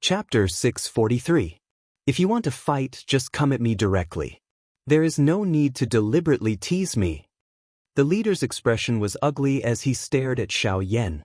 Chapter 643. If you want to fight, just come at me directly. There is no need to deliberately tease me. The leader's expression was ugly as he stared at Xianxia.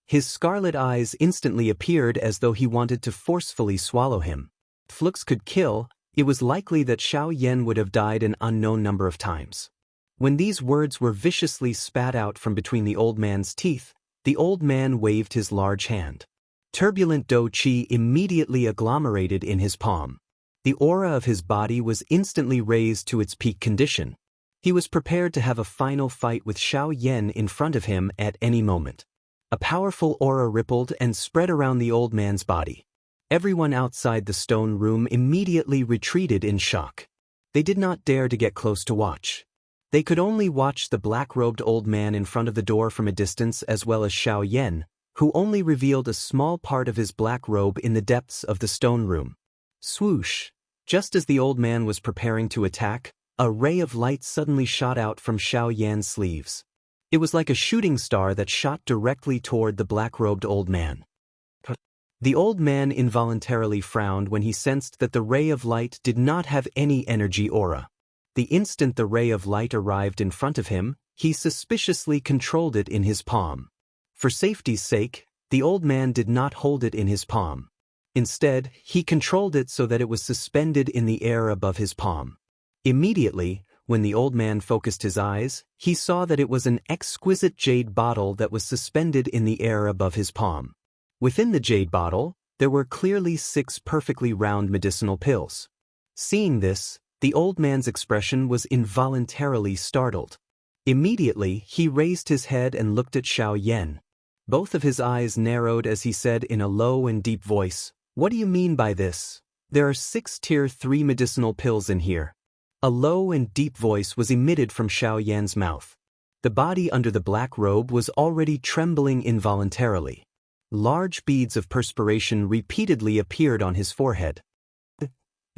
His scarlet eyes instantly appeared as though he wanted to forcefully swallow him. If looks could kill, it was likely that Xianxia would have died an unknown number of times. When these words were viciously spat out from between the old man's teeth, the old man waved his large hand. Turbulent dou qi immediately agglomerated in his palm. The aura of his body was instantly raised to its peak condition. He was prepared to have a final fight with Xianxia in front of him at any moment. A powerful aura rippled and spread around the old man's body. Everyone outside the stone room immediately retreated in shock. They did not dare to get close to watch. They could only watch the black-robed old man in front of the door from a distance, as well as Xianxia, who only revealed a small part of his black robe in the depths of the stone room. Swoosh! Just as the old man was preparing to attack, a ray of light suddenly shot out from Xianxia's sleeves. It was like a shooting star that shot directly toward the black-robed old man. The old man involuntarily frowned when he sensed that the ray of light did not have any energy aura. The instant the ray of light arrived in front of him, he suspiciously controlled it in his palm. For safety's sake, the old man did not hold it in his palm. Instead, he controlled it so that it was suspended in the air above his palm. Immediately, when the old man focused his eyes, he saw that it was an exquisite jade bottle that was suspended in the air above his palm. Within the jade bottle, there were clearly 6 perfectly round medicinal pills. Seeing this, the old man's expression was involuntarily startled. Immediately, he raised his head and looked at Xianxia. Both of his eyes narrowed as he said in a low and deep voice, "What do you mean by this? There are 6 tier 3 medicinal pills in here." A low and deep voice was emitted from Xianxia's mouth. The body under the black robe was already trembling involuntarily. Large beads of perspiration repeatedly appeared on his forehead.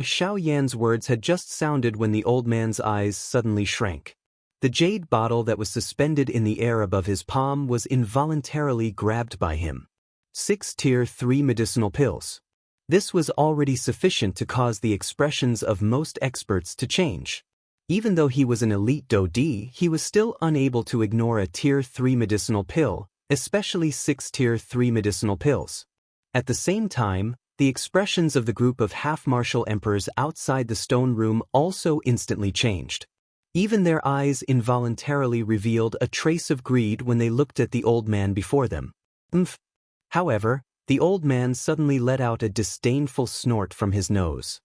Xianxia's words had just sounded when the old man's eyes suddenly shrank. The jade bottle that was suspended in the air above his palm was involuntarily grabbed by him. 6 tier 3 medicinal pills. This was already sufficient to cause the expressions of most experts to change. Even though he was an elite dou di, he was still unable to ignore a tier 3 medicinal pill, especially 6 tier 3 medicinal pills. At the same time, the expressions of the group of half-martial emperors outside the stone room also instantly changed. Even their eyes involuntarily revealed a trace of greed when they looked at the old man before them. However, the old man suddenly let out a disdainful snort from his nose.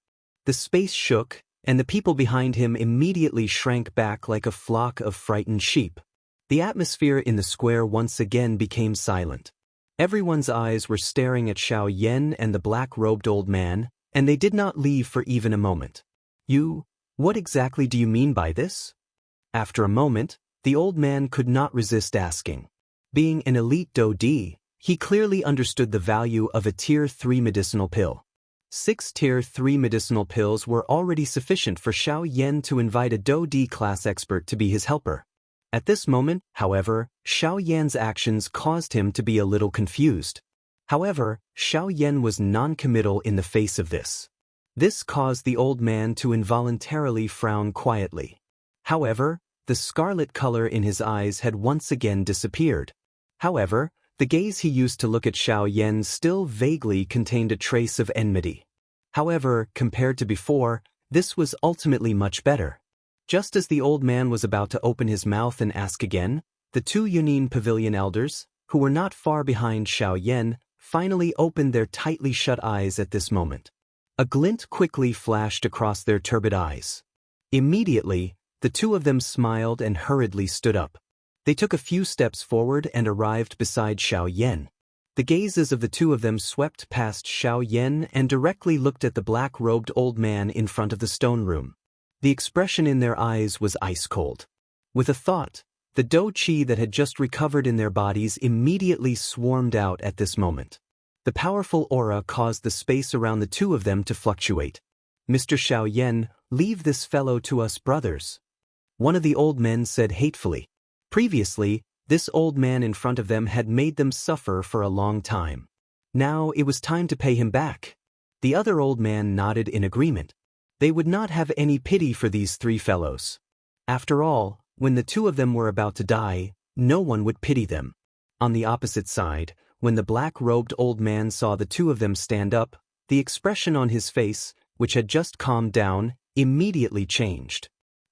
The space shook, and the people behind him immediately shrank back like a flock of frightened sheep. The atmosphere in the square once again became silent. Everyone's eyes were staring at Xianxia and the black-robed old man, and they did not leave for even a moment. What exactly do you mean by this? After a moment, the old man could not resist asking. Being an elite dou di, he clearly understood the value of a tier 3 medicinal pill. 6 tier 3 medicinal pills were already sufficient for Xianxia to invite a dou di class expert to be his helper. At this moment, however, Xianxia's actions caused him to be a little confused. However, Xianxia was non-committal in the face of this. This caused the old man to involuntarily frown quietly. However, the scarlet color in his eyes had once again disappeared. However, the gaze he used to look at Xianxia still vaguely contained a trace of enmity. However, compared to before, this was ultimately much better. Just as the old man was about to open his mouth and ask again, the 2 Yunin Pavilion elders, who were not far behind Xianxia, finally opened their tightly shut eyes at this moment. A glint quickly flashed across their turbid eyes. Immediately, the 2 of them smiled and hurriedly stood up. They took a few steps forward and arrived beside Xianxia. The gazes of the 2 of them swept past Xianxia and directly looked at the black-robed old man in front of the stone room. The expression in their eyes was ice-cold. With a thought, the dou qi that had just recovered in their bodies immediately swarmed out at this moment. The powerful aura caused the space around the 2 of them to fluctuate. "Mr. Xianxia, leave this fellow to us brothers," one of the old men said hatefully. Previously, this old man in front of them had made them suffer for a long time. Now it was time to pay him back. The other old man nodded in agreement. They would not have any pity for these three fellows. After all, when the two of them were about to die, no one would pity them. On the opposite side, when the black-robed old man saw the two of them stand up, the expression on his face, which had just calmed down, immediately changed.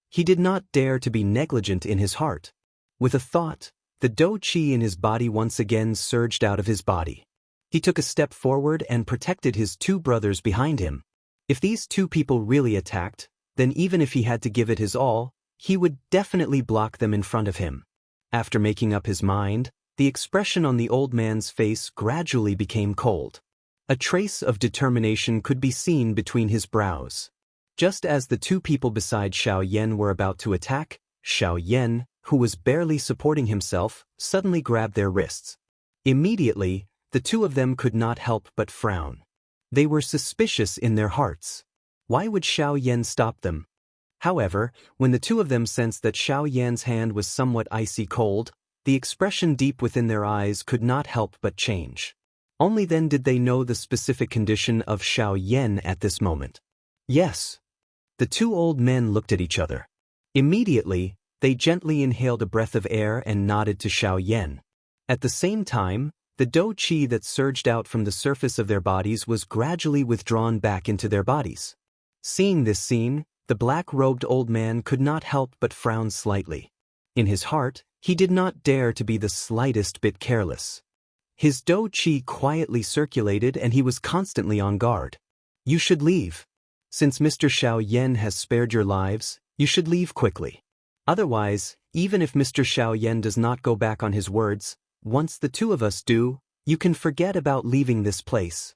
He did not dare to be negligent in his heart. With a thought, the dou qi in his body once again surged out of his body. He took a step forward and protected his two brothers behind him. If these two people really attacked, then even if he had to give it his all, he would definitely block them in front of him. After making up his mind, the expression on the old man's face gradually became cold. A trace of determination could be seen between his brows. Just as the two people beside Xiaoyan were about to attack, Xiaoyan, who was barely supporting himself, suddenly grabbed their wrists. Immediately, the two of them could not help but frown. They were suspicious in their hearts. Why would Xiaoyan stop them? However, when the two of them sensed that Xiaoyan's hand was somewhat icy cold, the expression deep within their eyes could not help but change. Only then did they know the specific condition of Xiaoyan at this moment. Yes. The two old men looked at each other. Immediately, they gently inhaled a breath of air and nodded to Xiaoyan. At the same time, the dou qi that surged out from the surface of their bodies was gradually withdrawn back into their bodies. Seeing this scene, the black-robed old man could not help but frown slightly. In his heart, he did not dare to be the slightest bit careless. His dou qi quietly circulated and he was constantly on guard. You should leave. Since Mr. Xiaoyan has spared your lives, you should leave quickly. Otherwise, even if Mr. Xiaoyan does not go back on his words, once the two of us do, you can forget about leaving this place.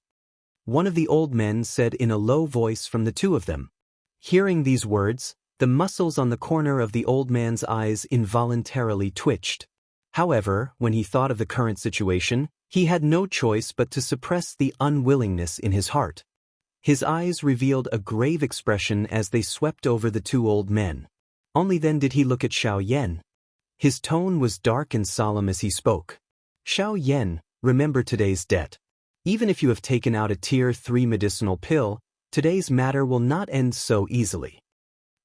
One of the old men said in a low voice from the two of them. Hearing these words, the muscles on the corner of the old man's eyes involuntarily twitched. However, when he thought of the current situation, he had no choice but to suppress the unwillingness in his heart. His eyes revealed a grave expression as they swept over the two old men. Only then did he look at Xiaoyan. His tone was dark and solemn as he spoke. Xiaoyan, remember today's debt. Even if you have taken out a Tier 3 medicinal pill, today's matter will not end so easily.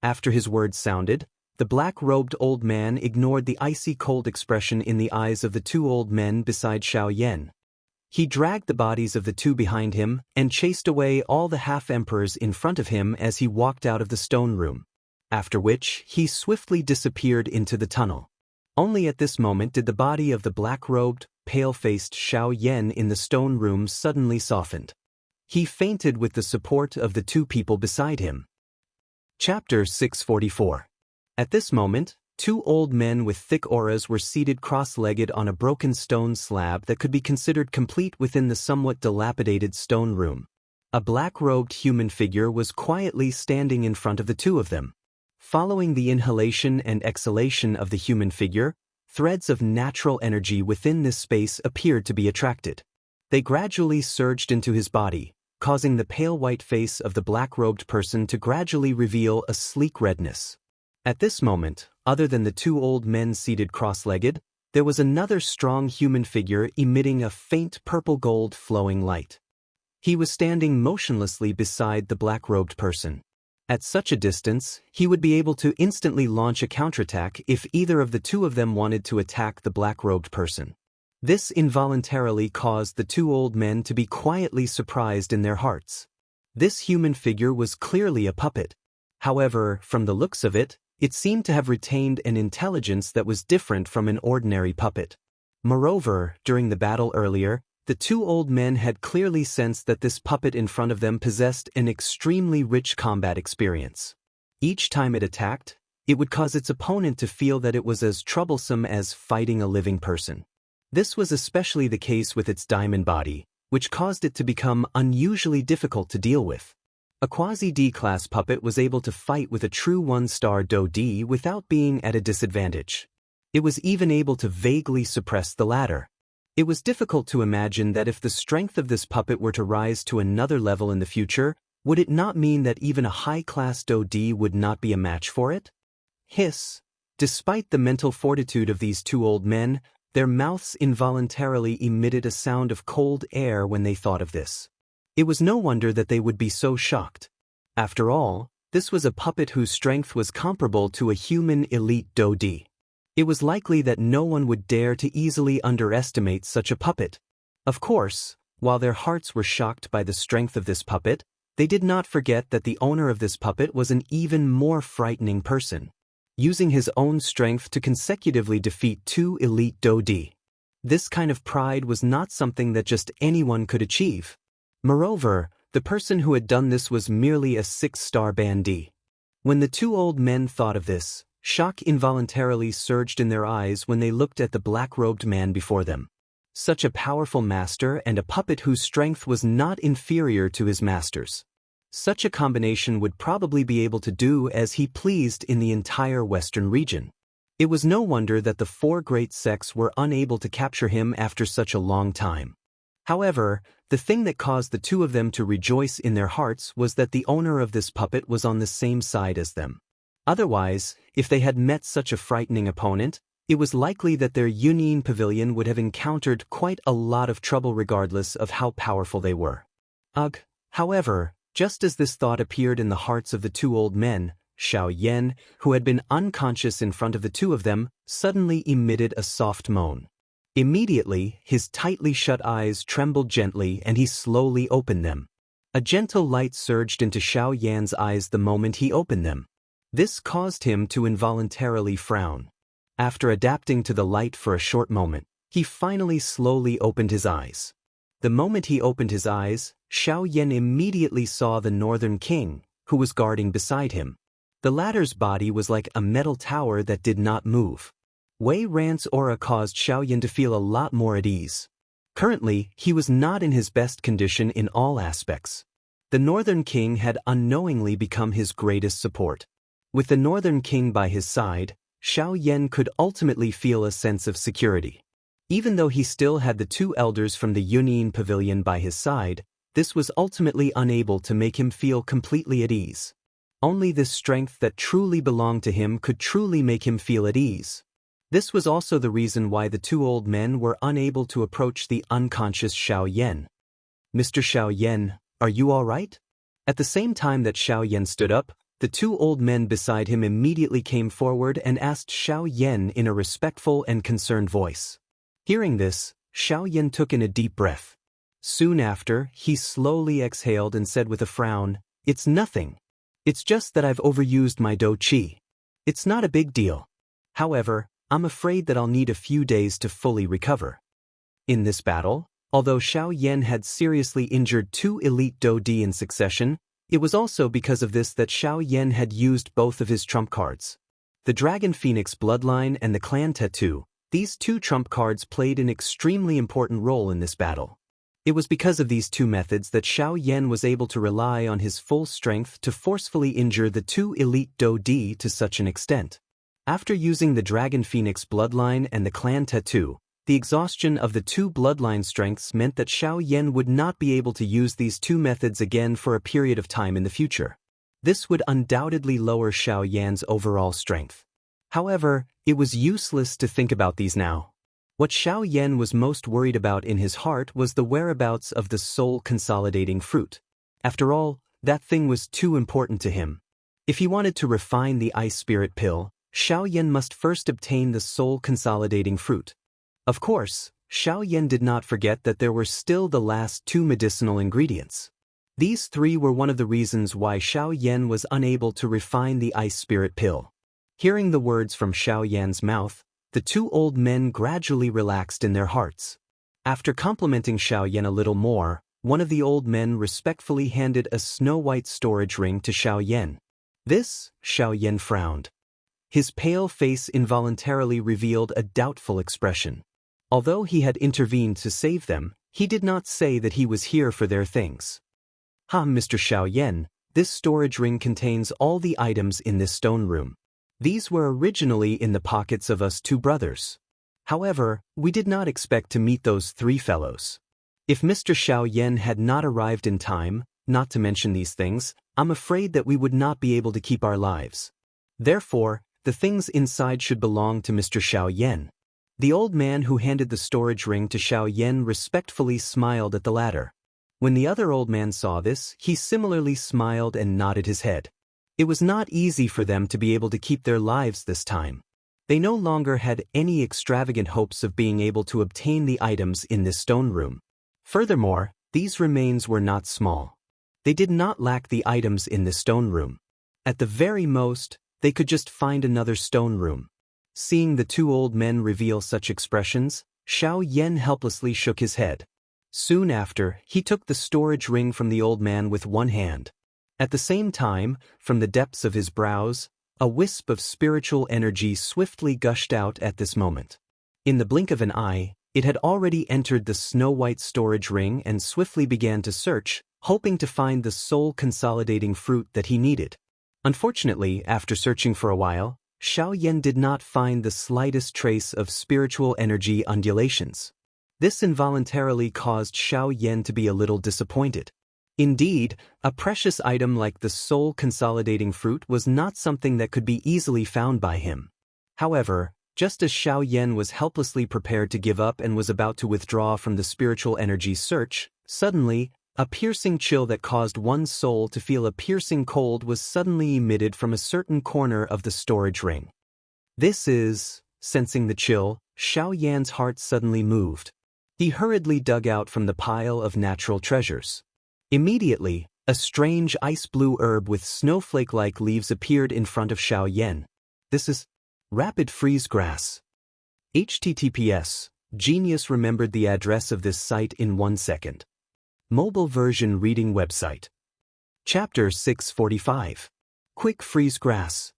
After his words sounded, the black-robed old man ignored the icy cold expression in the eyes of the two old men beside Xiaoyan. He dragged the bodies of the two behind him and chased away all the half-emperors in front of him as he walked out of the stone room. After which, he swiftly disappeared into the tunnel. Only at this moment did the body of the black-robed, pale-faced Xiaoyan in the stone room suddenly softened. He fainted with the support of the two people beside him. Chapter 644. At this moment, two old men with thick auras were seated cross-legged on a broken stone slab that could be considered complete within the somewhat dilapidated stone room. A black-robed human figure was quietly standing in front of the two of them. Following the inhalation and exhalation of the human figure, threads of natural energy within this space appeared to be attracted. They gradually surged into his body, causing the pale white face of the black-robed person to gradually reveal a sleek redness. At this moment, other than the two old men seated cross-legged, there was another strong human figure emitting a faint purple-gold flowing light. He was standing motionlessly beside the black-robed person. At such a distance, he would be able to instantly launch a counterattack if either of the two of them wanted to attack the black-robed person. This involuntarily caused the two old men to be quietly surprised in their hearts. This human figure was clearly a puppet. However, from the looks of it, it seemed to have retained an intelligence that was different from an ordinary puppet. Moreover, during the battle earlier, the two old men had clearly sensed that this puppet in front of them possessed an extremely rich combat experience. Each time it attacked, it would cause its opponent to feel that it was as troublesome as fighting a living person. This was especially the case with its diamond body, which caused it to become unusually difficult to deal with. A quasi-D-class puppet was able to fight with a true 1-star dou D without being at a disadvantage. It was even able to vaguely suppress the latter. It was difficult to imagine that if the strength of this puppet were to rise to another level in the future, would it not mean that even a high-class dou D would not be a match for it? Hiss! Despite the mental fortitude of these two old men, their mouths involuntarily emitted a sound of cold air when they thought of this. It was no wonder that they would be so shocked. After all, this was a puppet whose strength was comparable to a human elite Dodi. It was likely that no one would dare to easily underestimate such a puppet. Of course, while their hearts were shocked by the strength of this puppet, they did not forget that the owner of this puppet was an even more frightening person, using his own strength to consecutively defeat 2 elite Dodi. This kind of pride was not something that just anyone could achieve. Moreover, the person who had done this was merely a 6-star bandit. When the 2 old men thought of this, shock involuntarily surged in their eyes when they looked at the black-robed man before them. Such a powerful master and a puppet whose strength was not inferior to his master's. Such a combination would probably be able to do as he pleased in the entire western region. It was no wonder that the 4 great sects were unable to capture him after such a long time. However, the thing that caused the 2 of them to rejoice in their hearts was that the owner of this puppet was on the same side as them. Otherwise, if they had met such a frightening opponent, it was likely that their Union Pavilion would have encountered quite a lot of trouble regardless of how powerful they were. Ugh! However, just as this thought appeared in the hearts of the 2 old men, Xianxia, who had been unconscious in front of the 2 of them, suddenly emitted a soft moan. Immediately, his tightly shut eyes trembled gently and he slowly opened them. A gentle light surged into Xianxia's eyes the moment he opened them. This caused him to involuntarily frown. After adapting to the light for a short moment, he finally slowly opened his eyes. The moment he opened his eyes, Xianxia immediately saw the Northern King, who was guarding beside him. The latter's body was like a metal tower that did not move. Wei Ran's aura caused Xianxia to feel a lot more at ease. Currently, he was not in his best condition in all aspects. The Northern King had unknowingly become his greatest support. With the Northern King by his side, Xianxia could ultimately feel a sense of security. Even though he still had the 2 elders from the Union Pavilion by his side, this was ultimately unable to make him feel completely at ease. Only this strength that truly belonged to him could truly make him feel at ease. This was also the reason why the 2 old men were unable to approach the unconscious Xianxia. "Mr. Xianxia, are you all right?" At the same time that Xianxia stood up, the 2 old men beside him immediately came forward and asked Xianxia in a respectful and concerned voice. Hearing this, Xianxia took in a deep breath. Soon after, he slowly exhaled and said with a frown, "It's nothing. It's just that I've overused my Do Qi. It's not a big deal. However, I'm afraid that I'll need a few days to fully recover." In this battle, although Xianxia had seriously injured 2 elite Dodi in succession, it was also because of this that Xianxia had used both of his trump cards. The Dragon Phoenix bloodline and the clan tattoo, these 2 trump cards played an extremely important role in this battle. It was because of these 2 methods that Xianxia was able to rely on his full strength to forcefully injure the 2 elite Dodi to such an extent. After using the Dragon Phoenix bloodline and the clan tattoo, the exhaustion of the 2 bloodline strengths meant that Xianxia would not be able to use these 2 methods again for a period of time in the future. This would undoubtedly lower Xianxia's overall strength. However, it was useless to think about these now. What Xianxia was most worried about in his heart was the whereabouts of the soul-consolidating fruit. After all, that thing was too important to him. If he wanted to refine the ice spirit pill, Xianxia must first obtain the soul-consolidating fruit. Of course, Xianxia did not forget that there were still the last 2 medicinal ingredients. These 3 were one of the reasons why Xianxia was unable to refine the ice spirit pill. Hearing the words from Xianxia's mouth, the 2 old men gradually relaxed in their hearts. After complimenting Xianxia a little more, one of the old men respectfully handed a snow-white storage ring to Xianxia. This, Xianxia frowned. His pale face involuntarily revealed a doubtful expression. Although he had intervened to save them, he did not say that he was here for their things. Mr. Xianxia, this storage ring contains all the items in this stone room. These were originally in the pockets of us 2 brothers. However, we did not expect to meet those 3 fellows. If Mr. Xianxia had not arrived in time, not to mention these things, I'm afraid that we would not be able to keep our lives. Therefore, the things inside should belong to Mr. Xianxia. The old man who handed the storage ring to Xianxia respectfully smiled at the latter. When the other old man saw this, he similarly smiled and nodded his head. It was not easy for them to be able to keep their lives this time. They no longer had any extravagant hopes of being able to obtain the items in this stone room. Furthermore, these remains were not small. They did not lack the items in the stone room. At the very most, they could just find another stone room. Seeing the two old men reveal such expressions, Xianxia helplessly shook his head. Soon after, he took the storage ring from the old man with one hand. At the same time, from the depths of his brows, a wisp of spiritual energy swiftly gushed out at this moment. In the blink of an eye, it had already entered the snow-white storage ring and swiftly began to search, hoping to find the soul-consolidating fruit that he needed. Unfortunately, after searching for a while, Xianxia did not find the slightest trace of spiritual energy undulations. This involuntarily caused Xianxia to be a little disappointed. Indeed, a precious item like the soul-consolidating fruit was not something that could be easily found by him. However, just as Xianxia was helplessly prepared to give up and was about to withdraw from the spiritual energy search, suddenly, a piercing chill that caused one's soul to feel a piercing cold was suddenly emitted from a certain corner of the storage ring. Sensing the chill, Xianxia's heart suddenly moved. He hurriedly dug out from the pile of natural treasures. Immediately, a strange ice-blue herb with snowflake-like leaves appeared in front of Xianxia. This is rapid freeze grass. HTTPS. Genius remembered the address of this site in 1 second. Mobile version reading website. Chapter 645. Quick freeze grass.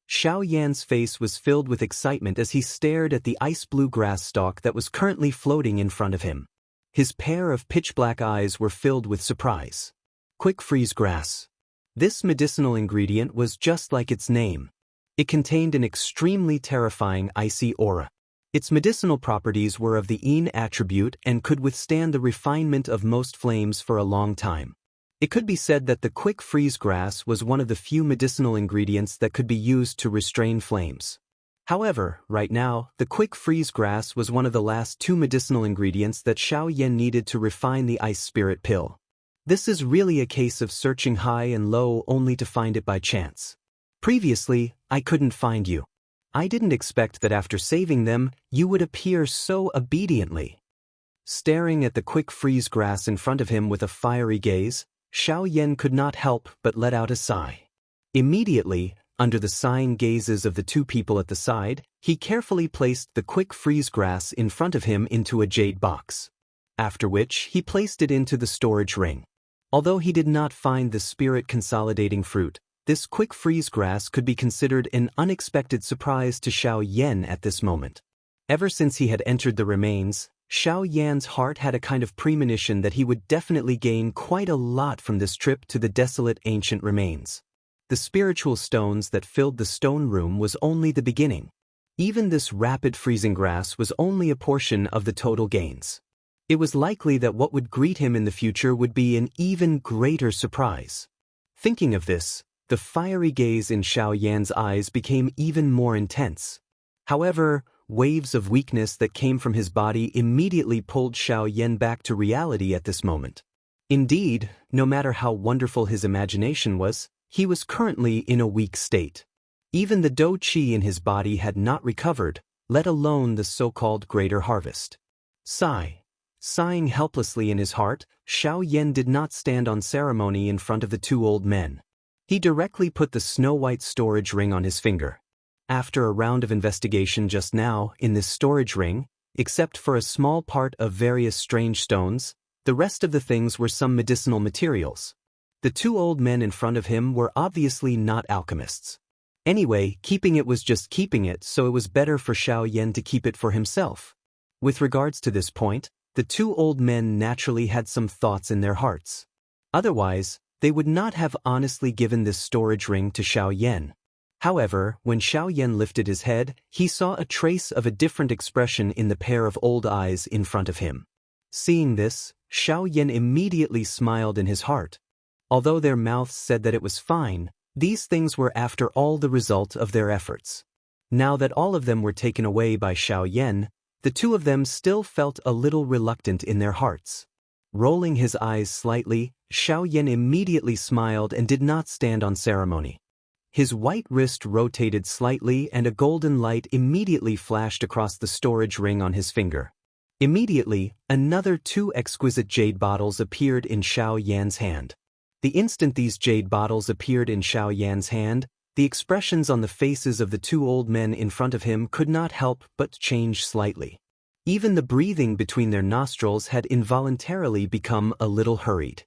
Xianxia's face was filled with excitement as he stared at the ice-blue grass stalk that was currently floating in front of him. His pair of pitch-black eyes were filled with surprise. Quick freeze grass. This medicinal ingredient was just like its name. It contained an extremely terrifying icy aura. Its medicinal properties were of the Yin attribute and could withstand the refinement of most flames for a long time. It could be said that the quick freeze grass was one of the few medicinal ingredients that could be used to restrain flames. However, right now, the quick freeze grass was one of the last 2 medicinal ingredients that Xianxia needed to refine the ice spirit pill. This is really a case of searching high and low only to find it by chance. Previously, I couldn't find you. I didn't expect that after saving them, you would appear so obediently. Staring at the quick freeze grass in front of him with a fiery gaze, Xianxia could not help but let out a sigh. Immediately, under the sighing gazes of the 2 people at the side, he carefully placed the quick freeze grass in front of him into a jade box. After which, he placed it into the storage ring. Although he did not find the spirit-consolidating fruit, this quick freeze grass could be considered an unexpected surprise to Xianxia at this moment. Ever since he had entered the remains, Xianxia's heart had a kind of premonition that he would definitely gain quite a lot from this trip to the desolate ancient remains. The spiritual stones that filled the stone room was only the beginning. Even this rapid freezing grass was only a portion of the total gains. It was likely that what would greet him in the future would be an even greater surprise. Thinking of this, the fiery gaze in Xianxia's eyes became even more intense. However, waves of weakness that came from his body immediately pulled Xianxia back to reality at this moment. Indeed, no matter how wonderful his imagination was, he was currently in a weak state. Even the dou qi in his body had not recovered, let alone the so-called greater harvest. Sighing helplessly in his heart, Xianxia did not stand on ceremony in front of the 2 old men. He directly put the snow-white storage ring on his finger. After a round of investigation just now in this storage ring, except for a small part of various strange stones, the rest of the things were some medicinal materials. The 2 old men in front of him were obviously not alchemists. Anyway, keeping it was just keeping it, so it was better for Xianxia to keep it for himself. With regards to this point, the 2 old men naturally had some thoughts in their hearts. Otherwise, they would not have honestly given this storage ring to Xianxia. However, when Xianxia lifted his head, he saw a trace of a different expression in the pair of old eyes in front of him. Seeing this, Xianxia immediately smiled in his heart. Although their mouths said that it was fine, these things were after all the result of their efforts. Now that all of them were taken away by Xianxia, the 2 of them still felt a little reluctant in their hearts. Rolling his eyes slightly, Xiaoyan immediately smiled and did not stand on ceremony. His white wrist rotated slightly and a golden light immediately flashed across the storage ring on his finger. Immediately, another 2 exquisite jade bottles appeared in Xiaoyan's hand. The instant these jade bottles appeared in Xiaoyan's hand, the expressions on the faces of the 2 old men in front of him could not help but change slightly. Even the breathing between their nostrils had involuntarily become a little hurried.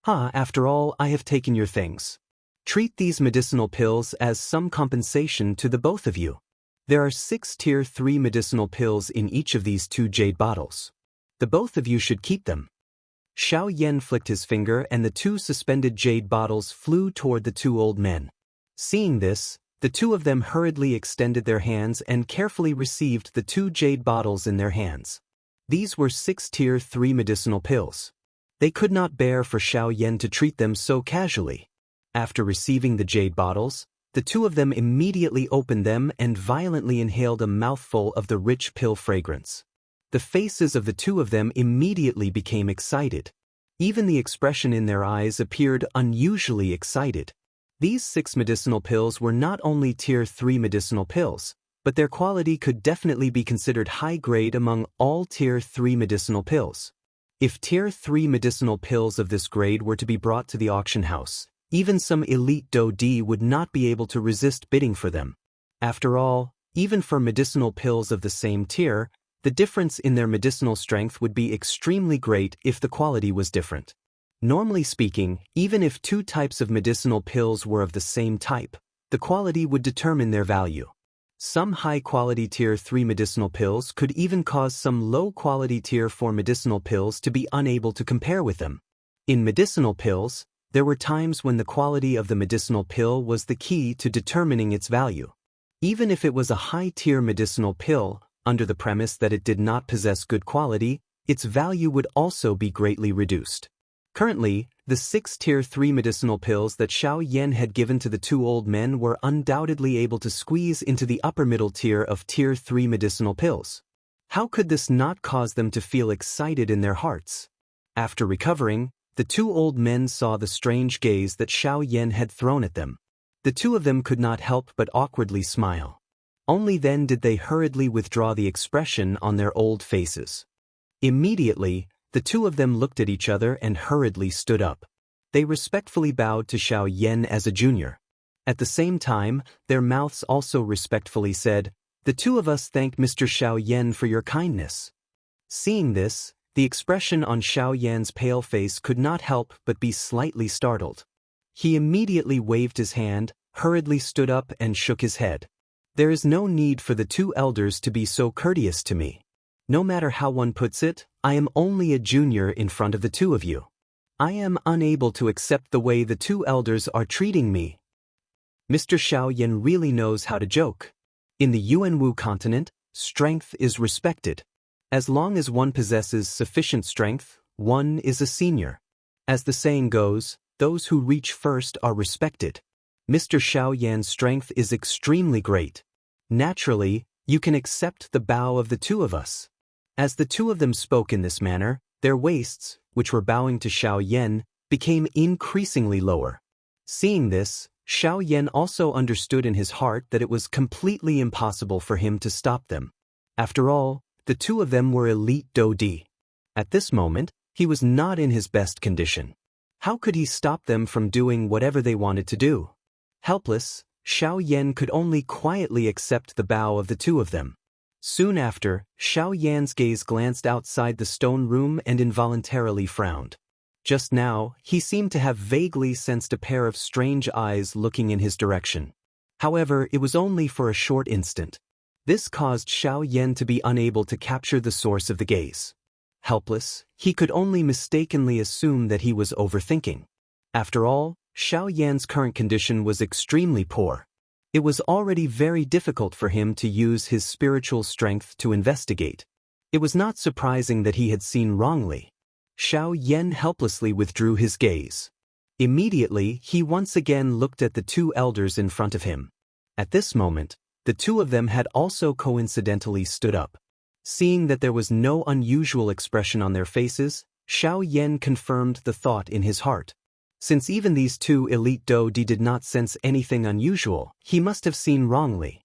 After all, I have taken your things. Treat these medicinal pills as some compensation to the both of you. There are 6 tier 3 medicinal pills in each of these 2 jade bottles. The both of you should keep them. Xiaoyan flicked his finger and the 2 suspended jade bottles flew toward the 2 old men. Seeing this, the 2 of them hurriedly extended their hands and carefully received the 2 jade bottles in their hands. These were 6 tier 3 medicinal pills. They could not bear for Xiaoyan to treat them so casually. After receiving the jade bottles, the 2 of them immediately opened them and violently inhaled a mouthful of the rich pill fragrance. The faces of the 2 of them immediately became excited. Even the expression in their eyes appeared unusually excited. These 6 medicinal pills were not only tier 3 medicinal pills, but their quality could definitely be considered high grade among all tier 3 medicinal pills. If tier 3 medicinal pills of this grade were to be brought to the auction house, even some elite Do-D would not be able to resist bidding for them. After all, even for medicinal pills of the same tier, the difference in their medicinal strength would be extremely great if the quality was different. Normally speaking, even if 2 types of medicinal pills were of the same type, the quality would determine their value. Some high-quality tier 3 medicinal pills could even cause some low-quality tier 4 medicinal pills to be unable to compare with them. In medicinal pills, there were times when the quality of the medicinal pill was the key to determining its value. Even if it was a high-tier medicinal pill, under the premise that it did not possess good quality, its value would also be greatly reduced. Currently, the 6 tier 3 medicinal pills that Xiaoyan had given to the 2 old men were undoubtedly able to squeeze into the upper middle tier of tier 3 medicinal pills. How could this not cause them to feel excited in their hearts? After recovering, the 2 old men saw the strange gaze that Xiaoyan had thrown at them. The 2 of them could not help but awkwardly smile. Only then did they hurriedly withdraw the expression on their old faces. Immediately, the 2 of them looked at each other and hurriedly stood up. They respectfully bowed to Xiaoyan as a junior. At the same time, their mouths also respectfully said, "The 2 of us thank Mr. Xiaoyan for your kindness." Seeing this, the expression on Xiaoyan's pale face could not help but be slightly startled. He immediately waved his hand, hurriedly stood up and shook his head. "There is no need for the 2 elders to be so courteous to me. No matter how one puts it, I am only a junior in front of the 2 of you. I am unable to accept the way the 2 elders are treating me." Mr. Xiaoyan really knows how to joke. In the Yuanwu continent, strength is respected. As long as one possesses sufficient strength, one is a senior. As the saying goes, those who reach first are respected. Mr. Xiaoyan's strength is extremely great. Naturally, you can accept the bow of the 2 of us. As the 2 of them spoke in this manner, their waists, which were bowing to Xiaoyan, became increasingly lower. Seeing this, Xiaoyan also understood in his heart that it was completely impossible for him to stop them. After all, the 2 of them were elite Do-D. At this moment, he was not in his best condition. How could he stop them from doing whatever they wanted to do? Helpless, Xiaoyan could only quietly accept the bow of the 2 of them. Soon after, Xiaoyan's gaze glanced outside the stone room and involuntarily frowned. Just now, he seemed to have vaguely sensed a pair of strange eyes looking in his direction. However, it was only for a short instant. This caused Xiaoyan to be unable to capture the source of the gaze. Helpless, he could only mistakenly assume that he was overthinking. After all, Xiaoyan's current condition was extremely poor. It was already very difficult for him to use his spiritual strength to investigate. It was not surprising that he had seen wrongly. Xiaoyan helplessly withdrew his gaze. Immediately, he once again looked at the 2 elders in front of him. At this moment, the 2 of them had also coincidentally stood up. Seeing that there was no unusual expression on their faces, Xiao Yan confirmed the thought in his heart. Since even these two elite Dodi did not sense anything unusual, he must have seen wrongly.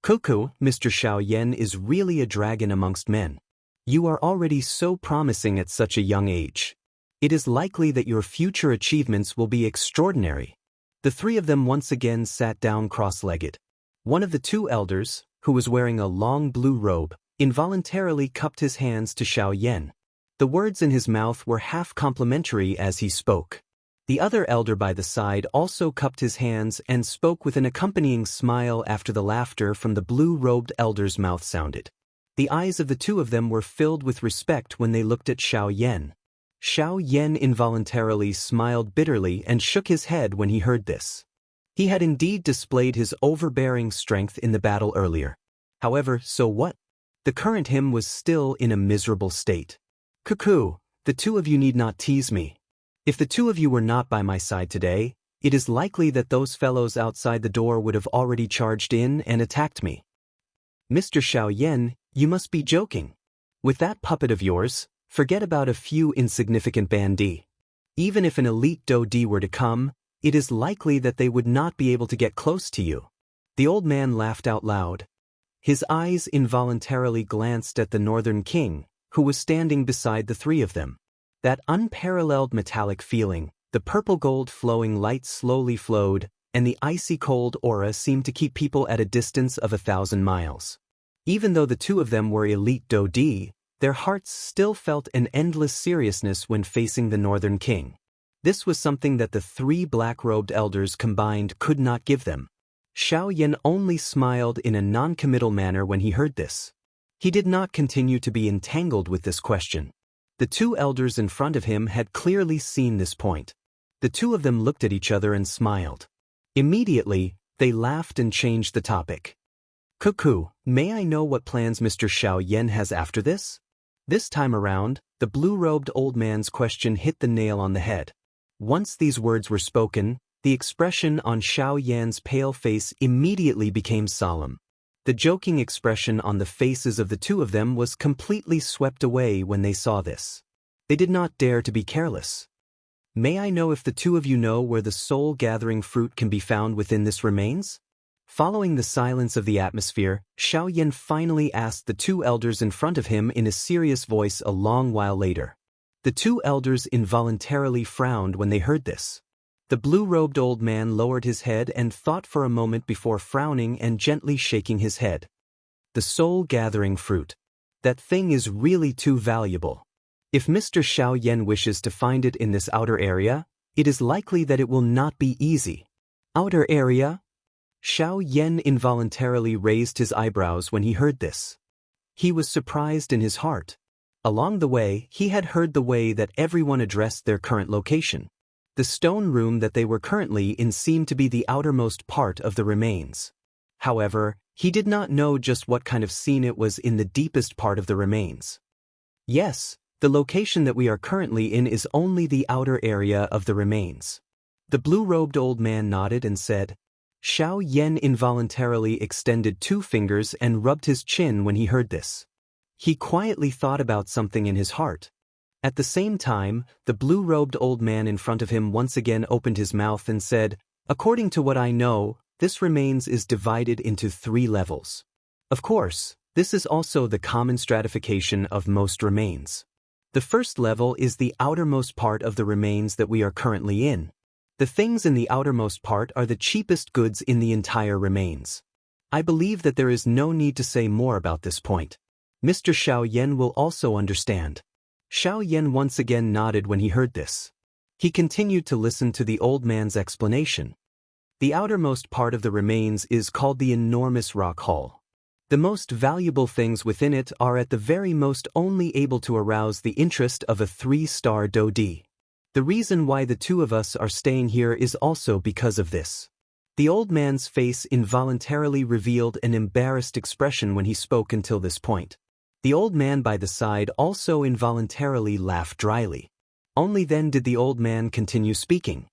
Cuckoo, Mr. Xiao Yan is really a dragon amongst men. You are already so promising at such a young age. It is likely that your future achievements will be extraordinary. The three of them once again sat down cross-legged. One of the two elders, who was wearing a long blue robe, involuntarily cupped his hands to Xiao Yan. The words in his mouth were half complimentary as he spoke. The other elder by the side also cupped his hands and spoke with an accompanying smile after the laughter from the blue-robed elder's mouth sounded. The eyes of the two of them were filled with respect when they looked at Xiao Yan. Xiao Yan involuntarily smiled bitterly and shook his head when he heard this. He had indeed displayed his overbearing strength in the battle earlier. However, so what? The current him was still in a miserable state. Cuckoo, the two of you need not tease me. If the two of you were not by my side today, it is likely that those fellows outside the door would have already charged in and attacked me. Mr. Xiao Yan, you must be joking. With that puppet of yours, forget about a few insignificant bandits. Even if an elite Dodi were to come, it is likely that they would not be able to get close to you. The old man laughed out loud. His eyes involuntarily glanced at the Northern King, who was standing beside the three of them. That unparalleled metallic feeling, the purple-gold flowing light slowly flowed, and the icy-cold aura seemed to keep people at a distance of 1,000 miles. Even though the two of them were elite Dodi, their hearts still felt an endless seriousness when facing the Northern King. This was something that the three black-robed elders combined could not give them. Xiao Yan only smiled in a non-committal manner when he heard this. He did not continue to be entangled with this question. The two elders in front of him had clearly seen this point. The two of them looked at each other and smiled. Immediately, they laughed and changed the topic. Cuckoo, may I know what plans Mr. Xiao Yan has after this? This time around, the blue-robed old man's question hit the nail on the head. Once these words were spoken, the expression on Xiao Yan's pale face immediately became solemn. The joking expression on the faces of the two of them was completely swept away when they saw this. They did not dare to be careless. May I know if the two of you know where the soul-gathering fruit can be found within this remains? Following the silence of the atmosphere, Xiao Yan finally asked the two elders in front of him in a serious voice a long while later. The two elders involuntarily frowned when they heard this. The blue-robed old man lowered his head and thought for a moment before frowning and gently shaking his head. The soul-gathering fruit. That thing is really too valuable. If Mr. Xiao Yan wishes to find it in this outer area, it is likely that it will not be easy. Outer area? Xiao Yan involuntarily raised his eyebrows when he heard this. He was surprised in his heart. Along the way, he had heard the way that everyone addressed their current location. The stone room that they were currently in seemed to be the outermost part of the remains. However, he did not know just what kind of scene it was in the deepest part of the remains. Yes, the location that we are currently in is only the outer area of the remains. The blue-robed old man nodded and said. Xiao Yan involuntarily extended two fingers and rubbed his chin when he heard this. He quietly thought about something in his heart. At the same time, the blue-robed old man in front of him once again opened his mouth and said, according to what I know, this remains is divided into 3 levels. Of course, this is also the common stratification of most remains. The first level is the outermost part of the remains that we are currently in. The things in the outermost part are the cheapest goods in the entire remains. I believe that there is no need to say more about this point. Mr. Xiao Yan will also understand. Xiao Yan once again nodded when he heard this. He continued to listen to the old man's explanation. The outermost part of the remains is called the enormous rock hall. The most valuable things within it are at the very most only able to arouse the interest of a 3-star Dodi. The reason why the two of us are staying here is also because of this. The old man's face involuntarily revealed an embarrassed expression when he spoke until this point. The old man by the side also involuntarily laughed dryly. Only then did the old man continue speaking.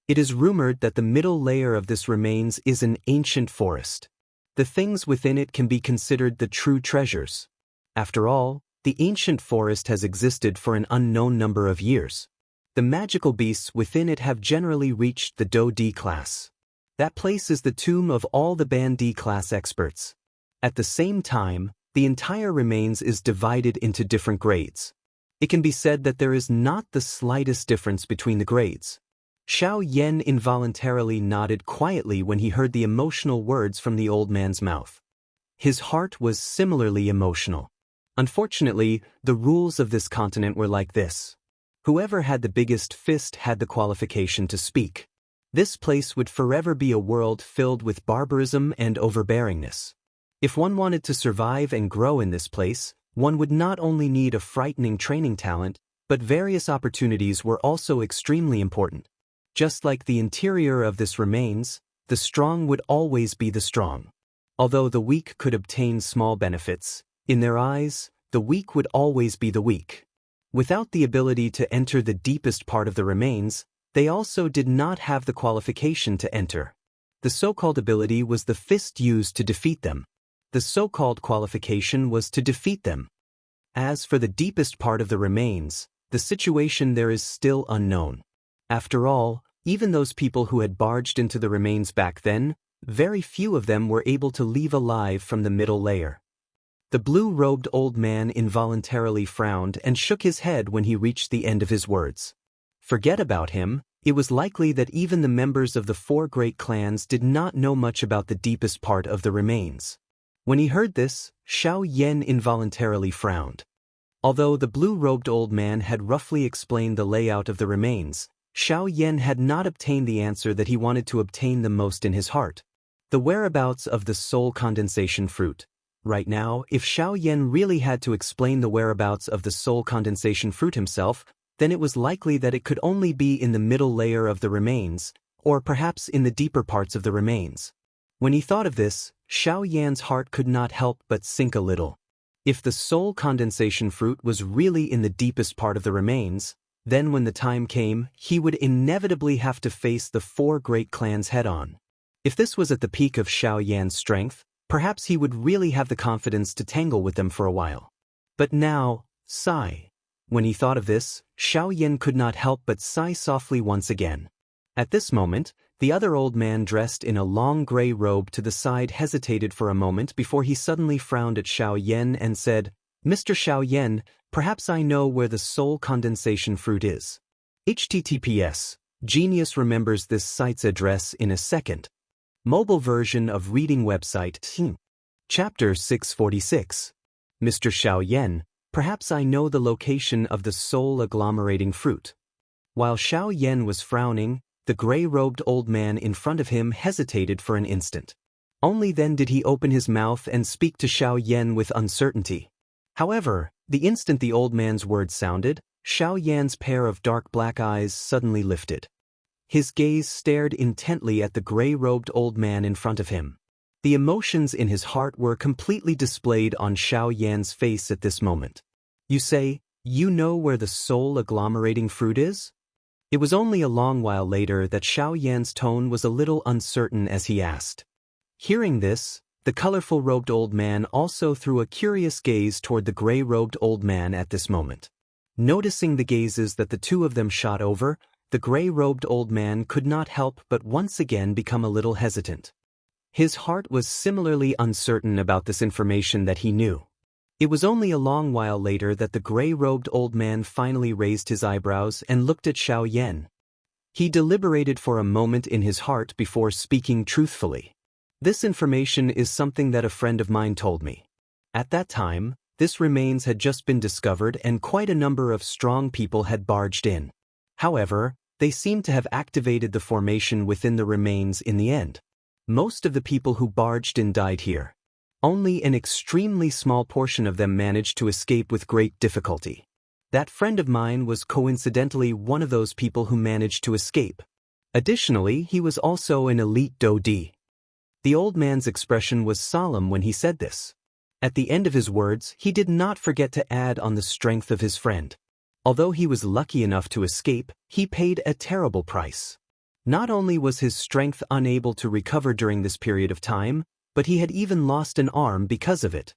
It is rumored that the middle layer of this remains is an ancient forest. The things within it can be considered the true treasures. After all, The ancient forest has existed for an unknown number of years. The magical beasts within it have generally reached the Do D class. That place is the tomb of all the Ban D class experts. At the same time, the entire remains is divided into different grades. It can be said that there is not the slightest difference between the grades. Xianxia involuntarily nodded quietly when he heard the emotional words from the old man's mouth. His heart was similarly emotional. Unfortunately, the rules of this continent were like this. Whoever had the biggest fist had the qualification to speak. This place would forever be a world filled with barbarism and overbearingness. If one wanted to survive and grow in this place, one would not only need a frightening training talent, but various opportunities were also extremely important. Just like the interior of this remains, the strong would always be the strong. Although the weak could obtain small benefits, in their eyes, the weak would always be the weak. Without the ability to enter the deepest part of the remains, they also did not have the qualification to enter. The so-called ability was the fist used to defeat them. The so-called qualification was to defeat them. As for the deepest part of the remains, the situation there is still unknown. After all, even those people who had barged into the remains back then, very few of them were able to leave alive from the middle layer. The blue-robed old man involuntarily frowned and shook his head when he reached the end of his words. Forget about him. It was likely that even the members of the 4 great clans did not know much about the deepest part of the remains. When he heard this, Xianxia involuntarily frowned. Although the blue-robed old man had roughly explained the layout of the remains, Xianxia had not obtained the answer that he wanted to obtain the most in his heart. The whereabouts of the soul condensation fruit. Right now, if Xianxia really had to explain the whereabouts of the soul condensation fruit himself, then it was likely that it could only be in the middle layer of the remains, or perhaps in the deeper parts of the remains. When he thought of this, Xiaoyan's heart could not help but sink a little. If the soul condensation fruit was really in the deepest part of the remains, then when the time came, he would inevitably have to face the 4 great clans head-on. If this was at the peak of Xiaoyan's strength, perhaps he would really have the confidence to tangle with them for a while. But now, sigh. When he thought of this, Xiaoyan could not help but sigh softly once again. At this moment, the other old man dressed in a long gray robe to the side hesitated for a moment before he suddenly frowned at Xiaoyan and said, "Mr. Xiaoyan, perhaps I know where the soul condensation fruit is." HTTPS. Genius remembers this site's address in a second. Mobile version of reading website. Chapter 646. Mr. Xiaoyan, perhaps I know the location of the soul agglomerating fruit. While Xiaoyan was frowning, the gray-robed old man in front of him hesitated for an instant. Only then did he open his mouth and speak to Xiaoyan with uncertainty. However, the instant the old man's words sounded, Xiaoyan's pair of dark black eyes suddenly lifted. His gaze stared intently at the gray-robed old man in front of him. The emotions in his heart were completely displayed on Xiaoyan's face at this moment. You say, you know where the soul agglomerating fruit is? It was only a long while later that Xiaoyan's tone was a little uncertain as he asked. Hearing this, the colorful-robed old man also threw a curious gaze toward the gray-robed old man at this moment. Noticing the gazes that the two of them shot over, the gray-robed old man could not help but once again become a little hesitant. His heart was similarly uncertain about this information that he knew. It was only a long while later that the gray-robed old man finally raised his eyebrows and looked at Xiaoyan. He deliberated for a moment in his heart before speaking truthfully. This information is something that a friend of mine told me. At that time, this remains had just been discovered and quite a number of strong people had barged in. However, they seemed to have activated the formation within the remains in the end. Most of the people who barged in died here. Only an extremely small portion of them managed to escape with great difficulty. That friend of mine was coincidentally one of those people who managed to escape. Additionally, he was also an elite Do-D. The old man's expression was solemn when he said this. At the end of his words, he did not forget to add on the strength of his friend. Although he was lucky enough to escape, he paid a terrible price. Not only was his strength unable to recover during this period of time, but he had even lost an arm because of it.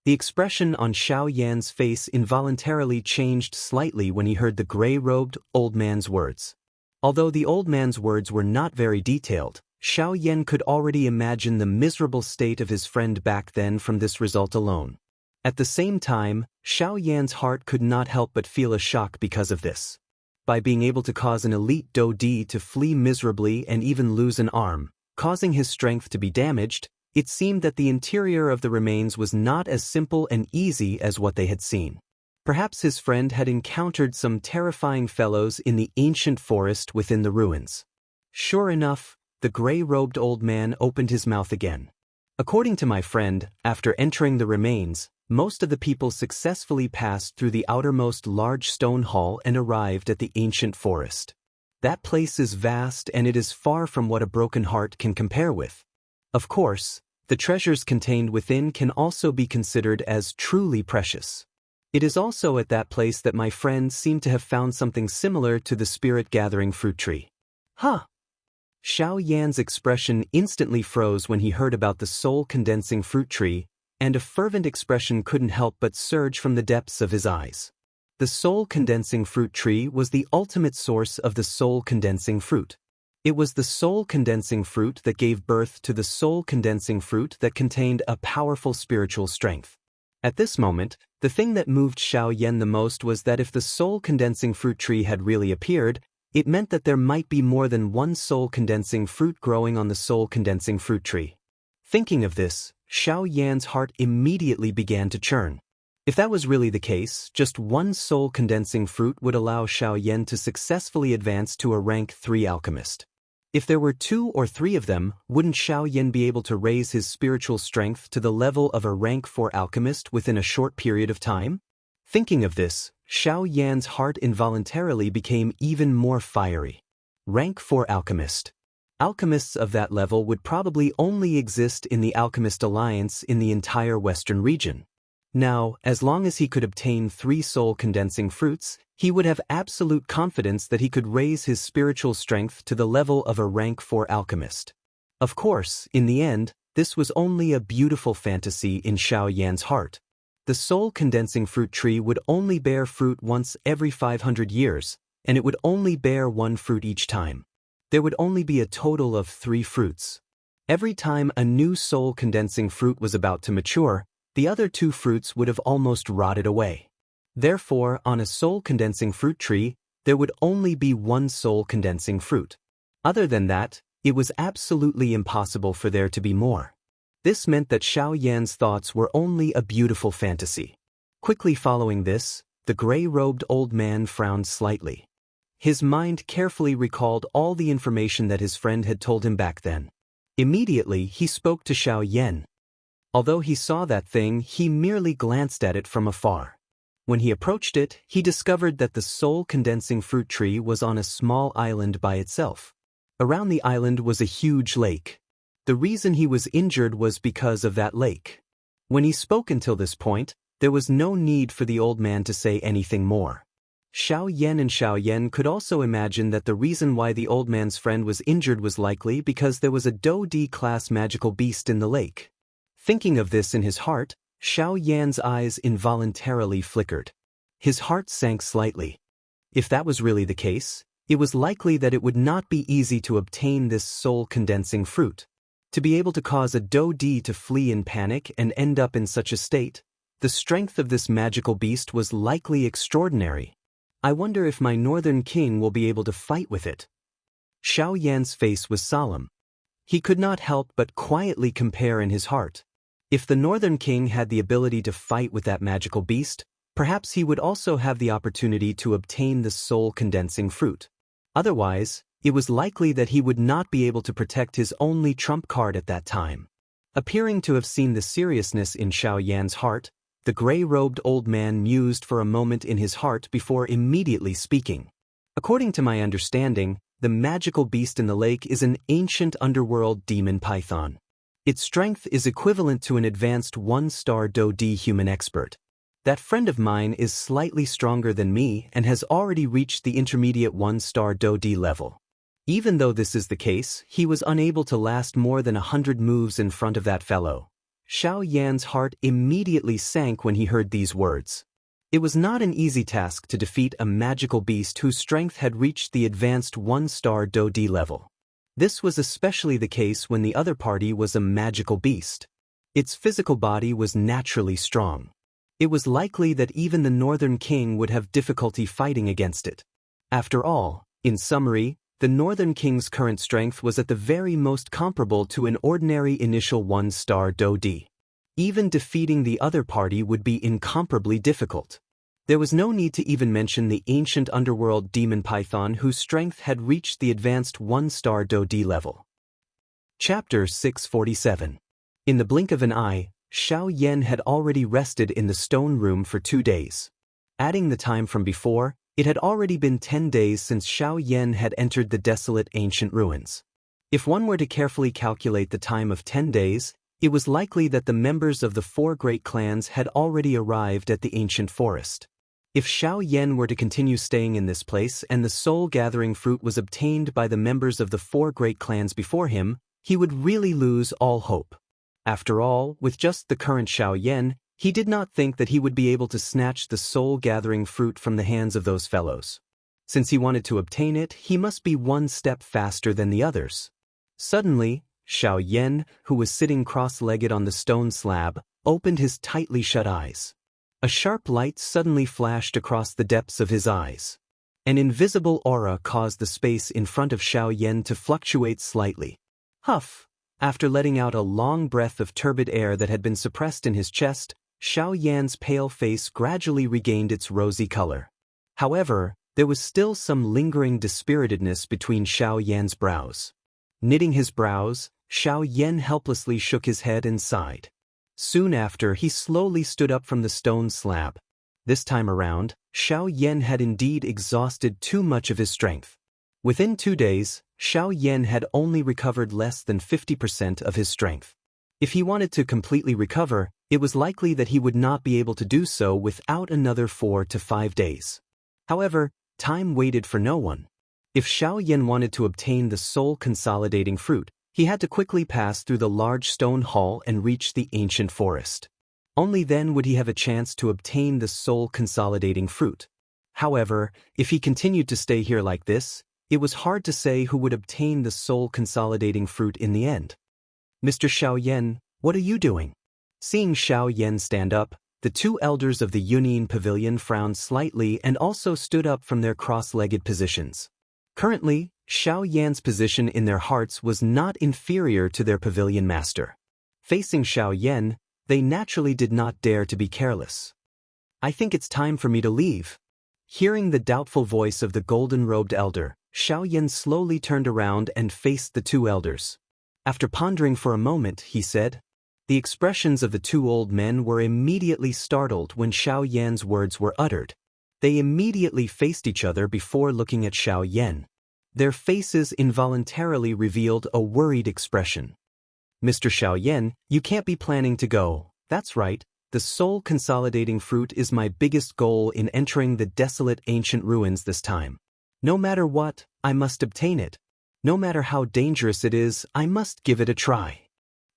The expression on Xiao Yan's face involuntarily changed slightly when he heard the gray-robed old man's words. Although the old man's words were not very detailed, Xiao Yan could already imagine the miserable state of his friend back then from this result alone. At the same time, Xiao Yan's heart could not help but feel a shock because of this. By being able to cause an elite Dodi to flee miserably and even lose an arm, causing his strength to be damaged, it seemed that the interior of the remains was not as simple and easy as what they had seen. Perhaps his friend had encountered some terrifying fellows in the ancient forest within the ruins. Sure enough, the gray-robed old man opened his mouth again. According to my friend, after entering the remains, most of the people successfully passed through the outermost large stone hall and arrived at the ancient forest. That place is vast and it is far from what a broken heart can compare with. Of course, the treasures contained within can also be considered as truly precious. It is also at that place that my friend seemed to have found something similar to the spirit-gathering fruit tree. Huh! Xiao Yan's expression instantly froze when he heard about the soul-condensing fruit tree, and a fervent expression couldn't help but surge from the depths of his eyes. The soul-condensing fruit tree was the ultimate source of the soul-condensing fruit. It was the soul-condensing fruit that gave birth to the soul-condensing fruit that contained a powerful spiritual strength. At this moment, the thing that moved Xiao Yan the most was that if the soul-condensing fruit tree had really appeared, it meant that there might be more than one soul-condensing fruit growing on the soul-condensing fruit tree. Thinking of this, Xiao Yan's heart immediately began to churn. If that was really the case, just one soul-condensing fruit would allow Xiao Yan to successfully advance to a rank 3 alchemist. If there were 2 or 3 of them, wouldn't Xiao Yan be able to raise his spiritual strength to the level of a rank 4 alchemist within a short period of time? Thinking of this, Xiao Yan's heart involuntarily became even more fiery. Rank 4 alchemist. Alchemists of that level would probably only exist in the Alchemist Alliance in the entire Western region. Now, as long as he could obtain 3 soul-condensing fruits, he would have absolute confidence that he could raise his spiritual strength to the level of a rank 4 alchemist. Of course, in the end, this was only a beautiful fantasy in Xiao Yan's heart. The soul-condensing fruit tree would only bear fruit once every 500 years, and it would only bear 1 fruit each time. There would only be a total of 3 fruits. Every time a new soul-condensing fruit was about to mature, the other 2 fruits would have almost rotted away. Therefore, on a soul-condensing fruit tree, there would only be 1 soul-condensing fruit. Other than that, it was absolutely impossible for there to be more. This meant that Xiao Yan's thoughts were only a beautiful fantasy. Quickly following this, the gray-robed old man frowned slightly. His mind carefully recalled all the information that his friend had told him back then. Immediately, he spoke to Xiao Yan. Although he saw that thing, he merely glanced at it from afar. When he approached it, he discovered that the soul-condensing fruit tree was on a small island by itself. Around the island was a huge lake. The reason he was injured was because of that lake. When he spoke until this point, there was no need for the old man to say anything more. Xiao Yan could also imagine that the reason why the old man's friend was injured was likely because there was a Do-D-class magical beast in the lake. Thinking of this in his heart, Xiao Yan's eyes involuntarily flickered. His heart sank slightly. If that was really the case, it was likely that it would not be easy to obtain this soul-condensing fruit. To be able to cause a Do-D to flee in panic and end up in such a state, the strength of this magical beast was likely extraordinary. I wonder if my northern king will be able to fight with it. Xiao Yan's face was solemn. He could not help but quietly compare in his heart. If the northern king had the ability to fight with that magical beast, perhaps he would also have the opportunity to obtain the soul-condensing fruit. Otherwise, it was likely that he would not be able to protect his only trump card at that time. Appearing to have seen the seriousness in Xiao Yan's heart, the gray-robed old man mused for a moment in his heart before immediately speaking. According to my understanding, the magical beast in the lake is an ancient underworld demon python. Its strength is equivalent to an advanced 1-star Do-D human expert. That friend of mine is slightly stronger than me and has already reached the intermediate 1-star Do-D level. Even though this is the case, he was unable to last more than 100 moves in front of that fellow. Xiao Yan's heart immediately sank when he heard these words. It was not an easy task to defeat a magical beast whose strength had reached the advanced 1-star Do-D level. This was especially the case when the other party was a magical beast. Its physical body was naturally strong. It was likely that even the Northern King would have difficulty fighting against it. After all, in summary, the Northern King's current strength was at the very most comparable to an ordinary initial 1-star Do-D. Even defeating the other party would be incomparably difficult. There was no need to even mention the ancient underworld demon python whose strength had reached the advanced 1-star Do-D level. Chapter 647. In the blink of an eye, Xiao Yan had already rested in the stone room for 2 days. Adding the time from before, it had already been 10 days since Xiao Yan had entered the desolate ancient ruins. If one were to carefully calculate the time of 10 days, it was likely that the members of the 4 great clans had already arrived at the ancient forest. If Xiao Yan were to continue staying in this place and the soul-gathering fruit was obtained by the members of the 4 great clans before him, he would really lose all hope. After all, with just the current Xiao Yan, he did not think that he would be able to snatch the soul-gathering fruit from the hands of those fellows. Since he wanted to obtain it, he must be 1 step faster than the others. Suddenly, Xiao Yan, who was sitting cross-legged on the stone slab, opened his tightly shut eyes. A sharp light suddenly flashed across the depths of his eyes. An invisible aura caused the space in front of Xiao Yan to fluctuate slightly. Huff! After letting out a long breath of turbid air that had been suppressed in his chest, Xiao Yan's pale face gradually regained its rosy color. However, there was still some lingering dispiritedness between Xiao Yan's brows. Knitting his brows, Xiao Yan helplessly shook his head and sighed. Soon after, he slowly stood up from the stone slab. This time around, Xiao Yan had indeed exhausted too much of his strength. Within 2 days, Xiao Yan had only recovered less than 50% of his strength. If he wanted to completely recover, it was likely that he would not be able to do so without another 4 to 5 days. However, time waited for no one. If Xiao Yan wanted to obtain the soul-consolidating fruit, he had to quickly pass through the large stone hall and reach the ancient forest. Only then would he have a chance to obtain the soul-consolidating fruit. However, if he continued to stay here like this, it was hard to say who would obtain the soul-consolidating fruit in the end. Mr. Xiao Yan, what are you doing? Seeing Xiao Yan stand up, the 2 elders of the Yunyin Pavilion frowned slightly and also stood up from their cross-legged positions. Currently, Xiao Yan's position in their hearts was not inferior to their pavilion master. Facing Xiao Yan, they naturally did not dare to be careless. I think it's time for me to leave. Hearing the doubtful voice of the golden-robed elder, Xiao Yan slowly turned around and faced the 2 elders. After pondering for a moment, he said. The expressions of the 2 old men were immediately startled when Xiao Yan's words were uttered. They immediately faced each other before looking at Xiao Yan. Their faces involuntarily revealed a worried expression. Mr. Xiao Yan, you can't be planning to go. That's right, the soul-consolidating fruit is my biggest goal in entering the desolate ancient ruins this time. No matter what, I must obtain it. No matter how dangerous it is, I must give it a try.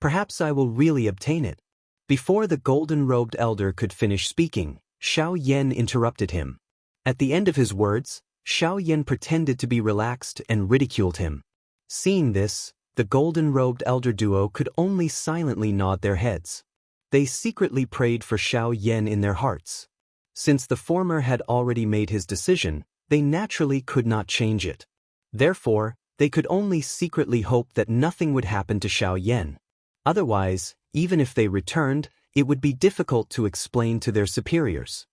Perhaps I will really obtain it. Before the golden-robed elder could finish speaking, Xiao Yan interrupted him. At the end of his words, Xiao Yan pretended to be relaxed and ridiculed him. Seeing this, the golden-robed elder duo could only silently nod their heads. They secretly prayed for Xiao Yan in their hearts. Since the former had already made his decision, they naturally could not change it. Therefore, they could only secretly hope that nothing would happen to Xiao Yan. Otherwise, even if they returned, it would be difficult to explain to their superiors.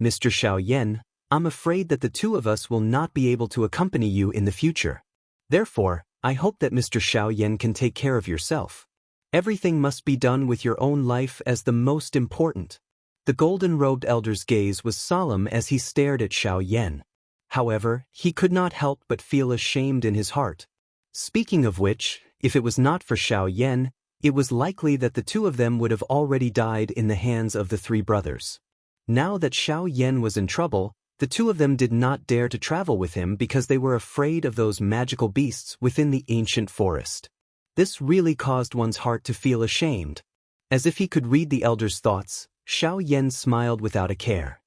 Mr. Xiao Yan, I'm afraid that the 2 of us will not be able to accompany you in the future. Therefore, I hope that Mr. Xiao Yan can take care of yourself. Everything must be done with your own life as the most important. The golden-robed elder's gaze was solemn as he stared at Xiao Yan. However, he could not help but feel ashamed in his heart. Speaking of which, if it was not for Xiao Yan, it was likely that the 2 of them would have already died in the hands of the 3 brothers. Now that Xiao Yan was in trouble, the 2 of them did not dare to travel with him because they were afraid of those magical beasts within the ancient forest. This really caused one's heart to feel ashamed. As if he could read the elder's thoughts, Xianxia smiled without a care.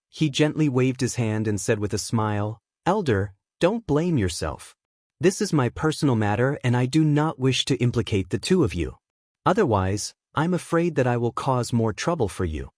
He gently waved his hand and said with a smile, "Elder, don't blame yourself. This is my personal matter and I do not wish to implicate the two of you. Otherwise, I'm afraid that I will cause more trouble for you."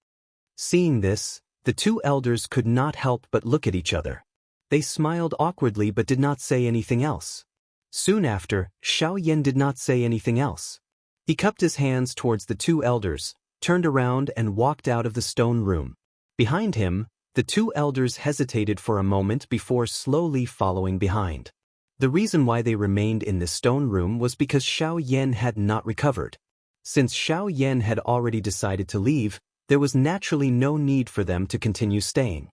Seeing this, the two elders could not help but look at each other. They smiled awkwardly but did not say anything else. Soon after, Xianxia did not say anything else. He cupped his hands towards the two elders, turned around and walked out of the stone room. Behind him, the two elders hesitated for a moment before slowly following behind. The reason why they remained in this stone room was because Xianxia had not recovered. Since Xianxia had already decided to leave, there was naturally no need for them to continue staying.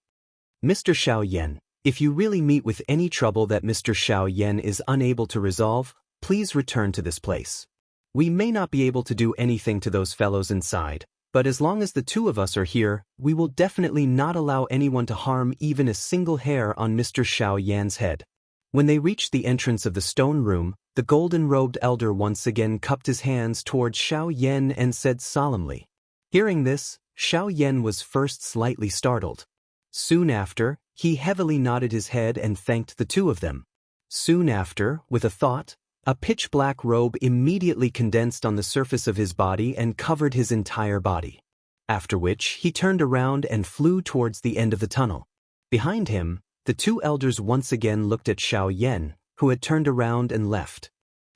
"Mr. Xianxia, if you really meet with any trouble that Mr. Xianxia is unable to resolve, please return to this place. We may not be able to do anything to those fellows inside, but as long as the two of us are here, we will definitely not allow anyone to harm even a single hair on Mr. Xianxia's head." When they reached the entrance of the stone room, the golden-robed elder once again cupped his hands towards Xianxia and said solemnly. Hearing this, Xianxia was first slightly startled. Soon after, he heavily nodded his head and thanked the two of them. Soon after, with a thought, a pitch-black robe immediately condensed on the surface of his body and covered his entire body. After which, he turned around and flew towards the end of the tunnel. Behind him, the two elders once again looked at Xianxia, who had turned around and left.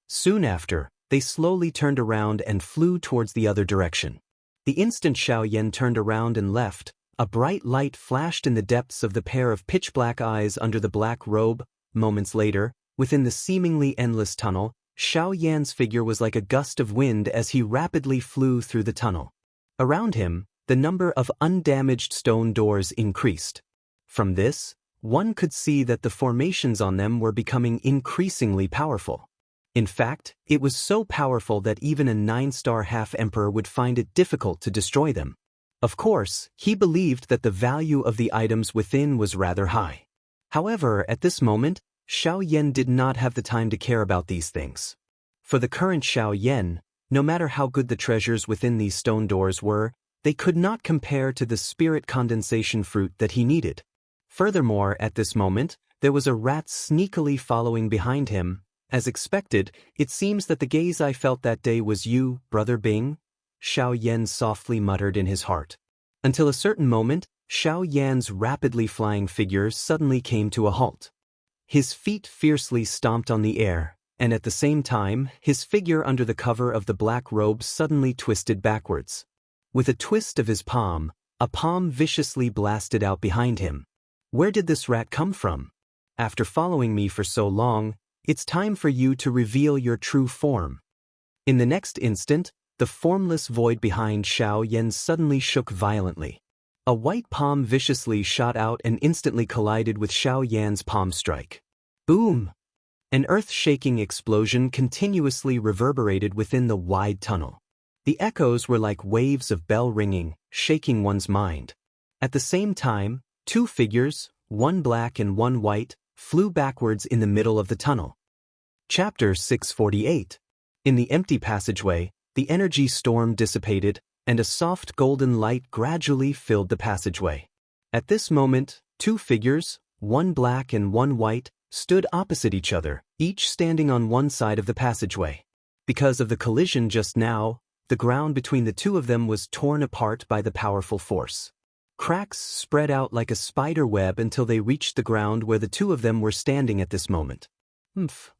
Soon after, they slowly turned around and flew towards the other direction. The instant Xianxia turned around and left, a bright light flashed in the depths of the pair of pitch-black eyes under the black robe. Moments later, within the seemingly endless tunnel, Xianxia's figure was like a gust of wind as he rapidly flew through the tunnel. Around him, the number of undamaged stone doors increased. From this, one could see that the formations on them were becoming increasingly powerful. In fact, it was so powerful that even a 9-star half-emperor would find it difficult to destroy them. Of course, he believed that the value of the items within was rather high. However, at this moment, Xianxia did not have the time to care about these things. For the current Xianxia, no matter how good the treasures within these stone doors were, they could not compare to the spirit condensation fruit that he needed. Furthermore, at this moment, there was a rat sneakily following behind him. As expected, it seems that the gaze I felt that day was you, Brother Bing, Xianxia softly muttered in his heart. Until a certain moment, Xianxia's rapidly flying figure suddenly came to a halt. His feet fiercely stomped on the air, and at the same time, his figure under the cover of the black robe suddenly twisted backwards. With a twist of his palm, a palm viciously blasted out behind him. Where did this rat come from? After following me for so long, it's time for you to reveal your true form. In the next instant, the formless void behind Xianxia suddenly shook violently. A white palm viciously shot out and instantly collided with Xianxia's palm strike. Boom! An earth-shaking explosion continuously reverberated within the wide tunnel. The echoes were like waves of bell ringing, shaking one's mind. At the same time, two figures, one black and one white, flew backwards in the middle of the tunnel. Chapter 648. In the empty passageway, the energy storm dissipated, and a soft golden light gradually filled the passageway. At this moment, two figures, one black and one white, stood opposite each other, each standing on one side of the passageway. Because of the collision just now, the ground between the two of them was torn apart by the powerful force. Cracks spread out like a spider web until they reached the ground where the two of them were standing at this moment.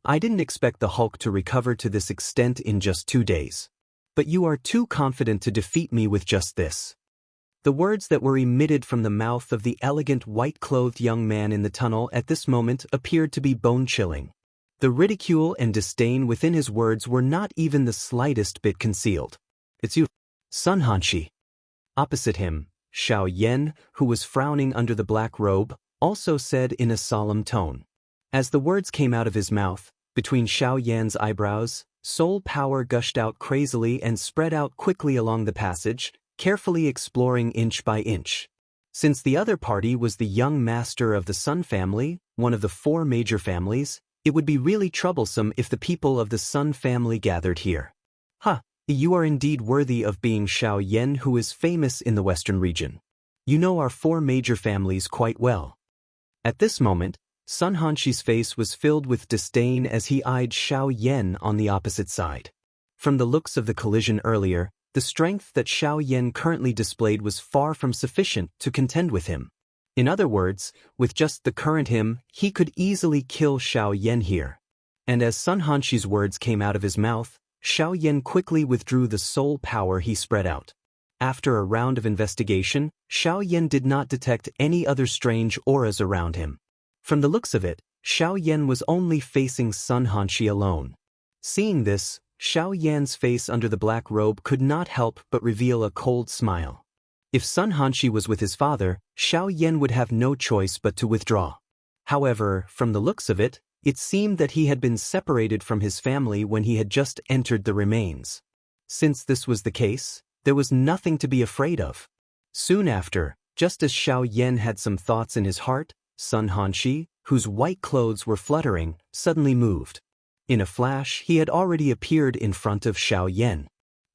I didn't expect the Hulk to recover to this extent in just 2 days. But you are too confident to defeat me with just this. The words that were emitted from the mouth of the elegant white-clothed young man in the tunnel at this moment appeared to be bone-chilling. The ridicule and disdain within his words were not even the slightest bit concealed. It's you, Sun Hanshi. Opposite him, Xianxia, who was frowning under the black robe, also said in a solemn tone. As the words came out of his mouth, between Xianxia's eyebrows, soul power gushed out crazily and spread out quickly along the passage, carefully exploring inch by inch. Since the other party was the young master of the Sun family, one of the 4 major families, it would be really troublesome if the people of the Sun family gathered here. You are indeed worthy of being Xiaoyan, who is famous in the western region. You know our 4 major families quite well." At this moment, Sun Hanxi's face was filled with disdain as he eyed Xiaoyan on the opposite side. From the looks of the collision earlier, the strength that Xiaoyan currently displayed was far from sufficient to contend with him. In other words, with just the current him, he could easily kill Xiaoyan here. And as Sun Hanxi's words came out of his mouth, Xiaoyan quickly withdrew the soul power he spread out. After a round of investigation, Xiaoyan did not detect any other strange auras around him. From the looks of it, Xiaoyan was only facing Sun Hanxi alone. Seeing this, Xiaoyan's face under the black robe could not help but reveal a cold smile. If Sun Hanxi was with his father, Xiaoyan would have no choice but to withdraw. However, from the looks of it, it seemed that he had been separated from his family when he had just entered the remains. Since this was the case, there was nothing to be afraid of. Soon after, just as Xiaoyan had some thoughts in his heart, Sun Hanxi, whose white clothes were fluttering, suddenly moved. In a flash, he had already appeared in front of Xiaoyan.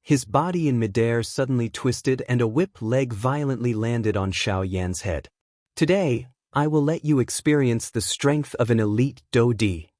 His body in midair suddenly twisted and a whip leg violently landed on Xiaoyan's head. "Today, I will let you experience the strength of an elite Do-Di."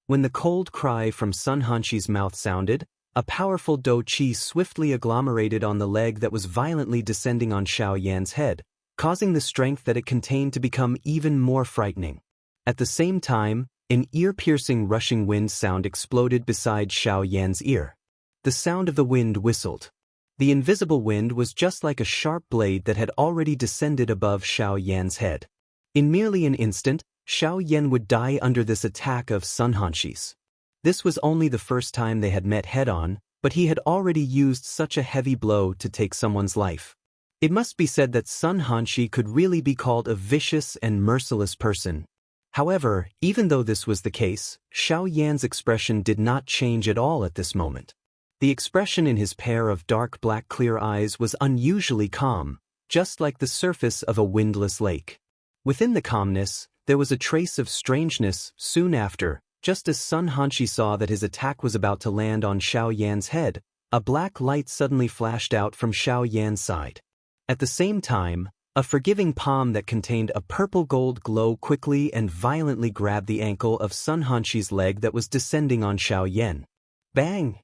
When the cold cry from Sun Hanxi's mouth sounded, a powerful Do-Chi swiftly agglomerated on the leg that was violently descending on Xiaoyan's head, causing the strength that it contained to become even more frightening. At the same time, an ear-piercing rushing wind sound exploded beside Xiaoyan's ear. The sound of the wind whistled. The invisible wind was just like a sharp blade that had already descended above Xiaoyan's head. In merely an instant, Xiaoyan would die under this attack of Sun Hanxi's. This was only the first time they had met head-on, but he had already used such a heavy blow to take someone's life. It must be said that Sun Hanxi could really be called a vicious and merciless person. However, even though this was the case, Xiaoyan's expression did not change at all at this moment. The expression in his pair of dark black clear eyes was unusually calm, just like the surface of a windless lake. Within the calmness, there was a trace of strangeness. Soon after, just as Sun Hanxi saw that his attack was about to land on Xiaoyan's head, a black light suddenly flashed out from Xiaoyan's side. At the same time, a forgiving palm that contained a purple-gold glow quickly and violently grabbed the ankle of Sun Hanxi's leg that was descending on Xiaoyan. Bang!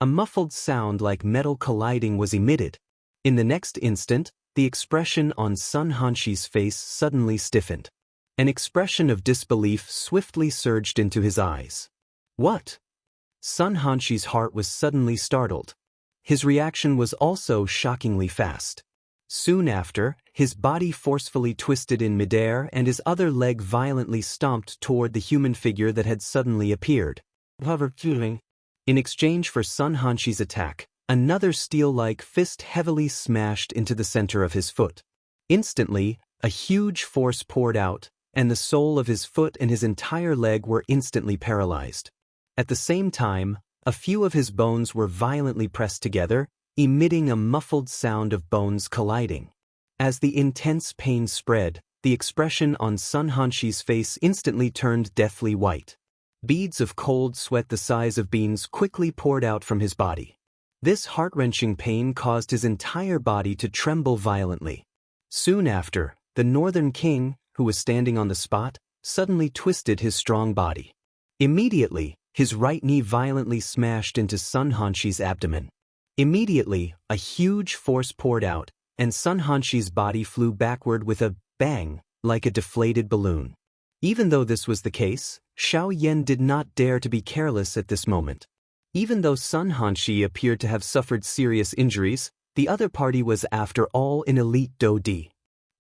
A muffled sound like metal colliding was emitted. In the next instant, the expression on Sun Hanxi's face suddenly stiffened. An expression of disbelief swiftly surged into his eyes. What? Sun Hanxi's heart was suddenly startled. His reaction was also shockingly fast. Soon after, his body forcefully twisted in midair and his other leg violently stomped toward the human figure that had suddenly appeared. In exchange for Sun Hanxi's attack, another steel-like fist heavily smashed into the center of his foot. Instantly, a huge force poured out, and the sole of his foot and his entire leg were instantly paralyzed. At the same time, a few of his bones were violently pressed together, emitting a muffled sound of bones colliding. As the intense pain spread, the expression on Sun Hanxi's face instantly turned deathly white. Beads of cold sweat the size of beans quickly poured out from his body. This heart-wrenching pain caused his entire body to tremble violently. Soon after, the Northern King, who was standing on the spot, suddenly twisted his strong body. Immediately, his right knee violently smashed into Sun Hanxi's abdomen. Immediately, a huge force poured out, and Sun Hanxi's body flew backward with a bang, like a deflated balloon. Even though this was the case, Xiaoyan did not dare to be careless at this moment. Even though Sun Hanxi appeared to have suffered serious injuries, the other party was after all an elite Do-Di.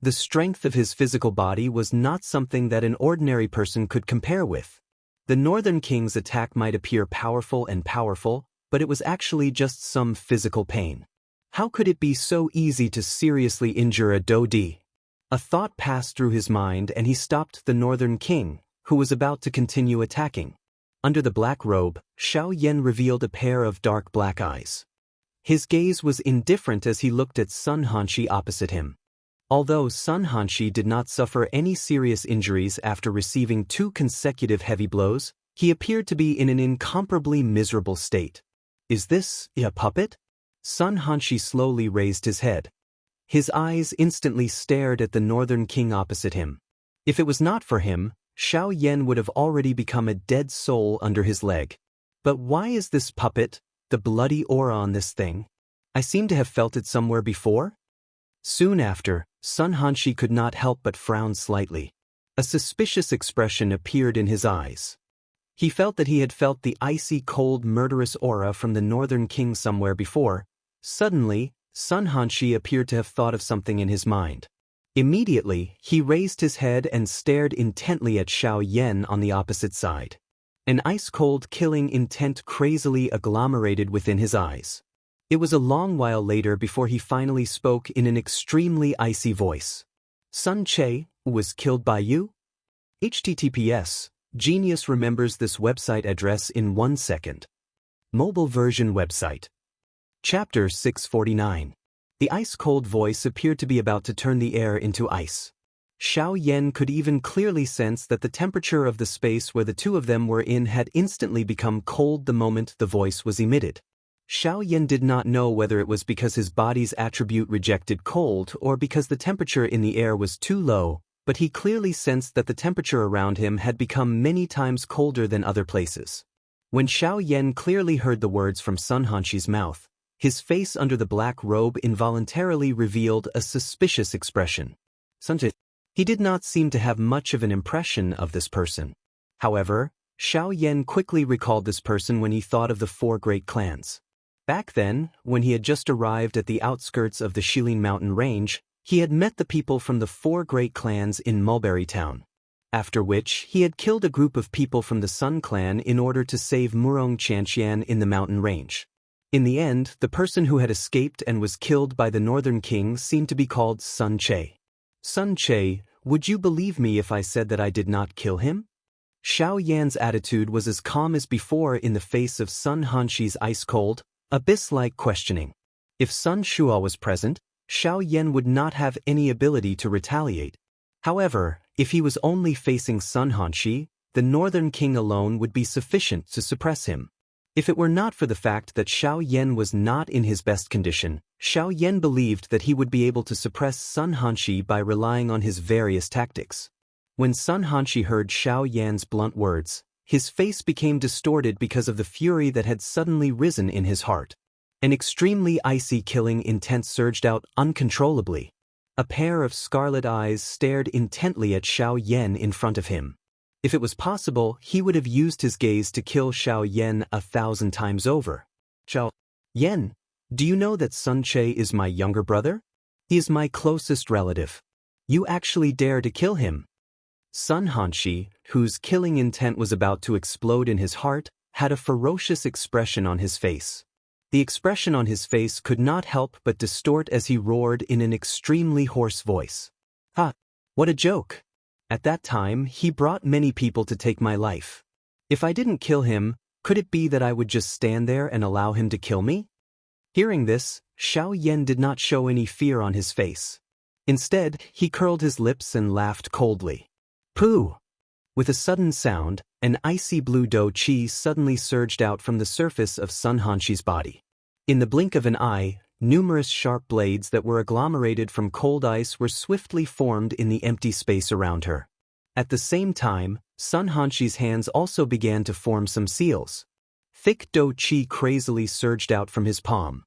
The strength of his physical body was not something that an ordinary person could compare with. The Northern King's attack might appear powerful, but it was actually just some physical pain. How could it be so easy to seriously injure a Do-Di? A thought passed through his mind and he stopped the Northern King, who was about to continue attacking. Under the black robe, Xiaoyan revealed a pair of dark black eyes. His gaze was indifferent as he looked at Sun Hanxi opposite him. Although Sun Hanxi did not suffer any serious injuries after receiving 2 consecutive heavy blows, he appeared to be in an incomparably miserable state. Is this a puppet? Sun Hanshi slowly raised his head. His eyes instantly stared at the Northern King opposite him. If it was not for him, Xiaoyan would have already become a dead soul under his leg. But why is this puppet, the bloody aura on this thing? I seem to have felt it somewhere before? Soon after, Sun Hanshi could not help but frown slightly. A suspicious expression appeared in his eyes. He felt that he had felt the icy cold murderous aura from the Northern King somewhere before. Suddenly, Sun Hanshi appeared to have thought of something in his mind. Immediately, he raised his head and stared intently at Xiaoyan on the opposite side. An ice-cold killing intent crazily agglomerated within his eyes. It was a long while later before he finally spoke in an extremely icy voice. Sun Che was killed by you? HTTPS. Genius remembers this website address in 1 second. Mobile version website. Chapter 649. The ice-cold voice appeared to be about to turn the air into ice. Xiaoyan could even clearly sense that the temperature of the space where the two of them were in had instantly become cold the moment the voice was emitted. Xiaoyan did not know whether it was because his body's attribute rejected cold or because the temperature in the air was too low, but he clearly sensed that the temperature around him had become many times colder than other places. When Xiaoyan clearly heard the words from Sun Hanshi's mouth, his face under the black robe involuntarily revealed a suspicious expression. Sunche. He did not seem to have much of an impression of this person. However, Xiaoyan quickly recalled this person when he thought of the 4 great clans. Back then, when he had just arrived at the outskirts of the Shilin mountain range, he had met the people from the 4 great clans in Mulberry Town. After which, he had killed a group of people from the Sun clan in order to save Murong Qianxian in the mountain range. In the end, the person who had escaped and was killed by the Northern King seemed to be called Sun Che. Sun Che, would you believe me if I said that I did not kill him? Xiaoyan's attitude was as calm as before in the face of Sun Hanshi's ice-cold, abyss-like questioning. If Sun Shua was present, Xiaoyan would not have any ability to retaliate. However, if he was only facing Sun Hanshi, the Northern King alone would be sufficient to suppress him. If it were not for the fact that Xiaoyan was not in his best condition, Xiaoyan believed that he would be able to suppress Sun Hanshi by relying on his various tactics. When Sun Hanshi heard Xiaoyan's blunt words, his face became distorted because of the fury that had suddenly risen in his heart. An extremely icy killing intent surged out uncontrollably. A pair of scarlet eyes stared intently at Xiaoyan in front of him. If it was possible, he would have used his gaze to kill Xiaoyan 1,000 times over. Xiaoyan, do you know that Sun Che is my younger brother? He is my closest relative. You actually dare to kill him? Sun Hanshi, whose killing intent was about to explode in his heart, had a ferocious expression on his face. The expression on his face could not help but distort as he roared in an extremely hoarse voice. Ha! What a joke! At that time, he brought many people to take my life. If I didn't kill him, could it be that I would just stand there and allow him to kill me? Hearing this, Xiaoyan did not show any fear on his face. Instead, he curled his lips and laughed coldly. Pooh! With a sudden sound, an icy blue dough cheese suddenly surged out from the surface of Sun Hanshi's body. In the blink of an eye, numerous sharp blades that were agglomerated from cold ice were swiftly formed in the empty space around her. At the same time, Sun Hanshi's hands also began to form some seals. Thick dough chi crazily surged out from his palm.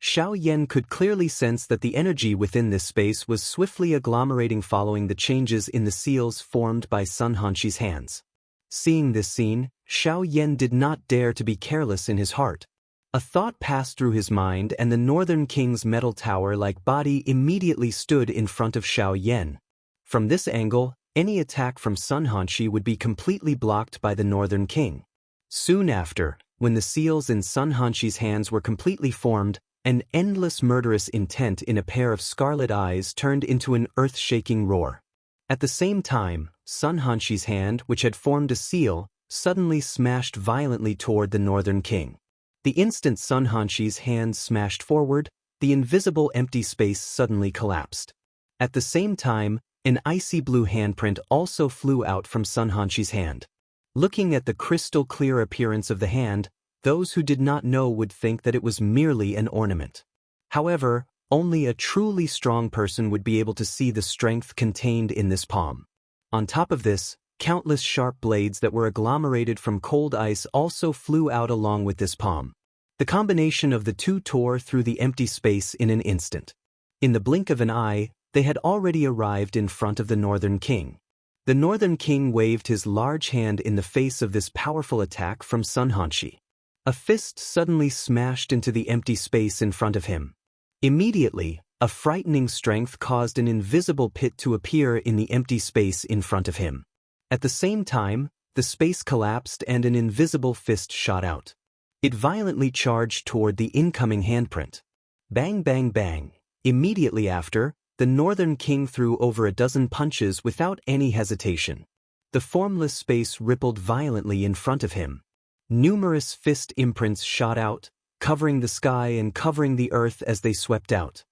Xiaoyan could clearly sense that the energy within this space was swiftly agglomerating following the changes in the seals formed by Sun Hanshi's hands. Seeing this scene, Xiaoyan did not dare to be careless in his heart. A thought passed through his mind and the Northern King's metal tower-like body immediately stood in front of Xiaoyan. From this angle, any attack from Sun Hanshi would be completely blocked by the Northern King. Soon after, when the seals in Sun Hanshi's hands were completely formed, an endless murderous intent in a pair of scarlet eyes turned into an earth-shaking roar. At the same time, Sun Hanshi's hand, which had formed a seal, suddenly smashed violently toward the Northern King. The instant Sun Hanshi's hand smashed forward, the invisible empty space suddenly collapsed. At the same time, an icy blue handprint also flew out from Sun Hanshi's hand. Looking at the crystal-clear appearance of the hand, those who did not know would think that it was merely an ornament. However, only a truly strong person would be able to see the strength contained in this palm. On top of this, countless sharp blades that were agglomerated from cold ice also flew out along with this palm. The combination of the two tore through the empty space in an instant. In the blink of an eye, they had already arrived in front of the Northern King. The Northern King waved his large hand in the face of this powerful attack from Xianxia. A fist suddenly smashed into the empty space in front of him. Immediately, a frightening strength caused an invisible pit to appear in the empty space in front of him. At the same time, the space collapsed and an invisible fist shot out. It violently charged toward the incoming handprint. Bang bang bang. Immediately after, the Northern King threw over a dozen punches without any hesitation. The formless space rippled violently in front of him. Numerous fist imprints shot out, covering the sky and covering the earth as they swept out.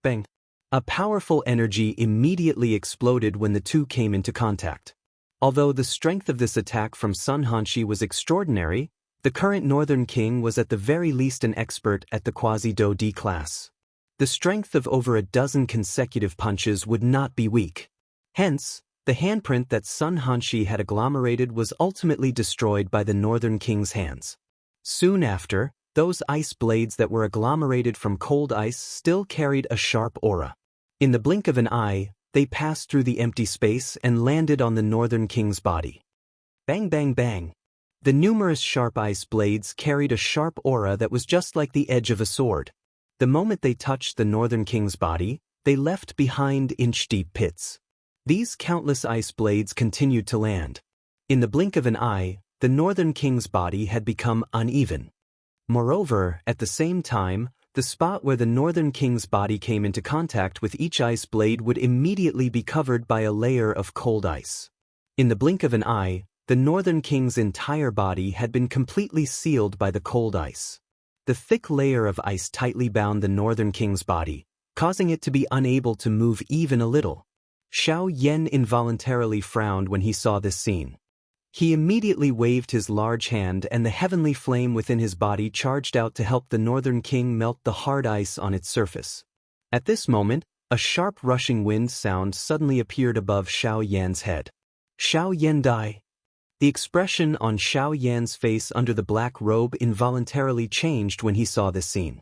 Bang! A powerful energy immediately exploded when the two came into contact. Although the strength of this attack from Xianxia was extraordinary, the current Northern King was at the very least an expert at the Quasi-Do D class. The strength of over a dozen consecutive punches would not be weak. Hence, the handprint that Xianxia had agglomerated was ultimately destroyed by the Northern King's hands. Soon after, those ice blades that were agglomerated from cold ice still carried a sharp aura. In the blink of an eye, they passed through the empty space and landed on the Northern King's body. Bang bang bang. The numerous sharp ice blades carried a sharp aura that was just like the edge of a sword. The moment they touched the Northern King's body, they left behind inch-deep pits. These countless ice blades continued to land. In the blink of an eye, the Northern King's body had become uneven. Moreover, at the same time, the spot where the Northern King's body came into contact with each ice blade would immediately be covered by a layer of cold ice. In the blink of an eye, the Northern King's entire body had been completely sealed by the cold ice. The thick layer of ice tightly bound the Northern King's body, causing it to be unable to move even a little. Xianxia involuntarily frowned when he saw this scene. He immediately waved his large hand and the heavenly flame within his body charged out to help the Northern King melt the hard ice on its surface. At this moment, a sharp rushing wind sound suddenly appeared above Xianxia's head. Xianxia die. The expression on Xianxia's face under the black robe involuntarily changed when he saw this scene.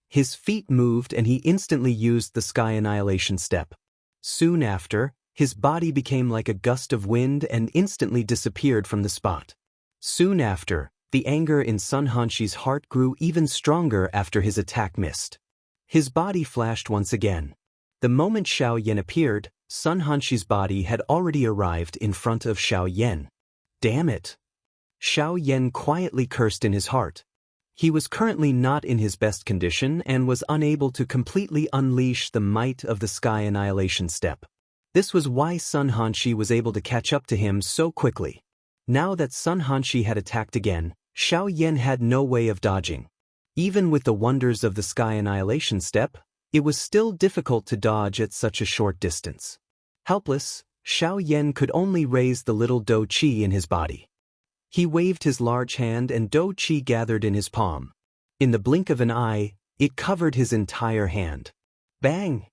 His feet moved and he instantly used the Sky Annihilation step. Soon after, his body became like a gust of wind and instantly disappeared from the spot. Soon after, the anger in Xianxia's heart grew even stronger after his attack missed. His body flashed once again. The moment Xianxia appeared, Xianxia's body had already arrived in front of Xianxia. Damn it! Xianxia quietly cursed in his heart. He was currently not in his best condition and was unable to completely unleash the might of the Sky Annihilation step. This was why Xianxia was able to catch up to him so quickly. Now that Xianxia had attacked again, Xianxia had no way of dodging. Even with the wonders of the Sky Annihilation step, it was still difficult to dodge at such a short distance. Helpless, Xianxia could only raise the little Do Qi in his body. He waved his large hand and Do Qi gathered in his palm. In the blink of an eye, it covered his entire hand. Bang!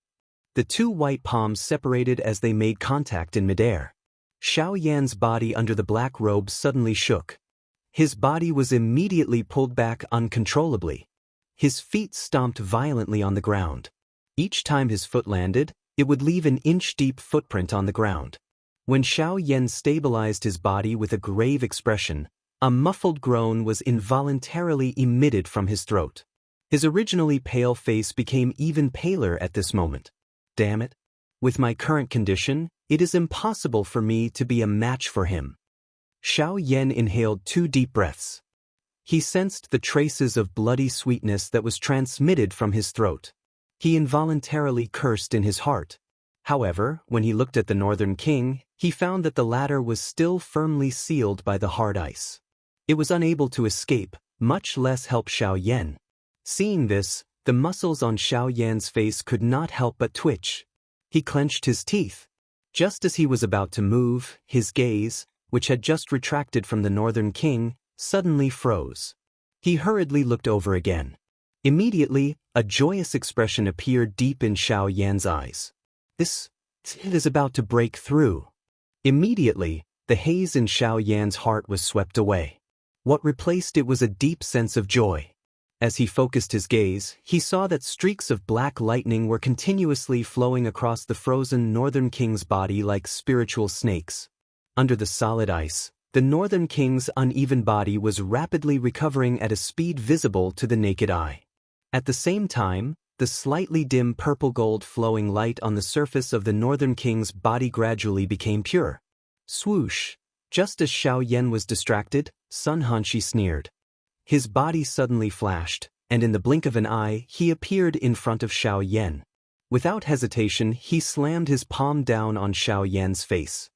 The two white palms separated as they made contact in midair. Xianxia's body under the black robe suddenly shook. His body was immediately pulled back uncontrollably. His feet stomped violently on the ground. Each time his foot landed, it would leave an inch-deep footprint on the ground. When Xianxia stabilized his body with a grave expression, a muffled groan was involuntarily emitted from his throat. His originally pale face became even paler at this moment. Damn it! With my current condition, it is impossible for me to be a match for him. Xianxia inhaled 2 deep breaths. He sensed the traces of bloody sweetness that was transmitted from his throat. He involuntarily cursed in his heart. However, when he looked at the Northern King, he found that the latter was still firmly sealed by the hard ice. It was unable to escape, much less help Xianxia. Seeing this, the muscles on Xianxia's face could not help but twitch. He clenched his teeth. Just as he was about to move, his gaze, which had just retracted from the Northern King, suddenly froze. He hurriedly looked over again. Immediately, a joyous expression appeared deep in Xianxia's eyes. This is about to break through. Immediately, the haze in Xianxia's heart was swept away. What replaced it was a deep sense of joy. As he focused his gaze, he saw that streaks of black lightning were continuously flowing across the frozen Northern King's body like spiritual snakes. Under the solid ice, the Northern King's uneven body was rapidly recovering at a speed visible to the naked eye. At the same time, the slightly dim purple-gold flowing light on the surface of the Northern King's body gradually became pure. Swoosh! Just as Xiaoyan was distracted, Sun Hanshi sneered. His body suddenly flashed, and in the blink of an eye, he appeared in front of Xiaoyan. Without hesitation, he slammed his palm down on Xiaoyan's face.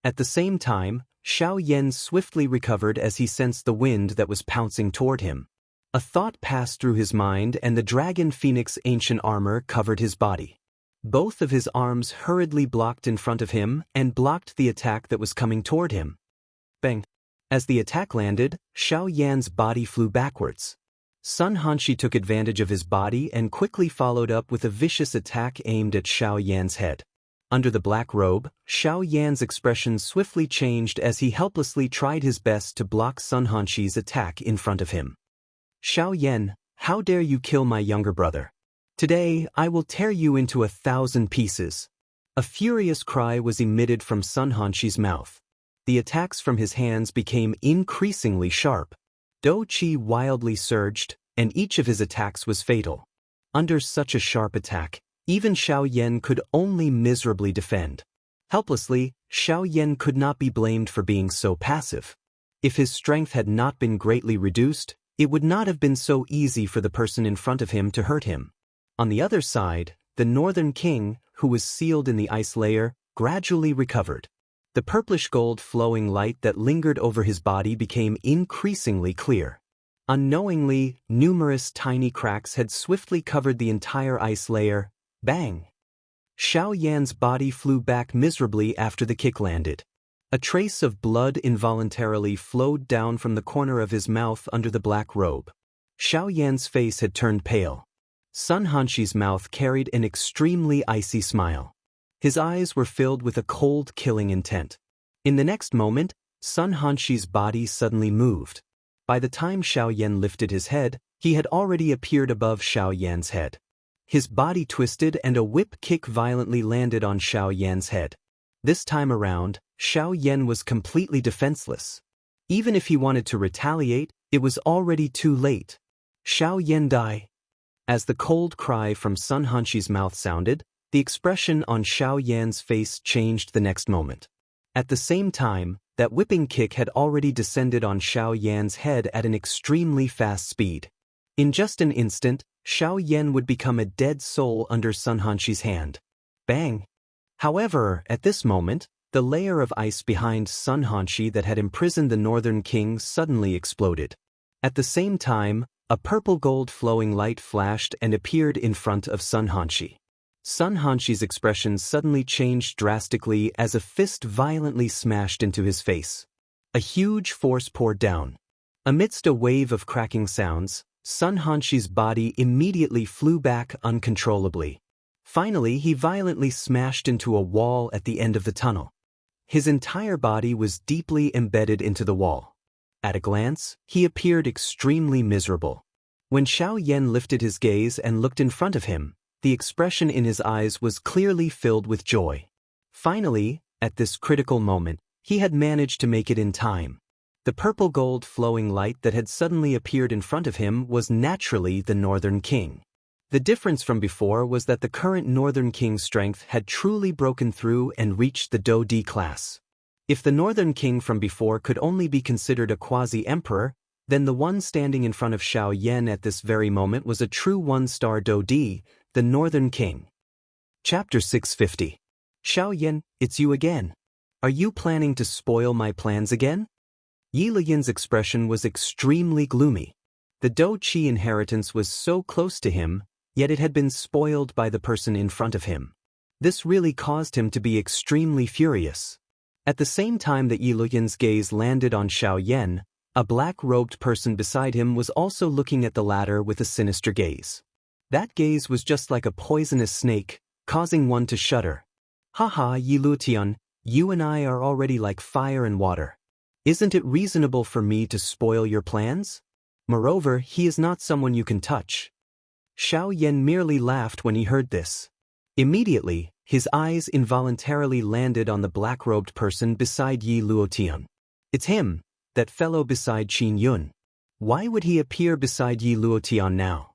At the same time, Xiaoyan swiftly recovered as he sensed the wind that was pouncing toward him. A thought passed through his mind, and the Dragon Phoenix ancient armor covered his body. Both of his arms hurriedly blocked in front of him and blocked the attack that was coming toward him. Bang! As the attack landed, Xiaoyan's body flew backwards. Sun Hanshi took advantage of his body and quickly followed up with a vicious attack aimed at Xiaoyan's head. Under the black robe, Xiaoyan's expression swiftly changed as he helplessly tried his best to block Sun Hanshi's attack in front of him. Xiaoyan, how dare you kill my younger brother? Today, I will tear you into 1,000 pieces. A furious cry was emitted from Sun Hanshi's mouth. The attacks from his hands became increasingly sharp. Do Qi wildly surged, and each of his attacks was fatal. Under such a sharp attack, even Xiaoyan could only miserably defend. Helplessly, Xiaoyan could not be blamed for being so passive. If his strength had not been greatly reduced, it would not have been so easy for the person in front of him to hurt him. On the other side, the Northern King, who was sealed in the ice layer, gradually recovered. The purplish-gold flowing light that lingered over his body became increasingly clear. Unknowingly, numerous tiny cracks had swiftly covered the entire ice layer. Bang! Xiaoyan's body flew back miserably after the kick landed. A trace of blood involuntarily flowed down from the corner of his mouth under the black robe. Xiaoyan's face had turned pale. Sun Hanshi's mouth carried an extremely icy smile. His eyes were filled with a cold, killing intent. In the next moment, Sun Hanshi's body suddenly moved. By the time Xiaoyan lifted his head, he had already appeared above Xiaoyan's head. His body twisted and a whip kick violently landed on Xiaoyan's head. This time around, Xiaoyan was completely defenseless. Even if he wanted to retaliate, it was already too late. Xiaoyan die. As the cold cry from Sun Hanshi's mouth sounded, the expression on Xiaoyan's face changed the next moment. At the same time, that whipping kick had already descended on Xiaoyan's head at an extremely fast speed. In just an instant, Xiaoyan would become a dead soul under Sun Hanshi's hand. Bang! However, at this moment, the layer of ice behind Sun Hanshi that had imprisoned the Northern King suddenly exploded. At the same time, a purple-gold flowing light flashed and appeared in front of Sun Hanshi. Sun Hanshi's expression suddenly changed drastically as a fist violently smashed into his face. A huge force poured down. Amidst a wave of cracking sounds, Sun Hanshi's body immediately flew back uncontrollably. Finally, he violently smashed into a wall at the end of the tunnel. His entire body was deeply embedded into the wall. At a glance, he appeared extremely miserable. When Xiaoyan lifted his gaze and looked in front of him, the expression in his eyes was clearly filled with joy. Finally, at this critical moment, he had managed to make it in time. The purple-gold flowing light that had suddenly appeared in front of him was naturally the Northern King. The difference from before was that the current Northern King's strength had truly broken through and reached the Do D class. If the Northern King from before could only be considered a quasi-emperor, then the one standing in front of Xiaoyan at this very moment was a true one-star Do D, the Northern King. Chapter 650. Xiaoyan, it's you again. Are you planning to spoil my plans again? Yi Lian's expression was extremely gloomy. The Do Qi inheritance was so close to him, yet it had been spoiled by the person in front of him. This really caused him to be extremely furious. At the same time that Yi Lian's gaze landed on Xiaoyan, A black-robed person beside him was also looking at the latter with a sinister gaze. That gaze was just like a poisonous snake, causing one to shudder. Haha, Yi Luotian, you and I are already like fire and water. Isn't it reasonable for me to spoil your plans? Moreover, he is not someone you can touch. Xiao Yan merely laughed when he heard this. Immediately, his eyes involuntarily landed on the black-robed person beside Yi Luotian. It's him, that fellow beside Qin Yun. Why would he appear beside Yi Luotian now?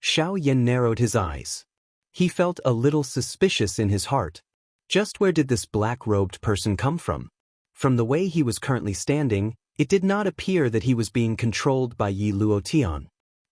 Xiao Yan narrowed his eyes. He felt a little suspicious in his heart. Just where did this black-robed person come from? From the way he was currently standing, it did not appear that he was being controlled by Yi Luotian.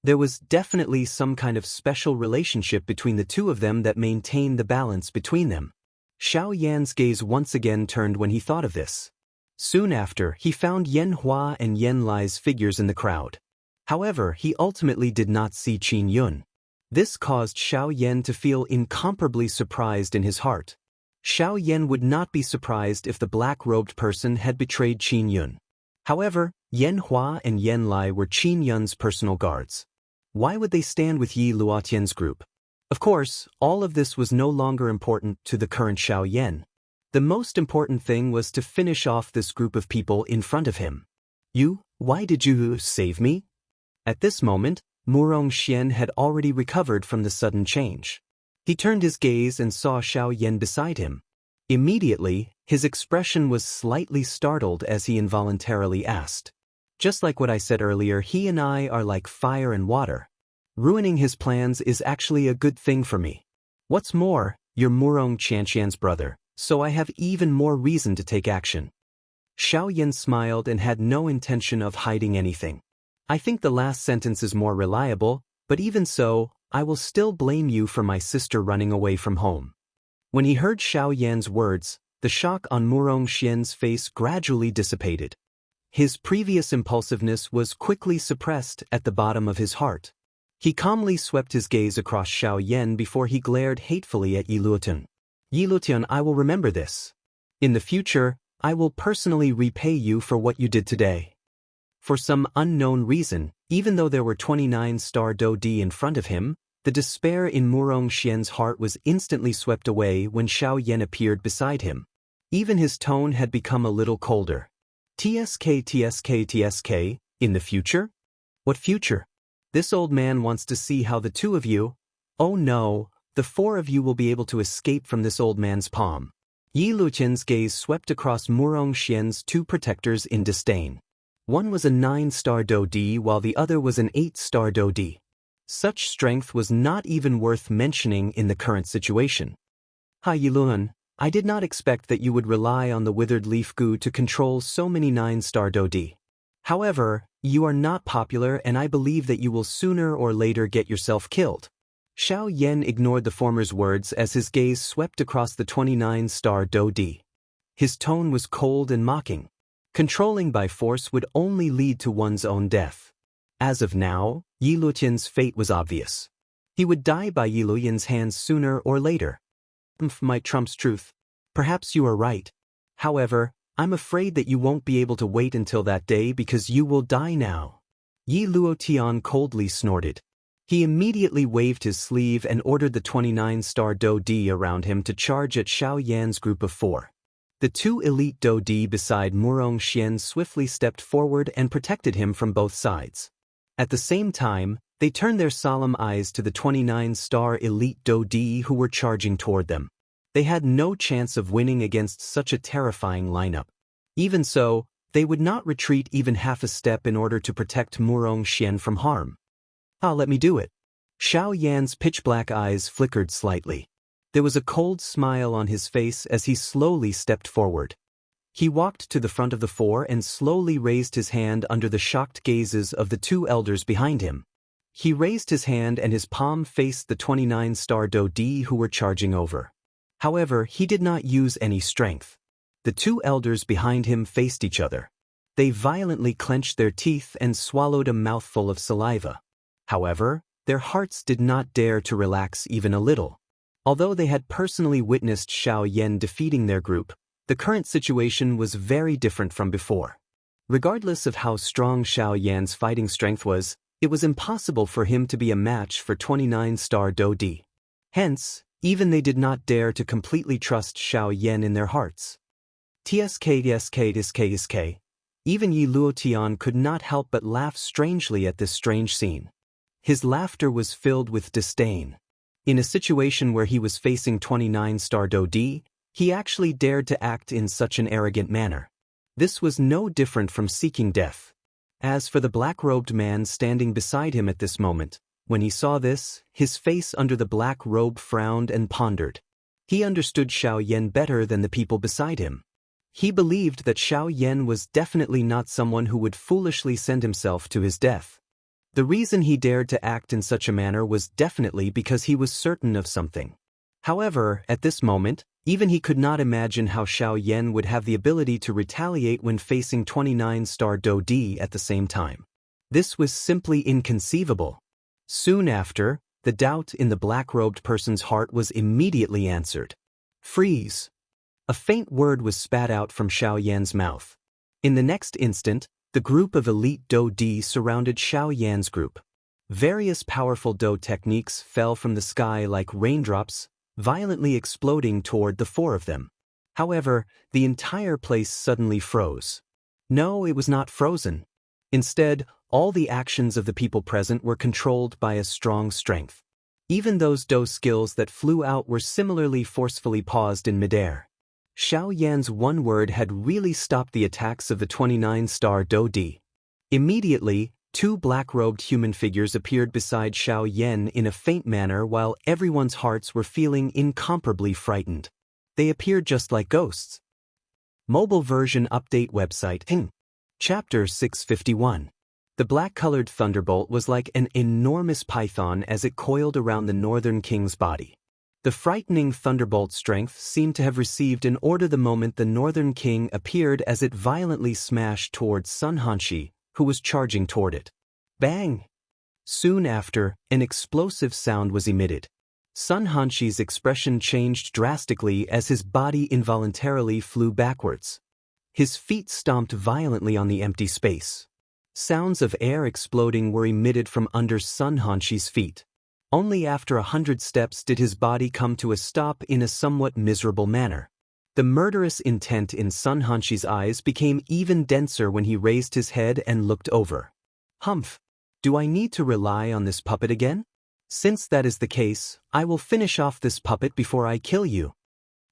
There was definitely some kind of special relationship between the two of them that maintained the balance between them. Xiao Yan's gaze once again turned when he thought of this. Soon after, he found Yen Hua and Yen Lai's figures in the crowd. However, he ultimately did not see Qin Yun. This caused Xiao Yan to feel incomparably surprised in his heart. Xiao Yan would not be surprised if the black-robed person had betrayed Qin Yun. However, Yen Hua and Yen Lai were Qin Yun's personal guards. Why would they stand with Yi Luotian's group? Of course, all of this was no longer important to the current Xiao Yan. The most important thing was to finish off this group of people in front of him. You, why did you save me? At this moment, Murong Xian had already recovered from the sudden change. He turned his gaze and saw Xiao Yan beside him. Immediately, his expression was slightly startled as he involuntarily asked. Just like what I said earlier, he and I are like fire and water. Ruining his plans is actually a good thing for me. What's more, you're Murong Xianxian's brother, so I have even more reason to take action. Xiao Yan smiled and had no intention of hiding anything. I think the last sentence is more reliable, but even so, I will still blame you for my sister running away from home. When he heard Xiao Yan's words, the shock on Murong Xian's face gradually dissipated. His previous impulsiveness was quickly suppressed at the bottom of his heart. He calmly swept his gaze across Xiao Yan before he glared hatefully at Yi Luotian. Yi Luotian, I will remember this. In the future, I will personally repay you for what you did today. For some unknown reason, even though there were 29-star Dodi in front of him, the despair in Murong Xian's heart was instantly swept away when Xiao Yan appeared beside him. Even his tone had become a little colder. TSK, in the future? What future? This old man wants to see how the two of you— Oh no, the four of you will be able to escape from this old man's palm. Yi Luotian's gaze swept across Murong Xian's two protectors in disdain. One was a 9-star Dodi while the other was an 8-star Dodi. Such strength was not even worth mentioning in the current situation. Yi Luotian, I did not expect that you would rely on the withered leaf goo to control so many 9-star Dodi. However, you are not popular and I believe that you will sooner or later get yourself killed. Xiao Yan ignored the former's words as his gaze swept across the 29-star Dodi. His tone was cold and mocking. Controlling by force would only lead to one's own death. As of now, Yi Luotian's fate was obvious. He would die by Yi Luotian's hands sooner or later. Might trumps truth. Perhaps you are right. However, I'm afraid that you won't be able to wait until that day because you will die now. Yi Luotian coldly snorted. He immediately waved his sleeve and ordered the 29-star Dodi around him to charge at Xiao Yan's group of 4. The two elite Dodi beside Murong Xian swiftly stepped forward and protected him from both sides. At the same time, they turned their solemn eyes to the 29-star elite Dodi who were charging toward them. They had no chance of winning against such a terrifying lineup. Even so, they would not retreat even half a step in order to protect Murong Xian from harm. Let me do it. Xiao Yan's pitch-black eyes flickered slightly. There was a cold smile on his face as he slowly stepped forward. He walked to the front of the 4 and slowly raised his hand under the shocked gazes of the 2 elders behind him. He raised his hand and his palm faced the 29-star Dodi who were charging over. However, he did not use any strength. The 2 elders behind him faced each other. They violently clenched their teeth and swallowed a mouthful of saliva. However, their hearts did not dare to relax even a little. Although they had personally witnessed Xiao Yan defeating their group, the current situation was very different from before. Regardless of how strong Xiao Yan's fighting strength was, it was impossible for him to be a match for 29-star Do Di. Hence, even they did not dare to completely trust Xiao Yan in their hearts. Tsk. Even Yi Luotian could not help but laugh strangely at this strange scene. His laughter was filled with disdain. In a situation where he was facing 29-star Do Di, he actually dared to act in such an arrogant manner. This was no different from seeking death. As for the black-robed man standing beside him at this moment, when he saw this, his face under the black robe frowned and pondered. He understood Xiao Yan better than the people beside him. He believed that Xiao Yan was definitely not someone who would foolishly send himself to his death. The reason he dared to act in such a manner was definitely because he was certain of something. However, at this moment, even he could not imagine how Xiao Yan would have the ability to retaliate when facing 29-star Do Di at the same time. This was simply inconceivable. Soon after, the doubt in the black-robed person's heart was immediately answered. Freeze! A faint word was spat out from Xiao Yan's mouth. In the next instant, the group of elite Do Di surrounded Xiao Yan's group. Various powerful Do techniques fell from the sky like raindrops, violently exploding toward the four of them. However, the entire place suddenly froze. No, it was not frozen. Instead, all the actions of the people present were controlled by a strong strength. Even those Do skills that flew out were similarly forcefully paused in midair. Xiao Yan's one word had really stopped the attacks of the 29-star Do Di. Immediately, two black-robed human figures appeared beside Xiao Yan in a faint manner while everyone's hearts were feeling incomparably frightened. They appeared just like ghosts. Mobile version update website. Chapter 651. The black-colored thunderbolt was like an enormous python as it coiled around the Northern King's body. The frightening thunderbolt strength seemed to have received an order the moment the Northern King appeared as it violently smashed towards Xianxia, who was charging toward it. Bang! Soon after, an explosive sound was emitted. Xianxia's expression changed drastically as his body involuntarily flew backwards. His feet stomped violently on the empty space. Sounds of air exploding were emitted from under Xianxia's feet. Only after 100 steps did his body come to a stop in a somewhat miserable manner. The murderous intent in Xianxia's eyes became even denser when he raised his head and looked over. Humph! Do I need to rely on this puppet again? Since that is the case, I will finish off this puppet before I kill you.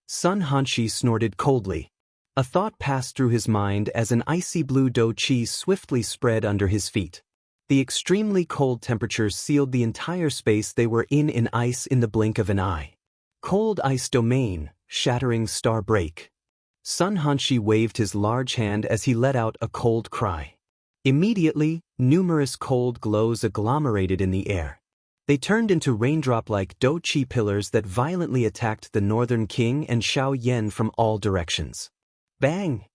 Xianxia snorted coldly. A thought passed through his mind as an icy blue dough cheese swiftly spread under his feet. The extremely cold temperatures sealed the entire space they were in ice in the blink of an eye. Cold ice domain, shattering star break. Xianxia waved his large hand as he let out a cold cry. Immediately, numerous cold glows agglomerated in the air. They turned into raindrop-like dough-chi pillars that violently attacked the Northern King and Xiao Yan from all directions. Bang!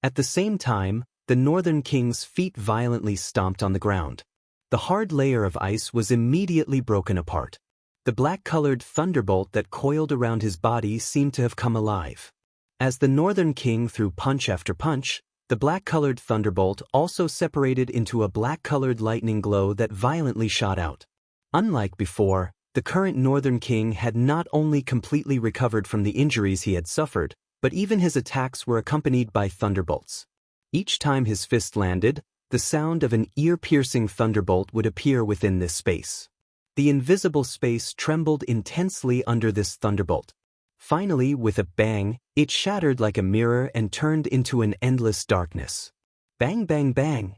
At the same time, the Northern King's feet violently stomped on the ground. The hard layer of ice was immediately broken apart. The black-colored thunderbolt that coiled around his body seemed to have come alive. As the Northern King threw punch after punch, the black-colored thunderbolt also separated into a black-colored lightning glow that violently shot out. Unlike before, the current Northern King had not only completely recovered from the injuries he had suffered, but even his attacks were accompanied by thunderbolts. Each time his fist landed, the sound of an ear-piercing thunderbolt would appear within this space. The invisible space trembled intensely under this thunderbolt. Finally, with a bang, it shattered like a mirror and turned into an endless darkness. Bang, bang, bang.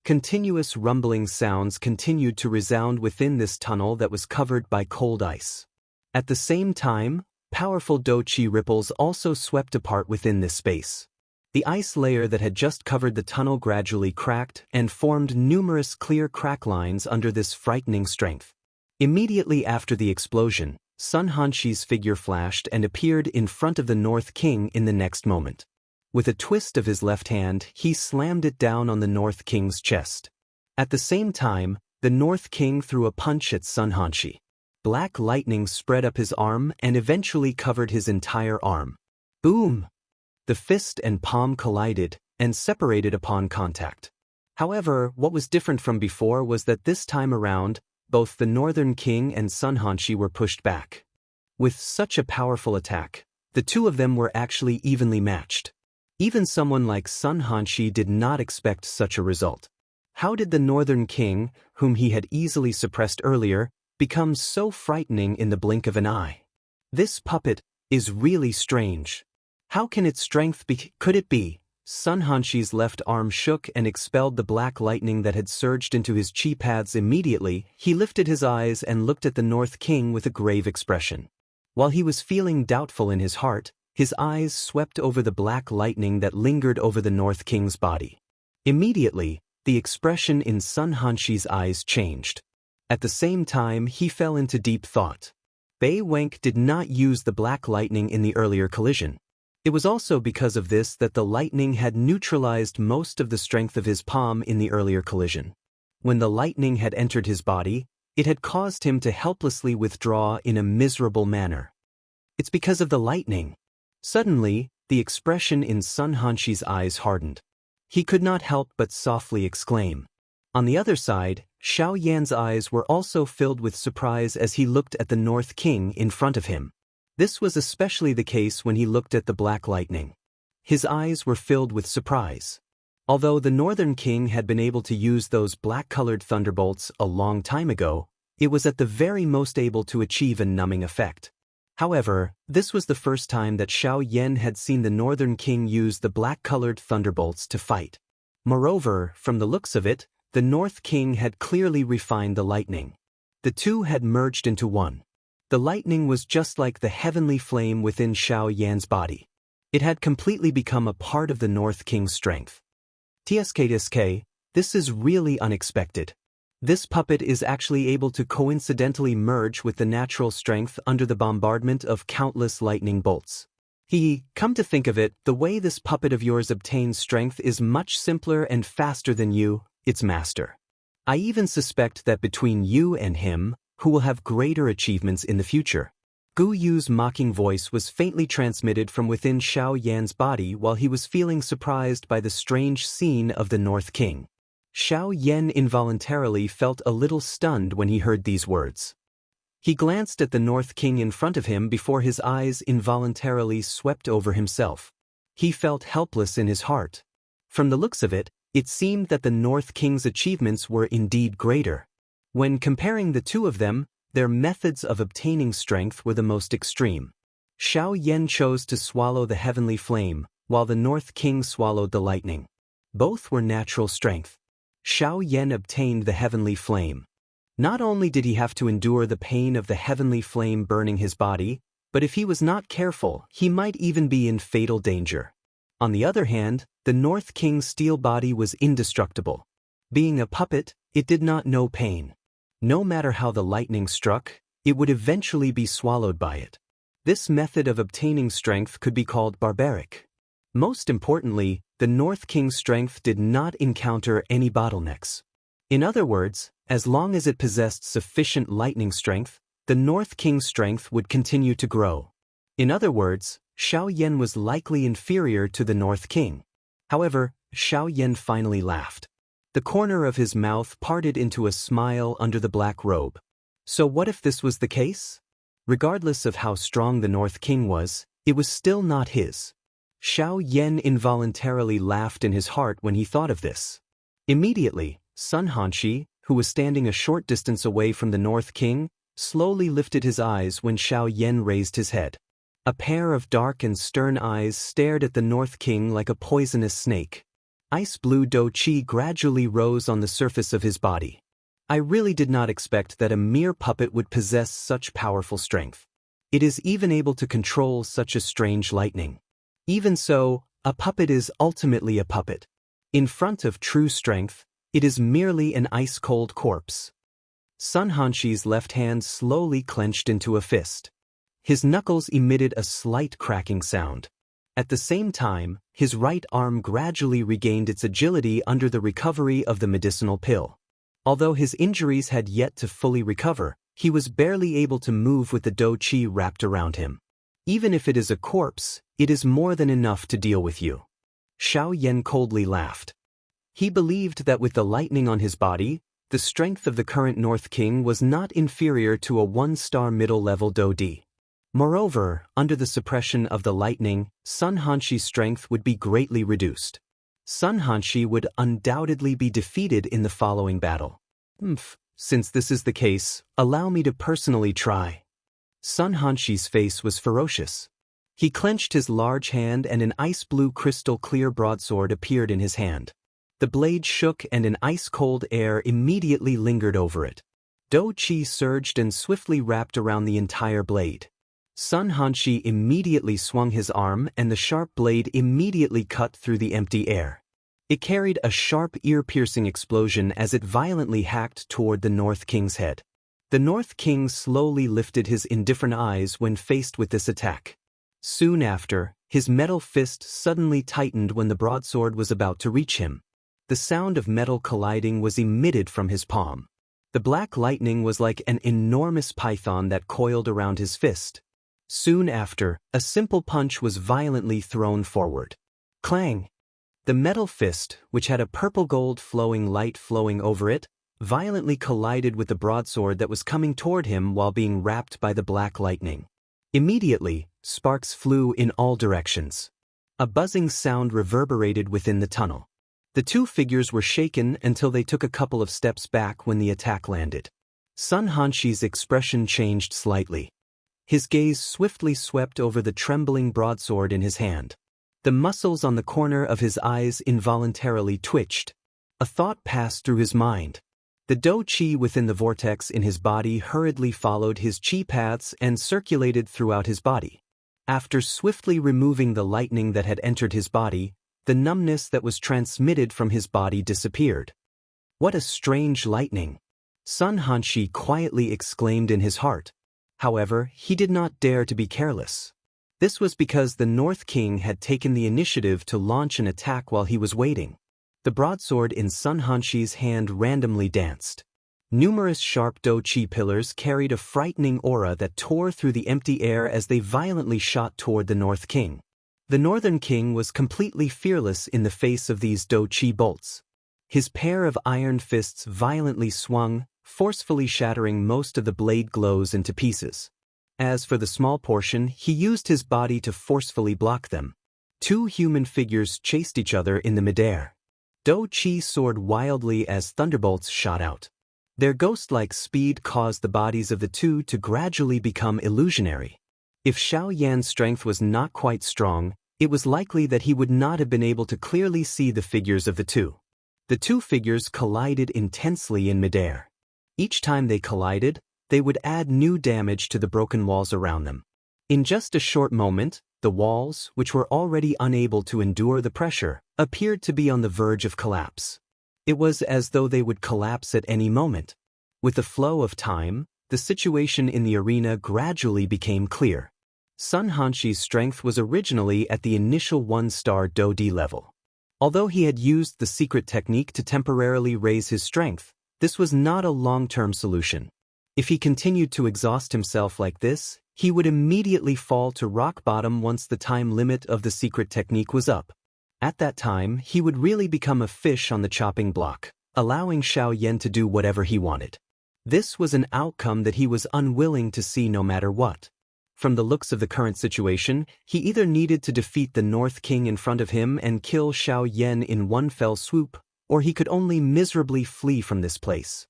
Continuous rumbling sounds continued to resound within this tunnel that was covered by cold ice. At the same time, powerful dough-chi ripples also swept apart within this space. The ice layer that had just covered the tunnel gradually cracked and formed numerous clear crack lines under this frightening strength. Immediately after the explosion, Xianxia's figure flashed and appeared in front of the North King in the next moment. With a twist of his left hand, he slammed it down on the North King's chest. At the same time, the North King threw a punch at Xianxia. Black lightning spread up his arm and eventually covered his entire arm. Boom! The fist and palm collided, and separated upon contact. However, what was different from before was that this time around, both the Northern King and Xianxia were pushed back. With such a powerful attack, the two of them were actually evenly matched. Even someone like Xianxia did not expect such a result. How did the Northern King, whom he had easily suppressed earlier, become so frightening in the blink of an eye? This puppet is really strange. How can its strength be? Could it be? Xianxia's left arm shook and expelled the black lightning that had surged into his chi paths immediately. He lifted his eyes and looked at the North King with a grave expression. While he was feeling doubtful in his heart, his eyes swept over the black lightning that lingered over the North King's body. Immediately, the expression in Xianxia's eyes changed. At the same time, he fell into deep thought. Bei Wenk did not use the black lightning in the earlier collision. It was also because of this that the lightning had neutralized most of the strength of his palm in the earlier collision. When the lightning had entered his body, it had caused him to helplessly withdraw in a miserable manner. It's because of the lightning. Suddenly, the expression in Xianxia's eyes hardened. He could not help but softly exclaim. On the other side, Xiaoyan's eyes were also filled with surprise as he looked at the North King in front of him. This was especially the case when he looked at the black lightning. His eyes were filled with surprise. Although the Northern King had been able to use those black-colored thunderbolts a long time ago, it was at the very most able to achieve a numbing effect. However, this was the first time that Xiaoyan had seen the Northern King use the black-colored thunderbolts to fight. Moreover, from the looks of it, the North King had clearly refined the lightning. The two had merged into one. The lightning was just like the heavenly flame within Xiaoyan's body. It had completely become a part of the North King's strength. TSK, this is really unexpected. This puppet is actually able to coincidentally merge with the natural strength under the bombardment of countless lightning bolts. Come to think of it, the way this puppet of yours obtains strength is much simpler and faster than you, its master. I even suspect that between you and him, who will have greater achievements in the future. Gu Yu's mocking voice was faintly transmitted from within Xiaoyan's body while he was feeling surprised by the strange scene of the North King. Xiaoyan involuntarily felt a little stunned when he heard these words. He glanced at the North King in front of him before his eyes involuntarily swept over himself. He felt helpless in his heart. From the looks of it, it seemed that the North King's achievements were indeed greater. When comparing the two of them, their methods of obtaining strength were the most extreme. Xiaoyan chose to swallow the heavenly flame, while the North King swallowed the lightning. Both were natural strength. Xiaoyan obtained the heavenly flame. Not only did he have to endure the pain of the heavenly flame burning his body, but if he was not careful, he might even be in fatal danger. On the other hand, the North King's steel body was indestructible. Being a puppet, it did not know pain. No matter how the lightning struck, it would eventually be swallowed by it. This method of obtaining strength could be called barbaric. Most importantly, the North King's strength did not encounter any bottlenecks. In other words, as long as it possessed sufficient lightning strength, the North King's strength would continue to grow. In other words, Xiaoyan was likely inferior to the North King. However, Xiaoyan finally laughed. The corner of his mouth parted into a smile under the black robe. So what if this was the case? Regardless of how strong the North King was, it was still not his. Xiaoyan involuntarily laughed in his heart when he thought of this. Immediately, Xianxia, who was standing a short distance away from the North King, slowly lifted his eyes when Xiaoyan raised his head. A pair of dark and stern eyes stared at the North King like a poisonous snake. Ice blue do qi gradually rose on the surface of his body. I really did not expect that a mere puppet would possess such powerful strength. It is even able to control such a strange lightning. Even so, a puppet is ultimately a puppet. In front of true strength, it is merely an ice-cold corpse. Xianxia's left hand slowly clenched into a fist. His knuckles emitted a slight cracking sound. At the same time, his right arm gradually regained its agility under the recovery of the medicinal pill. Although his injuries had yet to fully recover, he was barely able to move with the do qi wrapped around him. Even if it is a corpse, it is more than enough to deal with you. Xiaoyan coldly laughed. He believed that with the lightning on his body, the strength of the current North King was not inferior to a one-star middle-level Dodi. Moreover, under the suppression of the lightning, Sun Hanxi's strength would be greatly reduced. Sun Hanxi would undoubtedly be defeated in the following battle. Since this is the case, allow me to personally try. Sun Hanxi's face was ferocious. He clenched his large hand and an ice-blue crystal-clear broadsword appeared in his hand. The blade shook and an ice-cold air immediately lingered over it. Do Qi surged and swiftly wrapped around the entire blade. Sun Hanxi immediately swung his arm and the sharp blade immediately cut through the empty air. It carried a sharp ear-piercing explosion as it violently hacked toward the North King's head. The North King slowly lifted his indifferent eyes when faced with this attack. Soon after, his metal fist suddenly tightened when the broadsword was about to reach him. The sound of metal colliding was emitted from his palm. The black lightning was like an enormous python that coiled around his fist. Soon after, a simple punch was violently thrown forward. Clang! The metal fist, which had a purple-gold flowing light flowing over it, violently collided with the broadsword that was coming toward him while being wrapped by the black lightning. Immediately, sparks flew in all directions. A buzzing sound reverberated within the tunnel. The two figures were shaken until they took a couple of steps back when the attack landed. Sun Hanxi's expression changed slightly. His gaze swiftly swept over the trembling broadsword in his hand. The muscles on the corner of his eyes involuntarily twitched. A thought passed through his mind. The Do Qi within the vortex in his body hurriedly followed his Qi paths and circulated throughout his body. After swiftly removing the lightning that had entered his body, the numbness that was transmitted from his body disappeared. What a strange lightning! Sun Hanxi quietly exclaimed in his heart. However, he did not dare to be careless. This was because the North King had taken the initiative to launch an attack while he was waiting. The broadsword in Sun Hanxi's hand randomly danced. Numerous sharp Do Qi pillars carried a frightening aura that tore through the empty air as they violently shot toward the North King. The Northern King was completely fearless in the face of these Do Qi bolts. His pair of iron fists violently swung, forcefully shattering most of the blade glows into pieces. As for the small portion, he used his body to forcefully block them. Two human figures chased each other in the midair. Do Qi soared wildly as thunderbolts shot out. Their ghost-like speed caused the bodies of the two to gradually become illusionary. If Xiaoyan's strength was not quite strong, it was likely that he would not have been able to clearly see the figures of the two. The two figures collided intensely in midair. Each time they collided, they would add new damage to the broken walls around them. In just a short moment, the walls, which were already unable to endure the pressure, appeared to be on the verge of collapse. It was as though they would collapse at any moment. With the flow of time, the situation in the arena gradually became clear. Sun Hanxi's strength was originally at the initial one-star Dodi level. Although he had used the secret technique to temporarily raise his strength, this was not a long-term solution. If he continued to exhaust himself like this, he would immediately fall to rock bottom once the time limit of the secret technique was up. At that time, he would really become a fish on the chopping block, allowing Xiaoyan to do whatever he wanted. This was an outcome that he was unwilling to see no matter what. From the looks of the current situation, he either needed to defeat the North King in front of him and kill Xiaoyan in one fell swoop, or he could only miserably flee from this place.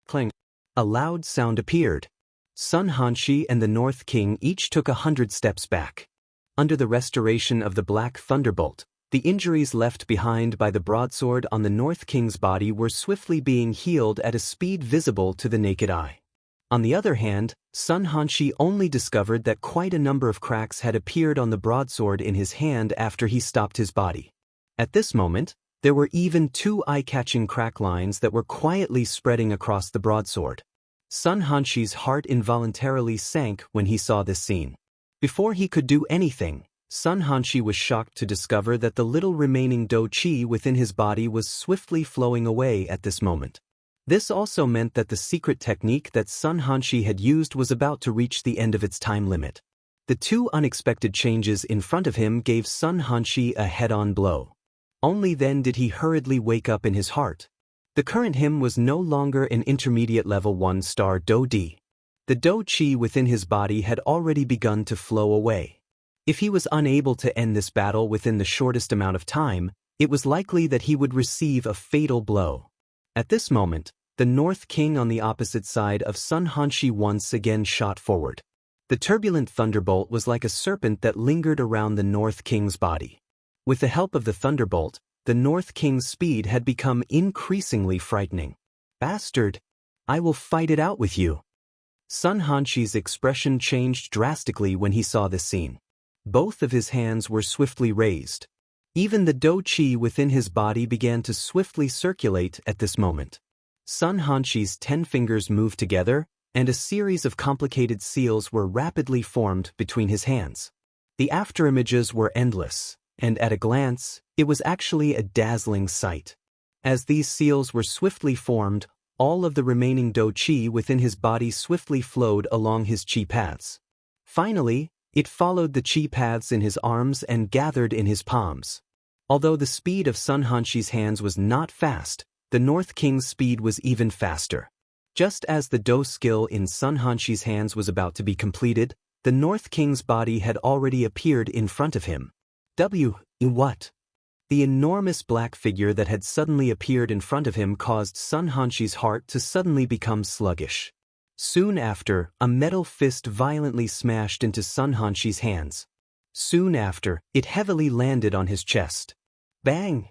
Clang! A loud sound appeared. Sun Hanxi and the North King each took 100 steps back. Under the restoration of the Black Thunderbolt, the injuries left behind by the broadsword on the North King's body were swiftly being healed at a speed visible to the naked eye. On the other hand, Sun Hanxi only discovered that quite a number of cracks had appeared on the broadsword in his hand after he stopped his body. At this moment, there were even 2 eye-catching crack lines that were quietly spreading across the broadsword. Sun Hanxi's heart involuntarily sank when he saw this scene. Before he could do anything, Sun Hanxi was shocked to discover that the little remaining Do Qi within his body was swiftly flowing away at this moment. This also meant that the secret technique that Sun Hanxi had used was about to reach the end of its time limit. The 2 unexpected changes in front of him gave Sun Hanxi a head-on blow. Only then did he hurriedly wake up in his heart. The current him was no longer an intermediate level 1-star Do Di. The Do Chi within his body had already begun to flow away. If he was unable to end this battle within the shortest amount of time, it was likely that he would receive a fatal blow. At this moment, the North King on the opposite side of Xianxia once again shot forward. The turbulent thunderbolt was like a serpent that lingered around the North King's body. With the help of the thunderbolt, the North King's speed had become increasingly frightening. "Bastard! I will fight it out with you." Xianxia's expression changed drastically when he saw this scene. Both of his hands were swiftly raised. Even the Do Chi within his body began to swiftly circulate at this moment. Xianxia's 10 fingers moved together, and a series of complicated seals were rapidly formed between his hands. The afterimages were endless, and at a glance, it was actually a dazzling sight. As these seals were swiftly formed, all of the remaining Do Chi within his body swiftly flowed along his Chi paths. Finally, it followed the Chi paths in his arms and gathered in his palms. Although the speed of Xianxia's hands was not fast, the North King's speed was even faster. Just as the Do skill in Xianxia's hands was about to be completed, the North King's body had already appeared in front of him. What? The enormous black figure that had suddenly appeared in front of him caused Xianxia's heart to suddenly become sluggish. Soon after, a metal fist violently smashed into Xianxia's hands. Soon after, it heavily landed on his chest. Bang!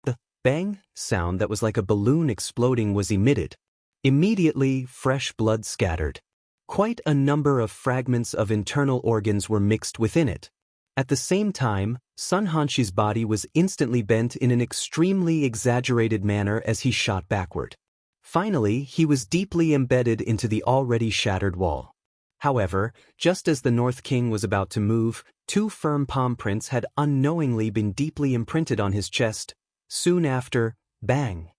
The bang sound that was like a balloon exploding was emitted. Immediately, fresh blood scattered. Quite a number of fragments of internal organs were mixed within it. At the same time, Xianxia's body was instantly bent in an extremely exaggerated manner as he shot backward. Finally, he was deeply embedded into the already shattered wall. However, just as the North King was about to move, 2 firm palm prints had unknowingly been deeply imprinted on his chest. Soon after, bang!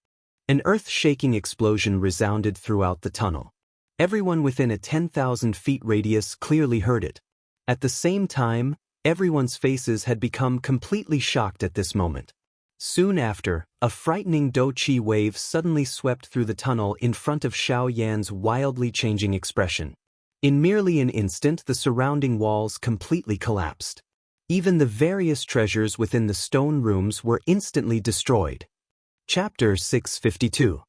An earth-shaking explosion resounded throughout the tunnel. Everyone within a 10,000 feet radius clearly heard it. At the same time, everyone's faces had become completely shocked at this moment. Soon after, a frightening Do Chi wave suddenly swept through the tunnel in front of Xiaoyan's wildly changing expression. In merely an instant, the surrounding walls completely collapsed. Even the various treasures within the stone rooms were instantly destroyed. Chapter 652.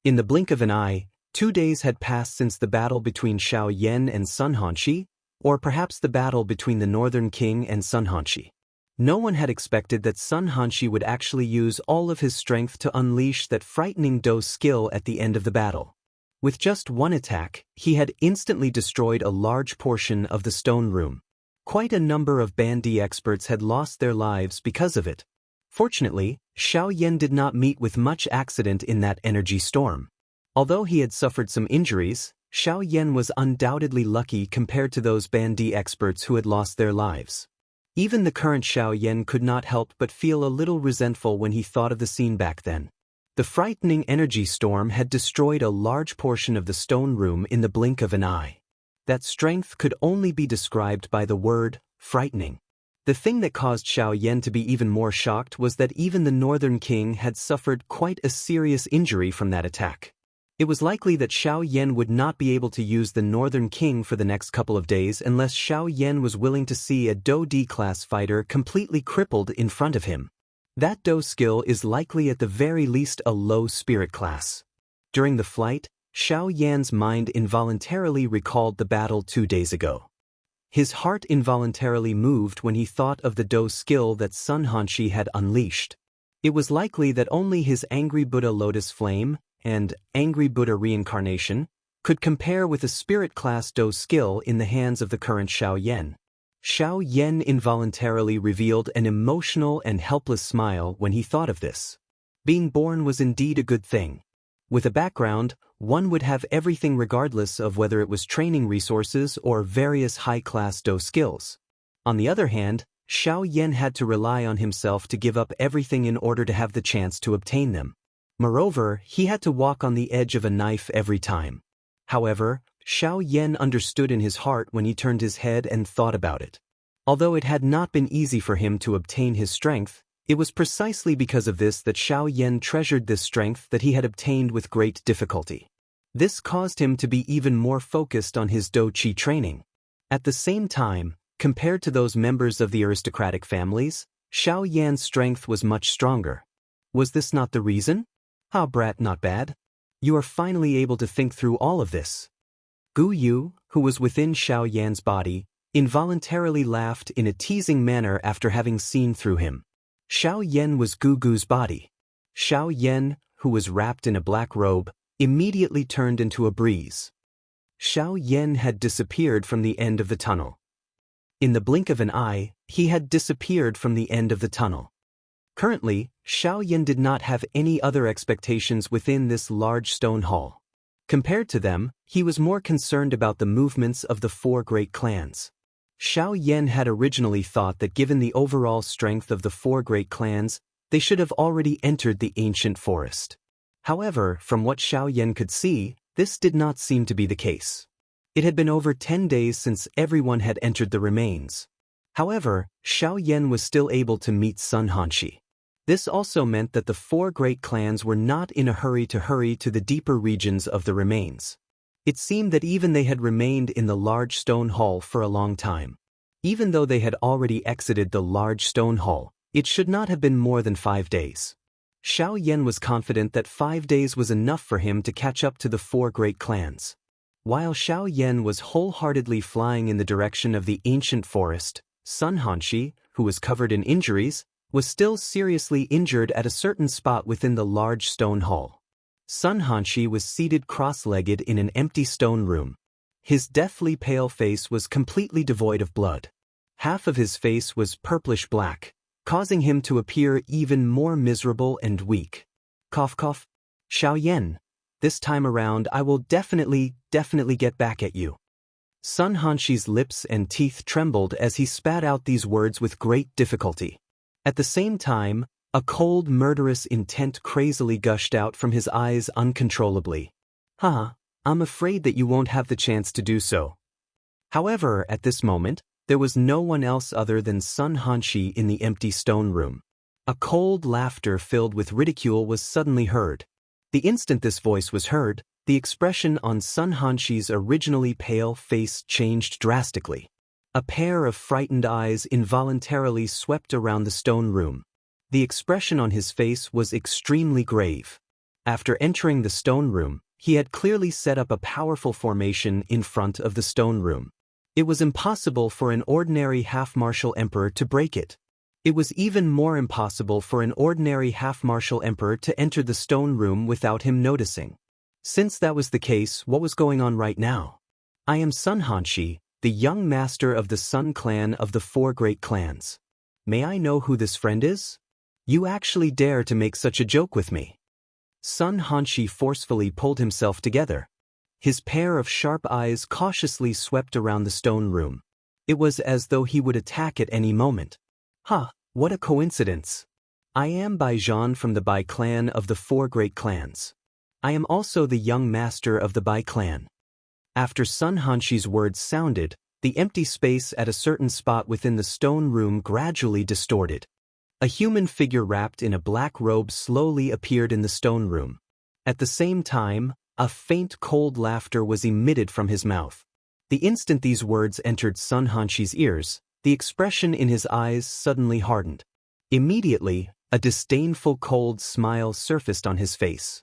In the blink of an eye, 2 days had passed since the battle between Xiaoyan and Xianxia, or perhaps the battle between the Northern King and Xianxia. No one had expected that Xianxia would actually use all of his strength to unleash that frightening Do skill at the end of the battle. With just one attack, he had instantly destroyed a large portion of the stone room. Quite a number of Bandi experts had lost their lives because of it. Fortunately, Xiaoyan did not meet with much accident in that energy storm. Although he had suffered some injuries, Xiaoyan was undoubtedly lucky compared to those Bandi experts who had lost their lives. Even the current Xiaoyan could not help but feel a little resentful when he thought of the scene back then. The frightening energy storm had destroyed a large portion of the stone room in the blink of an eye. That strength could only be described by the word, frightening. The thing that caused Xiaoyan to be even more shocked was that even the Northern King had suffered quite a serious injury from that attack. It was likely that Xiaoyan would not be able to use the Northern King for the next couple of days unless Xiaoyan was willing to see a Do D-class fighter completely crippled in front of him. That Do skill is likely at the very least a low spirit class. During the flight, Xiaoyan's mind involuntarily recalled the battle 2 days ago. His heart involuntarily moved when he thought of the Do skill that Xianxia had unleashed. It was likely that only his Angry Buddha Lotus Flame and Angry Buddha Reincarnation could compare with a spirit class Do skill in the hands of the current Xiaoyan. Xiaoyan involuntarily revealed an emotional and helpless smile when he thought of this. Being born was indeed a good thing. With a background, one would have everything regardless of whether it was training resources or various high-class Do skills. On the other hand, Xiaoyan had to rely on himself to give up everything in order to have the chance to obtain them. Moreover, he had to walk on the edge of a knife every time. However, Xiaoyan understood in his heart when he turned his head and thought about it. Although it had not been easy for him to obtain his strength, It was precisely because of this that Xiaoyan treasured this strength that he had obtained with great difficulty. This caused him to be even more focused on his Do Qi training. At the same time, compared to those members of the aristocratic families, Xiaoyan's strength was much stronger. Was this not the reason? Ah, brat, not bad. You are finally able to think through all of this. Gu Yu, who was within Xiaoyan's body, involuntarily laughed in a teasing manner after having seen through him. Xiaoyan was Gu Gu's body. Xiaoyan, who was wrapped in a black robe, immediately turned into a breeze. Xiaoyan had disappeared from the end of the tunnel. In the blink of an eye, he had disappeared from the end of the tunnel. Currently, Xiaoyan did not have any other expectations within this large stone hall. Compared to them, he was more concerned about the movements of the four great clans. Xiaoyan had originally thought that given the overall strength of the four great clans, they should have already entered the ancient forest. However, from what Xiaoyan could see, this did not seem to be the case. It had been over 10 days since everyone had entered the remains. However, Xiaoyan was still able to meet Sun Hanshi. This also meant that the four great clans were not in a hurry to the deeper regions of the remains. It seemed that even they had remained in the large stone hall for a long time. Even though they had already exited the large stone hall, it should not have been more than 5 days. Xiaoyan was confident that 5 days was enough for him to catch up to the four great clans. While Xiaoyan was wholeheartedly flying in the direction of the ancient forest, Sun Hanshi, who was covered in injuries, was still seriously injured at a certain spot within the large stone hall. Sun Hanshi was seated cross-legged in an empty stone room. His deathly pale face was completely devoid of blood. Half of his face was purplish-black, causing him to appear even more miserable and weak. Cough cough. Xiaoyan, this time around I will definitely get back at you. Sun Hanshi's lips and teeth trembled as he spat out these words with great difficulty. At the same time, a cold, murderous intent crazily gushed out from his eyes uncontrollably. I'm afraid that you won't have the chance to do so. However, at this moment, there was no one else other than Sun Hanshi in the empty stone room. A cold laughter filled with ridicule was suddenly heard. The instant this voice was heard, the expression on Sun Hanshi's originally pale face changed drastically. A pair of frightened eyes involuntarily swept around the stone room. The expression on his face was extremely grave. After entering the stone room, he had clearly set up a powerful formation in front of the stone room. It was impossible for an ordinary half-martial emperor to break it. It was even more impossible for an ordinary half-martial emperor to enter the stone room without him noticing. Since that was the case, what was going on right now? I am Sun Hanshi, the young master of the Sun clan of the four great clans. May I know who this friend is? You actually dare to make such a joke with me. Sun Hanshi forcefully pulled himself together. His pair of sharp eyes cautiously swept around the stone room. It was as though he would attack at any moment. What a coincidence. I am Bai Zhan from the Bai clan of the four great clans. I am also the young master of the Bai clan. After Sun Hanshi's words sounded, the empty space at a certain spot within the stone room gradually distorted. A human figure wrapped in a black robe slowly appeared in the stone room. At the same time, a faint cold laughter was emitted from his mouth. The instant these words entered Sun Hanshi's ears, the expression in his eyes suddenly hardened. Immediately, a disdainful cold smile surfaced on his face.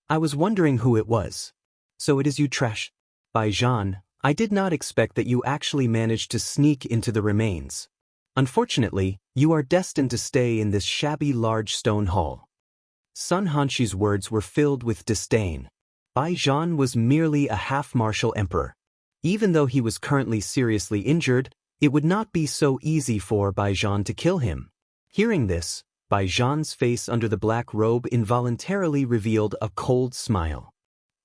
I was wondering who it was. So it is you, trash. Bai Zhan, I did not expect that you actually managed to sneak into the remains. Unfortunately, you are destined to stay in this shabby large stone hall. Sun Hanshi's words were filled with disdain. Bai Zhan was merely a half-martial emperor. Even though he was currently seriously injured, it would not be so easy for Bai Zhan to kill him. Hearing this, Bai Zhan's face under the black robe involuntarily revealed a cold smile.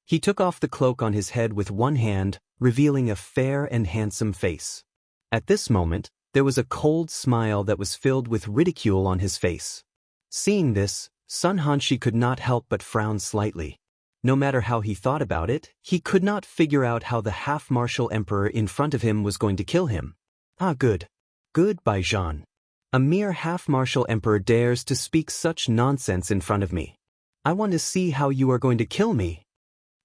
He took off the cloak on his head with one hand, revealing a fair and handsome face. At this moment, there was a cold smile that was filled with ridicule on his face. Seeing this, Sun Hanshi could not help but frown slightly. No matter how he thought about it, he could not figure out how the half-martial emperor in front of him was going to kill him. Good. Good, Bai Zhan. A mere half-martial emperor dares to speak such nonsense in front of me. I want to see how you are going to kill me.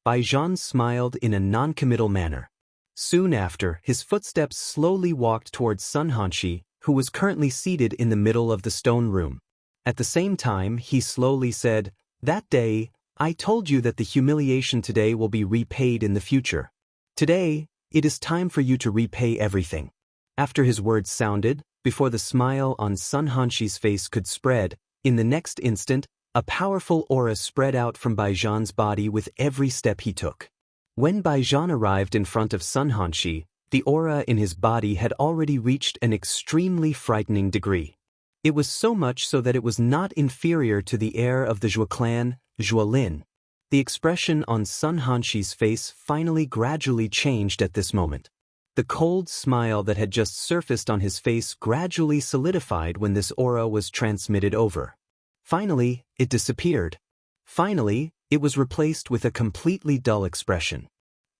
Baijian smiled in a non-committal manner. Soon after, his footsteps slowly walked towards Sun Hanshi, who was currently seated in the middle of the stone room. At the same time, he slowly said, "That day, I told you that the humiliation today will be repaid in the future. Today, it is time for you to repay everything." After his words sounded, before the smile on Sun Hanshi's face could spread, in the next instant, a powerful aura spread out from Baijian's body with every step he took. When Baijian arrived in front of Sun Hanshi, the aura in his body had already reached an extremely frightening degree. It was so much so that it was not inferior to the heir of the Zhuo clan, Zhuolin. The expression on Sun Hanshi's face finally gradually changed at this moment. The cold smile that had just surfaced on his face gradually solidified when this aura was transmitted over. Finally, it disappeared. Finally, it was replaced with a completely dull expression.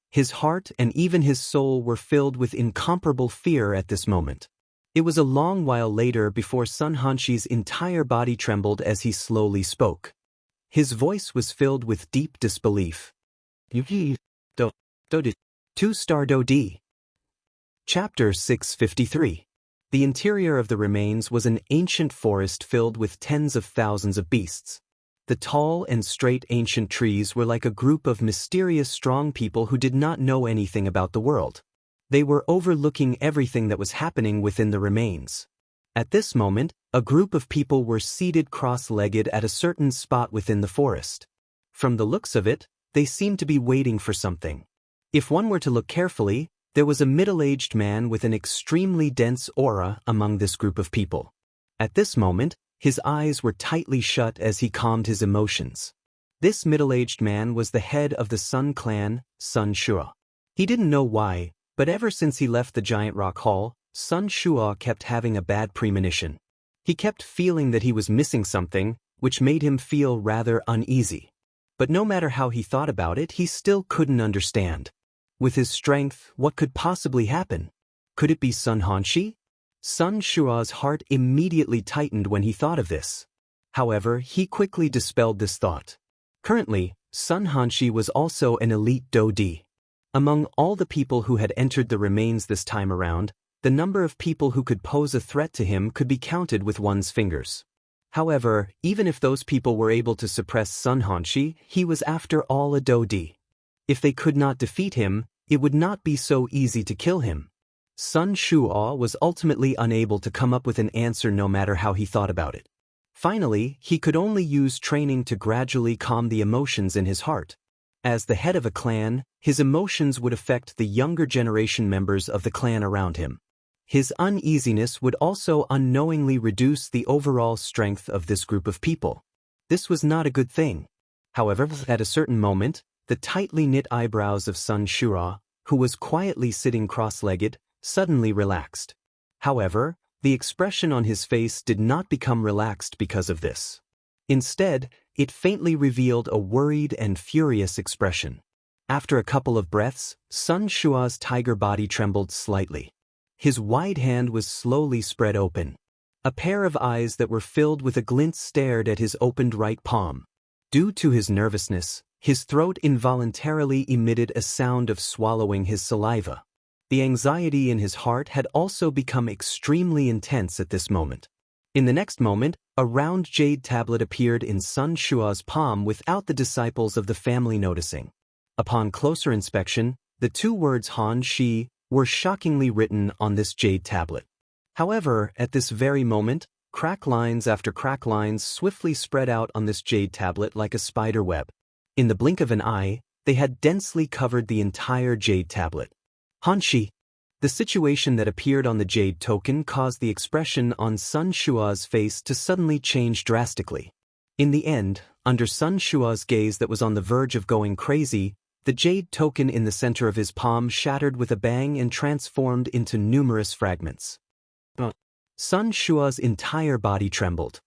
His heart and even his soul were filled with incomparable fear at this moment. It was a long while later before Sun Hanshi's entire body trembled as he slowly spoke. His voice was filled with deep disbelief. 2-star Do-D. Chapter 653. The interior of the remains was an ancient forest filled with tens of thousands of beasts. The tall and straight ancient trees were like a group of mysterious strong people who did not know anything about the world. They were overlooking everything that was happening within the remains. At this moment, a group of people were seated cross-legged at a certain spot within the forest. From the looks of it, they seemed to be waiting for something. If one were to look carefully, there was a middle-aged man with an extremely dense aura among this group of people. At this moment, his eyes were tightly shut as he calmed his emotions. This middle-aged man was the head of the Sun clan, Sun Shua. He didn't know why, but ever since he left the giant rock hall, Sun Shua kept having a bad premonition. He kept feeling that he was missing something, which made him feel rather uneasy. But no matter how he thought about it, he still couldn't understand. With his strength, what could possibly happen? Could it be Sun Hanshi? Sun Shua's heart immediately tightened when he thought of this. However, he quickly dispelled this thought. Currently, Sun Hanshi was also an elite Do-D. Among all the people who had entered the remains this time around, the number of people who could pose a threat to him could be counted with one's fingers. However, even if those people were able to suppress Sun Hanshi, he was after all a Do-D. If they could not defeat him, it would not be so easy to kill him. Sun Shua was ultimately unable to come up with an answer no matter how he thought about it. Finally, he could only use training to gradually calm the emotions in his heart. As the head of a clan, his emotions would affect the younger generation members of the clan around him. His uneasiness would also unknowingly reduce the overall strength of this group of people. This was not a good thing. However, at a certain moment, the tightly knit eyebrows of Sun Shua, who was quietly sitting cross-legged, suddenly relaxed. However, the expression on his face did not become relaxed because of this. Instead, it faintly revealed a worried and furious expression. After a couple of breaths, Sun Shua's tiger body trembled slightly. His wide hand was slowly spread open. A pair of eyes that were filled with a glint stared at his opened right palm. Due to his nervousness, his throat involuntarily emitted a sound of swallowing his saliva. The anxiety in his heart had also become extremely intense at this moment. In the next moment, a round jade tablet appeared in Sun Shua's palm without the disciples of the family noticing. Upon closer inspection, the two words Han Shi were shockingly written on this jade tablet. However, at this very moment, crack lines after crack lines swiftly spread out on this jade tablet like a spider web. In the blink of an eye, they had densely covered the entire jade tablet. Hanshi. The situation that appeared on the jade token caused the expression on Sun Shua's face to suddenly change drastically. In the end, under Sun Shua's gaze that was on the verge of going crazy, the jade token in the center of his palm shattered with a bang and transformed into numerous fragments. Sun Shua's entire body trembled.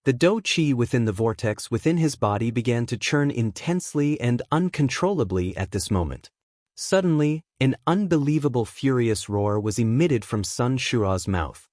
The Do-Chi within the vortex within his body began to churn intensely and uncontrollably at this moment. Suddenly, an unbelievable furious roar was emitted from Sun Shua's mouth.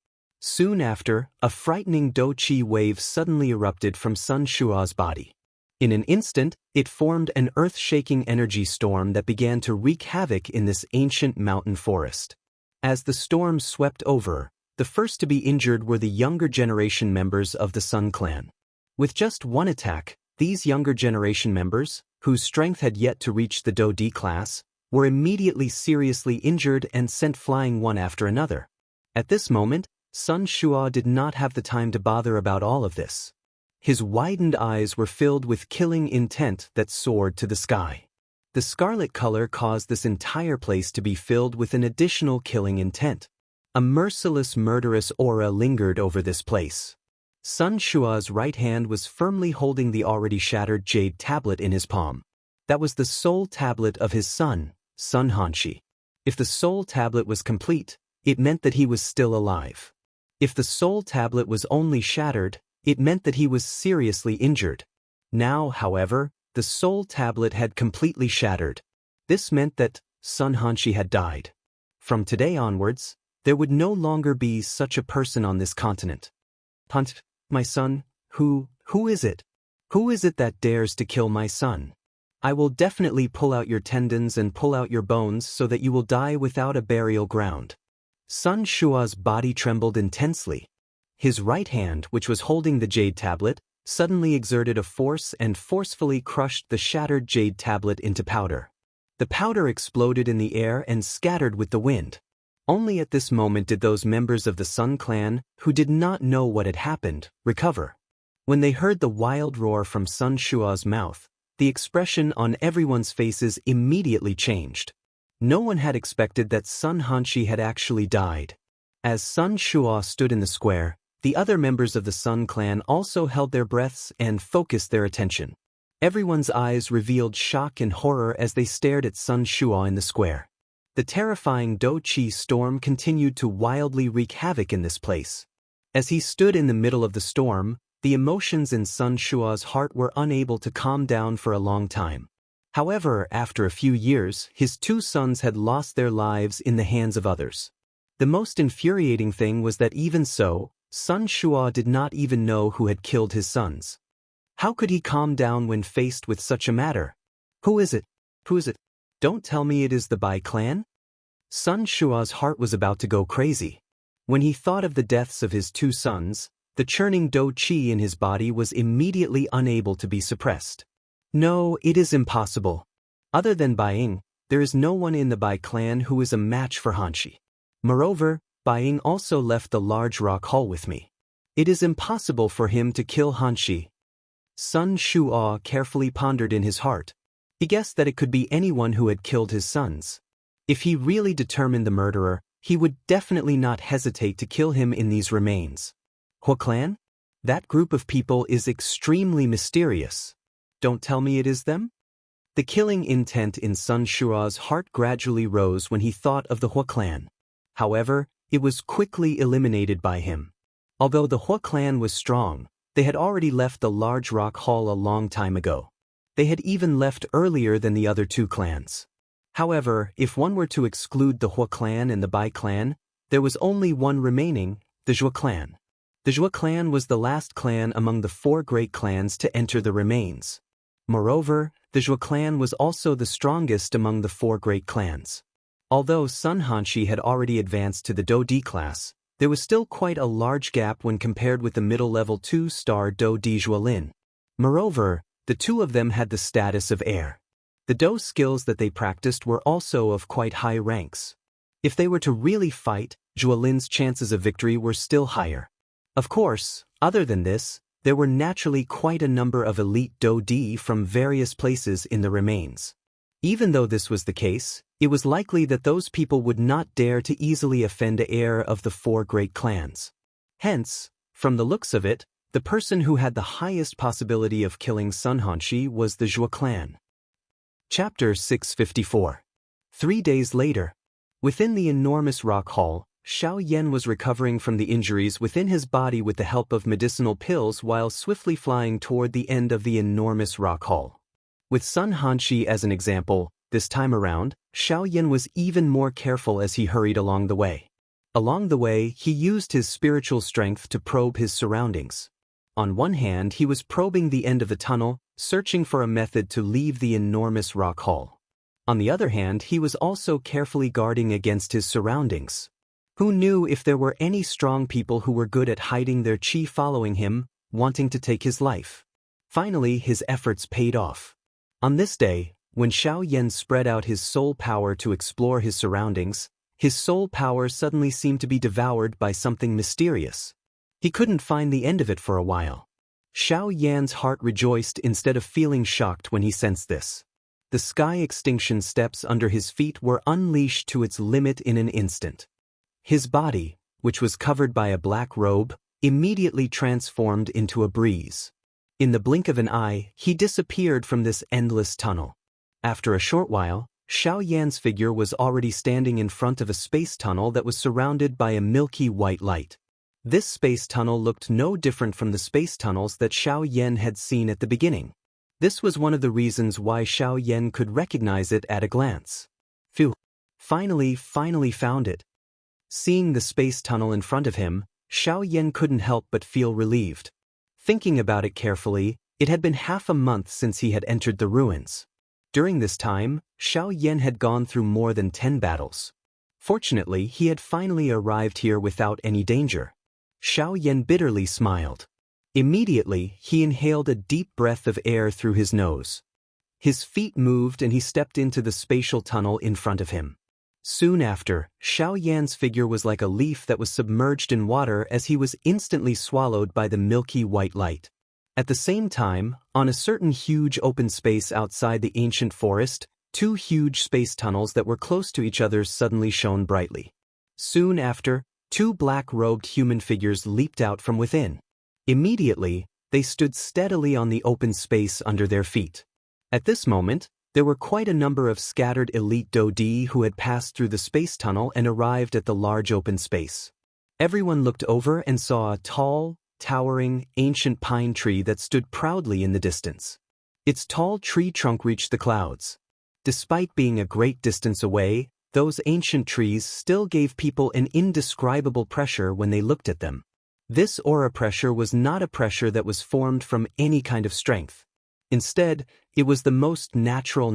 Soon after, a frightening Do-Chi wave suddenly erupted from Sun Shua's body. In an instant, it formed an earth-shaking energy storm that began to wreak havoc in this ancient mountain forest. As the storm swept over, the first to be injured were the younger generation members of the Sun clan. With just one attack, these younger generation members, whose strength had yet to reach the Do-D class, were immediately seriously injured and sent flying one after another. At this moment, Sun Shua did not have the time to bother about all of this. His widened eyes were filled with killing intent that soared to the sky. The scarlet color caused this entire place to be filled with an additional killing intent. A merciless, murderous aura lingered over this place. Sun Shua's right hand was firmly holding the already shattered jade tablet in his palm. That was the soul tablet of his son, Sun Hanshi. If the soul tablet was complete, it meant that he was still alive. If the soul tablet was only shattered, it meant that he was seriously injured. Now, however, the soul tablet had completely shattered. This meant that Sun Hanshi had died. From today onwards, there would no longer be such a person on this continent. Hunt, my son, who is it? Who is it that dares to kill my son? I will definitely pull out your tendons and pull out your bones so that you will die without a burial ground. Sun Shua's body trembled intensely. His right hand, which was holding the jade tablet, suddenly exerted a force and forcefully crushed the shattered jade tablet into powder. The powder exploded in the air and scattered with the wind. Only at this moment did those members of the Sun clan, who did not know what had happened, recover. When they heard the wild roar from Sun Shua's mouth, the expression on everyone's faces immediately changed. No one had expected that Sun Hanshi had actually died. As Sun Shua stood in the square, the other members of the Sun clan also held their breaths and focused their attention. Everyone's eyes revealed shock and horror as they stared at Sun Shua in the square. The terrifying Do-Chi storm continued to wildly wreak havoc in this place. As he stood in the middle of the storm, the emotions in Sun Shua's heart were unable to calm down for a long time. However, after a few years, his two sons had lost their lives in the hands of others. The most infuriating thing was that even so, Sun Shua did not even know who had killed his sons. How could he calm down when faced with such a matter? Who is it? Who is it? Don't tell me it is the Bai clan? Sun Shua's heart was about to go crazy. When he thought of the deaths of his two sons, the churning Do-Chi in his body was immediately unable to be suppressed. No, it is impossible. Other than Baiying, there is no one in the Bai clan who is a match for Hanshi. Moreover, Baiying also left the large rock hall with me. It is impossible for him to kill Hanshi. Sun Shua carefully pondered in his heart. He guessed that it could be anyone who had killed his sons. If he really determined the murderer, he would definitely not hesitate to kill him in these remains. Hua clan? That group of people is extremely mysterious. Don't tell me it is them? The killing intent in Sun Shua's heart gradually rose when he thought of the Hua clan. However, it was quickly eliminated by him. Although the Hua clan was strong, they had already left the large rock hall a long time ago. They had even left earlier than the other two clans. However, if one were to exclude the Hua clan and the Bai clan, there was only one remaining, the Zhua clan. The Zhua clan was the last clan among the four great clans to enter the remains. Moreover, the Zhua clan was also the strongest among the four great clans. Although Sun Hanshi had already advanced to the Do-D class, there was still quite a large gap when compared with the middle-level 2-star Do-D Zhuolin. Moreover, the two of them had the status of heir. The Do skills that they practiced were also of quite high ranks. If they were to really fight, Zhuolin's chances of victory were still higher. Of course, other than this, there were naturally quite a number of elite Do-D from various places in the remains. Even though this was the case, it was likely that those people would not dare to easily offend the heir of the four great clans. Hence, from the looks of it, the person who had the highest possibility of killing Sun Hanshi was the Zhua clan. Chapter 654. 3 days later. Within the enormous rock hall, Xiao Yan was recovering from the injuries within his body with the help of medicinal pills while swiftly flying toward the end of the enormous rock hall. With Sun Hanshi as an example, this time around, Xiao Yan was even more careful as he hurried along the way. Along the way, he used his spiritual strength to probe his surroundings. On one hand, he was probing the end of the tunnel, searching for a method to leave the enormous rock hall. On the other hand, he was also carefully guarding against his surroundings. Who knew if there were any strong people who were good at hiding their chi following him, wanting to take his life? Finally, his efforts paid off. On this day, when Xiao Yan spread out his soul power to explore his surroundings, his soul power suddenly seemed to be devoured by something mysterious. He couldn't find the end of it for a while. Xiao Yan's heart rejoiced instead of feeling shocked when he sensed this. The sky extinction steps under his feet were unleashed to its limit in an instant. His body, which was covered by a black robe, immediately transformed into a breeze. In the blink of an eye, he disappeared from this endless tunnel. After a short while, Xiao Yan's figure was already standing in front of a space tunnel that was surrounded by a milky white light. This space tunnel looked no different from the space tunnels that Xiao Yan had seen at the beginning. This was one of the reasons why Xiao Yan could recognize it at a glance. Phew! Finally found it. Seeing the space tunnel in front of him, Xiao Yan couldn't help but feel relieved. Thinking about it carefully, it had been half a month since he had entered the ruins. During this time, Xiao Yan had gone through more than 10 battles. Fortunately, he had finally arrived here without any danger. Xiao Yan bitterly smiled. Immediately, he inhaled a deep breath of air through his nose. His feet moved and he stepped into the spatial tunnel in front of him. Soon after, Xiao Yan's figure was like a leaf that was submerged in water as he was instantly swallowed by the milky white light. At the same time, on a certain huge open space outside the ancient forest, 2 huge space tunnels that were close to each other suddenly shone brightly. Soon after, 2 black-robed human figures leaped out from within. Immediately, they stood steadily on the open space under their feet. At this moment, there were quite a number of scattered elite Dodi who had passed through the space tunnel and arrived at the large open space. Everyone looked over and saw a tall, towering, ancient pine tree that stood proudly in the distance. Its tall tree trunk reached the clouds. Despite being a great distance away, those ancient trees still gave people an indescribable pressure when they looked at them. This aura pressure was not a pressure that was formed from any kind of strength. Instead, it was the most natural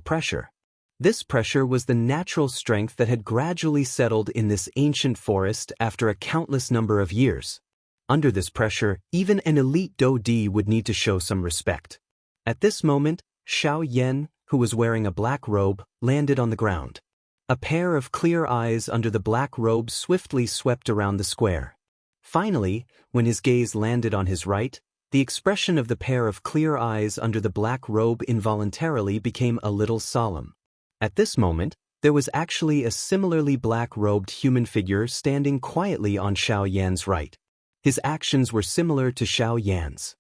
pressure. This pressure was the natural strength that had gradually settled in this ancient forest after a countless number of years. Under this pressure, even an elite Dodi would need to show some respect. At this moment, Xiao Yan, who was wearing a black robe, landed on the ground. A pair of clear eyes under the black robe swiftly swept around the square. Finally, when his gaze landed on his right, the expression of the pair of clear eyes under the black robe involuntarily became a little solemn. At this moment, there was actually a similarly black-robed human figure standing quietly on Xiao Yan's right. His actions were similar to Xiao Yan's.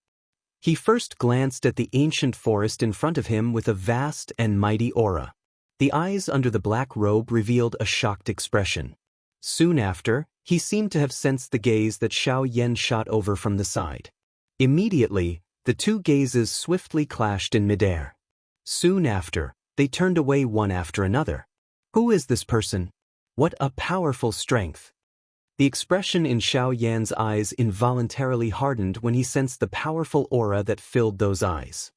He first glanced at the ancient forest in front of him with a vast and mighty aura. The eyes under the black robe revealed a shocked expression. Soon after, he seemed to have sensed the gaze that Xiao Yan shot over from the side. Immediately, the 2 gazes swiftly clashed in midair. Soon after, they turned away one after another. Who is this person? What a powerful strength! The expression in Xiao Yan's eyes involuntarily hardened when he sensed the powerful aura that filled those eyes.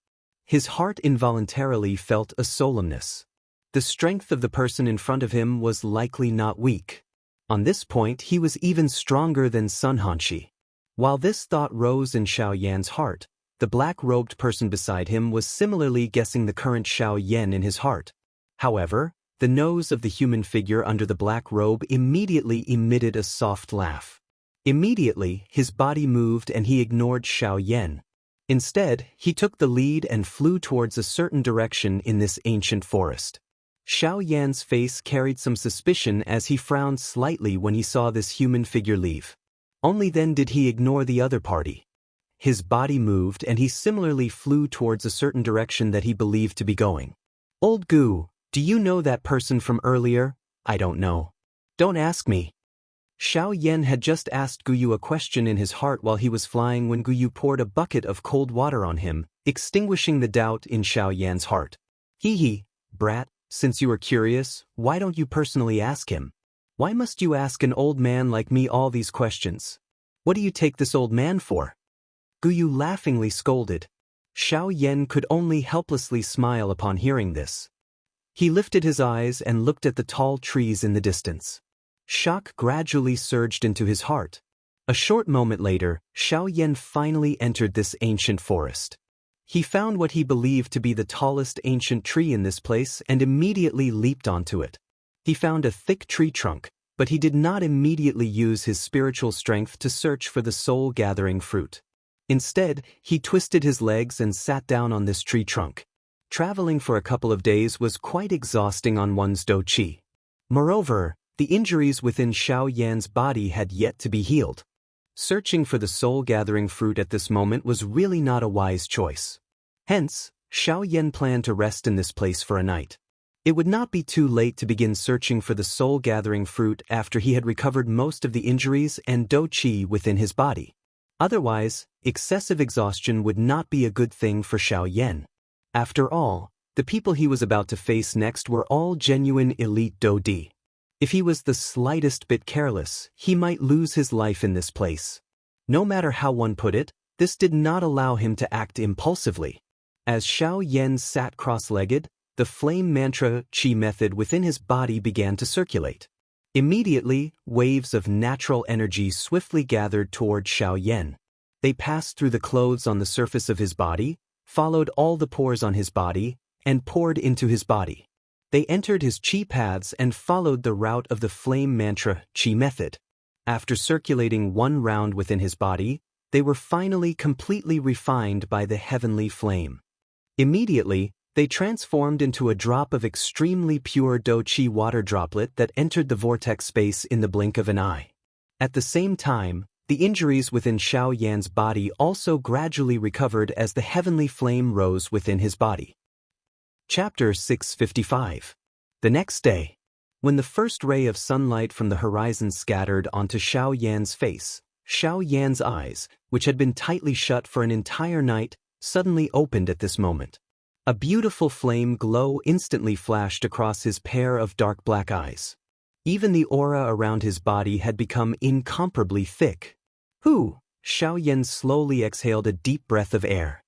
His heart involuntarily felt a solemnness. The strength of the person in front of him was likely not weak. On this point, he was even stronger than Sun Hanshi. While this thought rose in Xiao Yan's heart, the black-robed person beside him was similarly guessing the current Xiao Yan in his heart. However, the nose of the human figure under the black robe immediately emitted a soft laugh. Immediately, his body moved and he ignored Xiao Yan. Instead, he took the lead and flew towards a certain direction in this ancient forest. Xiao Yan's face carried some suspicion as he frowned slightly when he saw this human figure leave. Only then did he ignore the other party. His body moved and he similarly flew towards a certain direction that he believed to be going. Old Gu, do you know that person from earlier? I don't know. Don't ask me. Xiao Yan had just asked Guyu a question in his heart while he was flying when Guyu poured a bucket of cold water on him, extinguishing the doubt in Xiao Yan's heart. Hee hee, brat, since you are curious, why don't you personally ask him? Why must you ask an old man like me all these questions? What do you take this old man for? Guyu laughingly scolded. Xiaoyan could only helplessly smile upon hearing this. He lifted his eyes and looked at the tall trees in the distance. Shock gradually surged into his heart. A short moment later, Xiaoyan finally entered this ancient forest. He found what he believed to be the tallest ancient tree in this place and immediately leaped onto it. He found a thick tree trunk, but he did not immediately use his spiritual strength to search for the soul-gathering fruit. Instead, he twisted his legs and sat down on this tree trunk. Traveling for a couple of days was quite exhausting on one's qi. Moreover, the injuries within Xiaoyan's body had yet to be healed. Searching for the soul-gathering fruit at this moment was really not a wise choice. Hence, Xiaoyan planned to rest in this place for a night. It would not be too late to begin searching for the soul-gathering fruit after he had recovered most of the injuries and qi within his body. Otherwise, excessive exhaustion would not be a good thing for Xiaoyan. After all, the people he was about to face next were all genuine elite Dodi. If he was the slightest bit careless, he might lose his life in this place. No matter how one put it, this did not allow him to act impulsively. As Xiaoyan sat cross-legged, the flame mantra qi method within his body began to circulate. Immediately, waves of natural energy swiftly gathered toward Xiaoyan. They passed through the clothes on the surface of his body, followed all the pores on his body, and poured into his body. They entered his qi paths and followed the route of the flame mantra qi method. After circulating one round within his body, they were finally completely refined by the heavenly flame. Immediately, they transformed into a drop of extremely pure qi water droplet that entered the vortex space in the blink of an eye. At the same time, the injuries within Xiaoyan's body also gradually recovered as the heavenly flame rose within his body. Chapter 655. The next day, when the first ray of sunlight from the horizon scattered onto Xiaoyan's face, Xiaoyan's eyes, which had been tightly shut for an entire night, suddenly opened at this moment. A beautiful flame glow instantly flashed across his pair of dark black eyes. Even the aura around his body had become incomparably thick. Xiaoyan slowly exhaled a deep breath of air.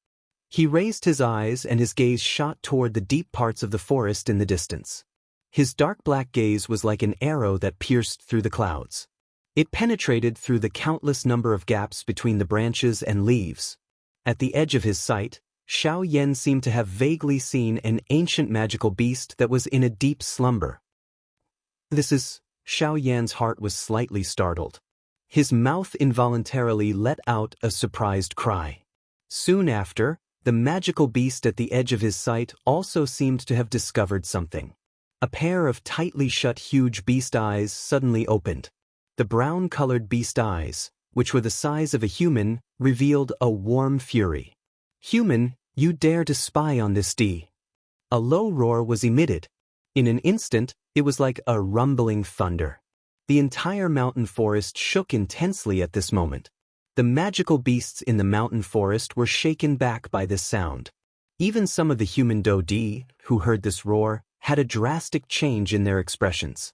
He raised his eyes and his gaze shot toward the deep parts of the forest in the distance. His dark black gaze was like an arrow that pierced through the clouds. It penetrated through the countless number of gaps between the branches and leaves. At the edge of his sight, Xiaoyan seemed to have vaguely seen an ancient magical beast that was in a deep slumber. Xiaoyan's heart was slightly startled. His mouth involuntarily let out a surprised cry. Soon after, the magical beast at the edge of his sight also seemed to have discovered something. A pair of tightly shut huge beast eyes suddenly opened. The brown-colored beast eyes, which were the size of a human, revealed a warm fury. "Human, you dare to spy on this D?" A low roar was emitted. In an instant, it was like a rumbling thunder. The entire mountain forest shook intensely at this moment. The magical beasts in the mountain forest were shaken back by this sound. Even some of the human Dodi, who heard this roar, had a drastic change in their expressions.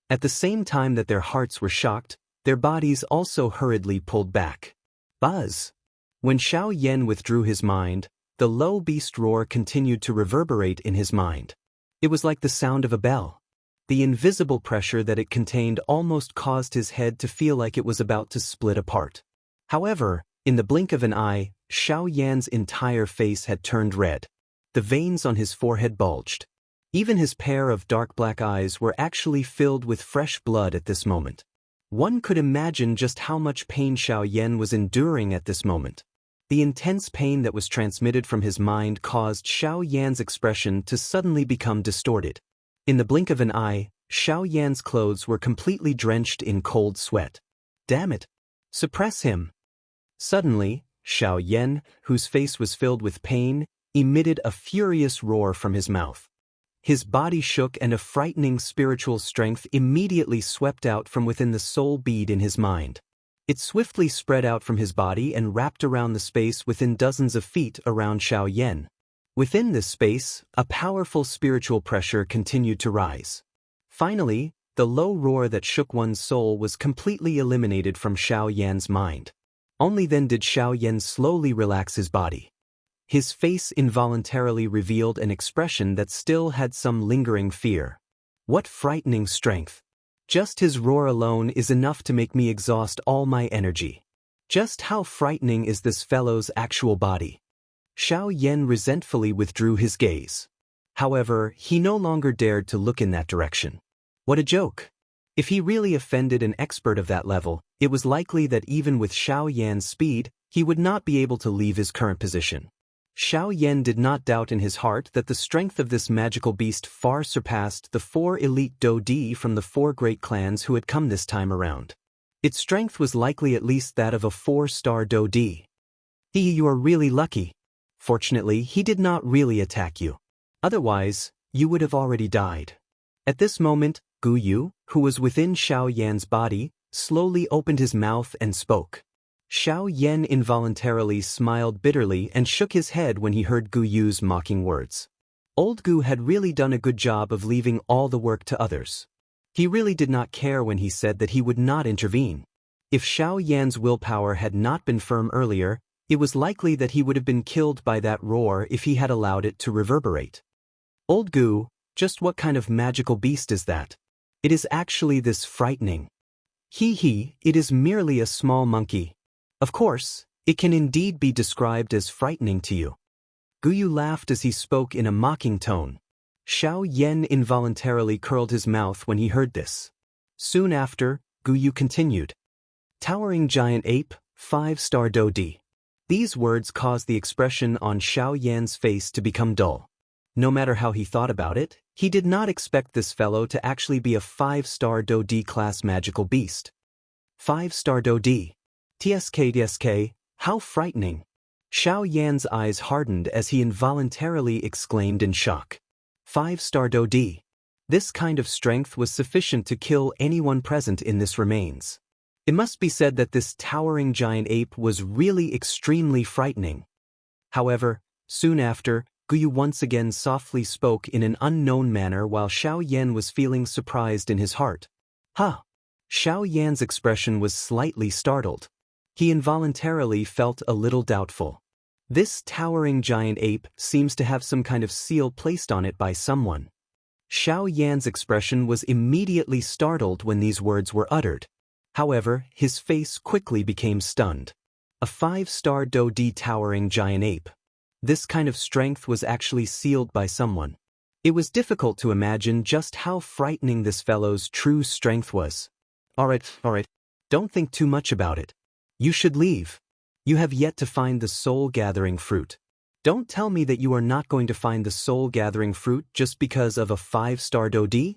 At the same time that their hearts were shocked, their bodies also hurriedly pulled back. Buzz! When Xiaoyan withdrew his mind, the low beast roar continued to reverberate in his mind. It was like the sound of a bell. The invisible pressure that it contained almost caused his head to feel like it was about to split apart. However, in the blink of an eye, Xiaoyan's entire face had turned red. The veins on his forehead bulged. Even his pair of dark black eyes were actually filled with fresh blood at this moment. One could imagine just how much pain Xiaoyan was enduring at this moment. The intense pain that was transmitted from his mind caused Xiaoyan's expression to suddenly become distorted. In the blink of an eye, Xiaoyan's clothes were completely drenched in cold sweat. Damn it! Suppress him! Suddenly, Xiaoyan, whose face was filled with pain, emitted a furious roar from his mouth. His body shook and a frightening spiritual strength immediately swept out from within the soul bead in his mind. It swiftly spread out from his body and wrapped around the space within dozens of feet around Xiaoyan. Within this space, a powerful spiritual pressure continued to rise. Finally, the low roar that shook one's soul was completely eliminated from Xiao Yan's mind. Only then did Xiao Yan slowly relax his body. His face involuntarily revealed an expression that still had some lingering fear. What frightening strength! Just his roar alone is enough to make me exhaust all my energy. Just how frightening is this fellow's actual body? Xiao Yan resentfully withdrew his gaze. However, he no longer dared to look in that direction. What a joke! If he really offended an expert of that level, it was likely that even with Xiao Yan's speed, he would not be able to leave his current position. Xiao Yan did not doubt in his heart that the strength of this magical beast far surpassed the 4 elite Dodi from the 4 great clans who had come this time around. Its strength was likely at least that of a 4-star Dodi. You are really lucky. Fortunately, he did not really attack you. Otherwise, you would have already died. At this moment, Gu Yu, who was within Xiao Yan's body, slowly opened his mouth and spoke. Xiao Yan involuntarily smiled bitterly and shook his head when he heard Gu Yu's mocking words. Old Gu had really done a good job of leaving all the work to others. He really did not care when he said that he would not intervene. If Xiao Yan's willpower had not been firm earlier, it was likely that he would have been killed by that roar if he had allowed it to reverberate. Old Gu, just what kind of magical beast is that? It is actually this frightening. It is merely a small monkey. Of course, it can indeed be described as frightening to you. Gu Yu laughed as he spoke in a mocking tone. Xiao Yan involuntarily curled his mouth when he heard this. Soon after, Gu Yu continued. Towering giant ape, 5-star Dodi. These words caused the expression on Xiao Yan's face to become dull. No matter how he thought about it, he did not expect this fellow to actually be a 5-star Dodi class magical beast. 5-star Dodi. TSK, how frightening. Xiao Yan's eyes hardened as he involuntarily exclaimed in shock. 5-star Dodi. This kind of strength was sufficient to kill anyone present in this remains. It must be said that this towering giant ape was really extremely frightening. However, soon after, Gu Yu once again softly spoke in an unknown manner while Xiao Yan was feeling surprised in his heart. Xiao Yan's expression was slightly startled. He involuntarily felt a little doubtful. This towering giant ape seems to have some kind of seal placed on it by someone. Xiao Yan's expression was immediately startled when these words were uttered. However, his face quickly became stunned. A 5-star Dodi towering giant ape. This kind of strength was actually sealed by someone. It was difficult to imagine just how frightening this fellow's true strength was. Alright, don't think too much about it. You should leave. You have yet to find the soul-gathering fruit. Don't tell me that you are not going to find the soul-gathering fruit just because of a 5-star Dodi?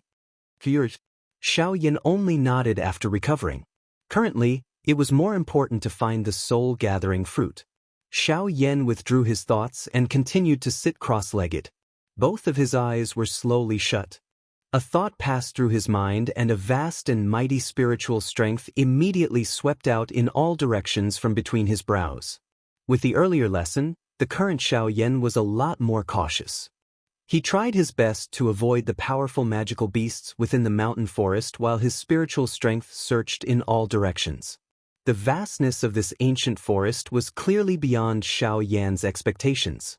Xiao Yan only nodded after recovering. Currently, it was more important to find the soul-gathering fruit. Xiao Yan withdrew his thoughts and continued to sit cross-legged. Both of his eyes were slowly shut. A thought passed through his mind and a vast and mighty spiritual strength immediately swept out in all directions from between his brows. With the earlier lesson, the current Xiao Yan was a lot more cautious. He tried his best to avoid the powerful magical beasts within the mountain forest while his spiritual strength searched in all directions. The vastness of this ancient forest was clearly beyond Xiao Yan's expectations.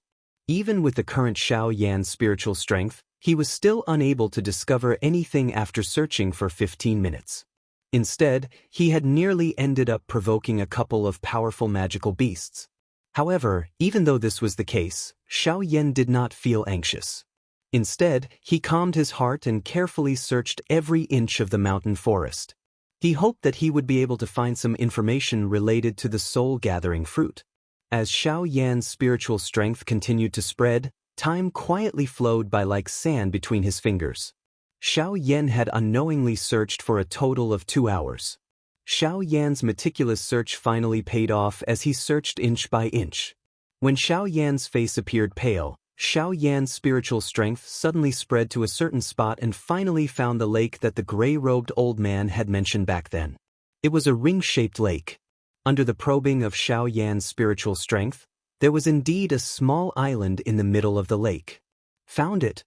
Even with the current Xiao Yan's spiritual strength, he was still unable to discover anything after searching for 15 minutes. Instead, he had nearly ended up provoking a couple of powerful magical beasts. However, even though this was the case, Xiao Yan did not feel anxious. Instead, he calmed his heart and carefully searched every inch of the mountain forest. He hoped that he would be able to find some information related to the soul-gathering fruit. As Xiao Yan's spiritual strength continued to spread, time quietly flowed by like sand between his fingers. Xiao Yan had unknowingly searched for a total of 2 hours. Xiao Yan's meticulous search finally paid off as he searched inch by inch. When Xiao Yan's face appeared pale, Xiao Yan's spiritual strength suddenly spread to a certain spot and finally found the lake that the gray-robed old man had mentioned back then. It was a ring-shaped lake. Under the probing of Xiao Yan's spiritual strength, there was indeed a small island in the middle of the lake. Found it.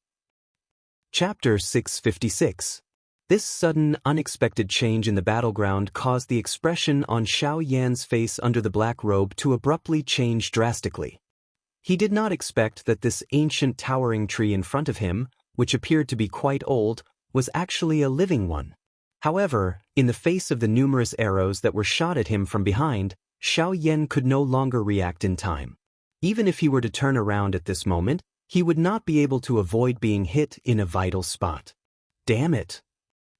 Chapter 656. This sudden, unexpected change in the battleground caused the expression on Xiao Yan's face under the black robe to abruptly change drastically. He did not expect that this ancient towering tree in front of him, which appeared to be quite old, was actually a living one. However, in the face of the numerous arrows that were shot at him from behind, Xiao Yan could no longer react in time. Even if he were to turn around at this moment, he would not be able to avoid being hit in a vital spot. Damn it!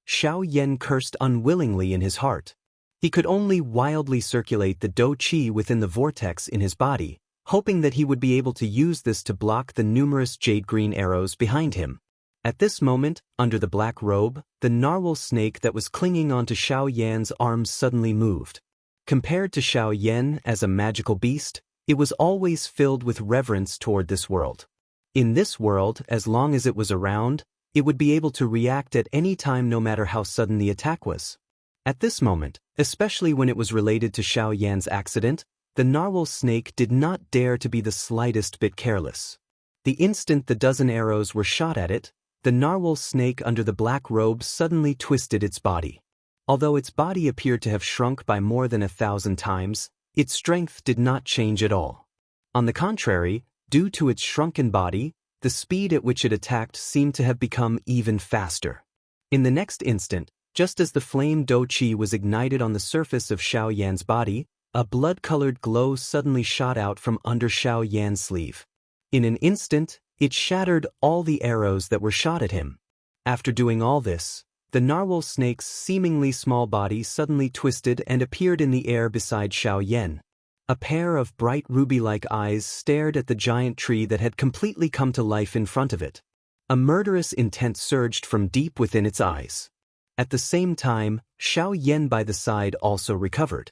Xiao Yan cursed unwillingly in his heart. He could only wildly circulate the dou qi within the vortex in his body, hoping that he would be able to use this to block the numerous jade-green arrows behind him. At this moment, under the black robe, the narwhal snake that was clinging onto Xiao Yan's arms suddenly moved. Compared to Xiao Yan as a magical beast, it was always filled with reverence toward this world. In this world, as long as it was around, it would be able to react at any time no matter how sudden the attack was. At this moment, especially when it was related to Xiao Yan's accident, the narwhal snake did not dare to be the slightest bit careless. The instant the dozen arrows were shot at it, the narwhal snake under the black robe suddenly twisted its body. Although its body appeared to have shrunk by more than 1,000 times, its strength did not change at all. On the contrary, due to its shrunken body, the speed at which it attacked seemed to have become even faster. In the next instant, just as the flame dou qi was ignited on the surface of Xiao Yan's body, a blood-colored glow suddenly shot out from under Xiao Yan's sleeve. In an instant, it shattered all the arrows that were shot at him. After doing all this, the narwhal snake's seemingly small body suddenly twisted and appeared in the air beside Xiao Yan. A pair of bright ruby-like eyes stared at the giant tree that had completely come to life in front of it. A murderous intent surged from deep within its eyes. At the same time, Xiao Yan by the side also recovered.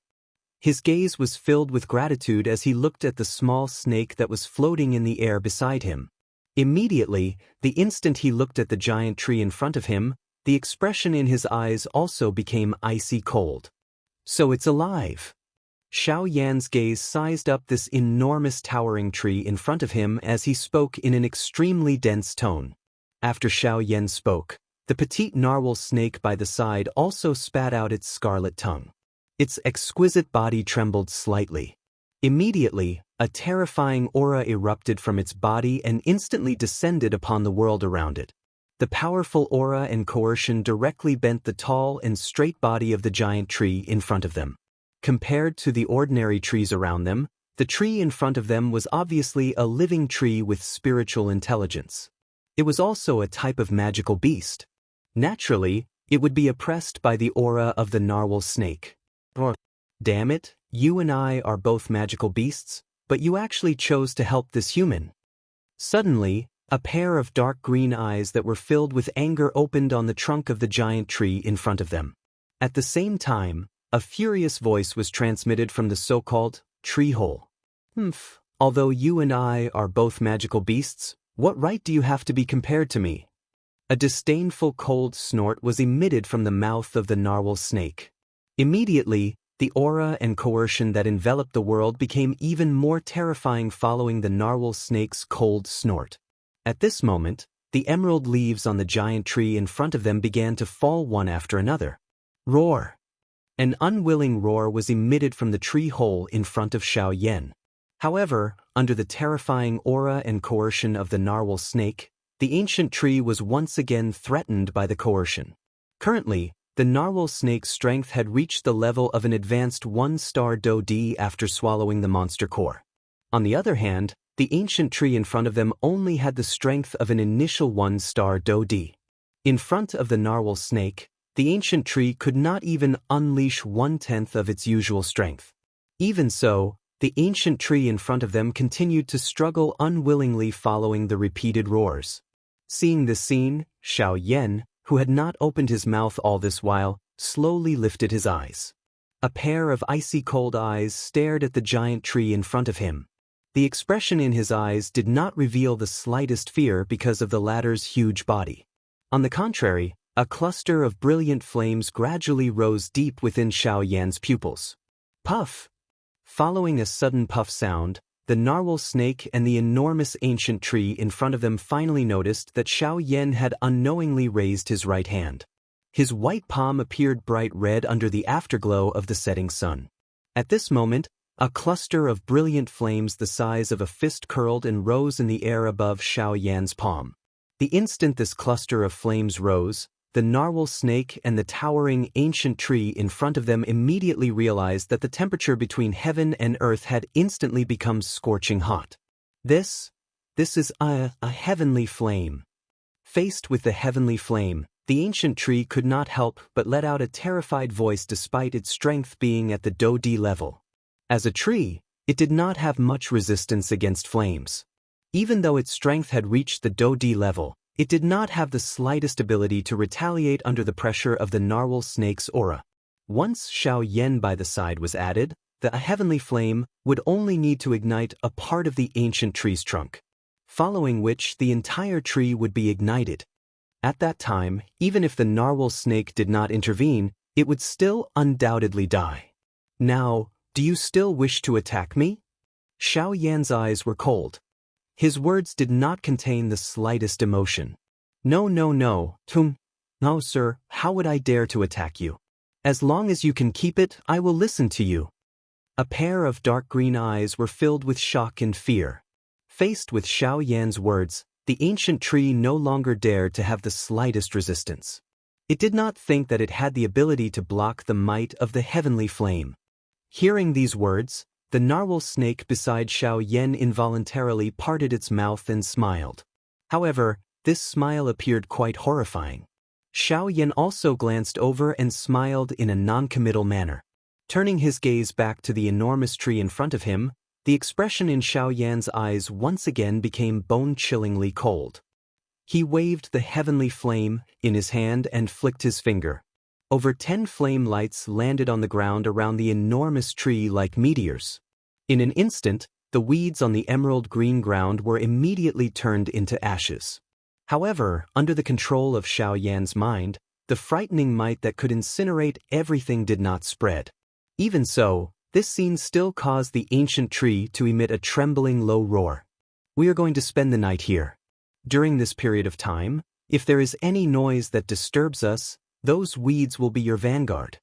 His gaze was filled with gratitude as he looked at the small snake that was floating in the air beside him. Immediately, the instant he looked at the giant tree in front of him, the expression in his eyes also became icy cold. So it's alive. Xiao Yan's gaze sized up this enormous towering tree in front of him as he spoke in an extremely dense tone. After Xiao Yan spoke, the petite narwhal snake by the side also spat out its scarlet tongue. Its exquisite body trembled slightly. Immediately, a terrifying aura erupted from its body and instantly descended upon the world around it. The powerful aura and coercion directly bent the tall and straight body of the giant tree in front of them. Compared to the ordinary trees around them, the tree in front of them was obviously a living tree with spiritual intelligence. It was also a type of magical beast. Naturally, it would be oppressed by the aura of the narwhal snake. Damn it, you and I are both magical beasts, but you actually chose to help this human. Suddenly, a pair of dark green eyes that were filled with anger opened on the trunk of the giant tree in front of them. At the same time, a furious voice was transmitted from the so-called tree hole. Although you and I are both magical beasts, what right do you have to be compared to me? A disdainful cold snort was emitted from the mouth of the narwhal snake. Immediately, the aura and coercion that enveloped the world became even more terrifying following the narwhal snake's cold snort. At this moment, the emerald leaves on the giant tree in front of them began to fall one after another. Roar! An unwilling roar was emitted from the tree hole in front of Xiao Yan. However, under the terrifying aura and coercion of the narwhal snake, the ancient tree was once again threatened by the coercion. Currently, the narwhal snake's strength had reached the level of an advanced 1-star dou di after swallowing the monster core. On the other hand, the ancient tree in front of them only had the strength of an initial 1-star dou di. In front of the narwhal snake, the ancient tree could not even unleash 1/10 of its usual strength. Even so, the ancient tree in front of them continued to struggle unwillingly following the repeated roars. Seeing this scene, Xiao Yan, who had not opened his mouth all this while, slowly lifted his eyes. A pair of icy cold eyes stared at the giant tree in front of him. The expression in his eyes did not reveal the slightest fear because of the latter's huge body. On the contrary, a cluster of brilliant flames gradually rose deep within Xiao Yan's pupils. Puff! Following a sudden puff sound, the narwhal snake and the enormous ancient tree in front of them finally noticed that Xiao Yan had unknowingly raised his right hand. His white palm appeared bright red under the afterglow of the setting sun. At this moment, a cluster of brilliant flames the size of a fist curled and rose in the air above Xiao Yan's palm. The instant this cluster of flames rose, the narwhal snake and the towering ancient tree in front of them immediately realized that the temperature between heaven and earth had instantly become scorching hot. This is a heavenly flame. Faced with the heavenly flame, the ancient tree could not help but let out a terrified voice despite its strength being at the Do-D level. As a tree, it did not have much resistance against flames. Even though its strength had reached the Do-D level, it did not have the slightest ability to retaliate under the pressure of the narwhal snake's aura. Once Xiao Yan by the side was added, the heavenly flame would only need to ignite a part of the ancient tree's trunk, following which the entire tree would be ignited. At that time, even if the narwhal snake did not intervene, it would still undoubtedly die. Now, do you still wish to attack me? Xiao Yan's eyes were cold. His words did not contain the slightest emotion. No, sir, how would I dare to attack you? As long as you can keep it, I will listen to you. A pair of dark green eyes were filled with shock and fear. Faced with Xiao Yan's words, the ancient tree no longer dared to have the slightest resistance. It did not think that it had the ability to block the might of the heavenly flame. Hearing these words, the narwhal snake beside Xiao Yan involuntarily parted its mouth and smiled. However, this smile appeared quite horrifying. Xiao Yan also glanced over and smiled in a non-committal manner. Turning his gaze back to the enormous tree in front of him, the expression in Xiao Yan's eyes once again became bone-chillingly cold. He waved the heavenly flame in his hand and flicked his finger. Over 10 flame lights landed on the ground around the enormous tree like meteors. In an instant, the weeds on the emerald green ground were immediately turned into ashes. However, under the control of Xiao Yan's mind, the frightening might that could incinerate everything did not spread. Even so, this scene still caused the ancient tree to emit a trembling low roar. We are going to spend the night here. During this period of time, if there is any noise that disturbs us, those weeds will be your vanguard.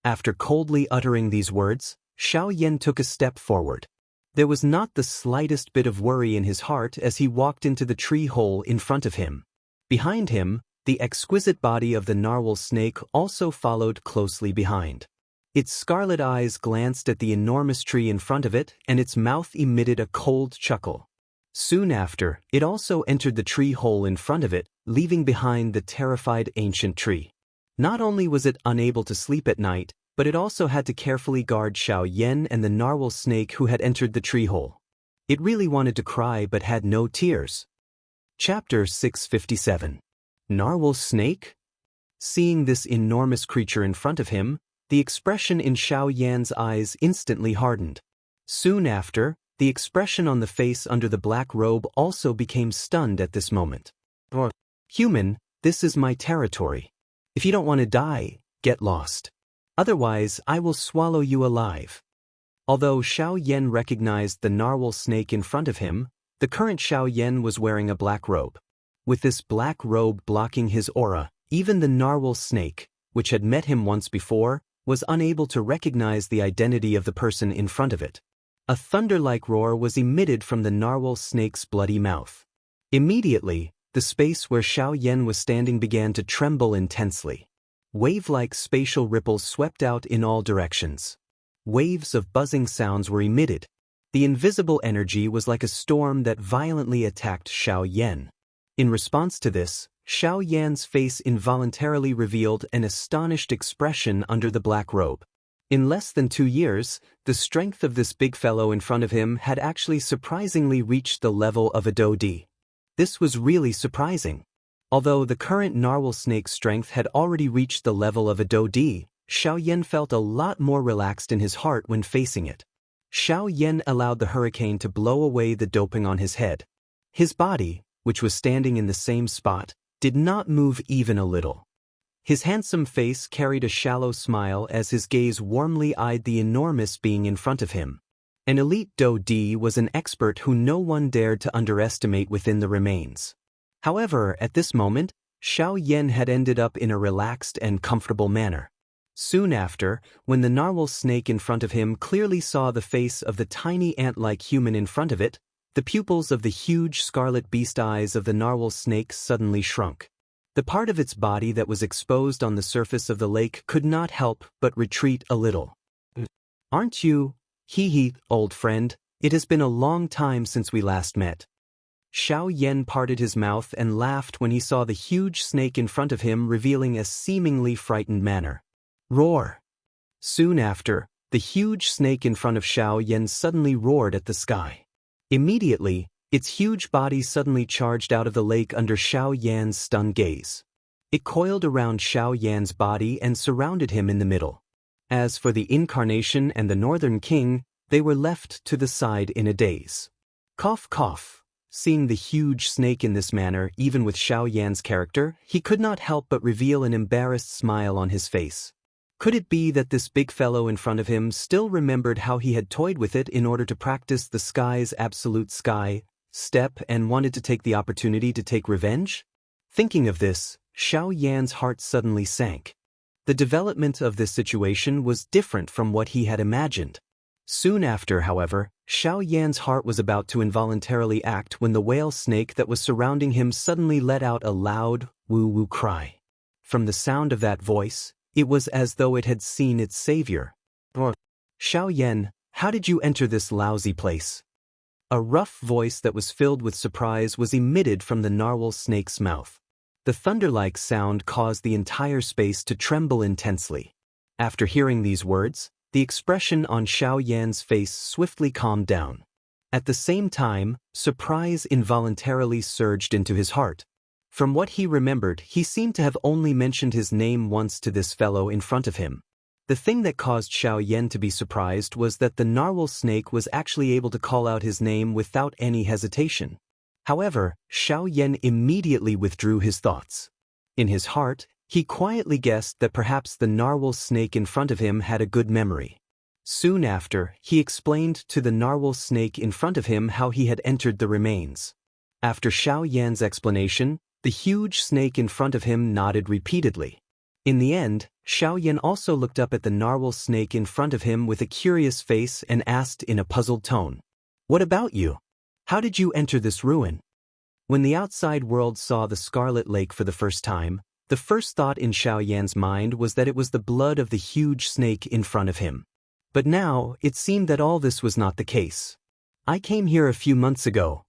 After coldly uttering these words, Xiao Yan took a step forward. There was not the slightest bit of worry in his heart as he walked into the tree hole in front of him. Behind him, the exquisite body of the narwhal snake also followed closely behind. Its scarlet eyes glanced at the enormous tree in front of it, and its mouth emitted a cold chuckle. Soon after, it also entered the tree hole in front of it, leaving behind the terrified ancient tree. Not only was it unable to sleep at night, but it also had to carefully guard Xiao Yan and the narwhal snake who had entered the tree hole. It really wanted to cry but had no tears. Chapter 657. Narwhal Snake? Seeing this enormous creature in front of him, the expression in Xiao Yan's eyes instantly hardened. Soon after, the expression on the face under the black robe also became stunned at this moment. Human, this is my territory. If you don't want to die, get lost. Otherwise, I will swallow you alive. Although Xiao Yan recognized the narwhal snake in front of him, the current Xiao Yan was wearing a black robe. With this black robe blocking his aura, even the narwhal snake, which had met him once before, was unable to recognize the identity of the person in front of it. A thunder-like roar was emitted from the narwhal snake's bloody mouth. Immediately, the space where Xiao Yan was standing began to tremble intensely. Wave-like spatial ripples swept out in all directions. Waves of buzzing sounds were emitted. The invisible energy was like a storm that violently attacked Xiao Yan. In response to this, Xiao Yan's face involuntarily revealed an astonished expression under the black robe. In less than 2 years, the strength of this big fellow in front of him had actually surprisingly reached the level of a Do-D. This was really surprising. Although the current narwhal snake's strength had already reached the level of a Do-D, Xiao Yan felt a lot more relaxed in his heart when facing it. Xiao Yan allowed the hurricane to blow away the doping on his head. His body, which was standing in the same spot, did not move even a little. His handsome face carried a shallow smile as his gaze warmly eyed the enormous being in front of him. An elite Do-D was an expert who no one dared to underestimate within the remains. However, at this moment, Xiao Yan had ended up in a relaxed and comfortable manner. Soon after, when the narwhal snake in front of him clearly saw the face of the tiny ant-like human in front of it, the pupils of the huge scarlet beast eyes of the narwhal snake suddenly shrunk. The part of its body that was exposed on the surface of the lake could not help but retreat a little. "Aren't you? Hee, old friend, it has been a long time since we last met." Xiao Yan parted his mouth and laughed when he saw the huge snake in front of him revealing a seemingly frightened manner. Roar! Soon after, the huge snake in front of Xiao Yan suddenly roared at the sky. Immediately, its huge body suddenly charged out of the lake under Xiao Yan's stunned gaze. It coiled around Xiao Yan's body and surrounded him in the middle. As for the Incarnation and the Northern King, they were left to the side in a daze. Cough cough. Seeing the huge snake in this manner, even with Xiao Yan's character, he could not help but reveal an embarrassed smile on his face. Could it be that this big fellow in front of him still remembered how he had toyed with it in order to practice the sky's absolute sky step and wanted to take the opportunity to take revenge? Thinking of this, Xiao Yan's heart suddenly sank. The development of this situation was different from what he had imagined. Soon after, however, Xiao Yan's heart was about to involuntarily act when the whale snake that was surrounding him suddenly let out a loud, woo-woo cry. From the sound of that voice, it was as though it had seen its savior. "Xiao Yan, how did you enter this lousy place?" A rough voice that was filled with surprise was emitted from the narwhal snake's mouth. The thunder-like sound caused the entire space to tremble intensely. After hearing these words, the expression on Xiao Yan's face swiftly calmed down. At the same time, surprise involuntarily surged into his heart. From what he remembered, he seemed to have only mentioned his name once to this fellow in front of him. The thing that caused Xiao Yan to be surprised was that the narwhal snake was actually able to call out his name without any hesitation. However, Xiao Yan immediately withdrew his thoughts. In his heart, he quietly guessed that perhaps the narwhal snake in front of him had a good memory. Soon after, he explained to the narwhal snake in front of him how he had entered the remains. After Xiao Yan's explanation, the huge snake in front of him nodded repeatedly. In the end, Xiao Yan also looked up at the narwhal snake in front of him with a curious face and asked in a puzzled tone, "What about you? How did you enter this ruin?" When the outside world saw the Scarlet Lake for the first time, the first thought in Xiao Yan's mind was that it was the blood of the huge snake in front of him. But now, it seemed that all this was not the case. I came in a few months ago.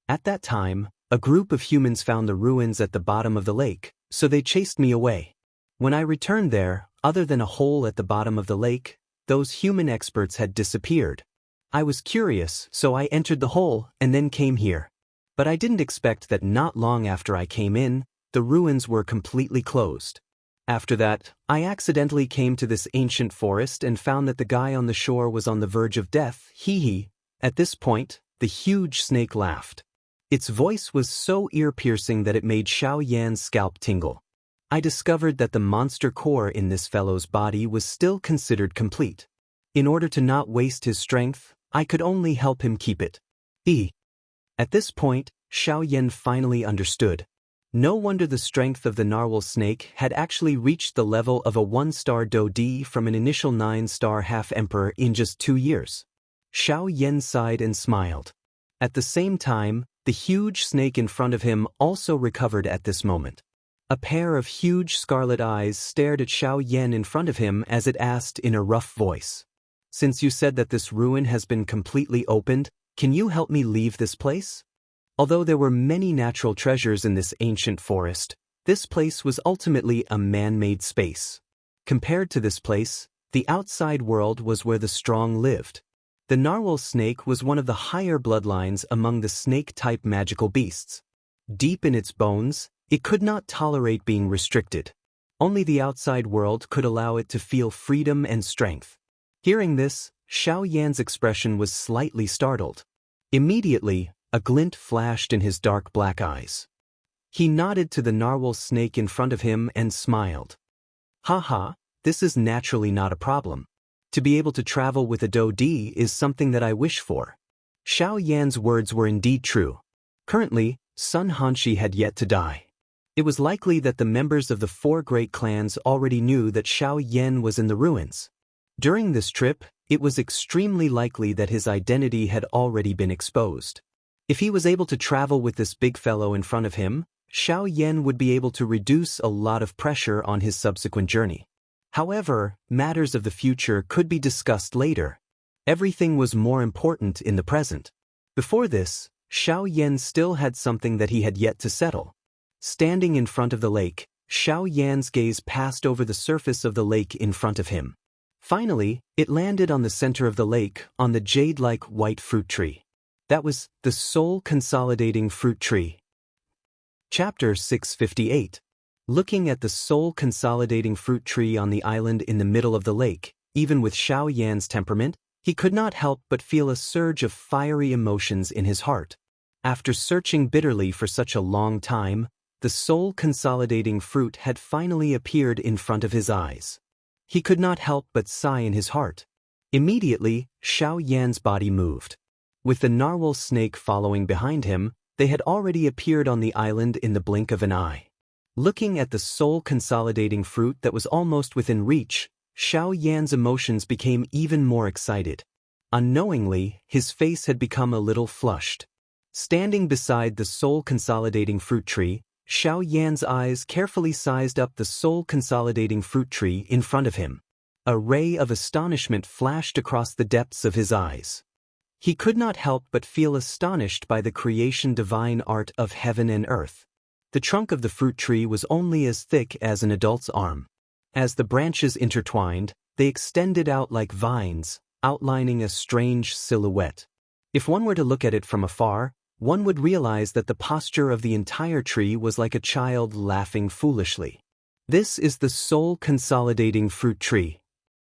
At that time, a group of humans found the ruins at the bottom of the lake, so they chased me away. When I returned there, other than a hole at the bottom of the lake, those human experts had disappeared. I was curious, so I entered the hole and then came here. But I didn't expect that not long after I came in, the ruins were completely closed. After that, I accidentally came to this ancient forest and found that the guy on the shore was on the verge of death. Hee. At this point, the huge snake laughed. Its voice was so ear-piercing that it made Xiao Yan's scalp tingle. I discovered that the monster core in this fellow's body was still considered complete. In order to not waste his strength, I could only help him keep it. At this point, Xiao Yan finally understood. No wonder the strength of the narwhal snake had actually reached the level of a 1-star Do-D from an initial 9-star half-emperor in just 2 years. Xiao Yan sighed and smiled. At the same time, the huge snake in front of him also recovered at this moment. A pair of huge scarlet eyes stared at Xiao Yan in front of him as it asked in a rough voice, "Since you said that this ruin has been completely opened, can you help me leave this place?" Although there were many natural treasures in this ancient forest, this place was ultimately a man-made space. Compared to this place, the outside world was where the strong lived. The narwhal snake was one of the higher bloodlines among the snake-type magical beasts. Deep in its bones, it could not tolerate being restricted. Only the outside world could allow it to feel freedom and strength. Hearing this, Xiao Yan's expression was slightly startled. Immediately, a glint flashed in his dark black eyes. He nodded to the narwhal snake in front of him and smiled. "Haha, this is naturally not a problem. To be able to travel with a Do-D is something that I wish for." Xiao Yan's words were indeed true. Currently, Sun Hanshi had yet to die. It was likely that the members of the 4 great clans already knew that Xiao Yan was in the ruins. During this trip, it was extremely likely that his identity had already been exposed. If he was able to travel with this big fellow in front of him, Xiao Yan would be able to reduce a lot of pressure on his subsequent journey. However, matters of the future could be discussed later. Everything was more important in the present. Before this, Xiao Yan still had something that he had yet to settle. Standing in front of the lake, Xiao Yan's gaze passed over the surface of the lake in front of him. Finally, it landed on the center of the lake, on the jade-like white fruit tree. That was the soul-consolidating fruit tree. Chapter 658. Looking at the soul-consolidating fruit tree on the island in the middle of the lake, even with Xiao Yan's temperament, he could not help but feel a surge of fiery emotions in his heart. After searching bitterly for such a long time, the soul-consolidating fruit had finally appeared in front of his eyes. He could not help but sigh in his heart. Immediately, Xiao Yan's body moved. With the narwhal snake following behind him, they had already appeared on the island in the blink of an eye. Looking at the soul-consolidating fruit that was almost within reach, Xiao Yan's emotions became even more excited. Unknowingly, his face had become a little flushed. Standing beside the soul-consolidating fruit tree, Xiao Yan's eyes carefully sized up the soul-consolidating fruit tree in front of him. A ray of astonishment flashed across the depths of his eyes. He could not help but feel astonished by the creation divine art of heaven and earth. The trunk of the fruit tree was only as thick as an adult's arm. As the branches intertwined, they extended out like vines, outlining a strange silhouette. If one were to look at it from afar, one would realize that the posture of the entire tree was like a child laughing foolishly. This is the soul-consolidating fruit tree.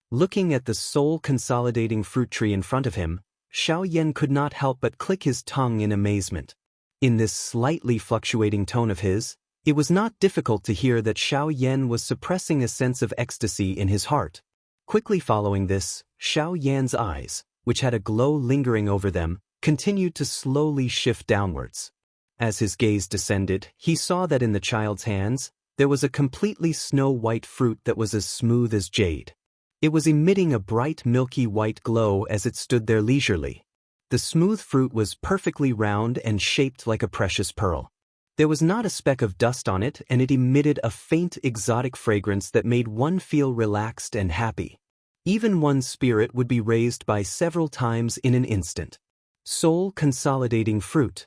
Looking at the soul-consolidating fruit tree in front of him, Xiao Yan could not help but click his tongue in amazement. In this slightly fluctuating tone of his, it was not difficult to hear that Xiao Yan was suppressing a sense of ecstasy in his heart. Quickly following this, Xiao Yan's eyes, which had a glow lingering over them, continued to slowly shift downwards. As his gaze descended, he saw that in the child's hands, there was a completely snow-white fruit that was as smooth as jade. It was emitting a bright milky white glow as it stood there leisurely. The smooth fruit was perfectly round and shaped like a precious pearl. There was not a speck of dust on it, and it emitted a faint exotic fragrance that made one feel relaxed and happy. Even one's spirit would be raised by several times in an instant. Soul-consolidating fruit.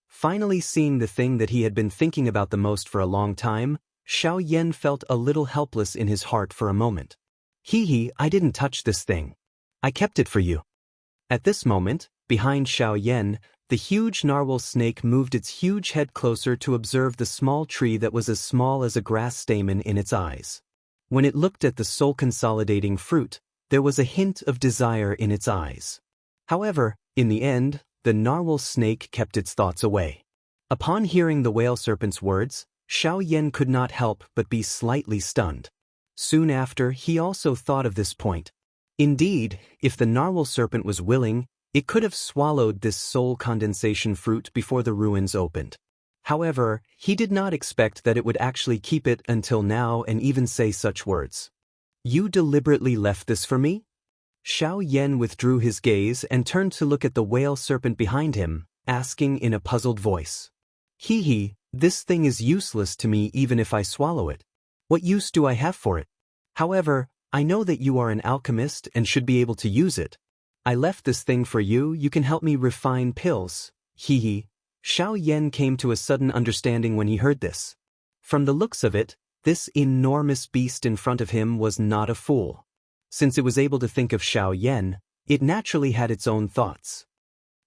Finally seeing the thing that he had been thinking about the most for a long time, Xiao Yan felt a little helpless in his heart for a moment. I didn't touch this thing. I kept it for you. At this moment, behind Xiao Yan, the huge narwhal snake moved its huge head closer to observe the small tree that was as small as a grass stamen in its eyes. When it looked at the soul-consolidating fruit, there was a hint of desire in its eyes. However, in the end, the narwhal snake kept its thoughts away. Upon hearing the whale serpent's words, Xiao Yan could not help but be slightly stunned. Soon after, he also thought of this point. Indeed, if the narwhal serpent was willing, it could have swallowed this soul condensation fruit before the ruins opened. However, he did not expect that it would actually keep it until now and even say such words. You deliberately left this for me? Xiao Yan withdrew his gaze and turned to look at the whale serpent behind him, asking in a puzzled voice. This thing is useless to me even if I swallow it. What use do I have for it? However, I know that you are an alchemist and should be able to use it. I left this thing for you, you can help me refine pills. Xiao Yan came to a sudden understanding when he heard this. From the looks of it, this enormous beast in front of him was not a fool. Since it was able to think of Xiao Yan, it naturally had its own thoughts.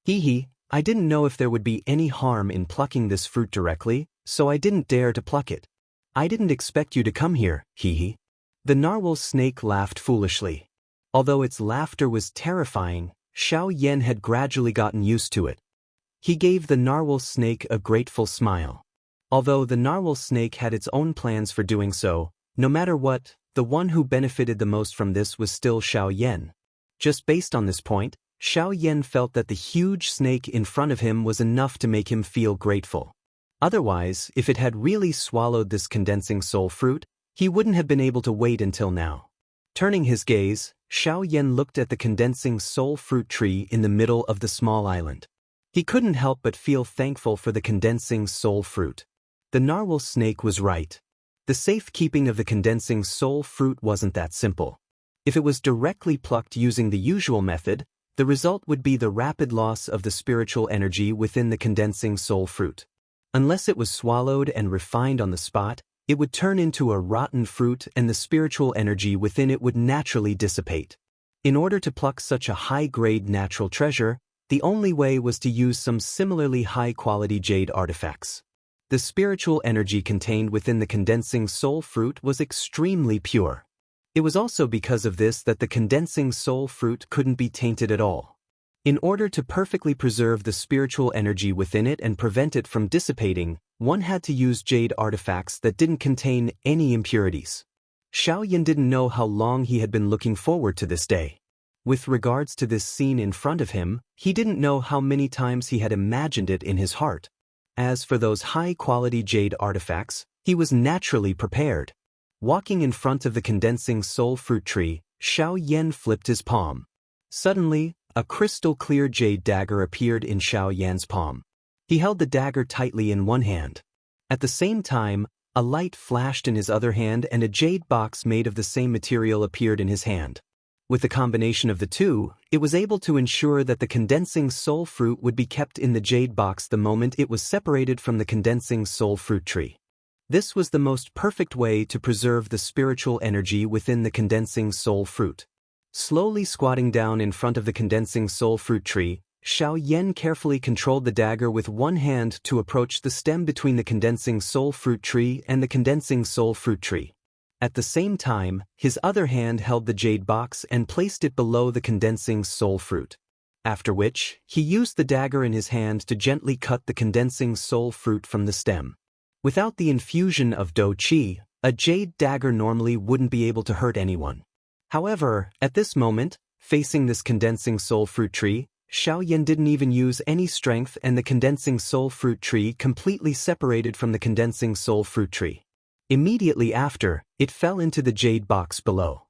I didn't know if there would be any harm in plucking this fruit directly, so I didn't dare to pluck it. I didn't expect you to come here, The narwhal snake laughed foolishly. Although its laughter was terrifying, Xiao Yan had gradually gotten used to it. He gave the narwhal snake a grateful smile. Although the narwhal snake had its own plans for doing so, no matter what, the one who benefited the most from this was still Xiao Yan. Just based on this point, Xiao Yan felt that the huge snake in front of him was enough to make him feel grateful. Otherwise, if it had really swallowed this condensing soul fruit, he wouldn't have been able to wait until now. Turning his gaze, Xiaoyan looked at the condensing soul fruit tree in the middle of the small island. He couldn't help but feel thankful for the condensing soul fruit. The narwhal snake was right. The safekeeping of the condensing soul fruit wasn't that simple. If it was directly plucked using the usual method, the result would be the rapid loss of the spiritual energy within the condensing soul fruit. Unless it was swallowed and refined on the spot, it would turn into a rotten fruit and the spiritual energy within it would naturally dissipate. In order to pluck such a high-grade natural treasure, the only way was to use some similarly high-quality jade artifacts. The spiritual energy contained within the condensing soul fruit was extremely pure. It was also because of this that the condensing soul fruit couldn't be tainted at all. In order to perfectly preserve the spiritual energy within it and prevent it from dissipating, one had to use jade artifacts that didn't contain any impurities. Xiaoyan didn't know how long he had been looking forward to this day. With regards to this scene in front of him, he didn't know how many times he had imagined it in his heart. As for those high-quality jade artifacts, he was naturally prepared. Walking in front of the condensing soul fruit tree, Xiaoyan flipped his palm. Suddenly, a crystal-clear jade dagger appeared in Xiaoyan's palm. He held the dagger tightly in one hand. At the same time, a light flashed in his other hand and a jade box made of the same material appeared in his hand. With the combination of the two, it was able to ensure that the condensing soul fruit would be kept in the jade box the moment it was separated from the condensing soul fruit tree. This was the most perfect way to preserve the spiritual energy within the condensing soul fruit. Slowly squatting down in front of the condensing soul fruit tree, Xiaoyan carefully controlled the dagger with one hand to approach the stem between the condensing soul fruit tree and the condensing soul fruit tree. At the same time, his other hand held the jade box and placed it below the condensing soul fruit. After which, he used the dagger in his hand to gently cut the condensing soul fruit from the stem. Without the infusion of Do Qi, a jade dagger normally wouldn't be able to hurt anyone. However, at this moment, facing this condensing soul fruit tree, Xiaoyan didn't even use any strength and the condensing soul fruit tree completely separated from the condensing soul fruit tree. Immediately after, it fell into the jade box below.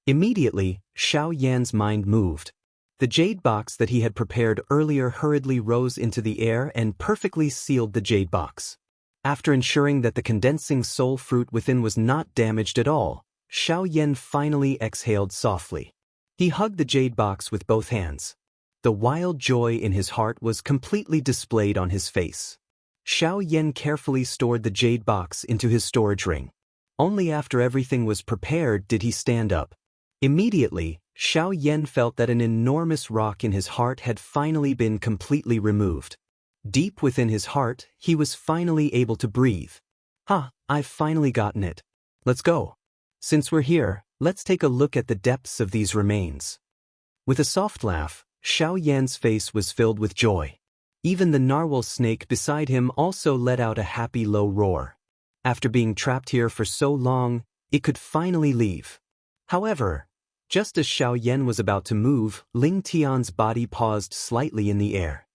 Immediately, Xiaoyan's mind moved. The jade box that he had prepared earlier hurriedly rose into the air and perfectly sealed the jade box. After ensuring that the condensing soul fruit within was not damaged at all, Xiaoyan finally exhaled softly. He hugged the jade box with both hands. The wild joy in his heart was completely displayed on his face. Xiaoyan carefully stored the jade box into his storage ring. Only after everything was prepared did he stand up. Immediately, Xiaoyan felt that an enormous rock in his heart had finally been completely removed. Deep within his heart, he was finally able to breathe. I've finally gotten it. Let's go. Since we're here, let's take a look at the depths of these remains. With a soft laugh, Xiaoyan's face was filled with joy. Even the narwhal snake beside him also let out a happy low roar. After being trapped here for so long, it could finally leave. However, just as Xiaoyan was about to move, Ling Tian's body paused slightly in the air.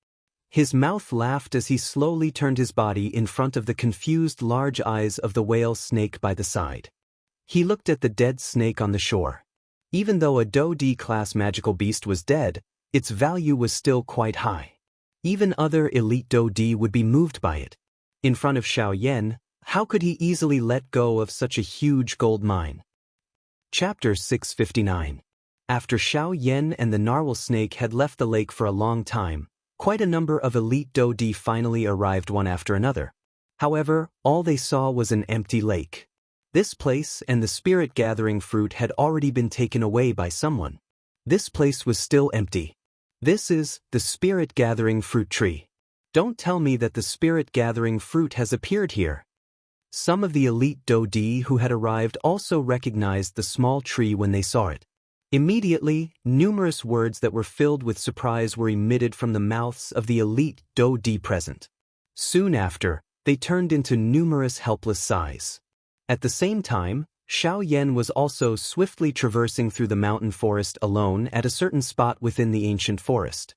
His mouth laughed as he slowly turned his body in front of the confused large eyes of the whale snake by the side. He looked at the dead snake on the shore. Even though a Do D-class magical beast was dead, its value was still quite high. Even other elite Do D would be moved by it. In front of Xiaoyan, how could he easily let go of such a huge gold mine? Chapter 659. After Xiaoyan and the narwhal snake had left the lake for a long time, quite a number of elite Do D finally arrived one after another. However, all they saw was an empty lake. This place and the spirit-gathering fruit had already been taken away by someone. This place was still empty. This is the spirit-gathering fruit tree. Don't tell me that the spirit-gathering fruit has appeared here. Some of the elite Do D who had arrived also recognized the small tree when they saw it. Immediately, numerous words that were filled with surprise were emitted from the mouths of the elite Do D present. Soon after, they turned into numerous helpless sighs. At the same time, Xiaoyan was also swiftly traversing through the mountain forest alone at a certain spot within the ancient forest.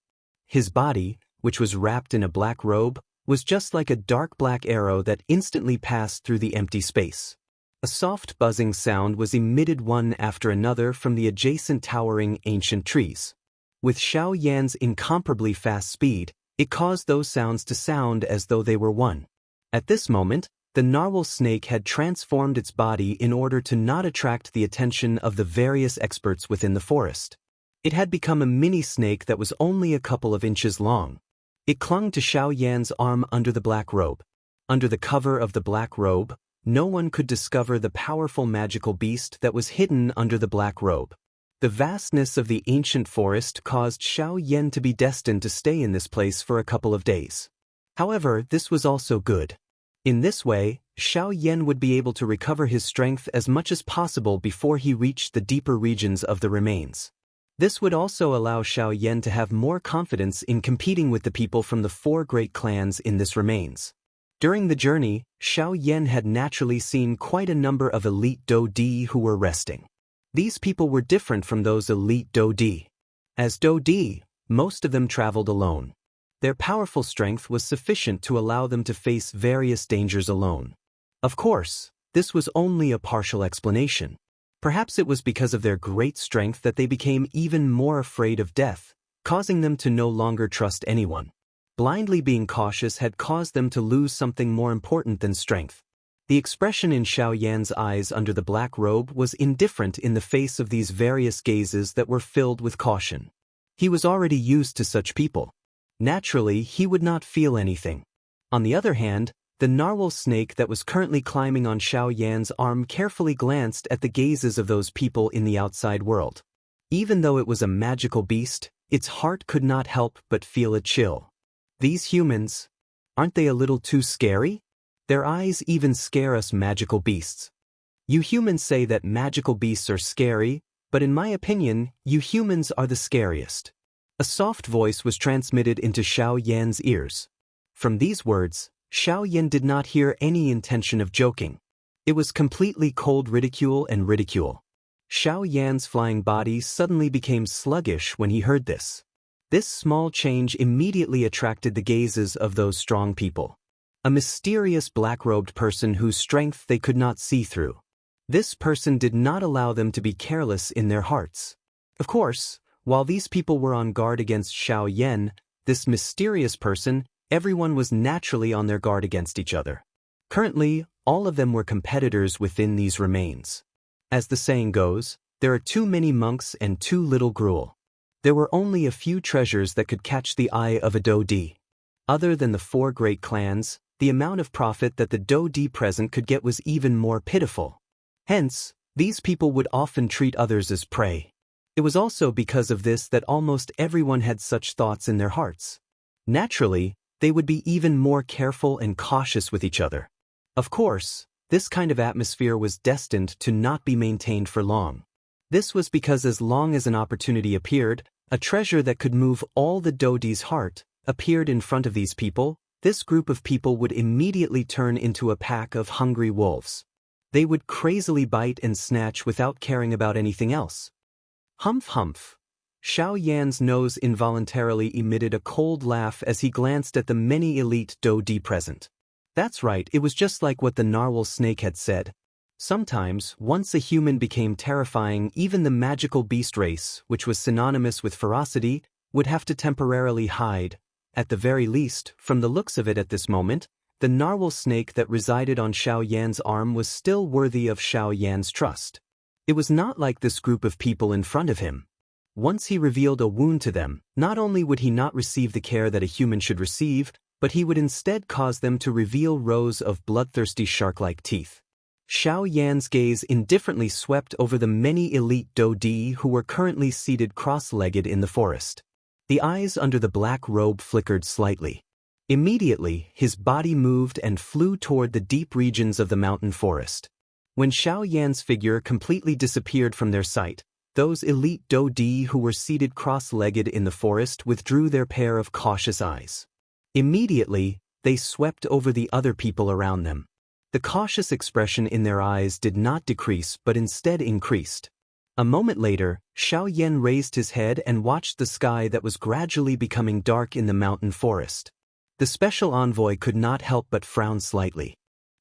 His body, which was wrapped in a black robe, was just like a dark black arrow that instantly passed through the empty space. A soft buzzing sound was emitted one after another from the adjacent towering ancient trees. With Xiao Yan's incomparably fast speed, it caused those sounds to sound as though they were one. At this moment, the narwhal snake had transformed its body in order to not attract the attention of the various experts within the forest. It had become a mini snake that was only a couple of inches long. It clung to Xiao Yan's arm under the black robe. Under the cover of the black robe, no one could discover the powerful magical beast that was hidden under the black robe. The vastness of the ancient forest caused Xiao Yan to be destined to stay in this place for a couple of days. However, this was also good. In this way, Xiao Yan would be able to recover his strength as much as possible before he reached the deeper regions of the remains. This would also allow Xiao Yan to have more confidence in competing with the people from the 4 great clans in this remains. During the journey, Xiao Yan had naturally seen quite a number of elite Dodi who were resting. These people were different from those elite Dodi. As Dodi, most of them traveled alone. Their powerful strength was sufficient to allow them to face various dangers alone. Of course, this was only a partial explanation. Perhaps it was because of their great strength that they became even more afraid of death, causing them to no longer trust anyone. Blindly being cautious had caused them to lose something more important than strength. The expression in Xiao Yan's eyes under the black robe was indifferent in the face of these various gazes that were filled with caution. He was already used to such people. Naturally, he would not feel anything. On the other hand, the narwhal snake that was currently climbing on Xiao Yan's arm carefully glanced at the gazes of those people in the outside world. Even though it was a magical beast, its heart could not help but feel a chill. These humans, aren't they a little too scary? Their eyes even scare us magical beasts. You humans say that magical beasts are scary, but in my opinion, you humans are the scariest. A soft voice was transmitted into Xiao Yan's ears. From these words, Xiao Yan did not hear any intention of joking. It was completely cold ridicule and ridicule. Xiao Yan's flying body suddenly became sluggish when he heard this. This small change immediately attracted the gazes of those strong people. A mysterious black-robed person whose strength they could not see through. This person did not allow them to be careless in their hearts. Of course, while these people were on guard against Xiao Yan, this mysterious person, everyone was naturally on their guard against each other. Currently, all of them were competitors within these remains. As the saying goes, there are too many monks and too little gruel. There were only a few treasures that could catch the eye of a Dodi. Other than the 4 great clans, the amount of profit that the Dodi present could get was even more pitiful. Hence, these people would often treat others as prey. It was also because of this that almost everyone had such thoughts in their hearts. Naturally, they would be even more careful and cautious with each other. Of course, this kind of atmosphere was destined to not be maintained for long. This was because as long as an opportunity appeared, a treasure that could move all the Dodi's heart appeared in front of these people, this group of people would immediately turn into a pack of hungry wolves. They would crazily bite and snatch without caring about anything else. Humph humph. Xiao Yan's nose involuntarily emitted a cold laugh as he glanced at the many elite Dodi present. That's right, it was just like what the narwhal snake had said. Sometimes, once a human became terrifying, even the magical beast race, which was synonymous with ferocity, would have to temporarily hide. At the very least, from the looks of it at this moment, the narwhal snake that resided on Xiao Yan's arm was still worthy of Xiao Yan's trust. It was not like this group of people in front of him. Once he revealed a wound to them, not only would he not receive the care that a human should receive, but he would instead cause them to reveal rows of bloodthirsty shark-like teeth. Xiao Yan's gaze indifferently swept over the many elite Dodi who were currently seated cross-legged in the forest. The eyes under the black robe flickered slightly. Immediately, his body moved and flew toward the deep regions of the mountain forest. When Xiao Yan's figure completely disappeared from their sight, those elite Dodi who were seated cross-legged in the forest withdrew their pair of cautious eyes. Immediately, they swept over the other people around them. The cautious expression in their eyes did not decrease but instead increased. A moment later, Xiao Yan raised his head and watched the sky that was gradually becoming dark in the mountain forest. The special envoy could not help but frown slightly.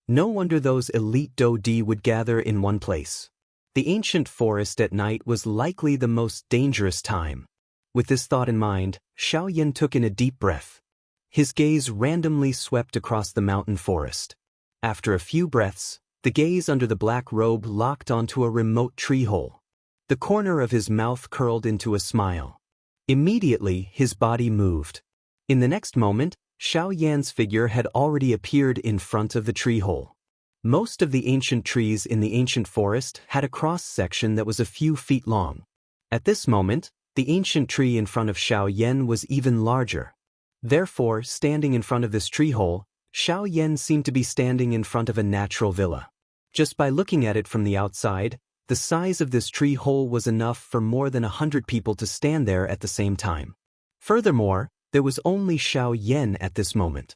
No wonder those elite Dodi would gather in one place. The ancient forest at night was likely the most dangerous time. With this thought in mind, Xiaoyan took in a deep breath. His gaze randomly swept across the mountain forest. After a few breaths, the gaze under the black robe locked onto a remote tree hole. The corner of his mouth curled into a smile. Immediately, his body moved. In the next moment, Xiaoyan's figure had already appeared in front of the tree hole. Most of the ancient trees in the ancient forest had a cross-section that was a few feet long. At this moment, the ancient tree in front of Xiaoyan was even larger. Therefore, standing in front of this tree hole, Xiaoyan seemed to be standing in front of a natural villa. Just by looking at it from the outside, the size of this tree hole was enough for more than 100 people to stand there at the same time. Furthermore, there was only Xiaoyan at this moment.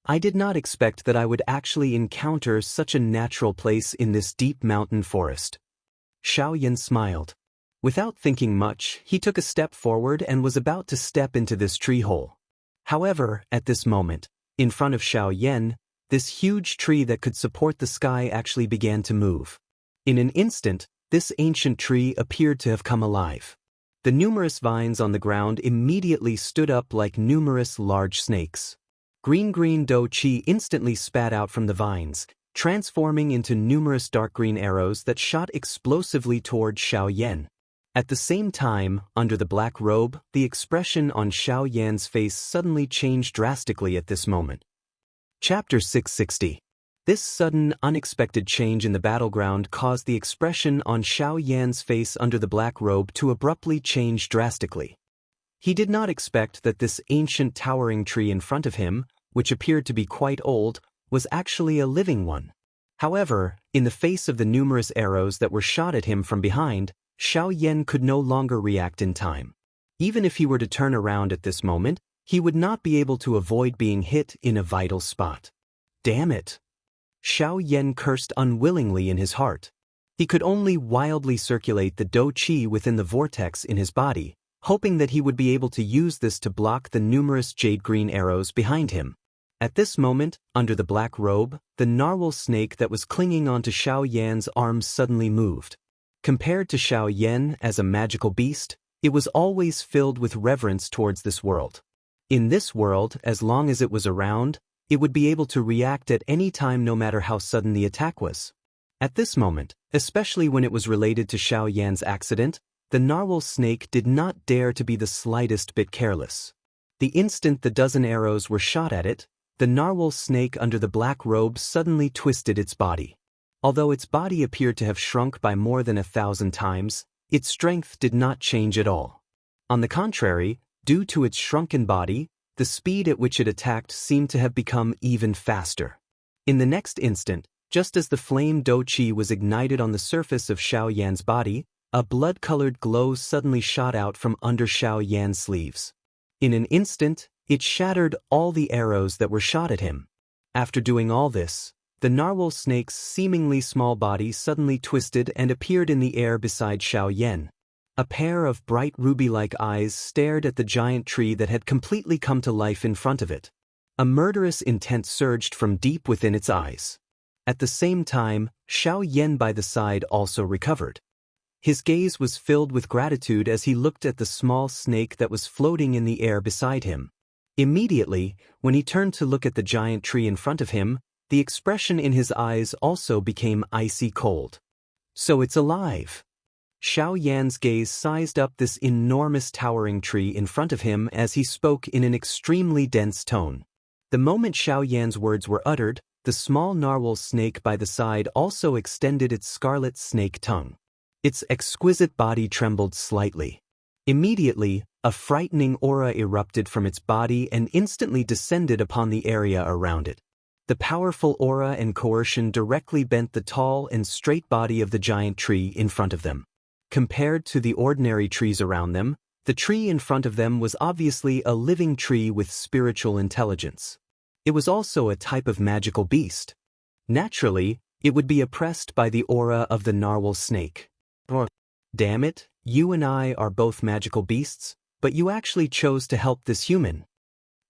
I did not expect that I would actually encounter such a natural place in this deep mountain forest. Xiaoyan smiled. Without thinking much, he took a step forward and was about to step into this tree hole. However, at this moment, in front of Xiaoyan, this huge tree that could support the sky actually began to move. In an instant, this ancient tree appeared to have come alive. The numerous vines on the ground immediately stood up like numerous large snakes. Green do chi instantly spat out from the vines, transforming into numerous dark green arrows that shot explosively toward Xiaoyan. At the same time, under the black robe, the expression on Xiaoyan's face suddenly changed drastically at this moment. Chapter 660. This sudden, unexpected change in the battleground caused the expression on Xiaoyan's face under the black robe to abruptly change drastically. He did not expect that this ancient towering tree in front of him, which appeared to be quite old, was actually a living one. However, in the face of the numerous arrows that were shot at him from behind, Xiaoyan could no longer react in time. Even if he were to turn around at this moment, he would not be able to avoid being hit in a vital spot. Damn it! Xiaoyan cursed unwillingly in his heart. He could only wildly circulate the do chi within the vortex in his body, hoping that he would be able to use this to block the numerous jade-green arrows behind him. At this moment, under the black robe, the narwhal snake that was clinging onto Xiaoyan's arms suddenly moved. Compared to Xiaoyan as a magical beast, it was always filled with reverence towards this world. In this world, as long as it was around, it would be able to react at any time no matter how sudden the attack was. At this moment, especially when it was related to Xiaoyan's accident, the narwhal snake did not dare to be the slightest bit careless. The instant the dozen arrows were shot at it, the narwhal snake under the black robe suddenly twisted its body. Although its body appeared to have shrunk by more than 1,000 times, its strength did not change at all. On the contrary, due to its shrunken body, the speed at which it attacked seemed to have become even faster. In the next instant, just as the flame do chi was ignited on the surface of Xiaoyan's body, a blood-colored glow suddenly shot out from under Xiaoyan's sleeves. In an instant, it shattered all the arrows that were shot at him. After doing all this, the narwhal snake's seemingly small body suddenly twisted and appeared in the air beside Xiaoyan. A pair of bright ruby-like eyes stared at the giant tree that had completely come to life in front of it. A murderous intent surged from deep within its eyes. At the same time, Xiaoyan by the side also recovered. His gaze was filled with gratitude as he looked at the small snake that was floating in the air beside him. Immediately, when he turned to look at the giant tree in front of him, the expression in his eyes also became icy cold. So it's alive! Xiaoyan's gaze sized up this enormous towering tree in front of him as he spoke in an extremely dense tone. The moment Xiaoyan's words were uttered, the small narwhal snake by the side also extended its scarlet snake tongue. Its exquisite body trembled slightly. Immediately, a frightening aura erupted from its body and instantly descended upon the area around it. The powerful aura and coercion directly bent the tall and straight body of the giant tree in front of them. Compared to the ordinary trees around them, the tree in front of them was obviously a living tree with spiritual intelligence. It was also a type of magical beast. Naturally, it would be oppressed by the aura of the narwhal snake. Damn it, you and I are both magical beasts, but you actually chose to help this human.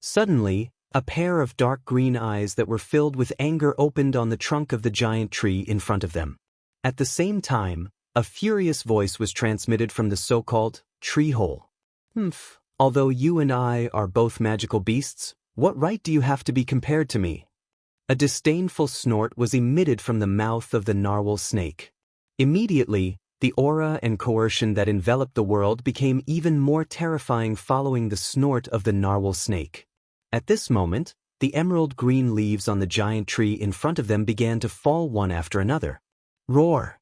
Suddenly, a pair of dark green eyes that were filled with anger opened on the trunk of the giant tree in front of them. At the same time, a furious voice was transmitted from the so-called tree hole. "Humph, although you and I are both magical beasts, what right do you have to be compared to me?" A disdainful snort was emitted from the mouth of the narwhal snake. Immediately, the aura and coercion that enveloped the world became even more terrifying following the snort of the narwhal snake. At this moment, the emerald green leaves on the giant tree in front of them began to fall one after another. Roar!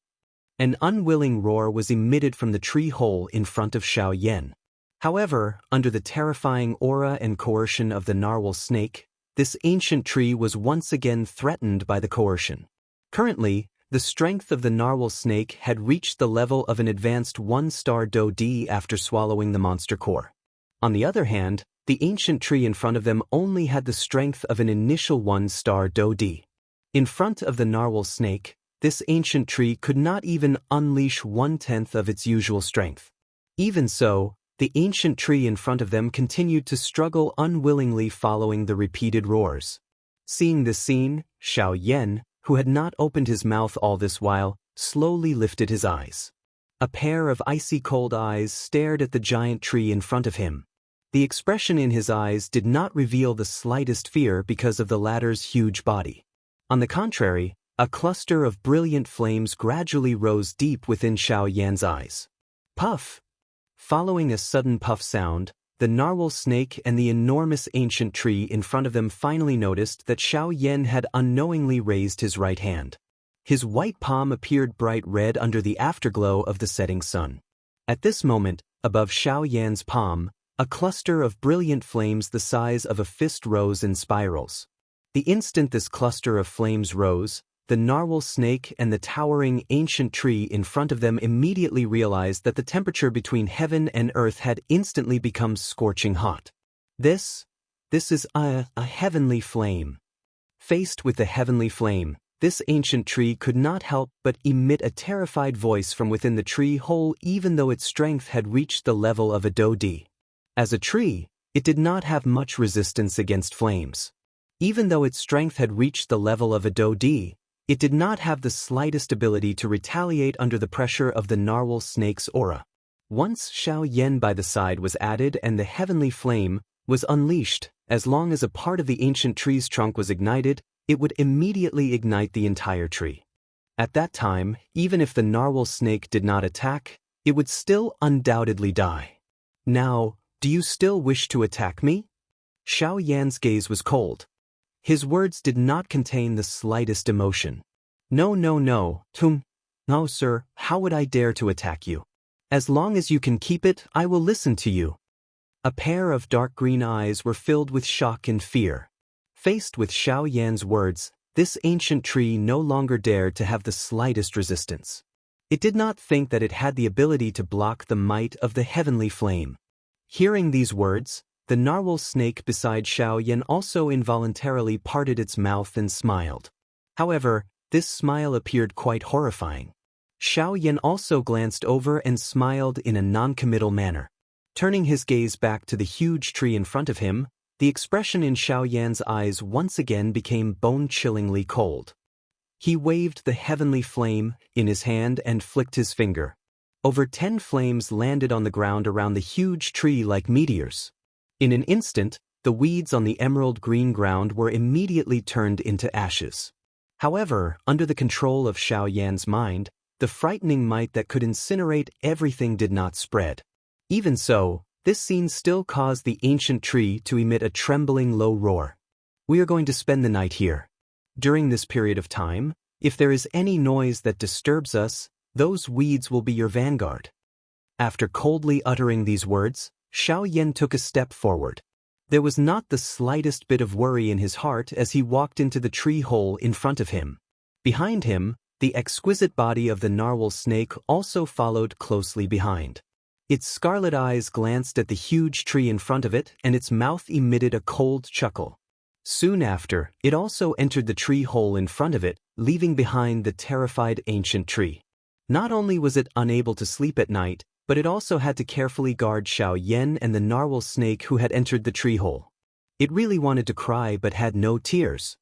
An unwilling roar was emitted from the tree hole in front of Xianxia. However, under the terrifying aura and coercion of the narwhal snake, this ancient tree was once again threatened by the coercion. Currently, the strength of the narwhal snake had reached the level of an advanced 1-star Do-D after swallowing the monster core. On the other hand, the ancient tree in front of them only had the strength of an initial 1-star Do-D. In front of the narwhal snake, this ancient tree could not even unleash 1/10 of its usual strength. Even so, the ancient tree in front of them continued to struggle unwillingly following the repeated roars. Seeing this scene, Xianxia, who had not opened his mouth all this while, slowly lifted his eyes. A pair of icy cold eyes stared at the giant tree in front of him. The expression in his eyes did not reveal the slightest fear because of the latter's huge body. On the contrary, a cluster of brilliant flames gradually rose deep within Xianxia's eyes. Puff! Following a sudden puff sound, the narwhal snake and the enormous ancient tree in front of them finally noticed that Xianxia had unknowingly raised his right hand. His white palm appeared bright red under the afterglow of the setting sun. At this moment, above Xianxia's palm, a cluster of brilliant flames the size of a fist rose in spirals. The instant this cluster of flames rose, the narwhal snake and the towering ancient tree in front of them immediately realized that the temperature between heaven and earth had instantly become scorching hot. This is a heavenly flame. Faced with the heavenly flame, this ancient tree could not help but emit a terrified voice from within the tree hole even though its strength had reached the level of a Do-D. As a tree, it did not have much resistance against flames. Even though its strength had reached the level of a Do-D, it did not have the slightest ability to retaliate under the pressure of the narwhal snake's aura. Once Xianxia by the side was added and the heavenly flame was unleashed, as long as a part of the ancient tree's trunk was ignited, it would immediately ignite the entire tree. At that time, even if the narwhal snake did not attack, it would still undoubtedly die. Now, do you still wish to attack me? Xianxia's gaze was cold. His words did not contain the slightest emotion. No, no, sir, how would I dare to attack you? As long as you can keep it, I will listen to you. A pair of dark green eyes were filled with shock and fear. Faced with Xianxia's words, this ancient tree no longer dared to have the slightest resistance. It did not think that it had the ability to block the might of the heavenly flame. Hearing these words, the narwhal snake beside Xianxia also involuntarily parted its mouth and smiled. However, this smile appeared quite horrifying. Xianxia also glanced over and smiled in a non-committal manner. Turning his gaze back to the huge tree in front of him, the expression in Xianxia's eyes once again became bone-chillingly cold. He waved the heavenly flame in his hand and flicked his finger. Over 10 flames landed on the ground around the huge tree like meteors. In an instant, the weeds on the emerald green ground were immediately turned into ashes. However, under the control of Xianxia's mind, the frightening might that could incinerate everything did not spread. Even so, this scene still caused the ancient tree to emit a trembling low roar. We are going to spend the night here. During this period of time, if there is any noise that disturbs us, those weeds will be your vanguard. After coldly uttering these words, Xianxia took a step forward. There was not the slightest bit of worry in his heart as he walked into the tree hole in front of him. Behind him, the exquisite body of the narwhal snake also followed closely behind. Its scarlet eyes glanced at the huge tree in front of it and its mouth emitted a cold chuckle. Soon after, it also entered the tree hole in front of it, leaving behind the terrified ancient tree. Not only was it unable to sleep at night, but it also had to carefully guard Xianxia and the narwhal snake who had entered the tree hole. It really wanted to cry but had no tears.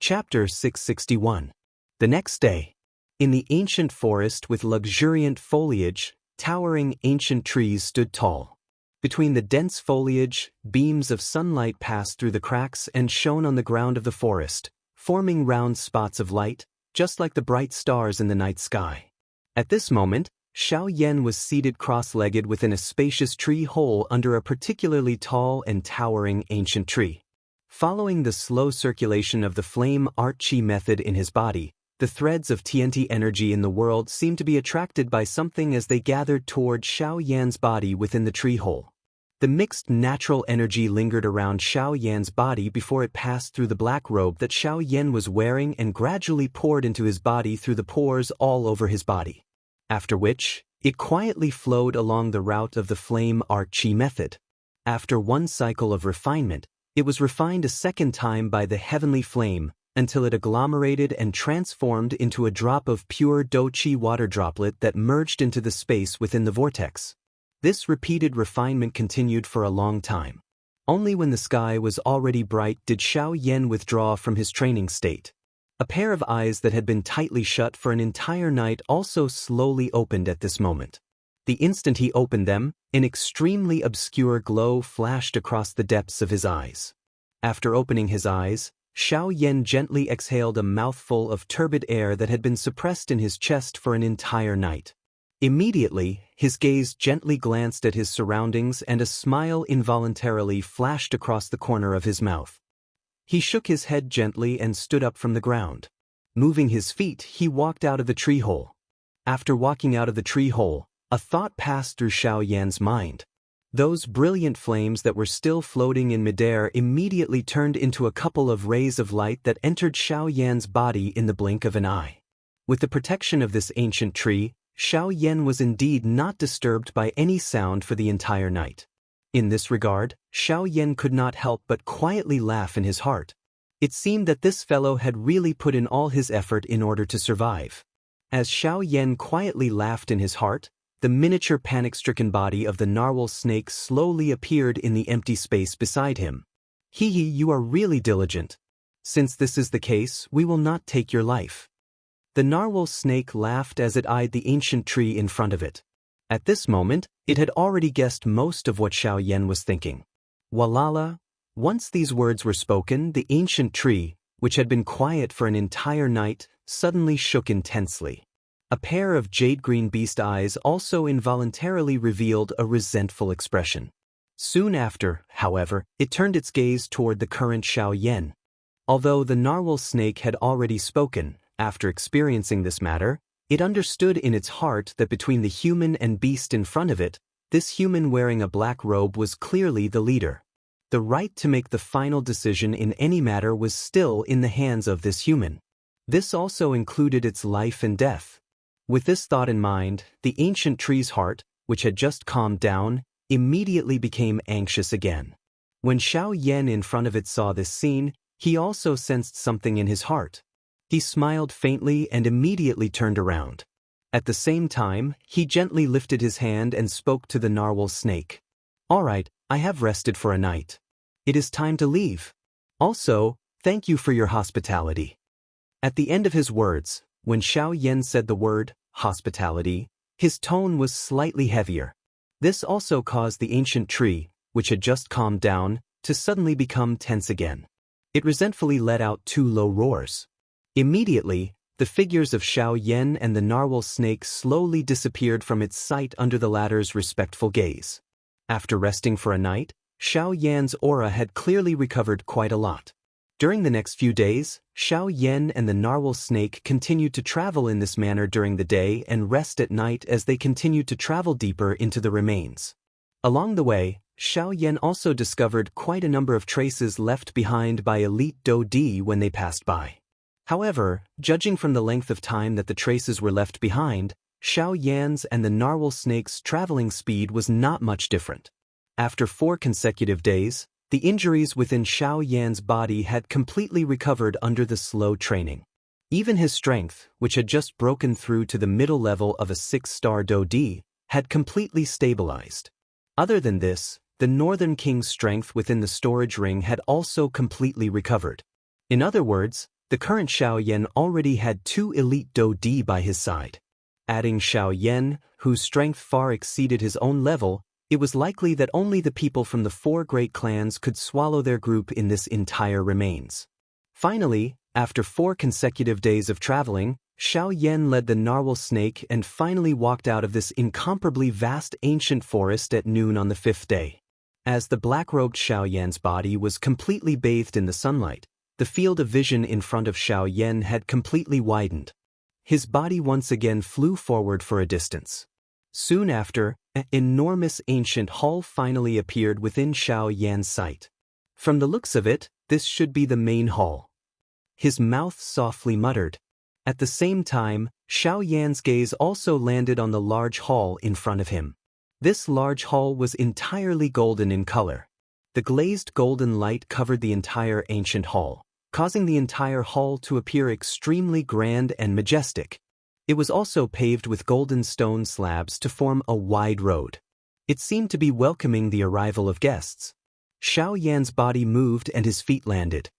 Chapter 661. The next day. In the ancient forest with luxuriant foliage, towering ancient trees stood tall. Between the dense foliage, beams of sunlight passed through the cracks and shone on the ground of the forest, forming round spots of light, just like the bright stars in the night sky. At this moment, Xianxia was seated cross-legged within a spacious tree hole under a particularly tall and towering ancient tree. Following the slow circulation of the flame art chi method in his body, the threads of TNT energy in the world seemed to be attracted by something as they gathered toward Xianxia's body within the tree hole. The mixed natural energy lingered around Xianxia's body before it passed through the black robe that Xianxia was wearing and gradually poured into his body through the pores all over his body. After which, it quietly flowed along the route of the flame art chi method. After one cycle of refinement, it was refined a second time by the heavenly flame, until it agglomerated and transformed into a drop of pure do chi water droplet that merged into the space within the vortex. This repeated refinement continued for a long time. Only when the sky was already bright did Xianxia withdraw from his training state. A pair of eyes that had been tightly shut for an entire night also slowly opened at this moment. The instant he opened them, an extremely obscure glow flashed across the depths of his eyes. After opening his eyes, Xianxia gently exhaled a mouthful of turbid air that had been suppressed in his chest for an entire night. Immediately, his gaze gently glanced at his surroundings and a smile involuntarily flashed across the corner of his mouth. He shook his head gently and stood up from the ground. Moving his feet, he walked out of the tree hole. After walking out of the tree hole, a thought passed through Xianxia's mind. Those brilliant flames that were still floating in midair immediately turned into a couple of rays of light that entered Xianxia's body in the blink of an eye. With the protection of this ancient tree, Xianxia was indeed not disturbed by any sound for the entire night. In this regard, Xianxia could not help but quietly laugh in his heart. It seemed that this fellow had really put in all his effort in order to survive. As Xianxia quietly laughed in his heart, the miniature panic-stricken body of the narwhal snake slowly appeared in the empty space beside him. "Hee, you are really diligent. Since this is the case, we will not take your life." The narwhal snake laughed as it eyed the ancient tree in front of it. At this moment, it had already guessed most of what Xianxia was thinking. Walala! Once these words were spoken, the ancient tree, which had been quiet for an entire night, suddenly shook intensely. A pair of jade-green beast eyes also involuntarily revealed a resentful expression. Soon after, however, it turned its gaze toward the current Xianxia. Although the narwhal snake had already spoken, after experiencing this matter, it understood in its heart that between the human and beast in front of it, this human wearing a black robe was clearly the leader. The right to make the final decision in any matter was still in the hands of this human. This also included its life and death. With this thought in mind, the ancient tree's heart, which had just calmed down, immediately became anxious again. When Xianxia in front of it saw this scene, he also sensed something in his heart. He smiled faintly and immediately turned around. At the same time, he gently lifted his hand and spoke to the narwhal snake. "All right, I have rested for a night. It is time to leave. Also, thank you for your hospitality." At the end of his words, when Xianxia said the word, hospitality, his tone was slightly heavier. This also caused the ancient tree, which had just calmed down, to suddenly become tense again. It resentfully let out 2 low roars. Immediately, the figures of Xianxia and the narwhal snake slowly disappeared from its sight under the latter's respectful gaze. After resting for a night, Xianxia's aura had clearly recovered quite a lot. During the next few days, Xianxia and the narwhal snake continued to travel in this manner during the day and rest at night as they continued to travel deeper into the remains. Along the way, Xianxia also discovered quite a number of traces left behind by elite Do-Di when they passed by. However, judging from the length of time that the traces were left behind, Xianxia's and the narwhal snake's traveling speed was not much different. After 4 consecutive days, the injuries within Xianxia's body had completely recovered under the slow training. Even his strength, which had just broken through to the middle level of a 6-star Do-Di, had completely stabilized. Other than this, the Northern King's strength within the storage ring had also completely recovered. In other words, the current Xiaoyan already had 2 elite Do-Di by his side. Adding Xiaoyan, whose strength far exceeded his own level, it was likely that only the people from the 4 great clans could swallow their group in this entire remains. Finally, after 4 consecutive days of traveling, Xiaoyan led the narwhal snake and finally walked out of this incomparably vast ancient forest at noon on the 5th day. As the black-robed Xiaoyan's body was completely bathed in the sunlight, the field of vision in front of Xiaoyan had completely widened. His body once again flew forward for a distance. Soon after, an enormous ancient hall finally appeared within Xiaoyan's sight. From the looks of it, this should be the main hall. His mouth softly muttered. At the same time, Xiaoyan's gaze also landed on the large hall in front of him. This large hall was entirely golden in color. The glazed golden light covered the entire ancient hall, causing the entire hall to appear extremely grand and majestic. It was also paved with golden stone slabs to form a wide road. It seemed to be welcoming the arrival of guests. Xiaoyan's body moved and his feet landed.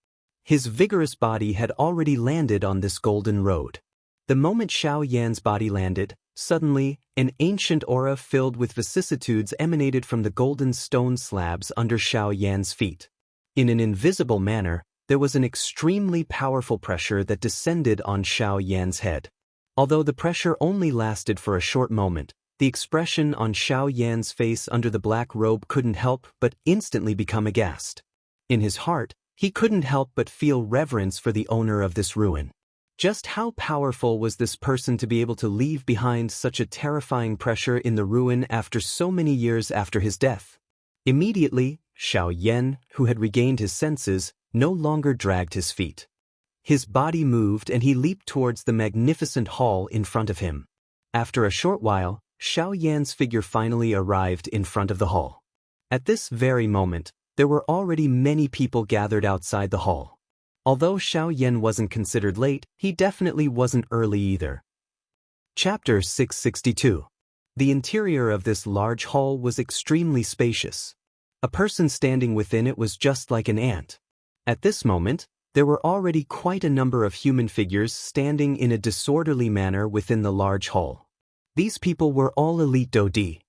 His vigorous body had already landed on this golden road. The moment Xiaoyan's body landed, suddenly, an ancient aura filled with vicissitudes emanated from the golden stone slabs under Xiaoyan's feet. In an invisible manner, there was an extremely powerful pressure that descended on Xiaoyan's head. Although the pressure only lasted for a short moment, the expression on Xiaoyan's face under the black robe couldn't help but instantly become aghast. In his heart, he couldn't help but feel reverence for the owner of this ruin. Just how powerful was this person to be able to leave behind such a terrifying pressure in the ruin after so many years after his death? Immediately, Xiaoyan, who had regained his senses, no longer dragged his feet. His body moved and he leaped towards the magnificent hall in front of him. After a short while, Xiaoyan's figure finally arrived in front of the hall. At this very moment, there were already many people gathered outside the hall. Although Xiaoyan wasn't considered late, he definitely wasn't early either. Chapter 662. The interior of this large hall was extremely spacious. A person standing within it was just like an ant. At this moment, there were already quite a number of human figures standing in a disorderly manner within the large hall. These people were all elite Do-Di.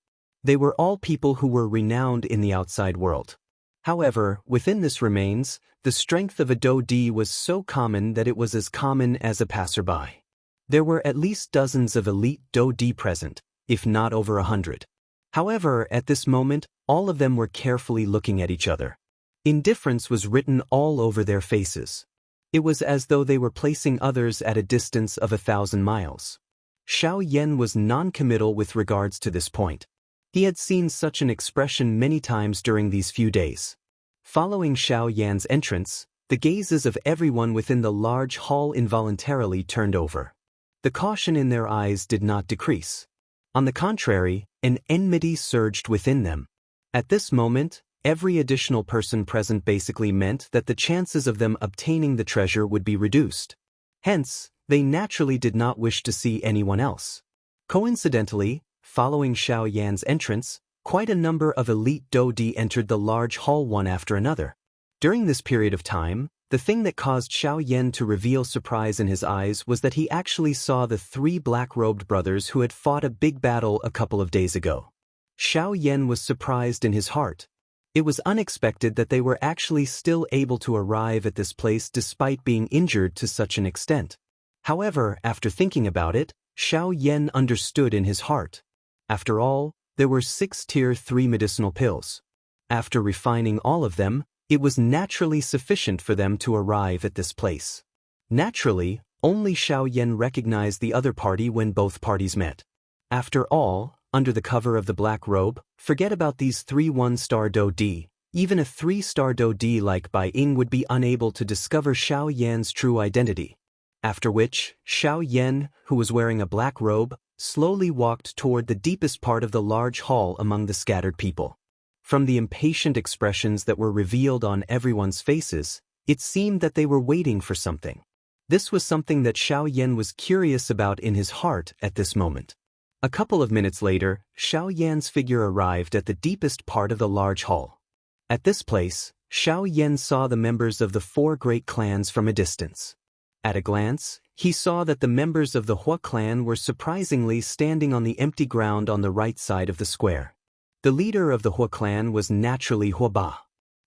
They were all people who were renowned in the outside world. However, within this remains, the strength of a Do-Di was so common that it was as common as a passerby. There were at least dozens of elite Do-Di present, if not over 100. However, at this moment, all of them were carefully looking at each other. Indifference was written all over their faces. It was as though they were placing others at a distance of 1,000 miles. Xiaoyan was non-committal with regards to this point. He had seen such an expression many times during these few days. Following Xiaoyan's entrance, the gazes of everyone within the large hall involuntarily turned over. The caution in their eyes did not decrease. On the contrary, an enmity surged within them. At this moment, every additional person present basically meant that the chances of them obtaining the treasure would be reduced. Hence, they naturally did not wish to see anyone else. Coincidentally, following Xiaoyan's entrance, quite a number of elite Do-Di entered the large hall one after another. During this period of time, the thing that caused Xiaoyan to reveal surprise in his eyes was that he actually saw the 3 black-robed brothers who had fought a big battle a couple of days ago. Xiaoyan was surprised in his heart. It was unexpected that they were actually still able to arrive at this place despite being injured to such an extent. However, after thinking about it, Xiaoyan understood in his heart. After all, there were 6 tier 3 medicinal pills. After refining all of them, it was naturally sufficient for them to arrive at this place. Naturally, only Xiaoyan recognized the other party when both parties met. After all, under the cover of the black robe, forget about these 3 1-star Do-Di. Even a 3-star Do-Di like Bai Ying would be unable to discover Xiaoyan's true identity. After which, Xiaoyan, who was wearing a black robe, slowly walked toward the deepest part of the large hall among the scattered people. From the impatient expressions that were revealed on everyone's faces, it seemed that they were waiting for something. This was something that Xiaoyan was curious about in his heart at this moment. A couple of minutes later, Xiao Yan's figure arrived at the deepest part of the large hall. At this place, Xiao Yan saw the members of the 4 great clans from a distance. At a glance, he saw that the members of the Hua clan were surprisingly standing on the empty ground on the right side of the square. The leader of the Hua clan was naturally Hua Ba.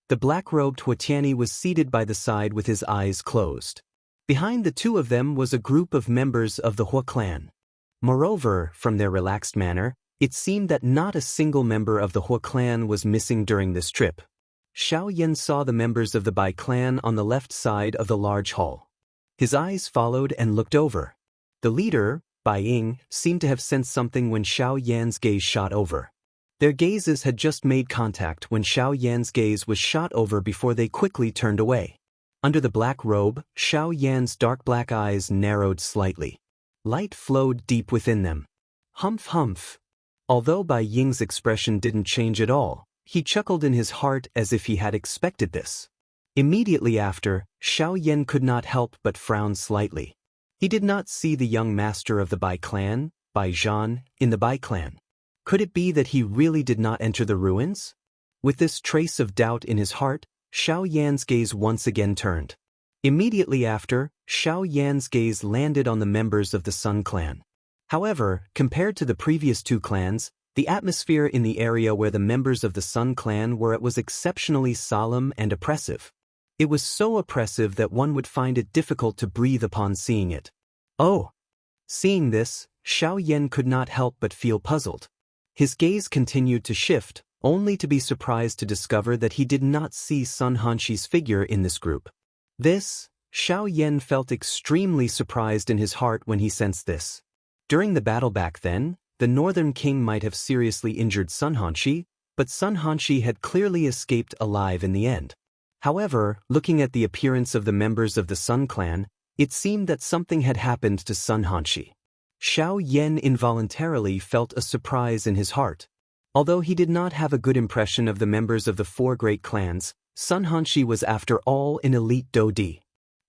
The black-robed Hua Tianyi was seated by the side with his eyes closed. Behind the two of them was a group of members of the Hua clan. Moreover, from their relaxed manner, it seemed that not a single member of the Hua clan was missing during this trip. Xiao Yan saw the members of the Bai clan on the left side of the large hall. His eyes followed and looked over. The leader, Bai Ying, seemed to have sensed something when Xiao Yan's gaze shot over. Their gazes had just made contact when Xiao Yan's gaze was shot over before they quickly turned away. Under the black robe, Xiao Yan's dark black eyes narrowed slightly. Light flowed deep within them. Humph humph. Although Bai Ying's expression didn't change at all, he chuckled in his heart as if he had expected this. Immediately after, Xiao Yan could not help but frown slightly. He did not see the young master of the Bai clan, Bai Zhan, in the Bai clan. Could it be that he really did not enter the ruins? With this trace of doubt in his heart, Xiao Yan's gaze once again turned. Immediately after, Xiao Yan's gaze landed on the members of the Sun clan. However, compared to the previous 2 clans, the atmosphere in the area where the members of the Sun clan were at was exceptionally solemn and oppressive. It was so oppressive that one would find it difficult to breathe upon seeing it. Oh! Seeing this, Xiao Yan could not help but feel puzzled. His gaze continued to shift, only to be surprised to discover that he did not see Sun Hanxi's figure in this group. Xiao Yan felt extremely surprised in his heart when he sensed this. During the battle back then, the Northern King might have seriously injured Sun Hanxi, but Sun Hanxi had clearly escaped alive in the end. However, looking at the appearance of the members of the Sun clan, it seemed that something had happened to Sun Hanxi. Xiao Yan involuntarily felt a surprise in his heart. Although he did not have a good impression of the members of the 4 great clans, Sun Hanxi was after all an elite Dodi.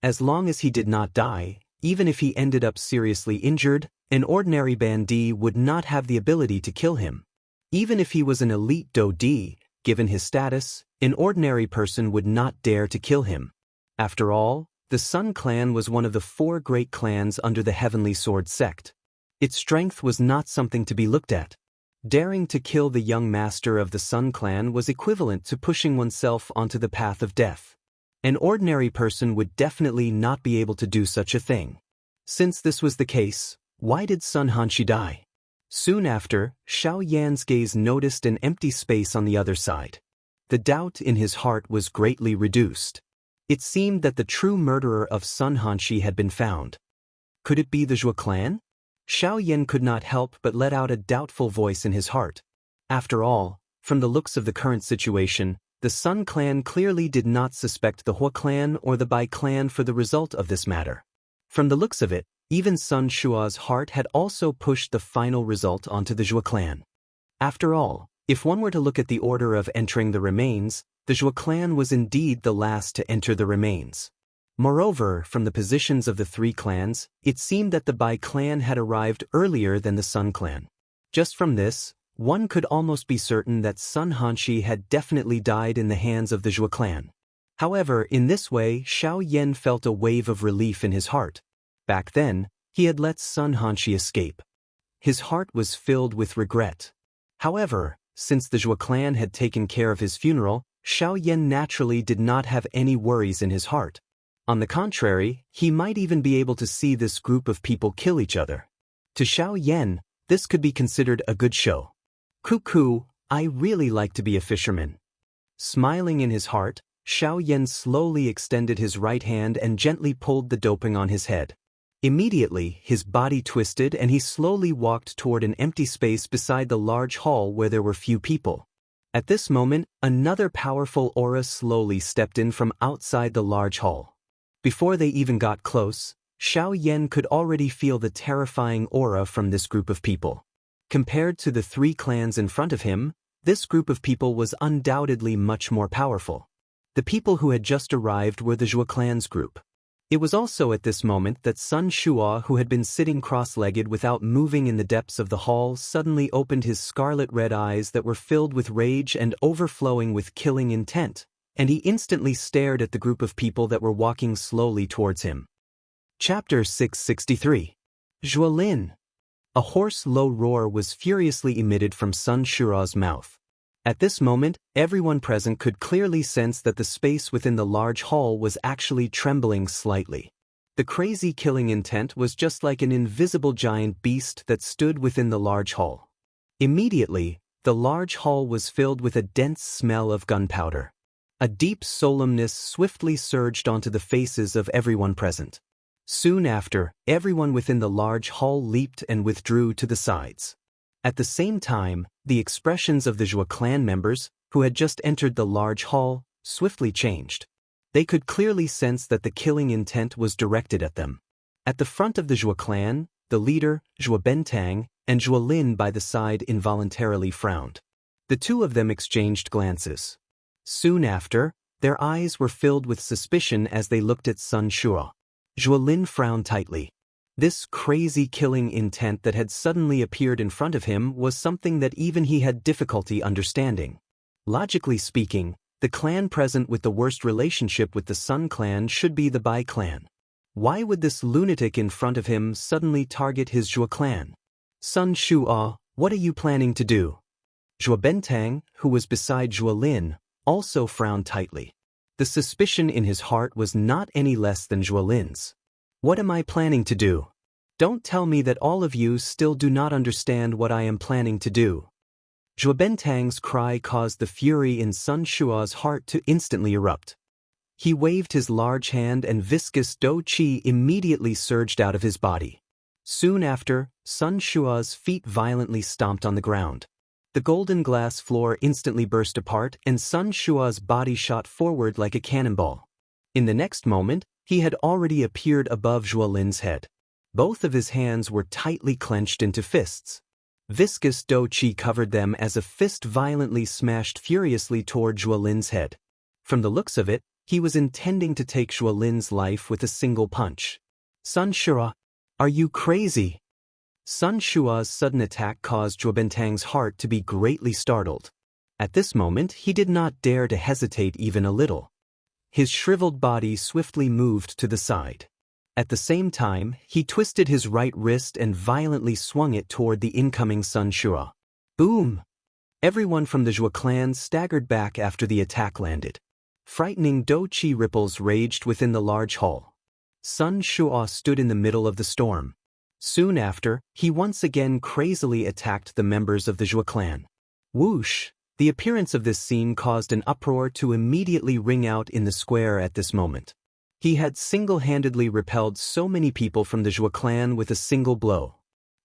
As long as he did not die, even if he ended up seriously injured, an ordinary bandit would not have the ability to kill him. Even if he was an elite Dodi, given his status, an ordinary person would not dare to kill him. After all, the Sun clan was one of the 4 great clans under the Heavenly Sword sect. Its strength was not something to be looked at. Daring to kill the young master of the Sun clan was equivalent to pushing oneself onto the path of death. An ordinary person would definitely not be able to do such a thing. Since this was the case, why did Sun Hanxi die? Soon after, Xiao Yan's gaze noticed an empty space on the other side. The doubt in his heart was greatly reduced. It seemed that the true murderer of Sun Hanxi had been found. Could it be the Zhou clan? Xiao Yan could not help but let out a doubtful voice in his heart. After all, from the looks of the current situation, the Sun clan clearly did not suspect the Hua clan or the Bai clan for the result of this matter. From the looks of it, even Sun Shua's heart had also pushed the final result onto the Zhou clan. After all, if one were to look at the order of entering the remains, the Zhou clan was indeed the last to enter the remains. Moreover, from the positions of the 3 clans, it seemed that the Bai clan had arrived earlier than the Sun clan. Just from this, one could almost be certain that Sun Hanxi had definitely died in the hands of the Zhou clan. However, in this way, Xiao Yan felt a wave of relief in his heart. Back then, he had let Sun Hanxi escape. His heart was filled with regret. However, since the Zhou clan had taken care of his funeral, Xiao Yan naturally did not have any worries in his heart. On the contrary, he might even be able to see this group of people kill each other. To Xiao Yan, this could be considered a good show. Cuckoo, I really like to be a fisherman. Smiling in his heart, Xiao Yan slowly extended his right hand and gently pulled the doping on his head. Immediately, his body twisted and he slowly walked toward an empty space beside the large hall where there were few people. At this moment, another powerful aura slowly stepped in from outside the large hall. Before they even got close, Xiao Yan could already feel the terrifying aura from this group of people. Compared to the 3 clans in front of him, this group of people was undoubtedly much more powerful. The people who had just arrived were the Zhou clan's group. It was also at this moment that Sun Shua, who had been sitting cross-legged without moving in the depths of the hall, suddenly opened his scarlet-red eyes that were filled with rage and overflowing with killing intent, and he instantly stared at the group of people that were walking slowly towards him. Chapter 663. Zhuolin. A hoarse, low roar was furiously emitted from Sun Shua's mouth. At this moment, everyone present could clearly sense that the space within the large hall was actually trembling slightly. The crazy killing intent was just like an invisible giant beast that stood within the large hall. Immediately, the large hall was filled with a dense smell of gunpowder. A deep solemnness swiftly surged onto the faces of everyone present. Soon after, everyone within the large hall leaped and withdrew to the sides. At the same time, the expressions of the Zhuo clan members, who had just entered the large hall, swiftly changed. They could clearly sense that the killing intent was directed at them. At the front of the Zhuo clan, the leader, Zhuo Bentang, and Zhuolin by the side involuntarily frowned. The two of them exchanged glances. Soon after, their eyes were filled with suspicion as they looked at Sun Shua. Zhuolin frowned tightly. This crazy killing intent that had suddenly appeared in front of him was something that even he had difficulty understanding. Logically speaking, the clan present with the worst relationship with the Sun clan should be the Bai clan. Why would this lunatic in front of him suddenly target his Zhuo clan? Sun Shua, what are you planning to do? Zhuo Bentang, who was beside Zhuolin, also frowned tightly. The suspicion in his heart was not any less than Zhuolin's. What am I planning to do? Don't tell me that all of you still do not understand what I am planning to do. Zhuo Bentang's cry caused the fury in Sun Shua's heart to instantly erupt. He waved his large hand and viscous dou qi immediately surged out of his body. Soon after, Sun Shua's feet violently stomped on the ground. The golden glass floor instantly burst apart and Sun Shua's body shot forward like a cannonball. In the next moment, he had already appeared above Zhuolin's head. Both of his hands were tightly clenched into fists. Viscous dou qi covered them as a fist violently smashed furiously toward Zhuolin's head. From the looks of it, he was intending to take Zhuolin's life with a single punch. Sun Shua, are you crazy? Sun Shua's sudden attack caused Zhuo Bentang's heart to be greatly startled. At this moment, he did not dare to hesitate even a little. His shriveled body swiftly moved to the side. At the same time, he twisted his right wrist and violently swung it toward the incoming Sun Shua. Boom! Everyone from the Zhuo clan staggered back after the attack landed. Frightening dou qi ripples raged within the large hall. Sun Shua stood in the middle of the storm. Soon after, he once again crazily attacked the members of the Zhuo clan. Whoosh! The appearance of this scene caused an uproar to immediately ring out in the square at this moment. He had single-handedly repelled so many people from the Zhuo clan with a single blow.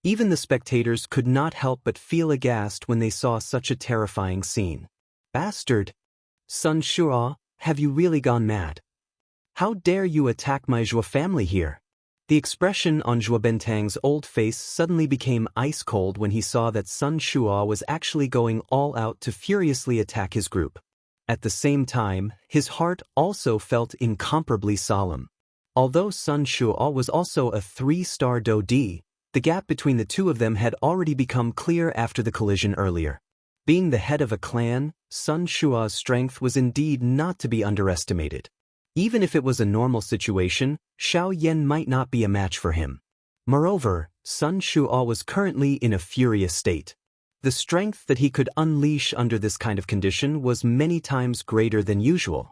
Even the spectators could not help but feel aghast when they saw such a terrifying scene. Bastard! Sun Shua, have you really gone mad? How dare you attack my Zhuo family here? The expression on Zhuo Bentang's old face suddenly became ice-cold when he saw that Sun Shua was actually going all out to furiously attack his group. At the same time, his heart also felt incomparably solemn. Although Sun Shua was also a 3-star dou di, the gap between the two of them had already become clear after the collision earlier. Being the head of a clan, Sun Shua's strength was indeed not to be underestimated. Even if it was a normal situation, Xiao Yan might not be a match for him. Moreover, Sun Shua was currently in a furious state. The strength that he could unleash under this kind of condition was many times greater than usual.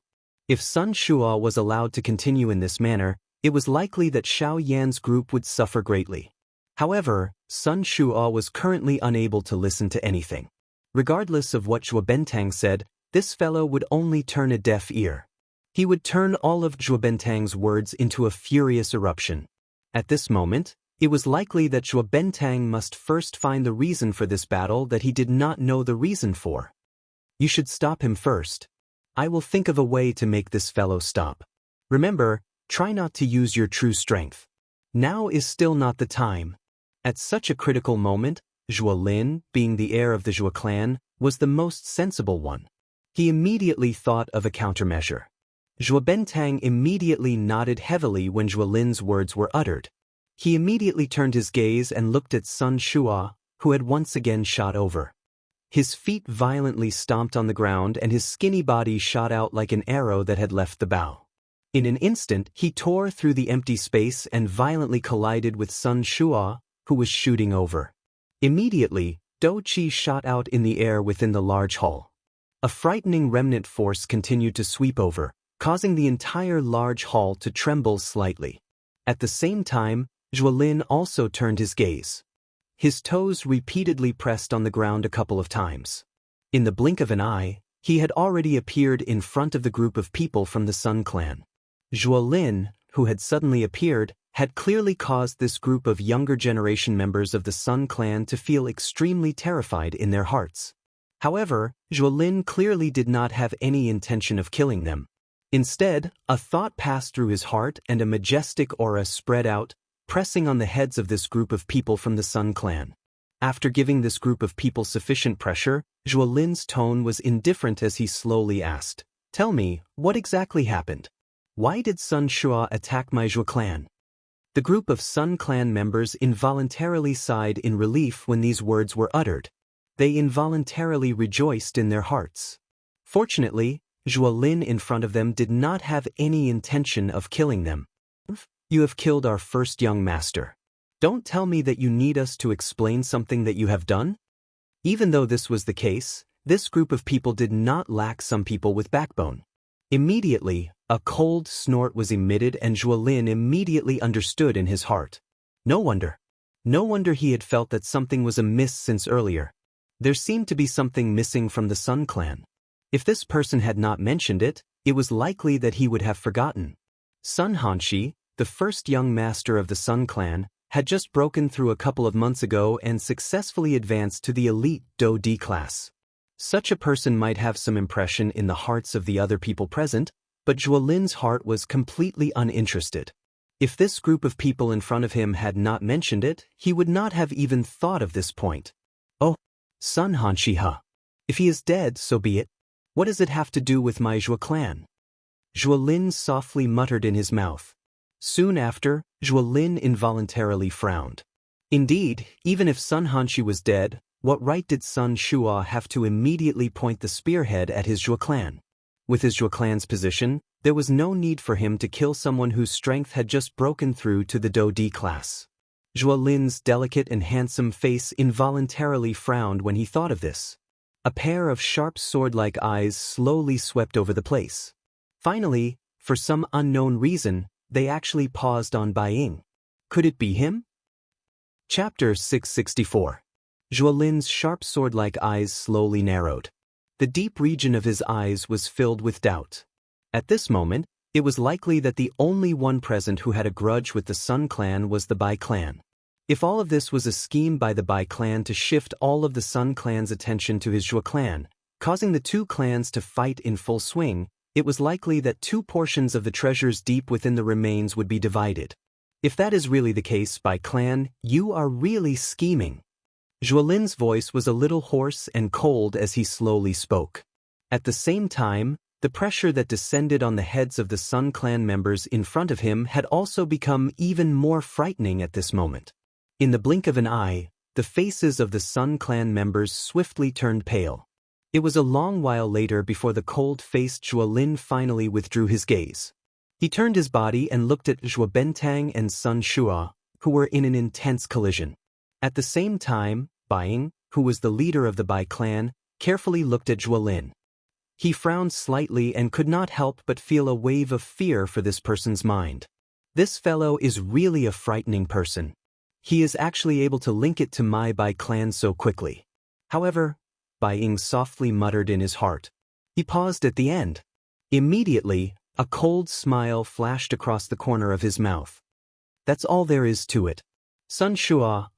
If Sun Shua was allowed to continue in this manner, it was likely that Xiao Yan's group would suffer greatly. However, Sun Shua was currently unable to listen to anything. Regardless of what Zhuo Bentang said, this fellow would only turn a deaf ear. He would turn all of Zhuo Bentang's words into a furious eruption. At this moment, it was likely that Zhuo Bentang must first find the reason for this battle that he did not know the reason for. You should stop him first. I will think of a way to make this fellow stop. Remember, try not to use your true strength. Now is still not the time. At such a critical moment, Zhuolin, being the heir of the Zhuo clan, was the most sensible one. He immediately thought of a countermeasure. Bentang immediately nodded heavily when Lin's words were uttered. He immediately turned his gaze and looked at Sun Shua, who had once again shot over. His feet violently stomped on the ground and his skinny body shot out like an arrow that had left the bow. In an instant, he tore through the empty space and violently collided with Sun Shua, who was shooting over. Immediately, Do Qi shot out in the air within the large hall. A frightening remnant force continued to sweep over, causing the entire large hall to tremble slightly. At the same time, Lin also turned his gaze. His toes repeatedly pressed on the ground a couple of times. In the blink of an eye, he had already appeared in front of the group of people from the Sun Clan. Lin, who had suddenly appeared, had clearly caused this group of younger generation members of the Sun Clan to feel extremely terrified in their hearts. However, Lin clearly did not have any intention of killing them. Instead, a thought passed through his heart and a majestic aura spread out, pressing on the heads of this group of people from the Sun Clan. After giving this group of people sufficient pressure, Lin's tone was indifferent as he slowly asked, "Tell me, what exactly happened? Why did Sun Shua attack my Zhuo clan?" The group of Sun Clan members involuntarily sighed in relief when these words were uttered. They involuntarily rejoiced in their hearts. Fortunately, Lin in front of them did not have any intention of killing them. "You have killed our first young master. Don't tell me that you need us to explain something that you have done?" Even though this was the case, this group of people did not lack some people with backbone. Immediately, a cold snort was emitted and Lin immediately understood in his heart. No wonder. No wonder he had felt that something was amiss since earlier. There seemed to be something missing from the Sun Clan. If this person had not mentioned it, it was likely that he would have forgotten. Sun Hanshi, the first young master of the Sun Clan, had just broken through a couple of months ago and successfully advanced to the elite Do D class. Such a person might have some impression in the hearts of the other people present, but Lin's heart was completely uninterested. If this group of people in front of him had not mentioned it, he would not have even thought of this point. "Oh, Sun Hanshi-ha. If he is dead, so be it. What does it have to do with my Zhuo clan?" Lin softly muttered in his mouth. Soon after, Lin involuntarily frowned. Indeed, even if Sun Hanshi was dead, what right did Sun Shua have to immediately point the spearhead at his Zhuo clan? With his Zhuo clan's position, there was no need for him to kill someone whose strength had just broken through to the Do D class. Lin's delicate and handsome face involuntarily frowned when he thought of this. A pair of sharp sword-like eyes slowly swept over the place. Finally, for some unknown reason, they actually paused on Bai Ying. Could it be him? Chapter 664. Lin's sharp sword-like eyes slowly narrowed. The deep region of his eyes was filled with doubt. At this moment, it was likely that the only one present who had a grudge with the Sun Clan was the Bai clan. If all of this was a scheme by the Bai clan to shift all of the Sun Clan's attention to his Zhuo clan, causing the two clans to fight in full swing, it was likely that two portions of the treasures deep within the remains would be divided. If that is really the case, Bai clan, you are really scheming. Lin's voice was a little hoarse and cold as he slowly spoke. At the same time, the pressure that descended on the heads of the Sun Clan members in front of him had also become even more frightening at this moment. In the blink of an eye, the faces of the Sun Clan members swiftly turned pale. It was a long while later before the cold-faced Lin finally withdrew his gaze. He turned his body and looked at Bentang and Sun Shua, who were in an intense collision. At the same time, Bai Ying, who was the leader of the Bai clan, carefully looked at Lin. He frowned slightly and could not help but feel a wave of fear for this person's mind. This fellow is really a frightening person. He is actually able to link it to my Bai clan so quickly. However, Bai Ying softly muttered in his heart. He paused at the end. Immediately, a cold smile flashed across the corner of his mouth. "That's all there is to it. Sun Shua,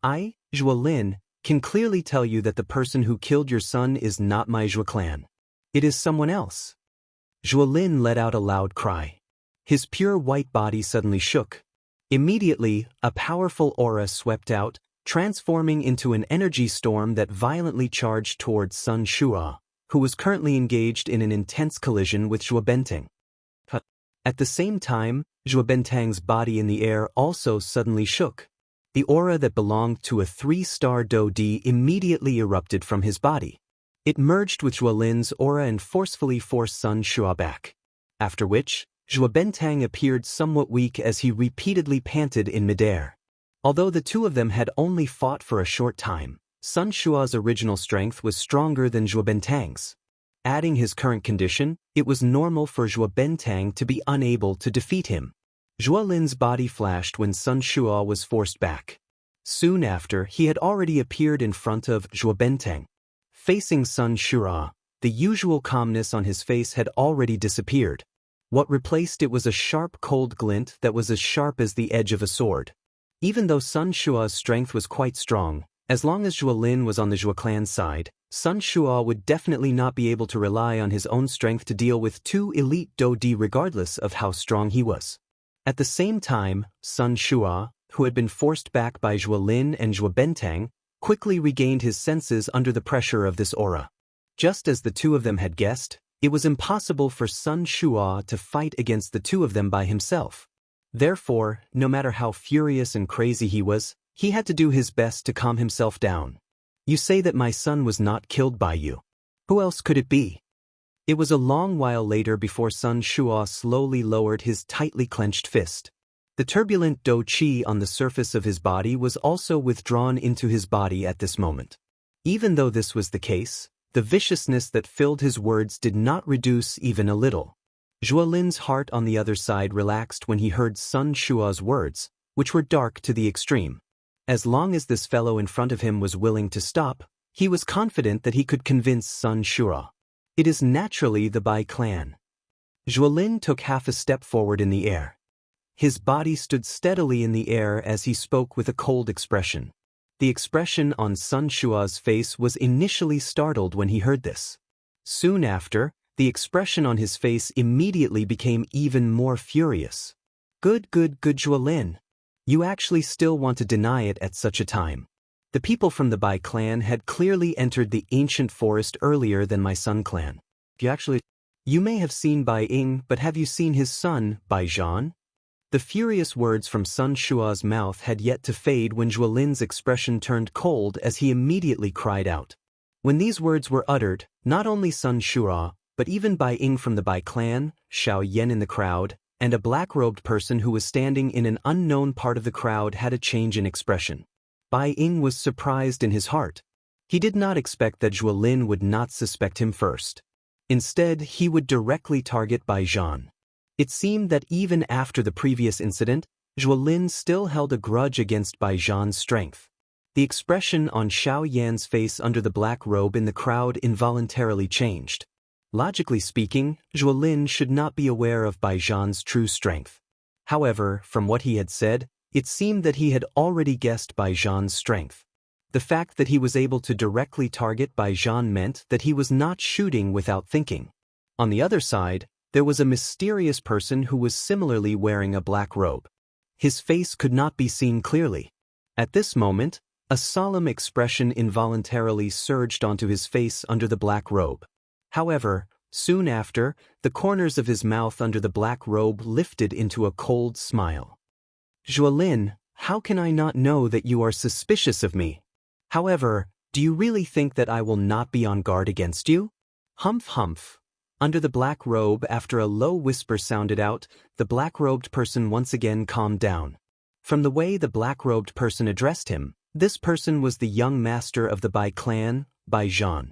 Lin, can clearly tell you that the person who killed your son is not my Zhuo clan. It is someone else." Lin let out a loud cry. His pure white body suddenly shook. Immediately, a powerful aura swept out, transforming into an energy storm that violently charged towards Sun Shua, who was currently engaged in an intense collision with Bentang. At the same time, Zhuo Bentang's body in the air also suddenly shook. The aura that belonged to a 3-star Do Di immediately erupted from his body. It merged with Zhuo Lin's aura and forcefully forced Sun Shua back. After which, Zhuo Bentang appeared somewhat weak as he repeatedly panted in midair. Although the two of them had only fought for a short time, Sun Shua's original strength was stronger than Zhuo Bentang's. Adding his current condition, it was normal for Zhuo Bentang to be unable to defeat him. Zhuo Lin's body flashed when Sun Shua was forced back. Soon after, he had already appeared in front of Zhuo Bentang. Facing Sun Shua, the usual calmness on his face had already disappeared. What replaced it was a sharp cold glint that was as sharp as the edge of a sword. Even though Sun Shua's strength was quite strong, as long as Zhuo Lin was on the Zhuo clan's side, Sun Shua would definitely not be able to rely on his own strength to deal with two elite Do Di regardless of how strong he was. At the same time, Sun Shua, who had been forced back by Zhuo Lin and Zhuo Bentang, quickly regained his senses under the pressure of this aura. Just as the two of them had guessed, it was impossible for Sun Shua to fight against the two of them by himself. Therefore, no matter how furious and crazy he was, he had to do his best to calm himself down. You say that my son was not killed by you. Who else could it be? It was a long while later before Sun Shua slowly lowered his tightly clenched fist. The turbulent Do Qi on the surface of his body was also withdrawn into his body at this moment. Even though this was the case, the viciousness that filled his words did not reduce even a little. Zhuo Lin's heart on the other side relaxed when he heard Sun Shua's words, which were dark to the extreme. As long as this fellow in front of him was willing to stop, he was confident that he could convince Sun Shua. It is naturally the Bai clan. Zhuo Lin took half a step forward in the air. His body stood steadily in the air as he spoke with a cold expression. The expression on Sun Shua's face was initially startled when he heard this. Soon after, the expression on his face immediately became even more furious. Good Zhuo Lin. You actually still want to deny it at such a time. The people from the Bai clan had clearly entered the ancient forest earlier than my Sun clan. You may have seen Bai Ying, but have you seen his son, Bai Zhan? The furious words from Sun Shua's mouth had yet to fade when Zhuo Lin's expression turned cold as he immediately cried out. When these words were uttered, not only Sun Shua, but even Bai Ying from the Bai clan, Xiao Yan in the crowd, and a black-robed person who was standing in an unknown part of the crowd had a change in expression. Bai Ying was surprised in his heart. He did not expect that Zhuo Lin would not suspect him first. Instead, he would directly target Bai Zhan. It seemed that even after the previous incident, Zhuo Lin still held a grudge against Bai Zhan's strength. The expression on Xiao Yan's face under the black robe in the crowd involuntarily changed. Logically speaking, Zhuo Lin should not be aware of Bai Zhan's true strength. However, from what he had said, it seemed that he had already guessed Bai Zhan's strength. The fact that he was able to directly target Bai Zhan meant that he was not shooting without thinking. On the other side, there was a mysterious person who was similarly wearing a black robe. His face could not be seen clearly. At this moment, a solemn expression involuntarily surged onto his face under the black robe. However, soon after, the corners of his mouth under the black robe lifted into a cold smile. Zhuo Lin, how can I not know that you are suspicious of me? However, do you really think that I will not be on guard against you? Humph humph. Under the black robe, after a low whisper sounded out, the black-robed person once again calmed down. From the way the black-robed person addressed him, this person was the young master of the Bai clan, Bai Zhan.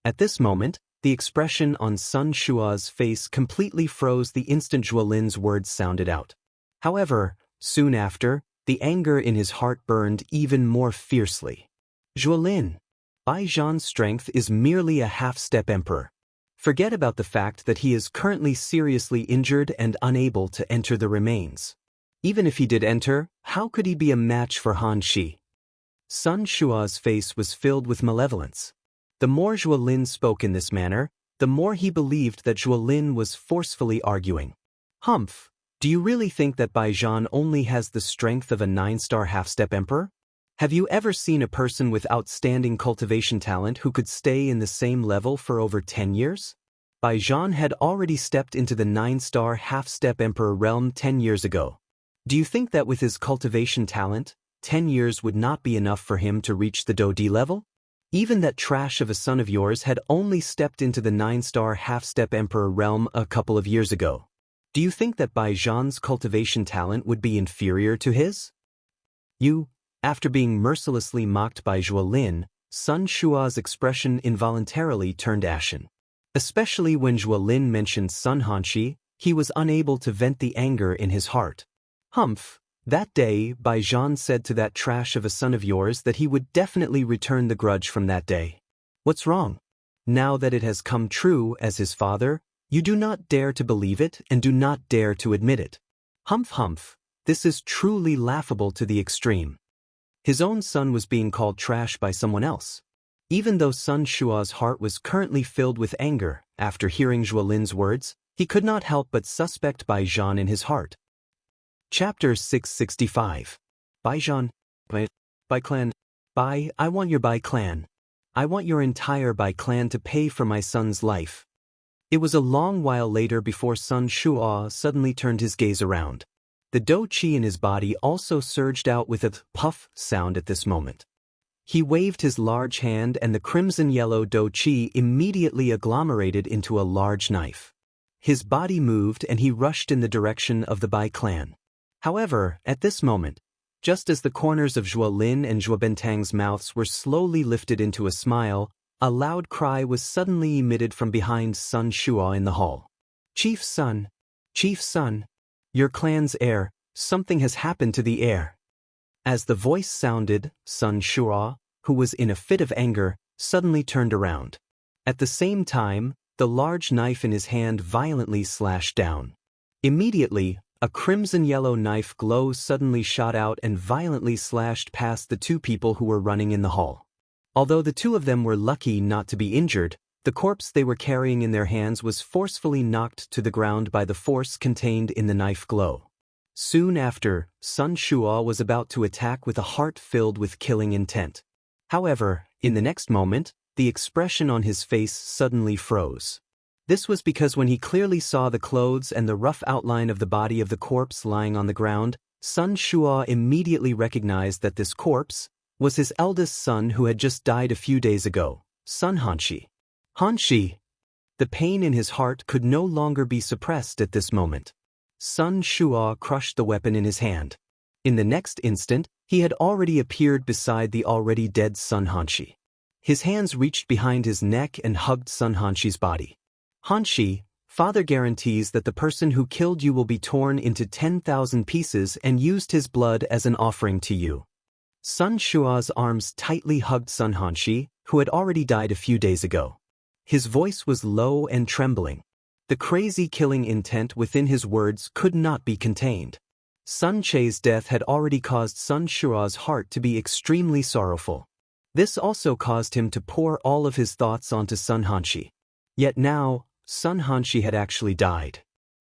At this moment, the expression on Sun Shua's face completely froze the instant Zhuo Lin's words sounded out. However, soon after, the anger in his heart burned even more fiercely. Zhuo Lin, Bai Zhan's strength is merely a half-step emperor. Forget about the fact that he is currently seriously injured and unable to enter the remains. Even if he did enter, how could he be a match for Han Shi? Sun Shua's face was filled with malevolence. The more Zhuo Lin spoke in this manner, the more he believed that Zhuo Lin was forcefully arguing. Humph, do you really think that Bai Zhan only has the strength of a 9-star half-step emperor? Have you ever seen a person with outstanding cultivation talent who could stay in the same level for over 10 years? Bai Zhan had already stepped into the 9-star half-step emperor realm 10 years ago. Do you think that with his cultivation talent, 10 years would not be enough for him to reach the Dodi level? Even that trash of a son of yours had only stepped into the 9-star half-step emperor realm a couple of years ago. Do you think that Bai Zhan's cultivation talent would be inferior to his? After being mercilessly mocked by Zhuo Lin, Sun Shua's expression involuntarily turned ashen. Especially when Zhuo Lin mentioned Sun Hanshi, he was unable to vent the anger in his heart. Humph, that day Bai Zhan said to that trash of a son of yours that he would definitely return the grudge from that day. What's wrong? Now that it has come true as his father, you do not dare to believe it and do not dare to admit it. Humph, this is truly laughable to the extreme. His own son was being called trash by someone else. Even though Sun Shua's heart was currently filled with anger, after hearing Zhuo Lin's words, he could not help but suspect Bai Zhan in his heart. Chapter 665. Bai Zhan. Bai clan. Bai, I want your Bai clan. I want your entire Bai clan to pay for my son's life. It was a long while later before Sun Shua suddenly turned his gaze around. The Do Qi in his body also surged out with a puff sound at this moment. He waved his large hand and the crimson-yellow Do Qi immediately agglomerated into a large knife. His body moved and he rushed in the direction of the Bai clan. However, at this moment, just as the corners of Zhuo Lin and Zhuo Bentang's mouths were slowly lifted into a smile, a loud cry was suddenly emitted from behind Sun Shua in the hall. Chief Sun, your clan's heir, something has happened to the heir. As the voice sounded, Sun Shua, who was in a fit of anger, suddenly turned around. At the same time, the large knife in his hand violently slashed down. Immediately, a crimson-yellow knife glow suddenly shot out and violently slashed past the two people who were running in the hall. Although the two of them were lucky not to be injured, the corpse they were carrying in their hands was forcefully knocked to the ground by the force contained in the knife glow. Soon after, Sun Shua was about to attack with a heart filled with killing intent. However, in the next moment, the expression on his face suddenly froze. This was because when he clearly saw the clothes and the rough outline of the body of the corpse lying on the ground, Sun Shua immediately recognized that this corpse was his eldest son who had just died a few days ago, Sun Hanshi. Hanshi! The pain in his heart could no longer be suppressed at this moment. Sun Shua crushed the weapon in his hand. In the next instant, he had already appeared beside the already dead Sun Hanshi. His hands reached behind his neck and hugged Sun Hanshi's body. Hanshi, father guarantees that the person who killed you will be torn into 10,000 pieces and used his blood as an offering to you. Sun Shua's arms tightly hugged Sun Hanshi, who had already died a few days ago. His voice was low and trembling. The crazy killing intent within his words could not be contained. Sun Che's death had already caused Sun Shua's heart to be extremely sorrowful. This also caused him to pour all of his thoughts onto Sun Hanshi. Yet now, Sun Hanshi had actually died.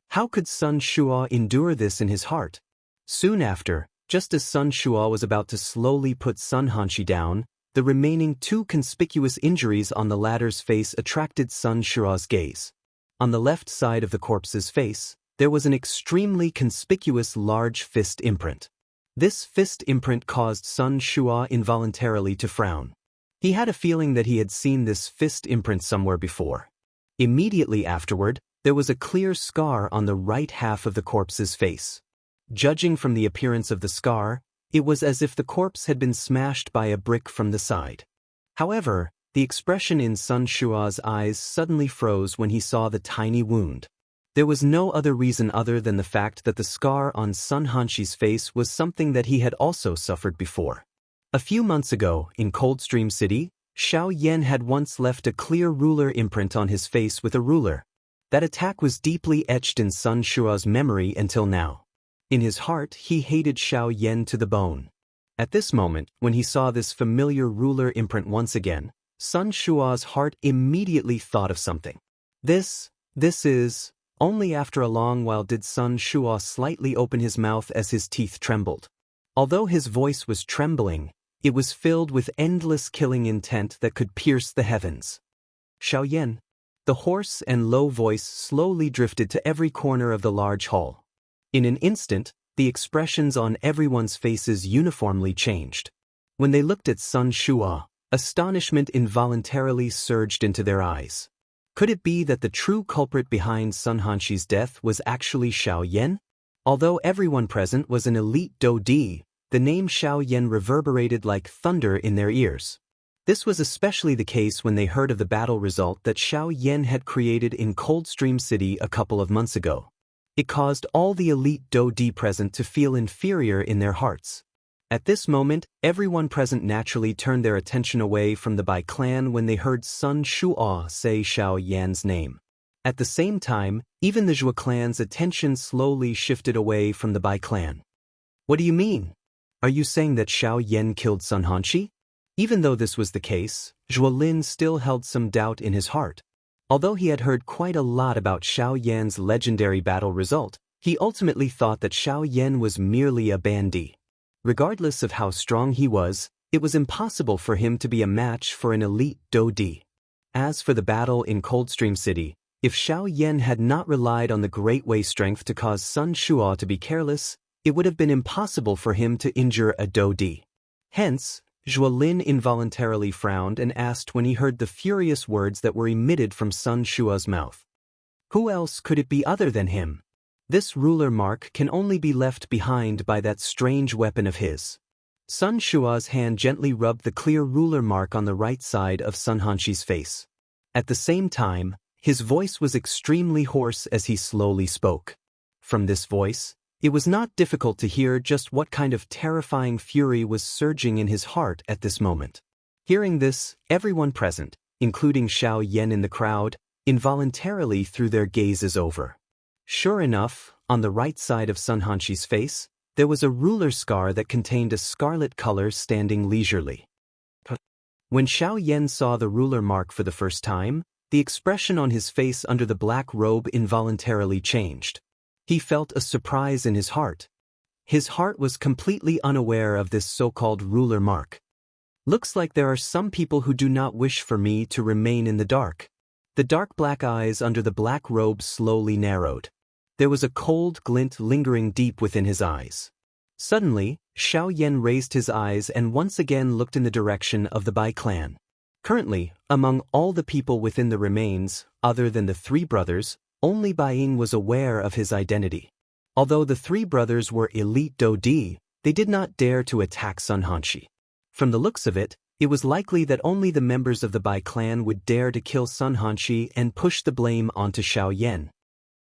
How could Sun Shua endure this in his heart? Soon after, just as Sun Shua was about to slowly put Sun Hanshi down, the remaining two conspicuous injuries on the latter's face attracted Sun Shua's gaze. On the left side of the corpse's face, there was an extremely conspicuous large fist imprint. This fist imprint caused Sun Shua involuntarily to frown. He had a feeling that he had seen this fist imprint somewhere before. Immediately afterward, there was a clear scar on the right half of the corpse's face. Judging from the appearance of the scar, it was as if the corpse had been smashed by a brick from the side. However, the expression in Sun Shua's eyes suddenly froze when he saw the tiny wound. There was no other reason other than the fact that the scar on Sun Hanshi's face was something that he had also suffered before. A few months ago, in Coldstream City, Xiao Yan had once left a clear ruler imprint on his face with a ruler. That attack was deeply etched in Sun Shua's memory until now. In his heart, he hated Xiao Yan to the bone. At this moment, when he saw this familiar ruler imprint once again, Sun Shua's heart immediately thought of something. This is... Only after a long while did Sun Shua slightly open his mouth as his teeth trembled. Although his voice was trembling, it was filled with endless killing intent that could pierce the heavens. Xiao Yan. The hoarse and low voice slowly drifted to every corner of the large hall. In an instant, the expressions on everyone's faces uniformly changed. When they looked at Sun Shua, astonishment involuntarily surged into their eyes. Could it be that the true culprit behind Sun Hanxi's death was actually Xiaoyan? Although everyone present was an elite Dodi, the name Xiaoyan reverberated like thunder in their ears. This was especially the case when they heard of the battle result that Xiaoyan had created in Coldstream City a couple of months ago. It caused all the elite Dodi present to feel inferior in their hearts. At this moment, everyone present naturally turned their attention away from the Bai clan when they heard Sun Shua say Xiaoyan's name. At the same time, even the Zhua clan's attention slowly shifted away from the Bai clan. What do you mean? Are you saying that Xiaoyan killed Sun Hanxi? Even though this was the case, Zhuo Lin still held some doubt in his heart. Although he had heard quite a lot about Xiaoyan's legendary battle result, he ultimately thought that Xiaoyan was merely a bandit. Regardless of how strong he was, it was impossible for him to be a match for an elite Dodi. As for the battle in Coldstream City, if Xiaoyan had not relied on the Great Way strength to cause Sun Shua to be careless, it would have been impossible for him to injure a Dodi. Hence, Zhuo Lin involuntarily frowned and asked when he heard the furious words that were emitted from Sun Shua's mouth. Who else could it be other than him? This ruler mark can only be left behind by that strange weapon of his. Sun Shua's hand gently rubbed the clear ruler mark on the right side of Sun Hanxi's face. At the same time, his voice was extremely hoarse as he slowly spoke. From this voice, it was not difficult to hear just what kind of terrifying fury was surging in his heart at this moment. Hearing this, everyone present, including Xiaoyan in the crowd, involuntarily threw their gazes over. Sure enough, on the right side of Sun Hanxi's face, there was a ruler scar that contained a scarlet color standing leisurely. When Xiaoyan saw the ruler mark for the first time, the expression on his face under the black robe involuntarily changed. He felt a surprise in his heart. His heart was completely unaware of this so-called ruler mark. Looks like there are some people who do not wish for me to remain in the dark. The dark black eyes under the black robe slowly narrowed. There was a cold glint lingering deep within his eyes. Suddenly, Xiaoyan raised his eyes and once again looked in the direction of the Bai clan. Currently, among all the people within the remains, other than the three brothers, only Bai Ying was aware of his identity. Although the three brothers were elite Dodi, they did not dare to attack Sun Hanxi. From the looks of it, it was likely that only the members of the Bai clan would dare to kill Sun Hanxi and push the blame onto Xiaoyan.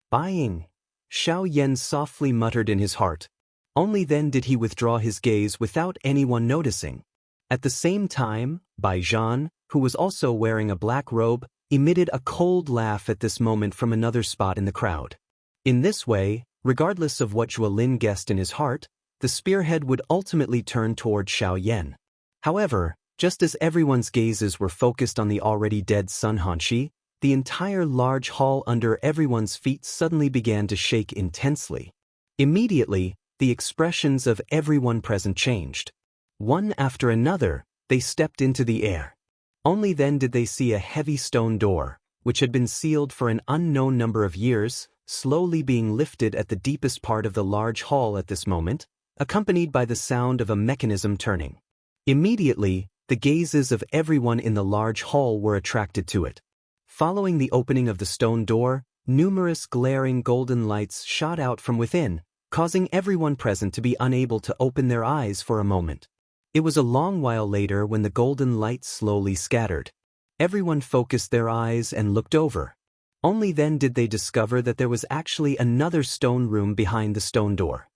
Bai Ying, Xiaoyan softly muttered in his heart. Only then did he withdraw his gaze without anyone noticing. At the same time, Bai Zhan, who was also wearing a black robe, emitted a cold laugh at this moment from another spot in the crowd. In this way, regardless of what Zhuo Lin guessed in his heart, the spearhead would ultimately turn toward Xiaoyan. However, just as everyone's gazes were focused on the already dead Sun Hanxi, the entire large hall under everyone's feet suddenly began to shake intensely. Immediately, the expressions of everyone present changed. One after another, they stepped into the air. Only then did they see a heavy stone door, which had been sealed for an unknown number of years, slowly being lifted at the deepest part of the large hall at this moment, accompanied by the sound of a mechanism turning. Immediately, the gazes of everyone in the large hall were attracted to it. Following the opening of the stone door, numerous glaring golden lights shot out from within, causing everyone present to be unable to open their eyes for a moment. It was a long while later when the golden light slowly scattered. Everyone focused their eyes and looked over. Only then did they discover that there was actually another stone room behind the stone door.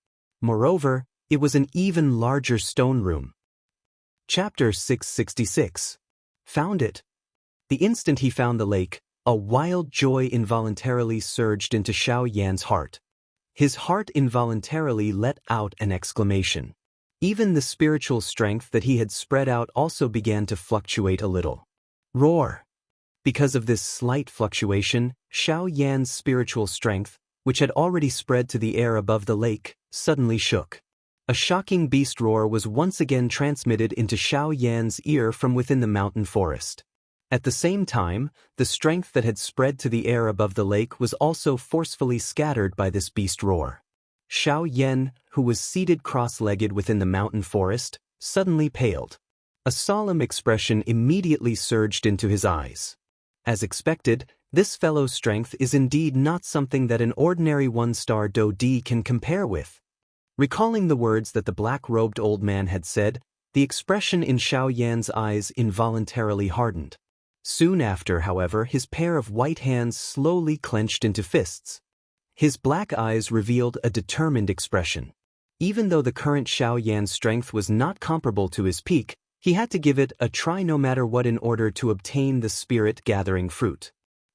Moreover, it was an even larger stone room. Chapter 666. Found it. The instant he found the lake, a wild joy involuntarily surged into Xiaoyan's heart. His heart involuntarily let out an exclamation. Even the spiritual strength that he had spread out also began to fluctuate a little. Roar! Because of this slight fluctuation, Xiaoyan's spiritual strength, which had already spread to the air above the lake, suddenly shook. A shocking beast roar was once again transmitted into Xiaoyan's ear from within the mountain forest. At the same time, the strength that had spread to the air above the lake was also forcefully scattered by this beast roar. Xianxia, who was seated cross-legged within the mountain forest, suddenly paled. A solemn expression immediately surged into his eyes. As expected, this fellow's strength is indeed not something that an ordinary one-star Do-D can compare with. Recalling the words that the black-robed old man had said, the expression in Xianxia's eyes involuntarily hardened. Soon after, however, his pair of white hands slowly clenched into fists. His black eyes revealed a determined expression. Even though the current Xianxia's strength was not comparable to his peak, he had to give it a try no matter what in order to obtain the spirit-gathering fruit.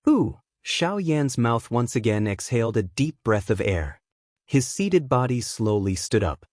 Xianxia's mouth once again exhaled a deep breath of air. His seated body slowly stood up.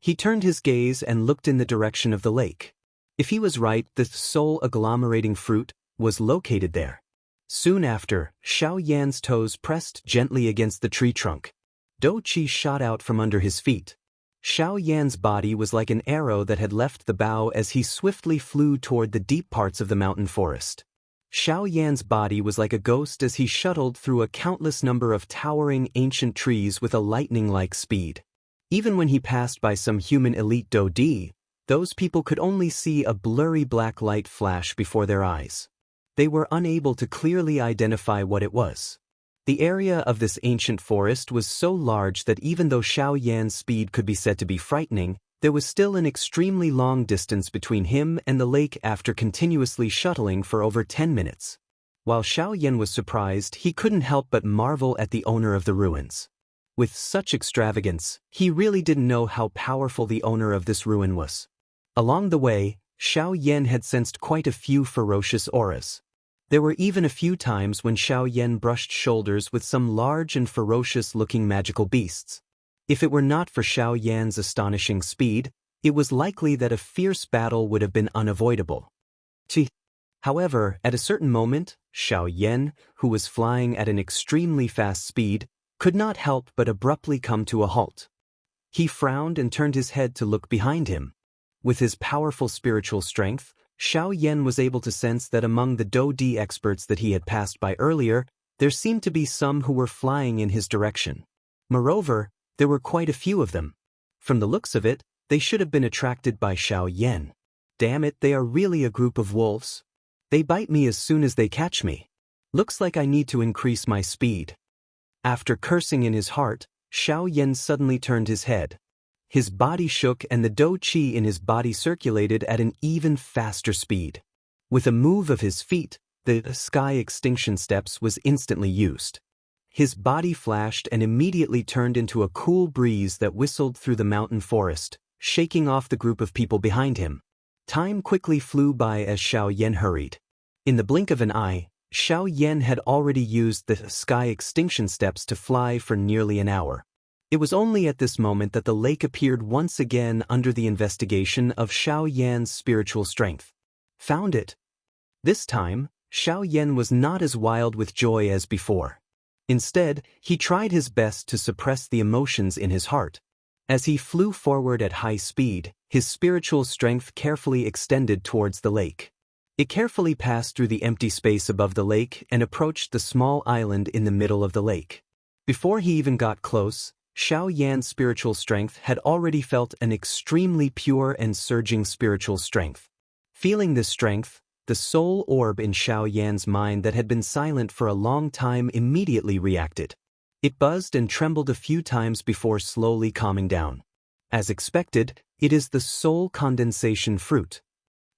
He turned his gaze and looked in the direction of the lake. If he was right, the soul-agglomerating fruit was located there. Soon after, Xianxia's toes pressed gently against the tree trunk. Do-Chi shot out from under his feet. Xianxia's body was like an arrow that had left the bow as he swiftly flew toward the deep parts of the mountain forest. Xianxia's body was like a ghost as he shuttled through a countless number of towering ancient trees with a lightning-like speed. Even when he passed by some human elite Do-D, those people could only see a blurry black light flash before their eyes. They were unable to clearly identify what it was. The area of this ancient forest was so large that even though Xianxia's speed could be said to be frightening, there was still an extremely long distance between him and the lake after continuously shuttling for over 10 minutes. While Xianxia was surprised, he couldn't help but marvel at the owner of the ruins. With such extravagance, he really didn't know how powerful the owner of this ruin was. Along the way, Xianxia had sensed quite a few ferocious auras. There were even a few times when Xianxia brushed shoulders with some large and ferocious-looking magical beasts. If it were not for Xianxia's astonishing speed, it was likely that a fierce battle would have been unavoidable. However, at a certain moment, Xianxia, who was flying at an extremely fast speed, could not help but abruptly come to a halt. He frowned and turned his head to look behind him. With his powerful spiritual strength, Xianxia was able to sense that among the Do-D experts that he had passed by earlier, there seemed to be some who were flying in his direction. Moreover, there were quite a few of them. From the looks of it, they should have been attracted by Xianxia. Damn it, they are really a group of wolves. They bite me as soon as they catch me. Looks like I need to increase my speed. After cursing in his heart, Xianxia suddenly turned his head. His body shook and the Do-Chi in his body circulated at an even faster speed. With a move of his feet, the sky extinction steps was instantly used. His body flashed and immediately turned into a cool breeze that whistled through the mountain forest, shaking off the group of people behind him. Time quickly flew by as Xianxia hurried. In the blink of an eye, Xianxia had already used the sky extinction steps to fly for nearly an hour. It was only at this moment that the lake appeared once again under the investigation of Xianxia's spiritual strength. Found it. This time, Xianxia was not as wild with joy as before. Instead, he tried his best to suppress the emotions in his heart. As he flew forward at high speed, his spiritual strength carefully extended towards the lake. It carefully passed through the empty space above the lake and approached the small island in the middle of the lake. Before he even got close, Xianxia's spiritual strength had already felt an extremely pure and surging spiritual strength. Feeling this strength, the soul orb in Xianxia's mind that had been silent for a long time immediately reacted. It buzzed and trembled a few times before slowly calming down. As expected, it is the soul condensation fruit.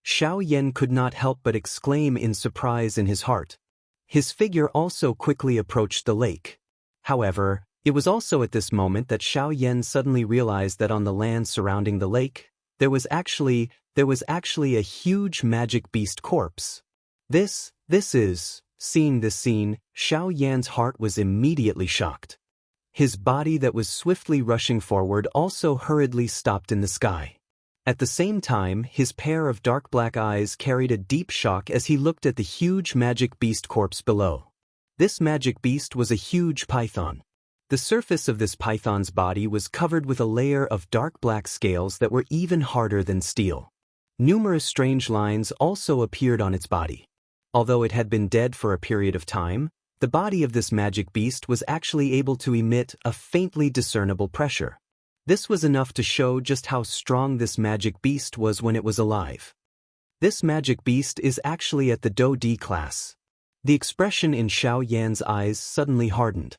Xianxia could not help but exclaim in surprise in his heart. His figure also quickly approached the lake. However, it was also at this moment that Xianxia suddenly realized that on the land surrounding the lake, there was actually a huge magic beast corpse. Seeing this scene, Xianxia's heart was immediately shocked. His body that was swiftly rushing forward also hurriedly stopped in the sky. At the same time, his pair of dark black eyes carried a deep shock as he looked at the huge magic beast corpse below. This magic beast was a huge python. The surface of this python's body was covered with a layer of dark black scales that were even harder than steel. Numerous strange lines also appeared on its body. Although it had been dead for a period of time, the body of this magic beast was actually able to emit a faintly discernible pressure. This was enough to show just how strong this magic beast was when it was alive. This magic beast is actually at the Do D class. The expression in Xiaoyan's eyes suddenly hardened.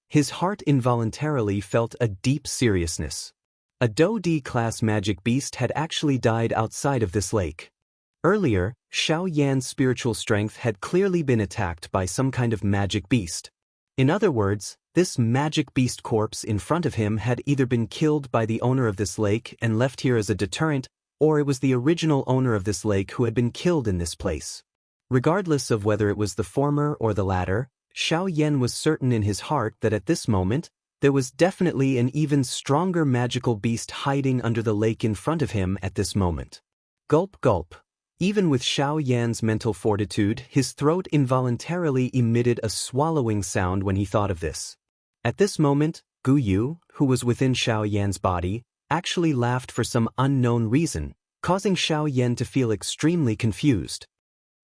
His heart involuntarily felt a deep seriousness. A Do D class magic beast had actually died outside of this lake. Earlier, Xiaoyan's spiritual strength had clearly been attacked by some kind of magic beast. In other words, this magic beast corpse in front of him had either been killed by the owner of this lake and left here as a deterrent, or it was the original owner of this lake who had been killed in this place. Regardless of whether it was the former or the latter, Xiaoyan was certain in his heart that at this moment, there was definitely an even stronger magical beast hiding under the lake in front of him at this moment. Gulp gulp. Even with Xiaoyan's mental fortitude, his throat involuntarily emitted a swallowing sound when he thought of this. At this moment, Gu Yu, who was within Xiaoyan's body, actually laughed for some unknown reason, causing Xiaoyan to feel extremely confused.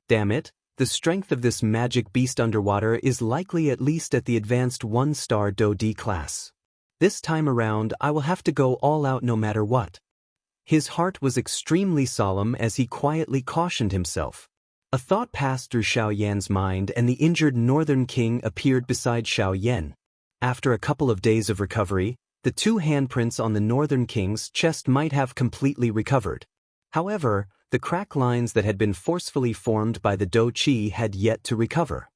Damn it, the strength of this magic beast underwater is likely at least at the advanced 1-star Do D class. This time around I will have to go all out no matter what. His heart was extremely solemn as he quietly cautioned himself. A thought passed through Xiaoyan's mind and the injured Northern King appeared beside Xiaoyan. After a couple of days of recovery, the two handprints on the Northern King's chest might have completely recovered. However, the crack lines that had been forcefully formed by the Do Qi had yet to recover.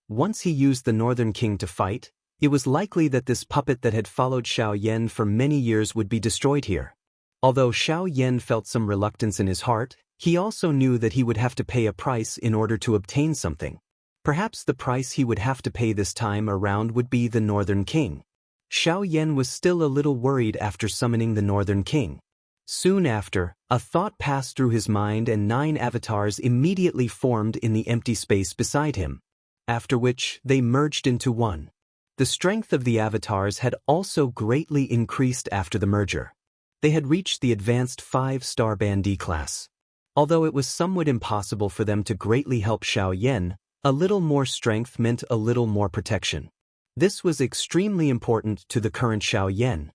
Once he used the Northern King to fight, it was likely that this puppet that had followed Xiaoyan for many years would be destroyed here. Although Xiaoyan felt some reluctance in his heart, he also knew that he would have to pay a price in order to obtain something. Perhaps the price he would have to pay this time around would be the Northern King. Xiaoyan was still a little worried after summoning the Northern King. Soon after, a thought passed through his mind and 9 avatars immediately formed in the empty space beside him, after which they merged into one. The strength of the avatars had also greatly increased after the merger. They had reached the advanced 5-star Bandi class. Although it was somewhat impossible for them to greatly help Xiaoyan, a little more strength meant a little more protection. This was extremely important to the current Xiaoyan.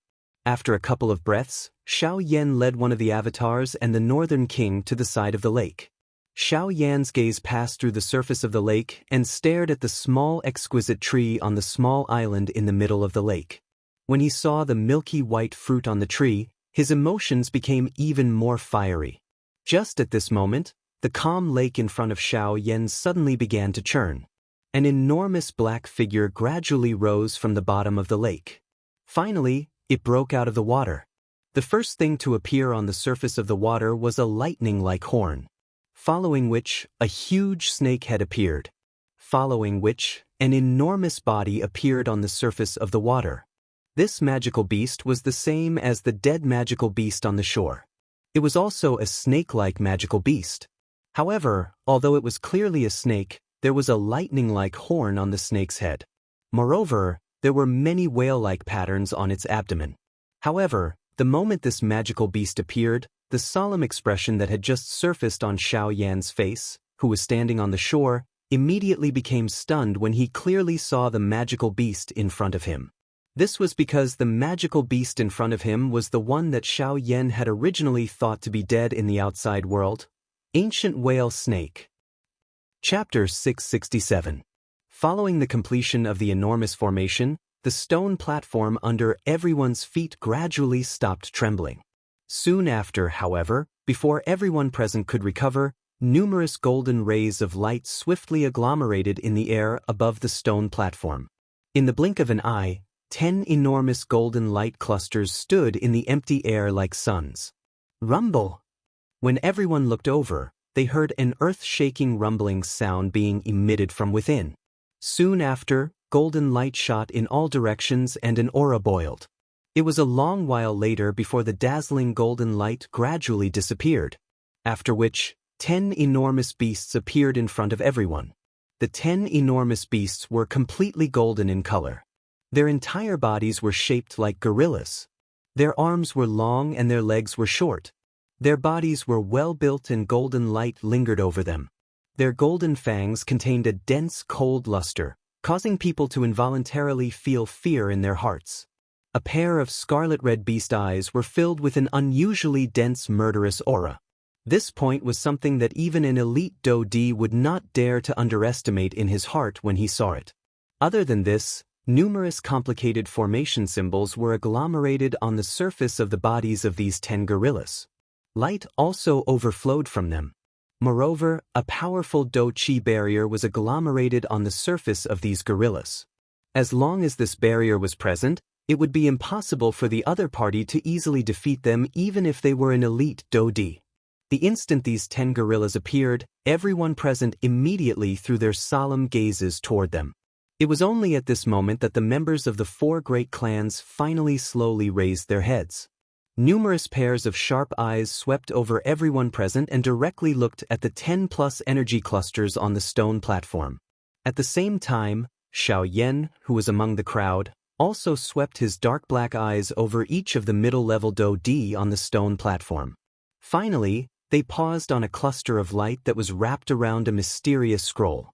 After a couple of breaths, Xiaoyan led one of the avatars and the Northern King to the side of the lake. Xiaoyan's gaze passed through the surface of the lake and stared at the small exquisite tree on the small island in the middle of the lake. When he saw the milky white fruit on the tree, his emotions became even more fiery. Just at this moment, the calm lake in front of Xiaoyan suddenly began to churn. An enormous black figure gradually rose from the bottom of the lake. Finally, it broke out of the water. The first thing to appear on the surface of the water was a lightning-like horn, following which a huge snake head appeared, following which an enormous body appeared on the surface of the water. This magical beast was the same as the dead magical beast on the shore. It was also a snake-like magical beast. However, although it was clearly a snake, there was a lightning-like horn on the snake's head. Moreover, there were many whale-like patterns on its abdomen. However, the moment this magical beast appeared, the solemn expression that had just surfaced on Xiaoyan's face, who was standing on the shore, immediately became stunned when he clearly saw the magical beast in front of him. This was because the magical beast in front of him was the one that Xiaoyan had originally thought to be dead in the outside world, Ancient Whale Snake. Chapter 667. Following the completion of the enormous formation, the stone platform under everyone's feet gradually stopped trembling. Soon after, however, before everyone present could recover, numerous golden rays of light swiftly agglomerated in the air above the stone platform. In the blink of an eye, 10 enormous golden light clusters stood in the empty air like suns. Rumble! When everyone looked over, they heard an earth-shaking rumbling sound being emitted from within. Soon after, golden light shot in all directions and an aura boiled. It was a long while later before the dazzling golden light gradually disappeared, after which 10 enormous beasts appeared in front of everyone. The 10 enormous beasts were completely golden in color. Their entire bodies were shaped like gorillas. Their arms were long and their legs were short. Their bodies were well built and golden light lingered over them. Their golden fangs contained a dense cold luster, causing people to involuntarily feel fear in their hearts. A pair of scarlet-red beast eyes were filled with an unusually dense murderous aura. This point was something that even an elite Do-D would not dare to underestimate in his heart when he saw it. Other than this, numerous complicated formation symbols were agglomerated on the surface of the bodies of these 10 gorillas. Light also overflowed from them. Moreover, a powerful Do-Chi barrier was agglomerated on the surface of these gorillas. As long as this barrier was present, it would be impossible for the other party to easily defeat them even if they were an elite Do-D. The instant these 10 gorillas appeared, everyone present immediately threw their solemn gazes toward them. It was only at this moment that the members of the 4 great clans finally slowly raised their heads. Numerous pairs of sharp eyes swept over everyone present and directly looked at the 10+ energy clusters on the stone platform. At the same time, Xianxia, who was among the crowd, also swept his dark black eyes over each of the middle-level Do-D on the stone platform. Finally, they paused on a cluster of light that was wrapped around a mysterious scroll.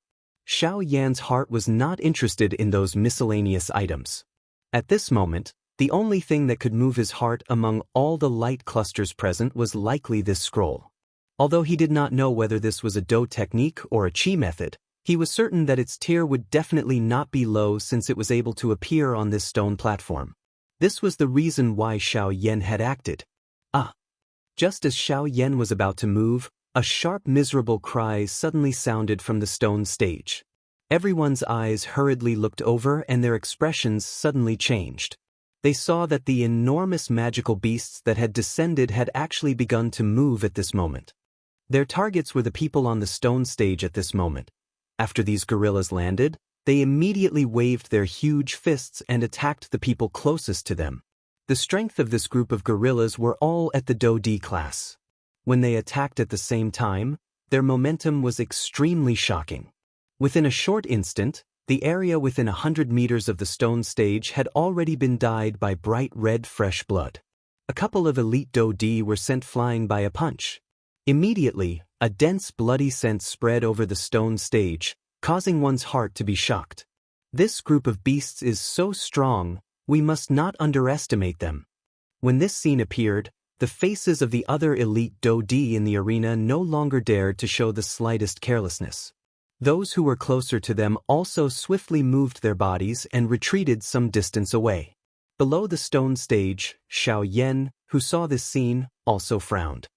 Xianxia's heart was not interested in those miscellaneous items. At this moment, the only thing that could move his heart among all the light clusters present was likely this scroll. Although he did not know whether this was a Do technique or a Qi method, he was certain that its tier would definitely not be low since it was able to appear on this stone platform. This was the reason why Xianxia had acted. Just as Xianxia was about to move, a sharp miserable cry suddenly sounded from the stone stage. Everyone's eyes hurriedly looked over and their expressions suddenly changed. They saw that the enormous magical beasts that had descended had actually begun to move at this moment. Their targets were the people on the stone stage at this moment. After these gorillas landed, they immediately waved their huge fists and attacked the people closest to them. The strength of this group of gorillas were all at the Do-D class. When they attacked at the same time, their momentum was extremely shocking. Within a short instant, the area within 100 meters of the stone stage had already been dyed by bright red fresh blood. A couple of elite Do-D were sent flying by a punch. Immediately, a dense bloody scent spread over the stone stage, causing one's heart to be shocked. This group of beasts is so strong, we must not underestimate them. When this scene appeared, the faces of the other elite Do-D in the arena no longer dared to show the slightest carelessness. Those who were closer to them also swiftly moved their bodies and retreated some distance away. Below the stone stage, Xianxia, who saw this scene, also frowned.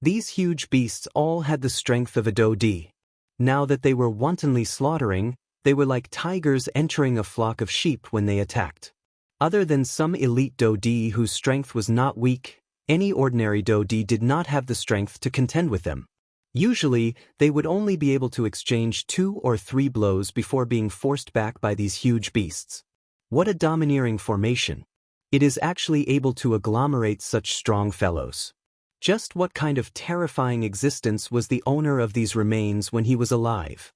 These huge beasts all had the strength of a Do-D. Now that they were wantonly slaughtering, they were like tigers entering a flock of sheep when they attacked. Other than some elite Do-D whose strength was not weak, any ordinary Do-D did not have the strength to contend with them. Usually, they would only be able to exchange 2 or 3 blows before being forced back by these huge beasts. What a domineering formation! It is actually able to agglomerate such strong fellows. Just what kind of terrifying existence was the owner of these remains when he was alive?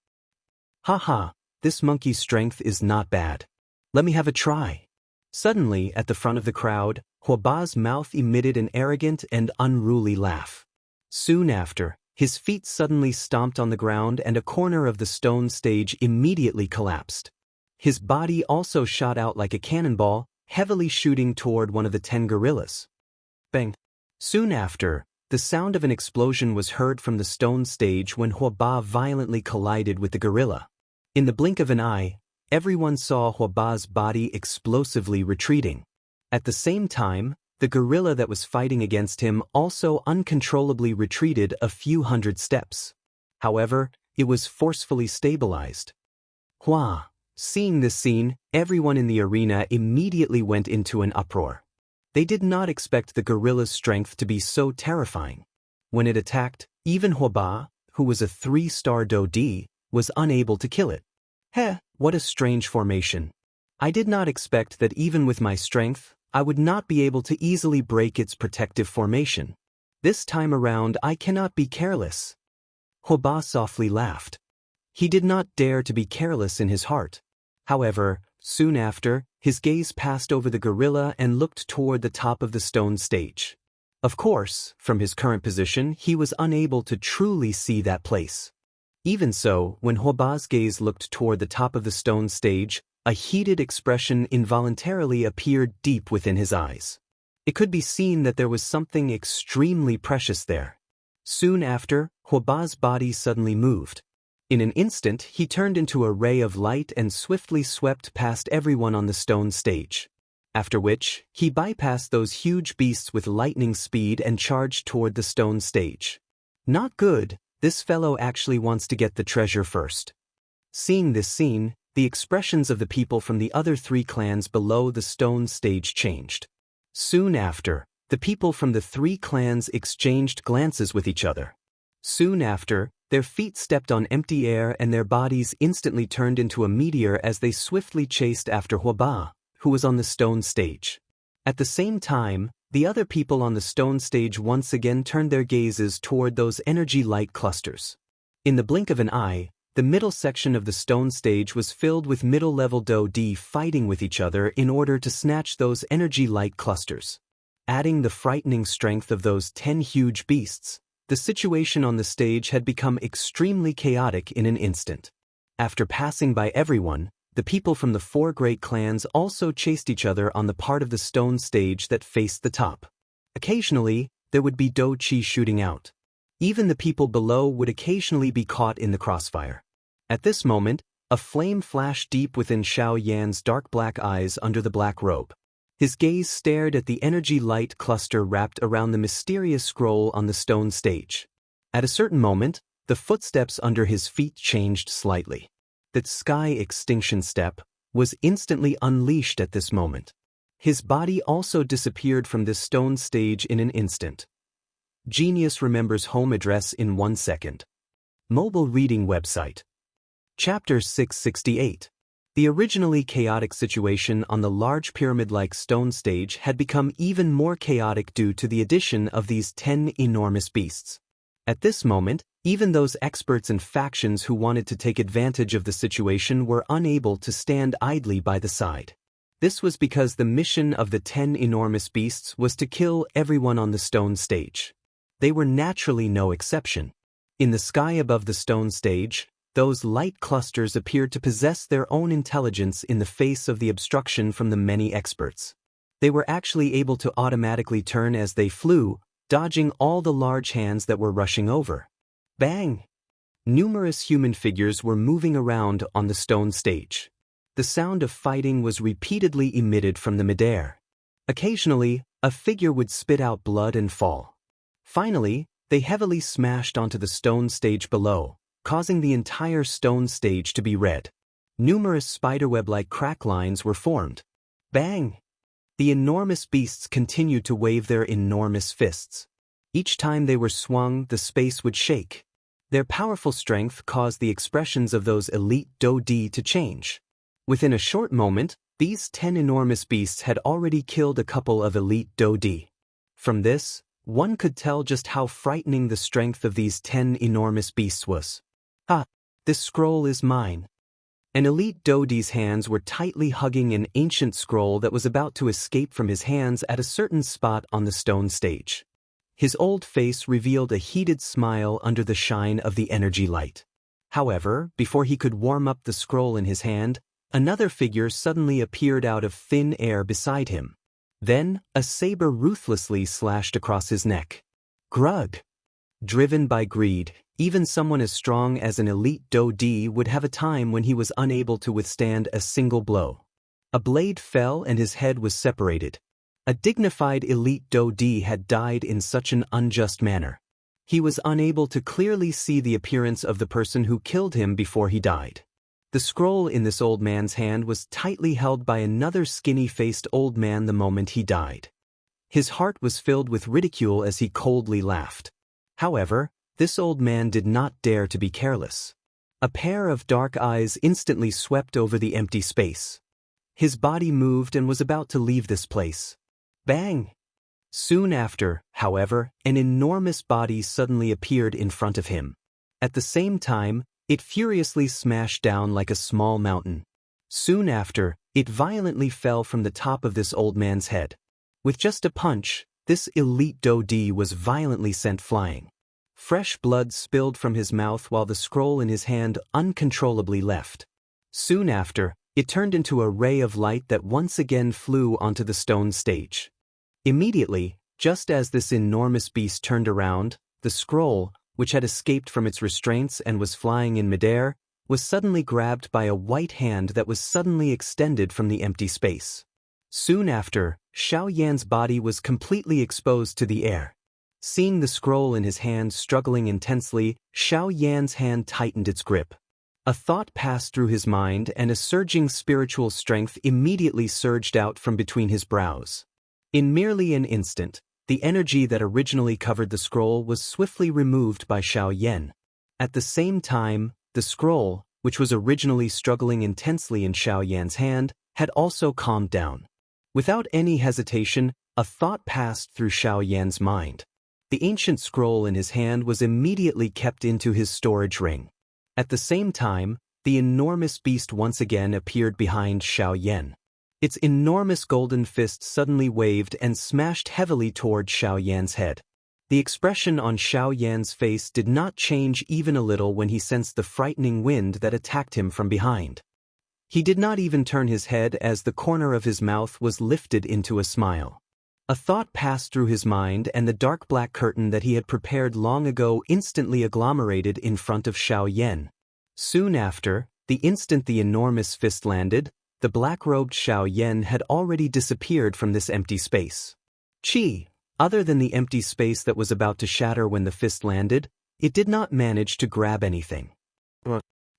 Haha, this monkey's strength is not bad. Let me have a try. Suddenly, at the front of the crowd, Huaba's mouth emitted an arrogant and unruly laugh. Soon after, his feet suddenly stomped on the ground and a corner of the stone stage immediately collapsed. His body also shot out like a cannonball, heavily shooting toward one of the 10 gorillas. Bang! Soon after, the sound of an explosion was heard from the stone stage when Huaba violently collided with the gorilla. In the blink of an eye, everyone saw Huaba's body explosively retreating. At the same time, the gorilla that was fighting against him also uncontrollably retreated a few hundred steps. However, it was forcefully stabilized. Seeing this scene, everyone in the arena immediately went into an uproar. They did not expect the gorilla's strength to be so terrifying. When it attacked, even Huaba, who was a 3-star Do-D, was unable to kill it. What a strange formation. I did not expect that even with my strength, I would not be able to easily break its protective formation. This time around I cannot be careless. Huaba softly laughed. He did not dare to be careless in his heart. However, soon after, his gaze passed over the gorilla and looked toward the top of the stone stage. Of course, from his current position, he was unable to truly see that place. Even so, when Huoba's gaze looked toward the top of the stone stage, a heated expression involuntarily appeared deep within his eyes. It could be seen that there was something extremely precious there. Soon after, Huoba's body suddenly moved. In an instant, he turned into a ray of light and swiftly swept past everyone on the stone stage. After which, he bypassed those huge beasts with lightning speed and charged toward the stone stage. Not good, this fellow actually wants to get the treasure first. Seeing this scene, the expressions of the people from the other 3 clans below the stone stage changed. Soon after, the people from the 3 clans exchanged glances with each other. Soon after, their feet stepped on empty air and their bodies instantly turned into a meteor as they swiftly chased after Huoba, who was on the stone stage. At the same time, the other people on the stone stage once again turned their gazes toward those energy light clusters. In the blink of an eye, the middle section of the stone stage was filled with middle-level Do-D fighting with each other in order to snatch those energy light clusters. Adding the frightening strength of those 10 huge beasts, the situation on the stage had become extremely chaotic in an instant. After passing by everyone, the people from the 4 great clans also chased each other on the part of the stone stage that faced the top. Occasionally, there would be Do-Chi shooting out. Even the people below would occasionally be caught in the crossfire. At this moment, a flame flashed deep within Xiaoyan's dark black eyes under the black robe. His gaze stared at the energy light cluster wrapped around the mysterious scroll on the stone stage. At a certain moment, the footsteps under his feet changed slightly. That sky extinction step was instantly unleashed at this moment. His body also disappeared from this stone stage in an instant. Genius remembers home address in 1 second. Mobile reading website. Chapter 668. The originally chaotic situation on the large pyramid-like stone stage had become even more chaotic due to the addition of these 10 enormous beasts. At this moment, even those experts and factions who wanted to take advantage of the situation were unable to stand idly by the side. This was because the mission of the 10 enormous beasts was to kill everyone on the stone stage. They were naturally no exception. In the sky above the stone stage, those light clusters appeared to possess their own intelligence in the face of the obstruction from the many experts. They were actually able to automatically turn as they flew, dodging all the large hands that were rushing over. Bang! Numerous human figures were moving around on the stone stage. The sound of fighting was repeatedly emitted from the midair. Occasionally, a figure would spit out blood and fall. Finally, they heavily smashed onto the stone stage below, causing the entire stone stage to be red. Numerous spiderweb-like crack lines were formed. Bang! The enormous beasts continued to wave their enormous fists. Each time they were swung, the space would shake. Their powerful strength caused the expressions of those elite Do-D to change. Within a short moment, these 10 enormous beasts had already killed a couple of elite Do-D. From this, one could tell just how frightening the strength of these 10 enormous beasts was. Ah, this scroll is mine. An elite Do-D's hands were tightly hugging an ancient scroll that was about to escape from his hands at a certain spot on the stone stage. His old face revealed a heated smile under the shine of the energy light. However, before he could warm up the scroll in his hand, another figure suddenly appeared out of thin air beside him. Then, a saber ruthlessly slashed across his neck. Grug! Driven by greed, even someone as strong as an elite Do-D would have a time when he was unable to withstand a single blow. A blade fell and his head was separated. A dignified elite Do-D had died in such an unjust manner. He was unable to clearly see the appearance of the person who killed him before he died. The scroll in this old man's hand was tightly held by another skinny-faced old man the moment he died. His heart was filled with ridicule as he coldly laughed. However, this old man did not dare to be careless. A pair of dark eyes instantly swept over the empty space. His body moved and was about to leave this place. Bang! Soon after, however, an enormous body suddenly appeared in front of him. At the same time, it furiously smashed down like a small mountain. Soon after, it violently fell from the top of this old man's head. With just a punch, this elite Do-D was violently sent flying. Fresh blood spilled from his mouth while the scroll in his hand uncontrollably left. Soon after, it turned into a ray of light that once again flew onto the stone stage. Immediately, just as this enormous beast turned around, the scroll, which had escaped from its restraints and was flying in midair, was suddenly grabbed by a white hand that was suddenly extended from the empty space. Soon after, Xiaoyan's body was completely exposed to the air. Seeing the scroll in his hand struggling intensely, Xiaoyan's hand tightened its grip. A thought passed through his mind and a surging spiritual strength immediately surged out from between his brows. In merely an instant, the energy that originally covered the scroll was swiftly removed by Xiaoyan. At the same time, the scroll, which was originally struggling intensely in Xiaoyan's hand, had also calmed down. Without any hesitation, a thought passed through Xiaoyan's mind. The ancient scroll in his hand was immediately kept into his storage ring. At the same time, the enormous beast once again appeared behind Xiaoyan. Its enormous golden fist suddenly waved and smashed heavily toward Xiaoyan's head. The expression on Xiaoyan's face did not change even a little when he sensed the frightening wind that attacked him from behind. He did not even turn his head as the corner of his mouth was lifted into a smile. A thought passed through his mind and the dark black curtain that he had prepared long ago instantly agglomerated in front of Xiaoyan. Soon after, the instant the enormous fist landed, the black-robed Xiaoyan had already disappeared from this empty space. Other than the empty space that was about to shatter when the fist landed, it did not manage to grab anything.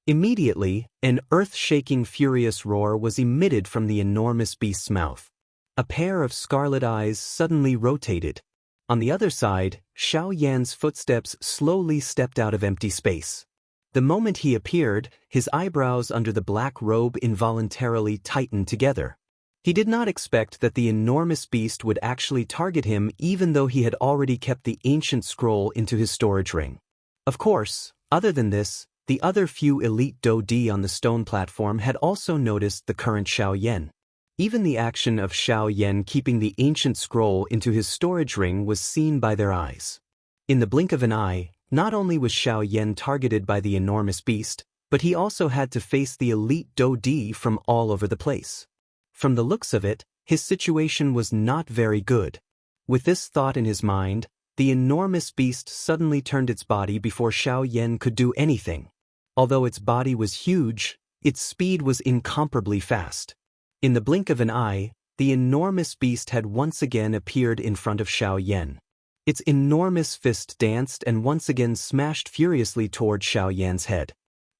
Immediately, an earth-shaking furious roar was emitted from the enormous beast's mouth. A pair of scarlet eyes suddenly rotated. On the other side, Xiaoyan's footsteps slowly stepped out of empty space. The moment he appeared, his eyebrows under the black robe involuntarily tightened together. He did not expect that the enormous beast would actually target him even though he had already kept the ancient scroll into his storage ring. Of course, other than this, the other few elite Dodi on the stone platform had also noticed the current Xiaoyan. Even the action of Xiaoyan keeping the ancient scroll into his storage ring was seen by their eyes. In the blink of an eye, not only was Xiaoyan targeted by the enormous beast, but he also had to face the elite Dodi from all over the place. From the looks of it, his situation was not very good. With this thought in his mind, the enormous beast suddenly turned its body before Xiaoyan could do anything. Although its body was huge, its speed was incomparably fast. In the blink of an eye, the enormous beast had once again appeared in front of Xiaoyan. Its enormous fist danced and once again smashed furiously toward Xiaoyan's head.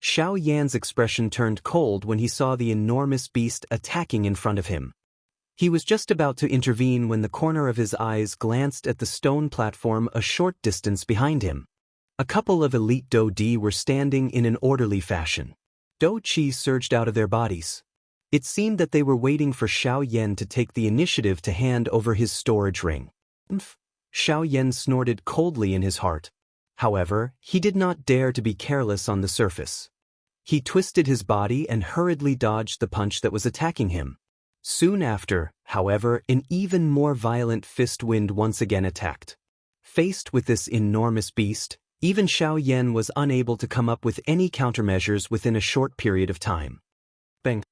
Xiaoyan's expression turned cold when he saw the enormous beast attacking in front of him. He was just about to intervene when the corner of his eyes glanced at the stone platform a short distance behind him. A couple of elite Dodi were standing in an orderly fashion. Do-Chi surged out of their bodies. It seemed that they were waiting for Xiaoyan to take the initiative to hand over his storage ring. Xiaoyan snorted coldly in his heart. However, he did not dare to be careless on the surface. He twisted his body and hurriedly dodged the punch that was attacking him. Soon after, however, an even more violent fist wind once again attacked. Faced with this enormous beast, even Xiaoyan was unable to come up with any countermeasures within a short period of time. Bang!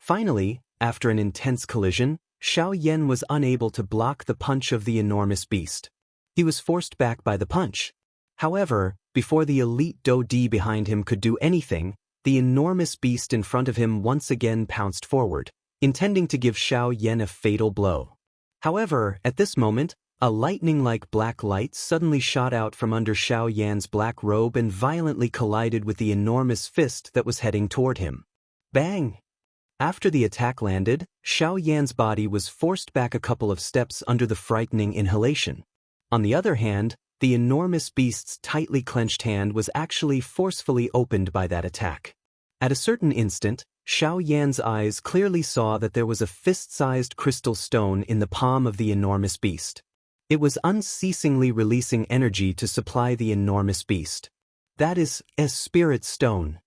Finally, after an intense collision, Xiaoyan was unable to block the punch of the enormous beast. He was forced back by the punch. However, before the elite Dodi behind him could do anything, the enormous beast in front of him once again pounced forward, intending to give Xiaoyan a fatal blow. However, at this moment, a lightning-like black light suddenly shot out from under Xiaoyan's black robe and violently collided with the enormous fist that was heading toward him. Bang! After the attack landed, Xiaoyan's body was forced back a couple of steps under the frightening inhalation. On the other hand, the enormous beast's tightly clenched hand was actually forcefully opened by that attack. At a certain instant, Xiaoyan's eyes clearly saw that there was a fist-sized crystal stone in the palm of the enormous beast. It was unceasingly releasing energy to supply the enormous beast. That is, a spirit stone.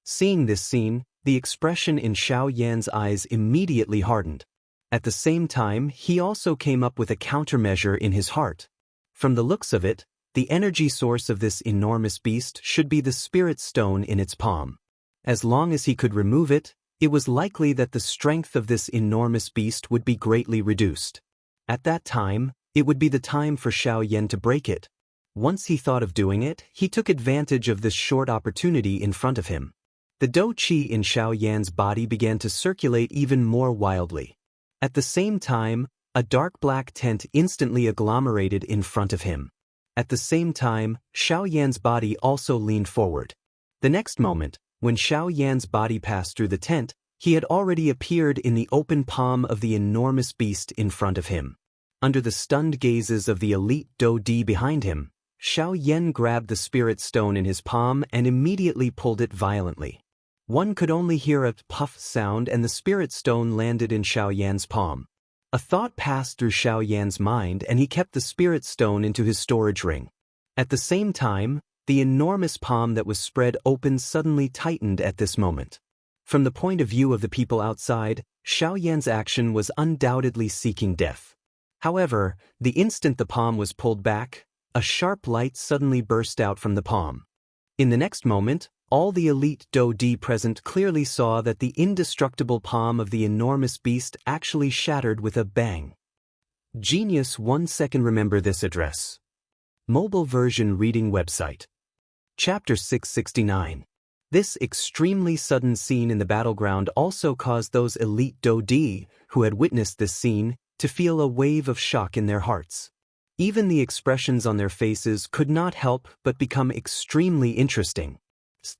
Seeing this scene, the expression in Xiaoyan's eyes immediately hardened. At the same time, he also came up with a countermeasure in his heart. From the looks of it, The energy source of this enormous beast should be the spirit stone in its palm. As long as he could remove it, it was likely that the strength of this enormous beast would be greatly reduced. At that time, it would be the time for Xiaoyan to break it. Once he thought of doing it, he took advantage of this short opportunity in front of him. The dou qi in Xiaoyan's body began to circulate even more wildly. At the same time, a dark black tent instantly agglomerated in front of him. At the same time, Xiaoyan's body also leaned forward. The next moment, when Xiaoyan's body passed through the tent, he had already appeared in the open palm of the enormous beast in front of him. Under the stunned gazes of the elite dou di behind him, Xiaoyan grabbed the spirit stone in his palm and immediately pulled it violently. One could only hear a puff sound and the spirit stone landed in Xiaoyan's palm. A thought passed through Xiaoyan's mind and he kept the spirit stone into his storage ring. At the same time, the enormous palm that was spread open suddenly tightened at this moment. From the point of view of the people outside, Xiaoyan's action was undoubtedly seeking death. However, the instant the palm was pulled back, a sharp light suddenly burst out from the palm. In the next moment, all the elite dou di present clearly saw that the indestructible palm of the enormous beast actually shattered with a bang. Genius 1 second. Remember this address. Mobile version reading website. Chapter 669. This extremely sudden scene in the battleground also caused those elite dou di, who had witnessed this scene, to feel a wave of shock in their hearts. Even the expressions on their faces could not help but become extremely interesting.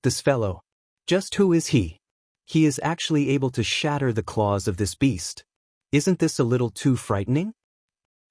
This fellow. Just who is he? He is actually able to shatter the claws of this beast. Isn't this a little too frightening?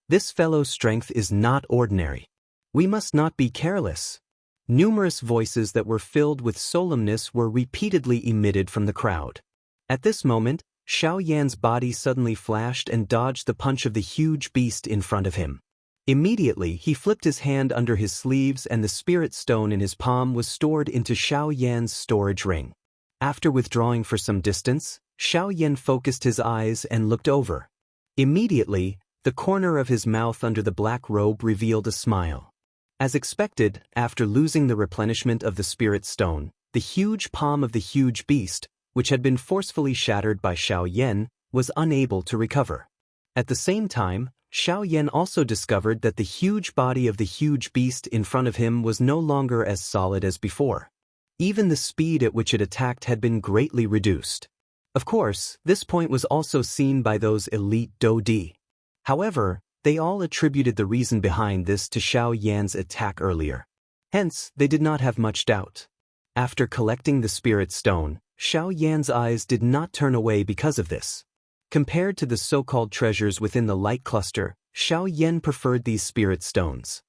This fellow's strength is not ordinary. We must not be careless. Numerous voices that were filled with solemnness were repeatedly emitted from the crowd. At this moment, Xiaoyan's body suddenly flashed and dodged the punch of the huge beast in front of him. Immediately, he flipped his hand under his sleeves and the spirit stone in his palm was stored into Xiaoyan's storage ring. After withdrawing for some distance, Xiaoyan focused his eyes and looked over. Immediately, the corner of his mouth under the black robe revealed a smile. As expected, after losing the replenishment of the spirit stone, the huge palm of the huge beast, which had been forcefully shattered by Xiaoyan, was unable to recover. At the same time, Xiaoyan also discovered that the huge body of the huge beast in front of him was no longer as solid as before. Even the speed at which it attacked had been greatly reduced. Of course, this point was also seen by those elite dou di. However, they all attributed the reason behind this to Xiaoyan's attack earlier. Hence, they did not have much doubt. After collecting the spirit stone, Xiaoyan's eyes did not turn away because of this. Compared to the so-called treasures within the light cluster, Xiaoyan preferred these spirit stones.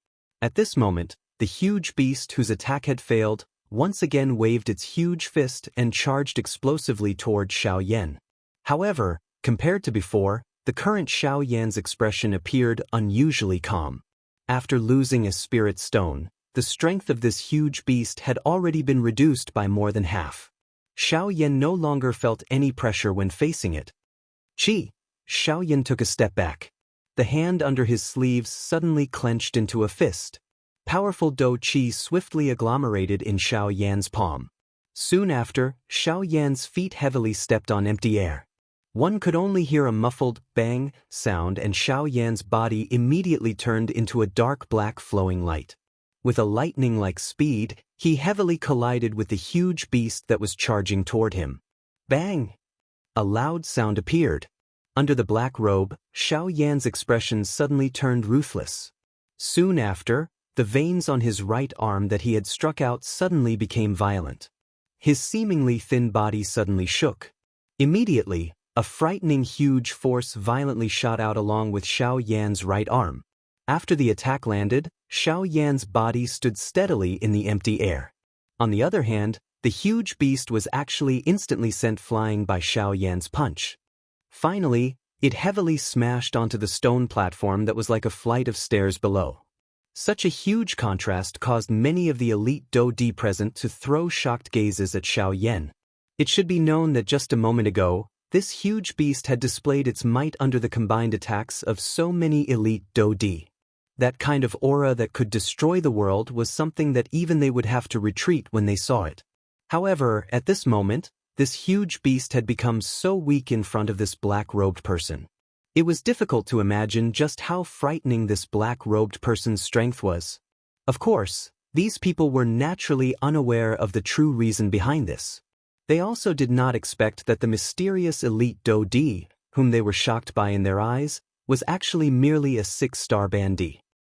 At this moment, the huge beast whose attack had failed, once again waved its huge fist and charged explosively toward Xiaoyan. However, compared to before, the current Xiaoyan's expression appeared unusually calm. After losing a spirit stone, the strength of this huge beast had already been reduced by more than half. Xiaoyan no longer felt any pressure when facing it. Xiaoyan took a step back. The hand under his sleeves suddenly clenched into a fist. Powerful dou qi swiftly agglomerated in Xiaoyan's palm. Soon after, Xiaoyan's feet heavily stepped on empty air. One could only hear a muffled bang sound and Xiaoyan's body immediately turned into a dark black flowing light. With a lightning-like speed, he heavily collided with the huge beast that was charging toward him. Bang! A loud sound appeared. Under the black robe, Xiaoyan's expression suddenly turned ruthless. Soon after, the veins on his right arm that he had struck out suddenly became violent. His seemingly thin body suddenly shook. Immediately, a frightening huge force violently shot out along with Xiaoyan's right arm. After the attack landed, Xiaoyan's body stood steadily in the empty air. On the other hand, the huge beast was actually instantly sent flying by Xiaoyan's punch. Finally, it heavily smashed onto the stone platform that was like a flight of stairs below. Such a huge contrast caused many of the elite dou di present to throw shocked gazes at Xiaoyan. It should be known that just a moment ago, this huge beast had displayed its might under the combined attacks of so many elite dou di. That kind of aura that could destroy the world was something that even they would have to retreat when they saw it. However, at this moment, this huge beast had become so weak in front of this black-robed person. It was difficult to imagine just how frightening this black-robed person's strength was. Of course, these people were naturally unaware of the true reason behind this. They also did not expect that the mysterious elite Dodi, whom they were shocked by in their eyes, was actually merely a 6-star bandit.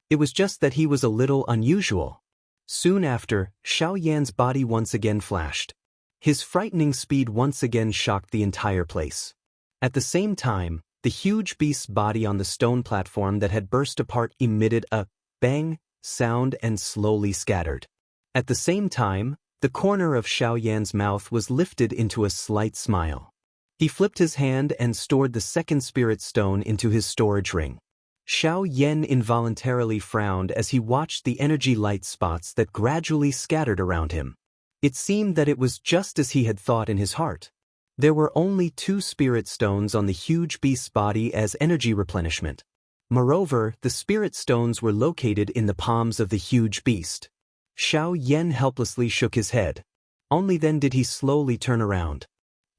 It was just that he was a little unusual. Soon after, Xiaoyan's body once again flashed. His frightening speed once again shocked the entire place. At the same time, the huge beast's body on the stone platform that had burst apart emitted a bang sound and slowly scattered. At the same time, the corner of Xiaoyan's mouth was lifted into a slight smile. He flipped his hand and stored the second spirit stone into his storage ring. Xiaoyan involuntarily frowned as he watched the energy light spots that gradually scattered around him. It seemed that it was just as he had thought in his heart. There were only 2 spirit stones on the huge beast's body as energy replenishment. Moreover, the spirit stones were located in the palms of the huge beast. Xiaoyan helplessly shook his head. Only then did he slowly turn around.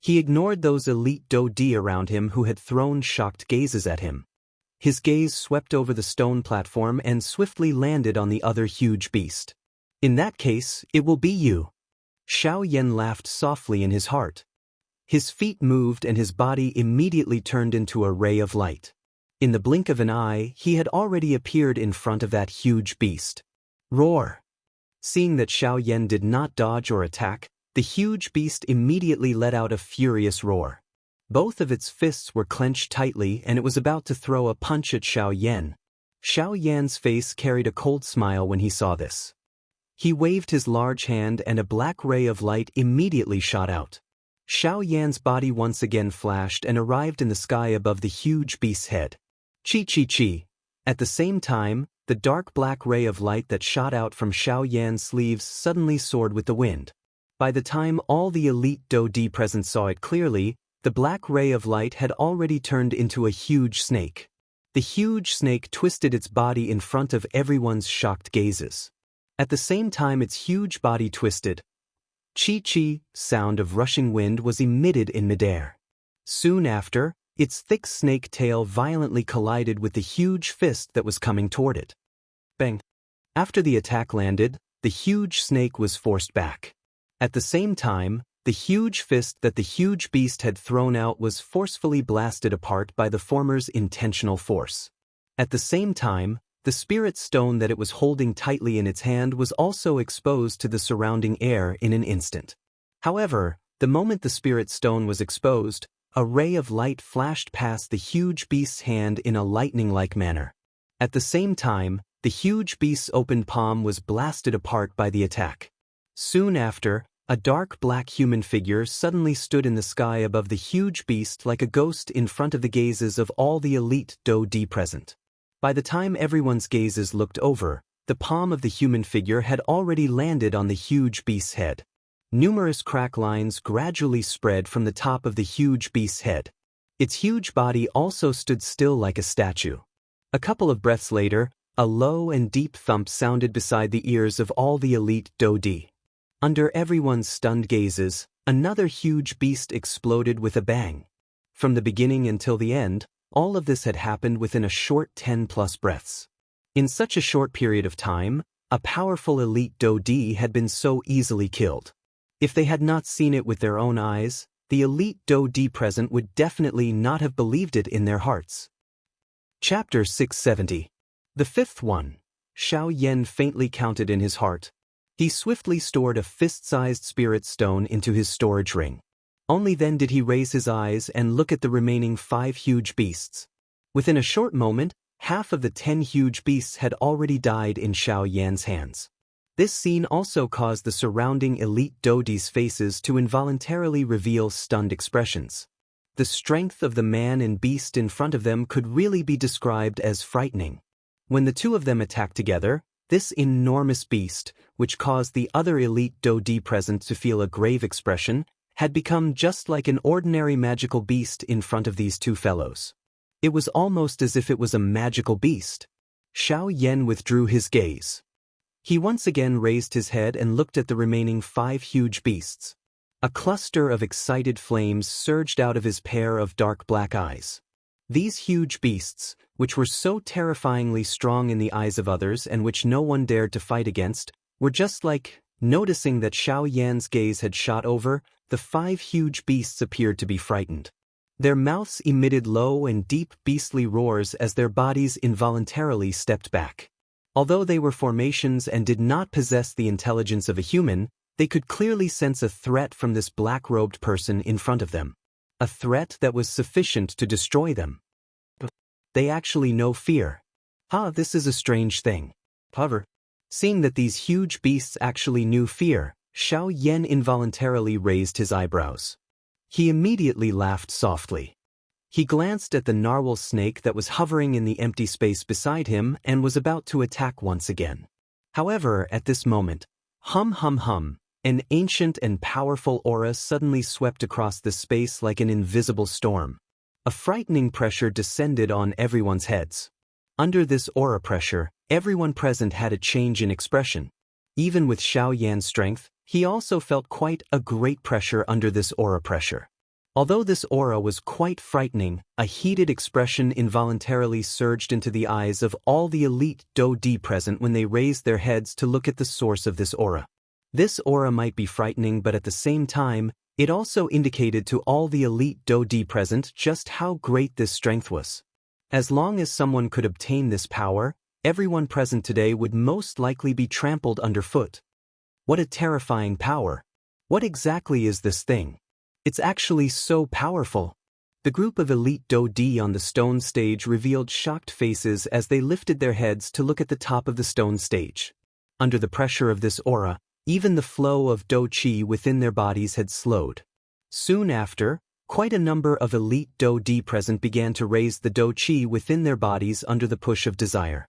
He ignored those elite Dodi around him who had thrown shocked gazes at him. His gaze swept over the stone platform and swiftly landed on the other huge beast. In that case, it will be you. Xiaoyan laughed softly in his heart. His feet moved and his body immediately turned into a ray of light. In the blink of an eye, he had already appeared in front of that huge beast. Roar! Seeing that Xiaoyan did not dodge or attack, the huge beast immediately let out a furious roar. Both of its fists were clenched tightly and it was about to throw a punch at Xiaoyan. Xiaoyan's face carried a cold smile when he saw this. He waved his large hand and a black ray of light immediately shot out. Xiaoyan's body once again flashed and arrived in the sky above the huge beast's head. Chi. At the same time, the dark black ray of light that shot out from Xiaoyan's sleeves suddenly soared with the wind. By the time all the elite Dodi present saw it clearly, the black ray of light had already turned into a huge snake. The huge snake twisted its body in front of everyone's shocked gazes. At the same time its huge body twisted, chi sound of rushing wind was emitted in midair. Soon after, its thick snake tail violently collided with the huge fist that was coming toward it. Bang! After the attack landed, the huge snake was forced back. At the same time, the huge fist that the huge beast had thrown out was forcefully blasted apart by the former's intentional force. At the same time, the spirit stone that it was holding tightly in its hand was also exposed to the surrounding air in an instant. However, the moment the spirit stone was exposed, a ray of light flashed past the huge beast's hand in a lightning-like manner. At the same time, the huge beast's open palm was blasted apart by the attack. Soon after, a dark black human figure suddenly stood in the sky above the huge beast like a ghost in front of the gazes of all the elite Dodi present. By the time everyone's gazes looked over, the palm of the human figure had already landed on the huge beast's head. Numerous crack lines gradually spread from the top of the huge beast's head. Its huge body also stood still like a statue. A couple of breaths later, a low and deep thump sounded beside the ears of all the elite Dodi. Under everyone's stunned gazes, another huge beast exploded with a bang. From the beginning until the end, all of this had happened within a short 10+ breaths. In such a short period of time, a powerful elite Dodi had been so easily killed. If they had not seen it with their own eyes, the elite Dodi present would definitely not have believed it in their hearts. Chapter 670. The fifth one. Xiaoyan faintly counted in his heart. He swiftly stored a fist-sized spirit stone into his storage ring. Only then did he raise his eyes and look at the remaining 5 huge beasts. Within a short moment, half of the 10 huge beasts had already died in Xiaoyan's hands. This scene also caused the surrounding elite Dodi's faces to involuntarily reveal stunned expressions. The strength of the man and beast in front of them could really be described as frightening. When the two of them attacked together, this enormous beast, which caused the other elite Dodi present to feel a grave expression, had become just like an ordinary magical beast in front of these two fellows. It was almost as if it was a magical beast. Xianxia withdrew his gaze. He once again raised his head and looked at the remaining 5 huge beasts. A cluster of excited flames surged out of his pair of dark black eyes. These huge beasts, which were so terrifyingly strong in the eyes of others and which no one dared to fight against, were just like, noticing that Xianxia's gaze had shot over, the 5 huge beasts appeared to be frightened. Their mouths emitted low and deep beastly roars as their bodies involuntarily stepped back. Although they were formations and did not possess the intelligence of a human, they could clearly sense a threat from this black-robed person in front of them. A threat that was sufficient to destroy them. They actually know fear. This is a strange thing. However, seeing that these huge beasts actually knew fear, Xianxia involuntarily raised his eyebrows. He immediately laughed softly. He glanced at the narwhal snake that was hovering in the empty space beside him and was about to attack once again. However, at this moment, an ancient and powerful aura suddenly swept across the space like an invisible storm. A frightening pressure descended on everyone's heads. Under this aura pressure, everyone present had a change in expression. Even with Xianxia's strength, he also felt quite a great pressure under this aura pressure. Although this aura was quite frightening, a heated expression involuntarily surged into the eyes of all the elite Dodi present when they raised their heads to look at the source of this aura. This aura might be frightening, but at the same time, it also indicated to all the elite Dodi present just how great this strength was. As long as someone could obtain this power, everyone present today would most likely be trampled underfoot. What a terrifying power! What exactly is this thing? It's actually so powerful. The group of elite Dodi on the stone stage revealed shocked faces as they lifted their heads to look at the top of the stone stage. Under the pressure of this aura, even the flow of Do Qi within their bodies had slowed. Soon after, quite a number of elite Dodi present began to raise the Do Qi within their bodies under the push of desire.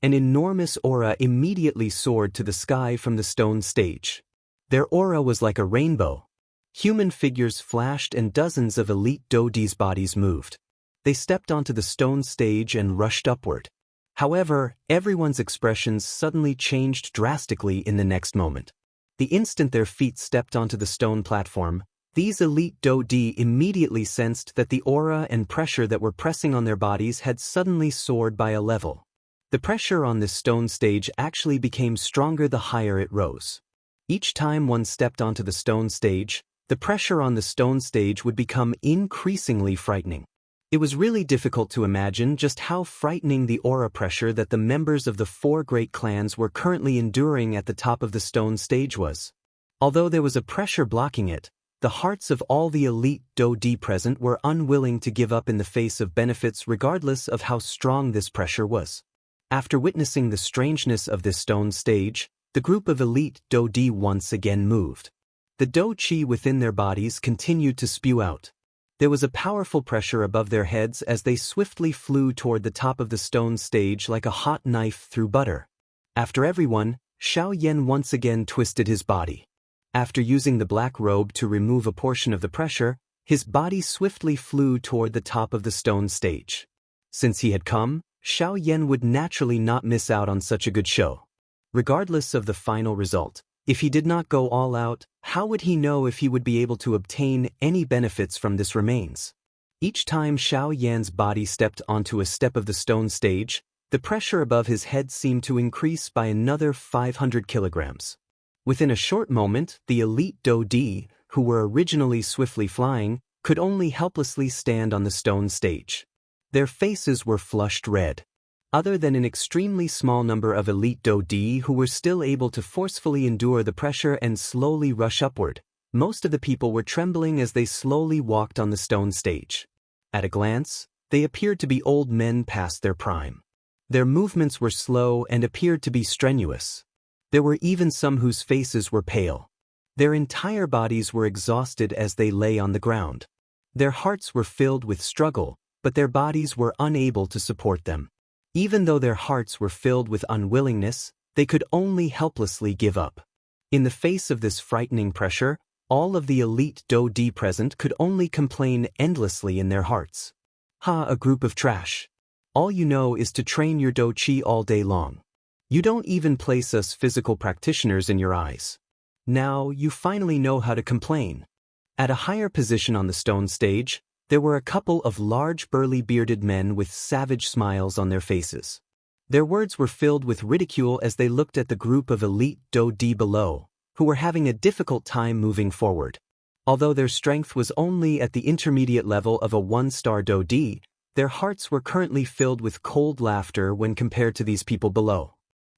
An enormous aura immediately soared to the sky from the stone stage. Their aura was like a rainbow. Human figures flashed and dozens of elite Dodi's bodies moved. They stepped onto the stone stage and rushed upward. However, everyone's expressions suddenly changed drastically in the next moment. The instant their feet stepped onto the stone platform, these elite Dodi immediately sensed that the aura and pressure that were pressing on their bodies had suddenly soared by a level. The pressure on this stone stage actually became stronger the higher it rose. Each time one stepped onto the stone stage, the pressure on the stone stage would become increasingly frightening. It was really difficult to imagine just how frightening the aura pressure that the members of the 4 great clans were currently enduring at the top of the stone stage was. Although there was a pressure blocking it, the hearts of all the elite Dodi present were unwilling to give up in the face of benefits regardless of how strong this pressure was. After witnessing the strangeness of this stone stage, the group of elite Dodi once again moved. The Do Qi within their bodies continued to spew out. There was a powerful pressure above their heads as they swiftly flew toward the top of the stone stage like a hot knife through butter. After everyone, Xianxia once again twisted his body. After using the black robe to remove a portion of the pressure, his body swiftly flew toward the top of the stone stage. Since he had come, Xianxia would naturally not miss out on such a good show. Regardless of the final result, if he did not go all out, how would he know if he would be able to obtain any benefits from this remains? Each time Xianxia's body stepped onto a step of the stone stage, the pressure above his head seemed to increase by another 500 kilograms. Within a short moment, the elite Dodi, who were originally swiftly flying, could only helplessly stand on the stone stage. Their faces were flushed red. Other than an extremely small number of elite Dodi who were still able to forcefully endure the pressure and slowly rush upward, most of the people were trembling as they slowly walked on the stone stage. At a glance, they appeared to be old men past their prime. Their movements were slow and appeared to be strenuous. There were even some whose faces were pale. Their entire bodies were exhausted as they lay on the ground. Their hearts were filled with struggle, but their bodies were unable to support them. Even though their hearts were filled with unwillingness, they could only helplessly give up. In the face of this frightening pressure, all of the elite Dodi present could only complain endlessly in their hearts. A group of trash. All you know is to train your do qi all day long. You don't even place us physical practitioners in your eyes. Now you finally know how to complain. At a higher position on the stone stage, there were a couple of large burly bearded men with savage smiles on their faces. Their words were filled with ridicule as they looked at the group of elite do di below, who were having a difficult time moving forward. Although their strength was only at the intermediate level of a 1-star do di, their hearts were currently filled with cold laughter when compared to these people below.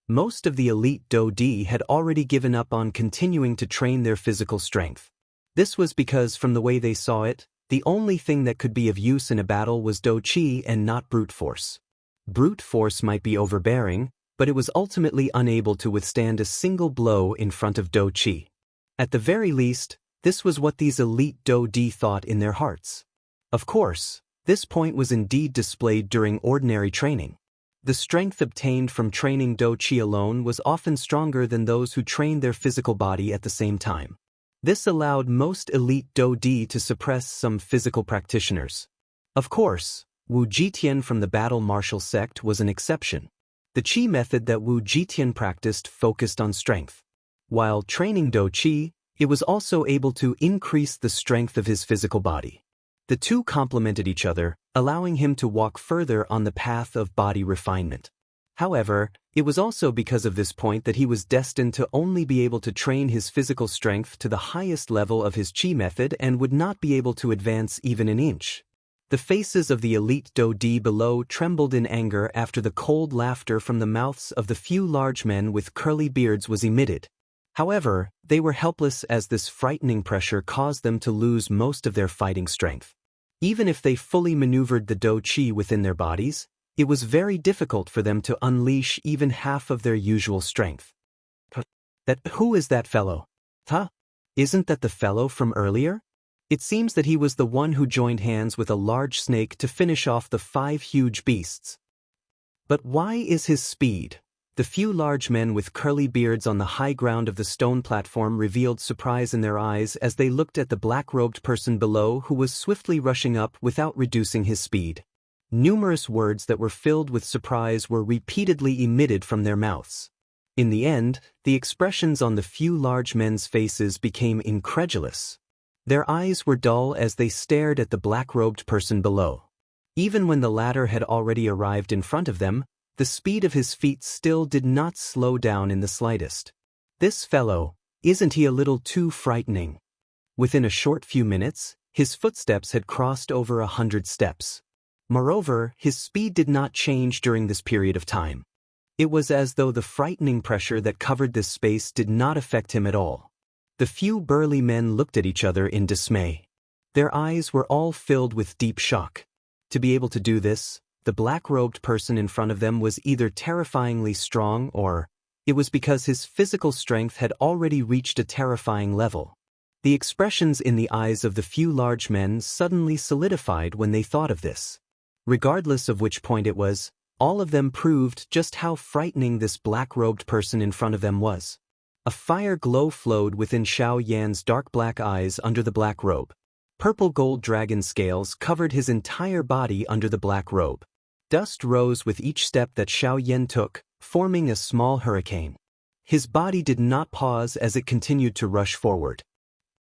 Most of the elite do di had already given up on continuing to train their physical strength. This was because, from the way they saw it, the only thing that could be of use in a battle was do qi and not brute force. Brute force might be overbearing, but it was ultimately unable to withstand a single blow in front of do qi. At the very least, this was what these elite do di thought in their hearts. Of course, this point was indeed displayed during ordinary training. The strength obtained from training do qi alone was often stronger than those who trained their physical body at the same time. This allowed most elite do di to suppress some physical practitioners. Of course, Wu Jitian from the battle martial sect was an exception. The qi method that Wu Jitian practiced focused on strength. While training do qi, it was also able to increase the strength of his physical body. The two complemented each other, allowing him to walk further on the path of body refinement. However, it was also because of this point that he was destined to only be able to train his physical strength to the highest level of his qi method and would not be able to advance even an inch. The faces of the elite do di below trembled in anger after the cold laughter from the mouths of the few large men with curly beards was emitted. However, they were helpless as this frightening pressure caused them to lose most of their fighting strength. Even if they fully maneuvered the do qi within their bodies, it was very difficult for them to unleash even half of their usual strength. Who is that fellow? Isn't that the fellow from earlier? It seems that he was the one who joined hands with a large snake to finish off the 5 huge beasts. But why is his speed? The few large men with curly beards on the high ground of the stone platform revealed surprise in their eyes as they looked at the black-robed person below who was swiftly rushing up without reducing his speed. Numerous words that were filled with surprise were repeatedly emitted from their mouths. In the end, the expressions on the few large men's faces became incredulous. Their eyes were dull as they stared at the black-robed person below. Even when the latter had already arrived in front of them, the speed of his feet still did not slow down in the slightest. This fellow, isn't he a little too frightening? Within a short few minutes, his footsteps had crossed over 100 steps. Moreover, his speed did not change during this period of time. It was as though the frightening pressure that covered this space did not affect him at all. The few burly men looked at each other in dismay. Their eyes were all filled with deep shock. To be able to do this, the black-robed person in front of them was either terrifyingly strong or it was because his physical strength had already reached a terrifying level. The expressions in the eyes of the few large men suddenly solidified when they thought of this. Regardless of which point it was, all of them proved just how frightening this black-robed person in front of them was. A fire glow flowed within Xiao Yan's dark black eyes under the black robe. Purple gold dragon scales covered his entire body under the black robe. Dust rose with each step that Xiao Yan took, forming a small hurricane. His body did not pause as it continued to rush forward.